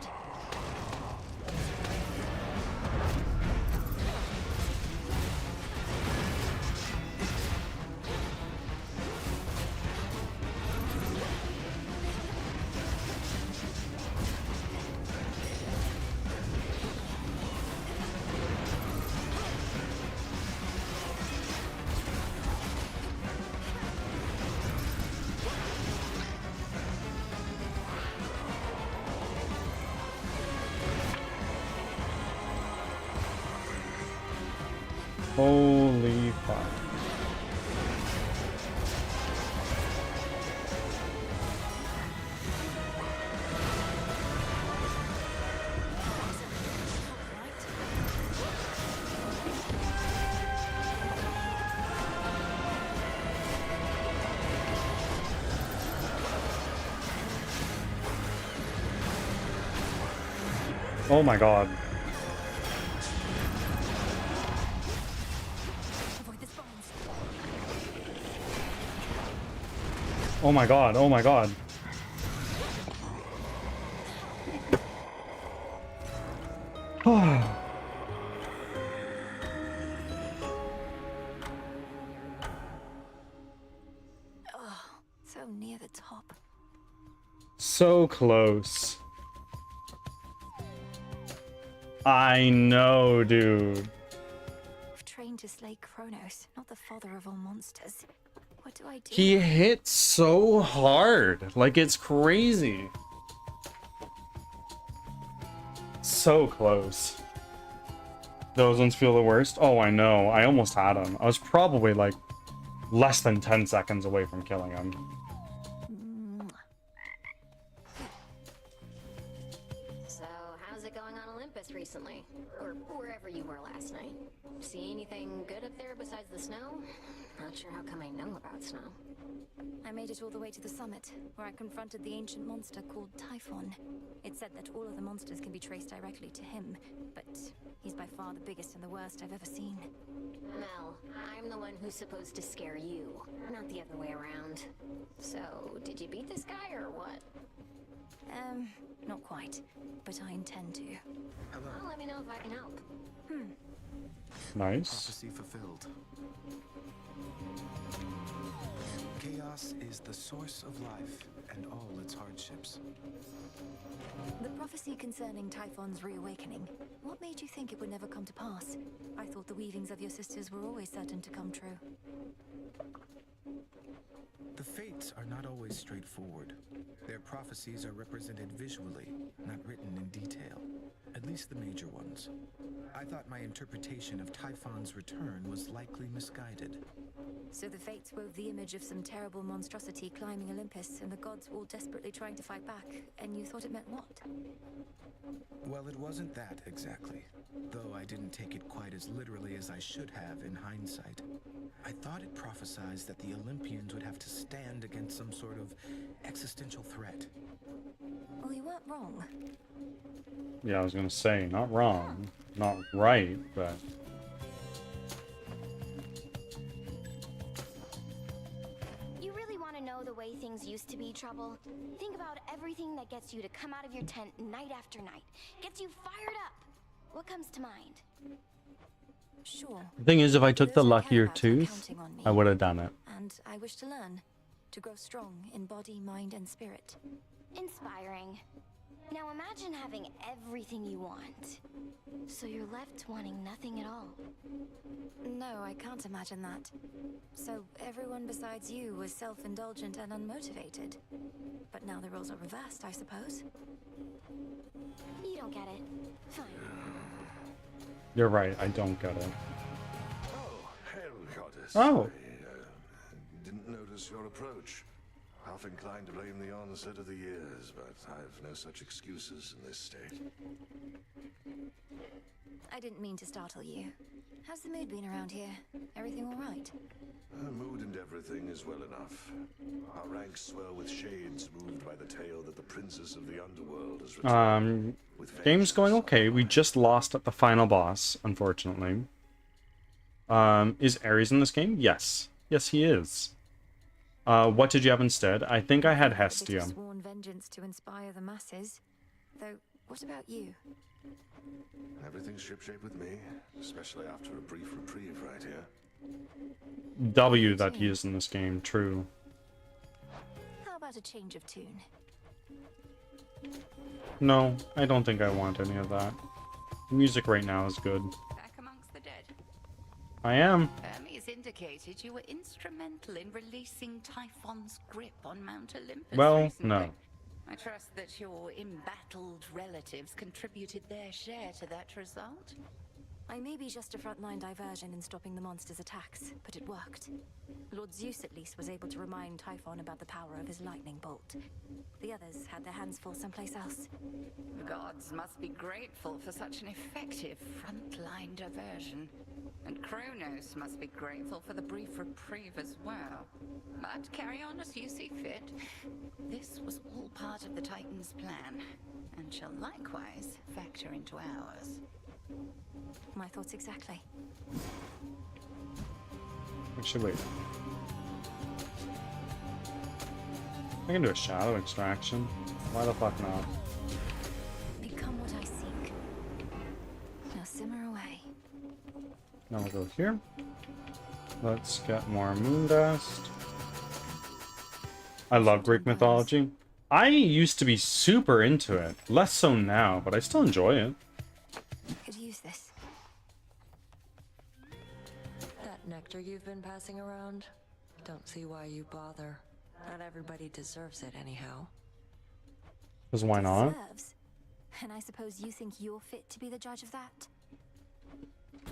Speaker 1: Holy fuck. Oh my god. Oh my god, oh my god.
Speaker 6: Oh, so near the top.
Speaker 1: So close. I know, dude.
Speaker 6: I've trained to slay Kronos, not the father of all monsters. What do I do?
Speaker 1: He hits so hard. Like, it's crazy. So close. Those ones feel the worst. Oh, I know. I almost had him. I was probably like less than 10 seconds away from killing him.
Speaker 4: So, how's it going on Olympus recently? Or wherever you were last night? See anything good up there besides the snow? Not sure how come I know about snow.
Speaker 6: I made it all the way to the summit, where I confronted the ancient monster called Typhon. It said that all of the monsters can be traced directly to him, but he's by far the biggest and the worst I've ever seen.
Speaker 4: Mel, I'm the one who's supposed to scare you, not the other way around. So, did you beat this guy or what?
Speaker 6: Not quite, but I intend to.
Speaker 4: Well, let me know if I can help.
Speaker 1: Nice.
Speaker 19: Prophecy fulfilled. Chaos is the source of life and all its hardships.
Speaker 6: The prophecy concerning Typhon's reawakening. What made you think it would never come to pass? I thought the weavings of your sisters were always certain to come true.
Speaker 19: The fates are not always straightforward. Their prophecies are represented visually, not written in detail. At least the major ones. I thought my interpretation of Typhon's return was likely misguided.
Speaker 6: So the fates wove the image of some terrible monstrosity climbing Olympus, and the gods all desperately trying to fight back, and you thought it meant what?
Speaker 19: Well, it wasn't that exactly. Though I didn't take it quite as literally as I should have in hindsight. I thought it prophesied that the Olympians would have to stand against some sort of existential threat.
Speaker 6: Well, you weren't wrong.
Speaker 1: Yeah, I was gonna say, not wrong. Not right, but...
Speaker 10: You really want to know the way things used to be, Trouble? Think about everything that gets you to come out of your tent night after night. Gets you fired up. What comes to mind?
Speaker 6: Sure.
Speaker 1: The thing is, if I took the luckier tooth, I would have done it.
Speaker 6: And I wish to learn. To grow strong in body, mind, and spirit.
Speaker 10: Inspiring. Now imagine having everything you want. So you're left wanting nothing at all.
Speaker 6: No, I can't imagine that. So everyone besides you was self-indulgent and unmotivated. But now the roles are reversed, I suppose.
Speaker 10: You don't get it. Fine.
Speaker 1: You're right, I don't get it.
Speaker 11: Oh, hail, goddess.
Speaker 1: Oh.
Speaker 11: I didn't notice your approach. Half inclined to blame the onset of the years, but I've no such excuses in this state.
Speaker 6: I didn't mean to startle you. How's the mood been around here? Everything all right?
Speaker 11: Her mood and everything is well enough. Our ranks swell with shades moved by the tale that the princess of the underworld has returned.
Speaker 1: Game's going okay. We just lost at the final boss, unfortunately. Is Ares in this game? Yes. Yes, he is. What did you have instead? I think I had Hestia.
Speaker 6: Sworn vengeance to inspire the masses. Though, what about you?
Speaker 11: Everything's shipshape with me, especially after a brief reprieve right here.
Speaker 1: W that he is in this game, true.
Speaker 6: How about a change of tune?
Speaker 1: No, I don't think I want any of that. Music right now is good.
Speaker 5: Back amongst the dead.
Speaker 1: I am.
Speaker 5: Hermes indicated you were instrumental in releasing Typhon's grip on Mount Olympus
Speaker 1: Well,
Speaker 5: recently.
Speaker 1: no.
Speaker 5: I trust that your embattled relatives contributed their share to that result.
Speaker 6: I may be just a frontline diversion in stopping the monster's attacks, but it worked. Lord Zeus at least was able to remind Typhon about the power of his lightning bolt. The others had their hands full someplace else.
Speaker 5: The gods must be grateful for such an effective frontline diversion. And Kronos must be grateful for the brief reprieve as well. But carry on as you see fit. This was all part of the Titan's plan, and shall likewise factor into ours.
Speaker 6: My thoughts exactly.
Speaker 1: Actually, wait. I can do a shadow extraction. Why the fuck not?
Speaker 6: Become what I seek.
Speaker 1: Now we'll go here. Let's get more moon dust. I love Greek mythology. I used to be super into it. Less so now, but I still enjoy it.
Speaker 6: Could use this.
Speaker 13: That nectar you've been passing around? Don't see why you bother. Not everybody deserves it anyhow.
Speaker 1: Because why not?
Speaker 6: Deserves? And I suppose you think you're fit to be the judge of that?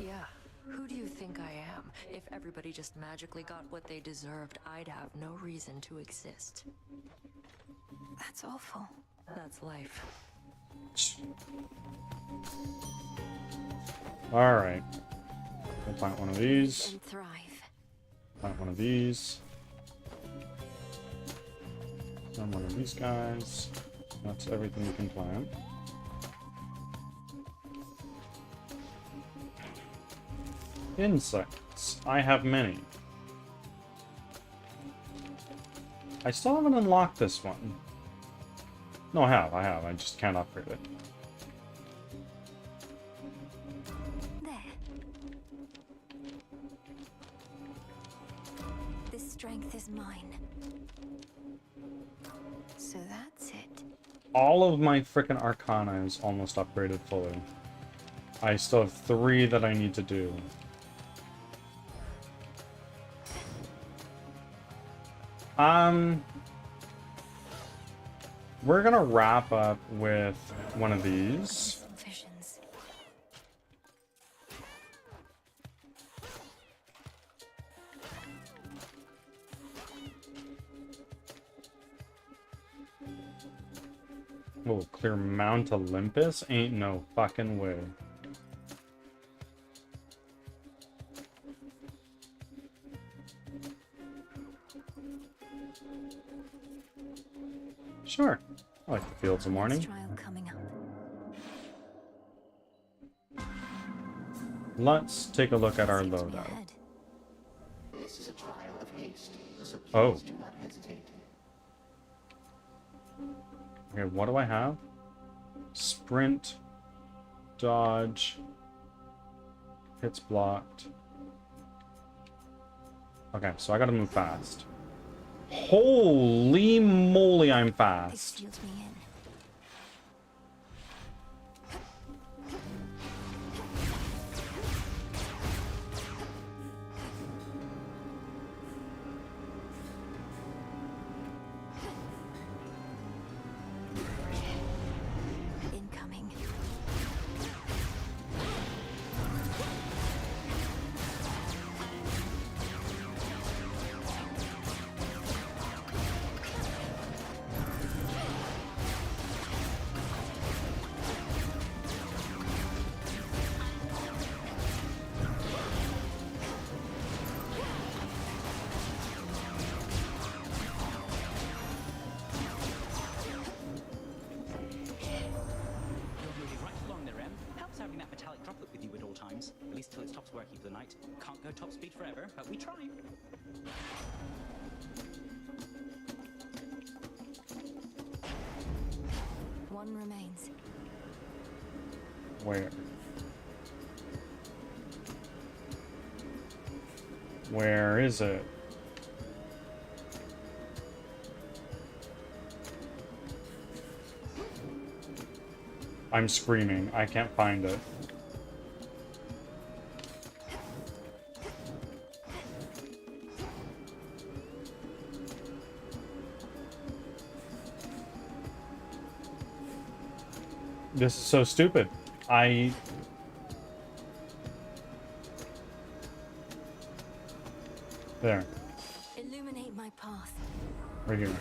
Speaker 13: Yeah. Who do you think I am? If everybody just magically got what they deserved, I'd have no reason to exist.
Speaker 6: That's awful.
Speaker 13: That's life.
Speaker 1: Alright. We'll plant one of these.
Speaker 6: And thrive.
Speaker 1: Plant one of these. And one of these guys. That's everything you can plant. Insects. I have many. I still haven't unlocked this one. No, I have. I just can't upgrade it.
Speaker 6: There. This strength is mine. So that's it.
Speaker 1: All of my frickin' Arcana is almost upgraded fully. I still have 3 that I need to do. We're gonna wrap up with one of these.
Speaker 6: Visions.
Speaker 1: Oh, clear Mount Olympus? Ain't no fucking way. Sure. I like the fields of morning.
Speaker 6: Trial coming up.
Speaker 1: Let's take a look at our loadout.
Speaker 20: This is a trial of haste, so please
Speaker 1: Oh.
Speaker 20: do not hesitate.
Speaker 1: Okay, what do I have? Sprint, dodge, hits blocked. Okay, so I gotta move fast. Holy moly, I'm fast.
Speaker 6: Excuse me in. Incoming.
Speaker 18: You're moving right along there, Em. Helps having that metallic droplet with you at all times. At least till it stops working for the night. Can't go top speed forever, but we try.
Speaker 6: One remains.
Speaker 1: Where? Where is it? I'm screaming. I can't find it. This is so stupid. There.
Speaker 6: Illuminate my path.
Speaker 1: Right here.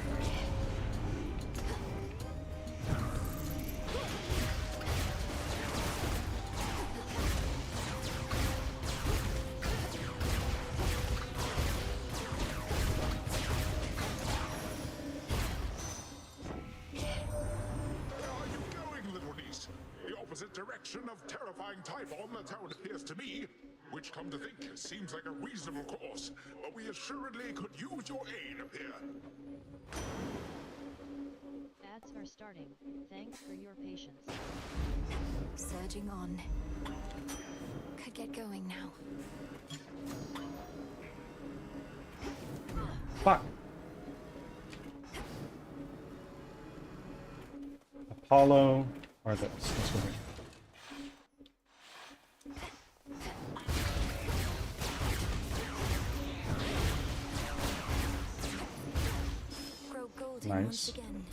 Speaker 11: The opposite direction of terrifying Typhon, that's how it appears to me. Which, come to think, seems like a reasonable course. But we assuredly could use your aid up here.
Speaker 3: Ads are starting. Thanks for your patience.
Speaker 6: Surging on. could get going now.
Speaker 1: Fuck. Apollo, or this. This one here.
Speaker 6: Grow golden
Speaker 1: Nice.
Speaker 6: once again.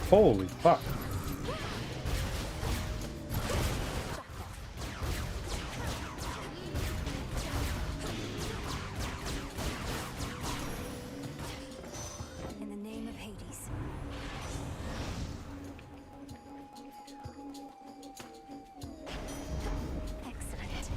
Speaker 1: Holy fuck.
Speaker 6: In the name of Hades. Excellent.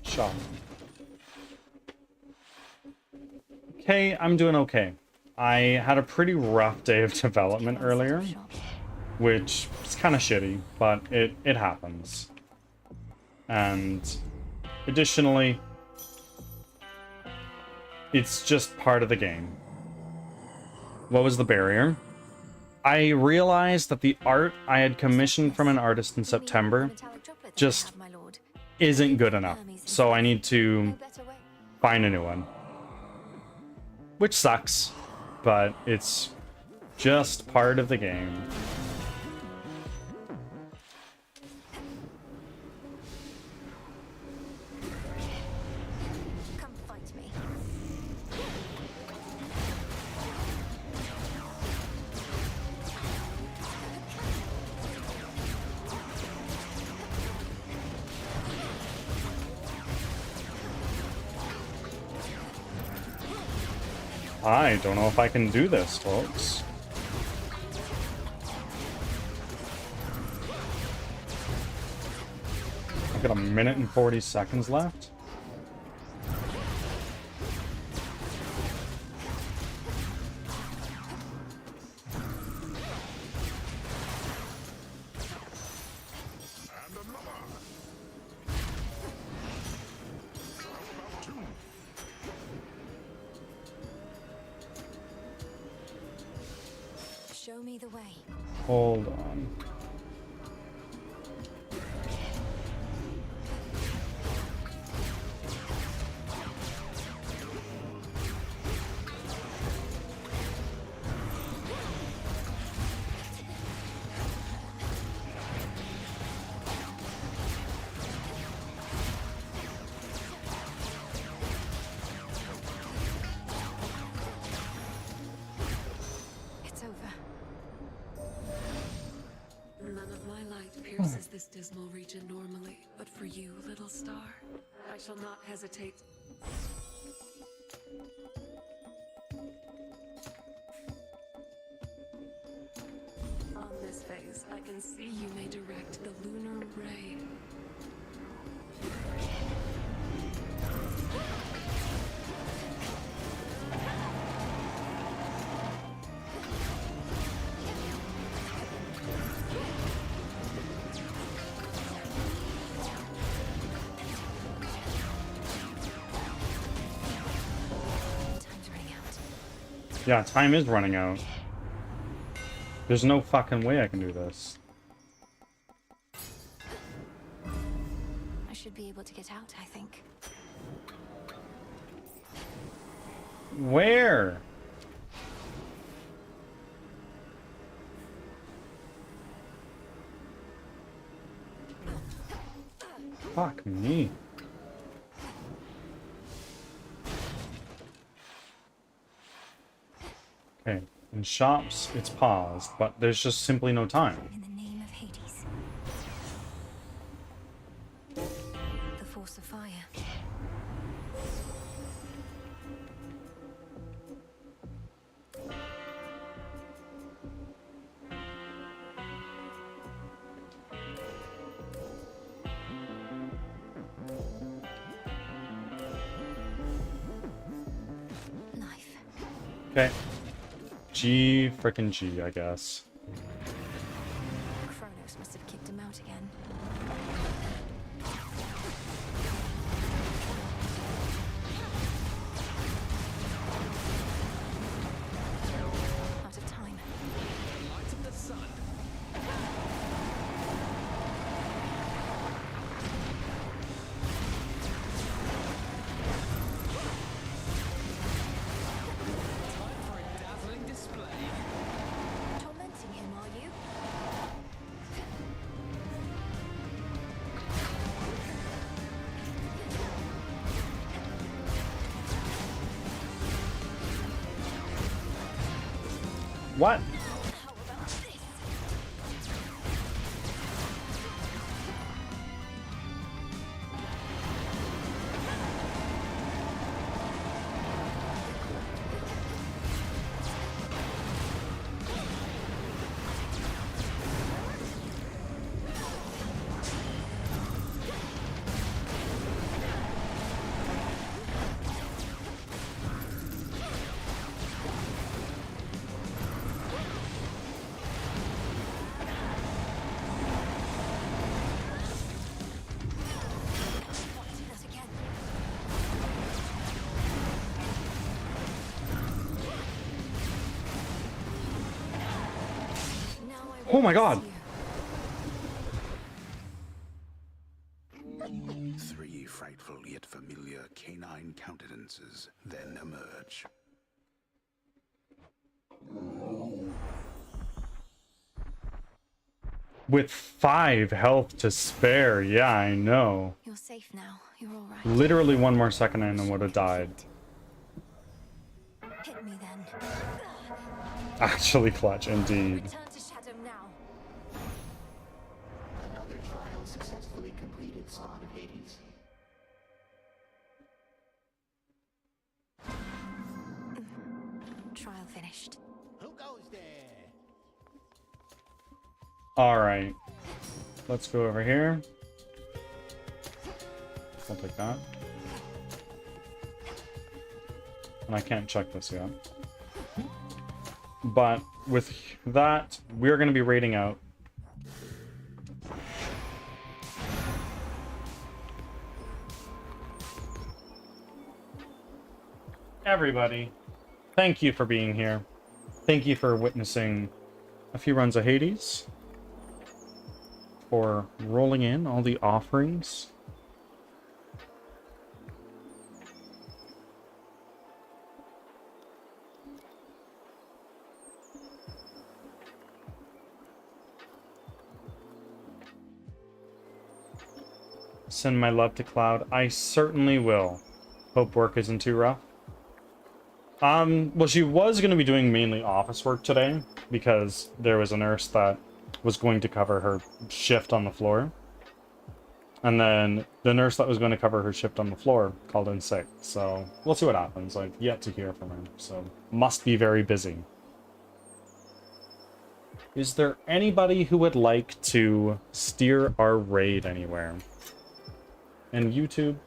Speaker 1: Shot. Okay, I'm doing okay. I had a pretty rough day of development earlier, which is kind of shitty, but it happens. And additionally, it's just part of the game. What was the barrier? I realized that the art I had commissioned from an artist in September just isn't good enough, so I need to find a new one. Which sucks, but it's just part of the game.
Speaker 6: Come fight me.
Speaker 1: I don't know if I can do this, folks. I've got 1 minute and 40 seconds left.
Speaker 6: Show me the way.
Speaker 1: Hold on.
Speaker 6: It's over.
Speaker 8: None of my light pierces this dismal region normally, but for you, little star, I shall not hesitate. On this phase, I can see you may direct the lunar ray.
Speaker 1: Yeah, time is running out. There's no fucking way I can do this.
Speaker 6: I should be able to get out, I think.
Speaker 1: Where? Fuck me. Okay, in shops, it's paused, but there's just simply no time.
Speaker 6: In the name of Hades.
Speaker 1: Okay. G frickin' G, I guess.
Speaker 6: Kronos must have kicked him out again. Out of time.
Speaker 2: Light of the sun. Time for a dazzling display.
Speaker 6: Tormenting him, are you?
Speaker 1: What? Oh my god!
Speaker 17: Three frightful yet familiar canine countenances then emerge.
Speaker 1: With 5 health to spare, yeah, I know.
Speaker 6: You're safe now. You're all right.
Speaker 1: Literally 1 more second and I would have died.
Speaker 6: Hit me then.
Speaker 1: Actually clutch, indeed.
Speaker 6: Return to Shadow now.
Speaker 20: Another trial successfully completed, Spawn of Hades.
Speaker 6: Trial finished.
Speaker 20: Who goes there?
Speaker 1: Alright. Let's go over here. I'll take that. And I can't check this yet. But with that, we're going to be raiding out. Everybody, thank you for being here. Thank you for witnessing a few runs of Hades. For rolling in all the offerings. Send my love to Cloud. I certainly will. Hope work isn't too rough. Well, she was going to be doing mainly office work today because there was a nurse that was going to cover her shift on the floor. And then the nurse that was going to cover her shift on the floor called in sick. So we'll see what happens. I've yet to hear from her. So must be very busy. Is there anybody who would like to steer our raid anywhere? And YouTube,